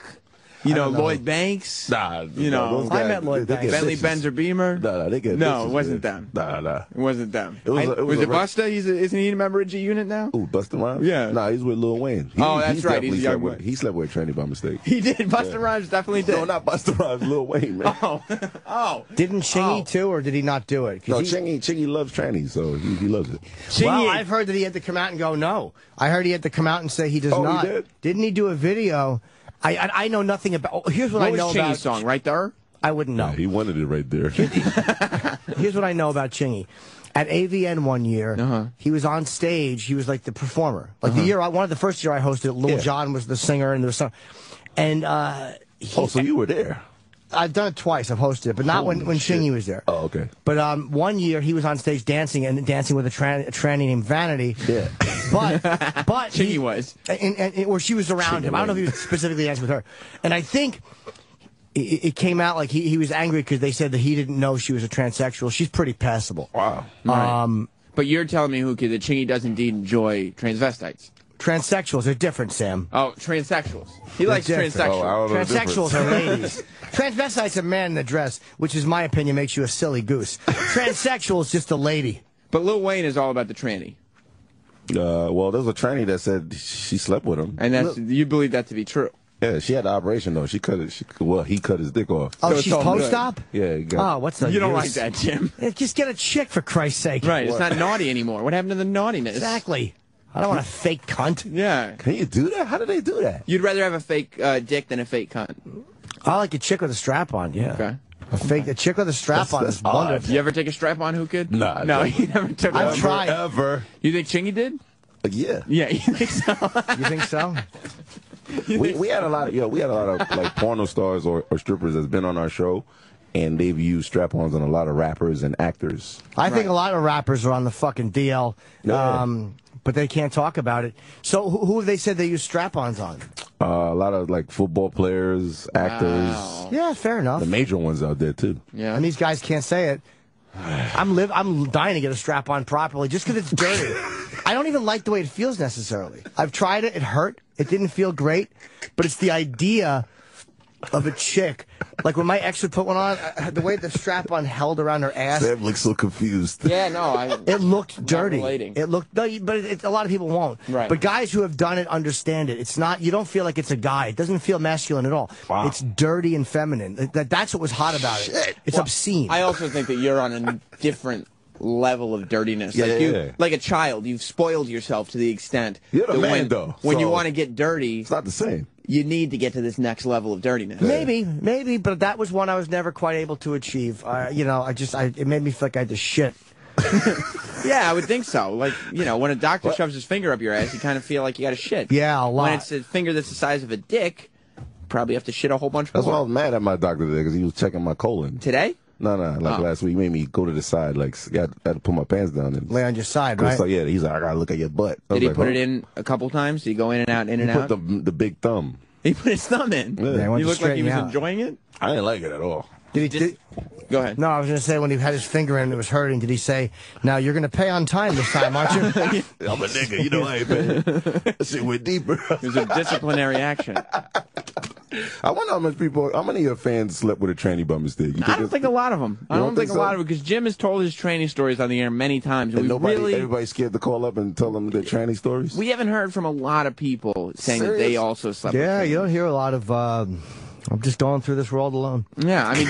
You know, Lloyd Banks. Nah, you know, those guys, I met Lloyd Banks. Bentley Benzer Beamer. Nah, they get no, bitches, it wasn't man. them. Nah. It wasn't them. Was it Busta? Isn't he a member of G Unit now? Ooh, Busta Rhymes? Yeah. Nah, he's with Lil Wayne. That's right. He's a young boy. He slept with a tranny by mistake. He did. Busta Rhymes definitely did. No, not Busta Rhymes. Lil Wayne, man. Oh. Didn't Chingy too, or did he not do it? No, Chingy loves trannies, so he loves it. Well, I've heard that he had to come out and go no. I heard he had to come out and say he does not. He did? Didn't he do a video? I know nothing about. Here's what I know about Chingy's song, Right There? I wouldn't know. Yeah, he wanted it right there. Here's what I know about Chingy. At AVN one year, he was on stage. He was like the performer. Like the year, one of the first year I hosted, Lil Jon was the singer, and there was some. And so you were there. I've done it twice. I've hosted it, but not when Chingy was there. Oh, okay. But one year he was on stage dancing with a tranny named Vanity. Yeah. But Chingy was, or she was around him. I don't know if he was specifically dancing with her. And I think it came out like he was angry because they said that he didn't know she was a transsexual. She's pretty passable. Wow. Right. But you're telling me, Whoo Kid, that Chingy does indeed enjoy transvestites. Transsexuals are different, Sam. Oh, transsexuals. He likes transsexuals. Transsexuals are ladies. Transvestite's a man in a dress, which is my opinion makes you a silly goose. Transsexual is just a lady. But Lil Wayne is all about the tranny. Well, there was a tranny that said she slept with him. And you believe that to be true? Yeah, she had the operation though. He cut his dick off. Oh, so she's post-op? Yeah. What's the You don't use? like that, Jim. Just get a chick, for Christ's sake. Right, it's not naughty anymore. What happened to the naughtiness? Exactly. I don't want a fake cunt. Yeah. Can you do that? How do they do that? You'd rather have a fake dick than a fake cunt. I like a chick with a strap on, yeah. Okay. A chick with a strap on is wonderful. You ever take a strap on, Whoo Kid? Nah. No, you never took one. I've tried. Ever. You think Chingy did? Yeah. Yeah, you think so? You think so? We had a lot of like porno stars or strippers that's been on our show, and they've used strap-ons on a lot of rappers and actors. I think a lot of rappers are on the fucking DL, but they can't talk about it. So who have they said they use strap-ons on? A lot of like football players, actors. Wow. Yeah, fair enough. The major ones out there too. Yeah. And these guys can't say it. I'm dying to get a strap on properly just because it's dirty. I don't even like the way it feels necessarily. I've tried it. It hurt. It didn't feel great. But it's the idea of a chick. Like when my ex would put one on, the way the strap on held around her ass. Sam looks so confused. Yeah, no. It looked dirty. Relating. It looked, but a lot of people won't. Right. But guys who have done it understand it. It's not, you don't feel like it's a guy. It doesn't feel masculine at all. Wow. It's dirty and feminine. That's what was hot about it. It's obscene. I also think that you're on a different level of dirtiness. Like a child, you've spoiled yourself to the extent. You're the that man, when, though. When you want to get dirty, it's not the same. You need to get to this next level of dirtiness. Maybe, but that was one I was never quite able to achieve. It made me feel like I had to shit. Yeah, I would think so. Like, when a doctor shoves his finger up your ass, you kind of feel like you got to shit. Yeah, a lot. When it's a finger that's the size of a dick, probably have to shit a whole bunch more. That's why I was mad at my doctor today because he was checking my colon. Today? No, last week. He made me go to the side, like, I had to put my pants down. And lay on your side, right? So, yeah, he's like, I got to look at your butt. Did he put it in a couple times? Did he go in and out, He put the big thumb. He put his thumb in? Yeah. He looked like he was enjoying it? I didn't like it at all. Go ahead. No, I was going to say when he had his finger in and it was hurting, did he say, now you're going to pay on time this time, aren't you? I'm a nigga, you know I ain't paying. That shit went deeper. It was a disciplinary action. I wonder how many of your fans slept with a tranny by mistake? I don't think a lot of them. I don't think a lot of them, because Jim has told his tranny stories on the air many times. And everybody's scared to call up and tell them their tranny stories? We haven't heard from a lot of people saying that they also slept with trannies. You don't hear a lot of, I'm just going through this world alone. Yeah, I mean,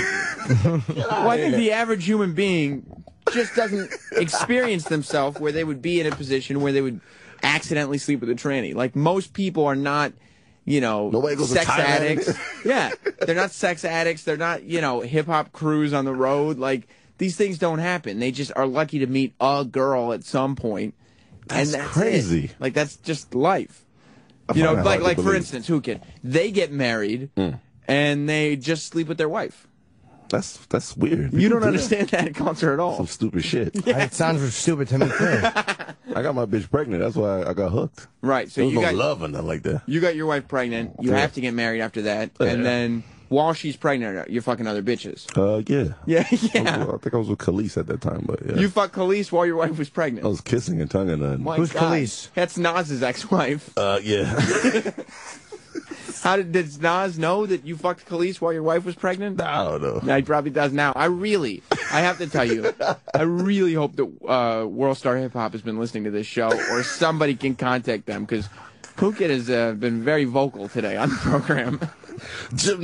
I think the average human being just doesn't experience themselves where they would be in a position where they would accidentally sleep with a tranny. Like, most people are not, sex addicts. Yeah, they're not sex addicts. They're not, hip-hop crews on the road. Like, these things don't happen. They just are lucky to meet a girl at some point. That's and that's crazy. It. Like, that's just life. Like for instance, Whoo Kid, they get married and they just sleep with their wife. That's weird. You don't understand that culture at all. Some stupid shit. Yeah. It sounds stupid to me, too. I got my bitch pregnant. That's why I got hooked. Right. So there was no love or nothing like that. You got your wife pregnant. You have to get married after that. And then while she's pregnant, you're fucking other bitches. Yeah. Yeah. I think I was with Khalees at that time, but yeah. You fucked Khalees while your wife was pregnant. I was kissing and tonguing her. My Who's God. Khalees? That's Nas's ex-wife. Yeah. Did Nas know that you fucked Khalees while your wife was pregnant? I don't know. No, he probably does now. I have to tell you, I really hope that World Star Hip Hop has been listening to this show, or somebody can contact them, because Whoo Kid has been very vocal today on the program. Jim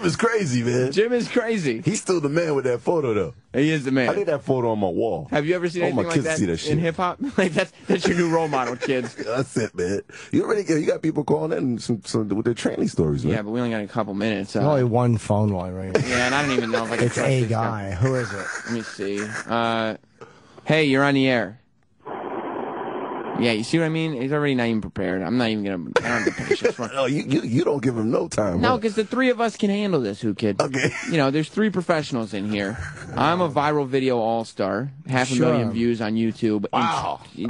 is crazy, man. Jim is crazy. He's still the man with that photo, though. He is the man. I need that photo on my wall. Have you ever seen anything like that in hip hop? Like that's your new role model, kids. That's it, man. You got people calling in some with their training stories, man. Yeah, but we only got a couple minutes. Only one phone line right now. Yeah, and I don't even know if I can. It's a guy. Who is it? Let me see. Hey, you're on the air. Yeah, you see what I mean? He's already not even prepared. I'm not even gonna. I don't have the patience for him. No, you don't give him no time. No, because the three of us can handle this, Whoo Kid. Okay. You know, there's 3 professionals in here. I'm a viral video all-star. 500,000 views on YouTube. Wow. You're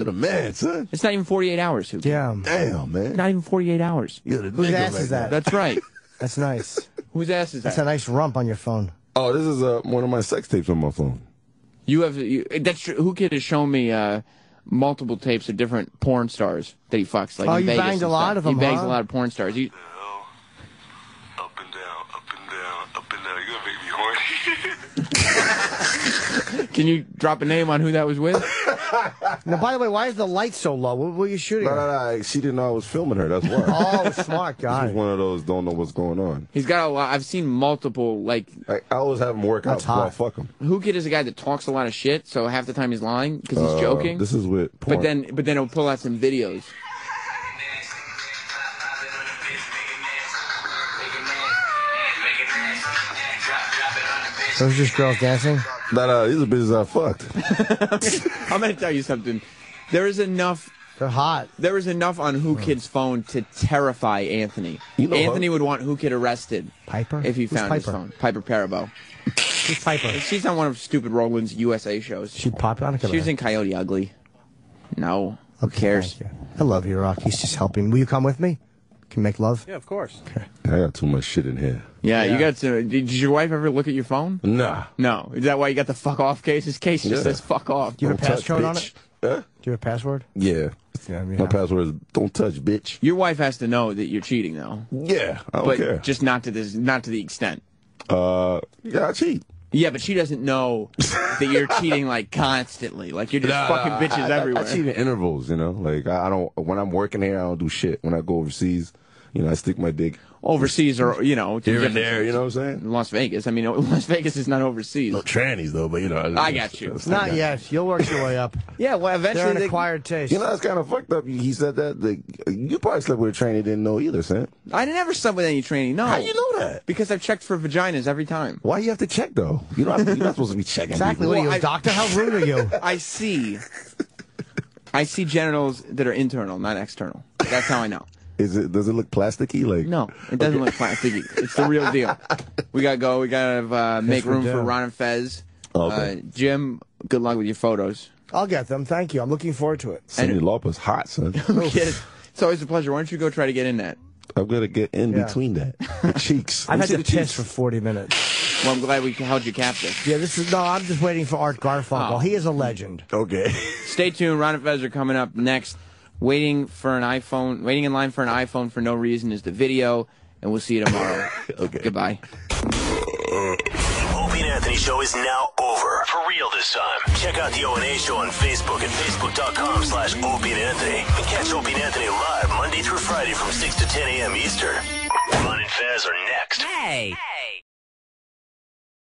the man, son. It's not even 48 hours, Whoo Kid. Yeah. Damn, man. Not even 48 hours. You're the Whose nigga ass right is that? That's right. That's nice. Whose ass is that? That's a nice rump on your phone. Oh, this is one of my sex tapes on my phone. That's true. Whoo Kid has shown me multiple tapes of different porn stars that he fucks. Like in you Vegas banged a lot of them, He bangs huh? a lot of porn stars. Up and down, up and down, up and down. You're gonna make me horny. Can you drop a name on who that was with? Now, by the way, why is the light so low? What were you shooting? No. She didn't know I was filming her. That's why. Oh, smart guy. She's one of those don't know what's going on. He's got a lot. I've seen multiple, like... I always have him work out before I fuck him. Whoo Kid is a guy that talks a lot of shit, so half the time he's lying because he's joking. This is with porn. But then he'll pull out some videos. Those just girls dancing? No, these are bitches I fucked. I'm going to tell you something. There is enough... They're hot. There is enough on Whoo Kid's phone to terrify Anthony. You know Anthony would want Whoo Kid arrested. Piper? If he Who's found his Piper? phone. Piper Parabo. Who's Piper? She's on one of stupid Roland's USA shows. She popular? She was in Coyote Ugly. No. Who cares? Thank you. I love you, Erock. He's just helping. Will you come with me? Can we make love? Yeah, of course. Okay. I got too much shit in here. Yeah, you got to. Did your wife ever look at your phone? Nah. No. Is that why you got the fuck off case? His case just says fuck off. Do you have a Don't touch, passcode on bitch. it? Huh? Do you have a password? Yeah. My password is don't touch, bitch. Your wife has to know that you're cheating, though. Yeah, I don't but care. Just not to the extent. Yeah, I cheat. Yeah, but she doesn't know that you're cheating like constantly. Like you're just fucking bitches everywhere. I cheat in intervals, you know. Like I don't. When I'm working here, I don't do shit. When I go overseas, you know, I stick my dick overseas, or you know, here and there. You know what I'm saying? Las Vegas. I mean, Las Vegas is not overseas. No trannies though, but you know. I got you. Not yet. You'll work your way up. Yeah, well, eventually they're an acquired taste. You know, that's kind of fucked up. He said that. You probably slept with a trainee didn't know either, son. I never slept with any trainee. No. How you know that? Because I've checked for vaginas every time. Why you have to check though? You don't. You're not supposed to be checking. Exactly. people. What are you, a doctor? How rude are you? I see genitals that are internal, not external. That's how I know. Does it look plasticky? Like no, it doesn't look plasticky. It's the real deal. We gotta go. We gotta make room for Ron and Fez. Okay. Jim, good luck with your photos. I'll get them. Thank you. I'm looking forward to it. Cyndi Lauper's hot, son. It's always a pleasure. Why don't you go try to get in that? I'm gonna get in between that. The cheeks. I've had to piss for 40 minutes. Well, I'm glad we held you captive. Yeah, I'm just waiting for Art Garfunkel. Oh. He is a legend. Okay. Stay tuned. Ron and Fez are coming up next. Waiting in line for an iPhone for no reason is the video, and we'll see you tomorrow. Okay. Goodbye. Opie and Anthony show is now over. For real this time. Check out the O&A show on Facebook at facebook.com/Opie and Anthony. And catch Opie and Anthony live Monday through Friday from 6 to 10 a.m. Eastern. Ron and Fez are next. Hey.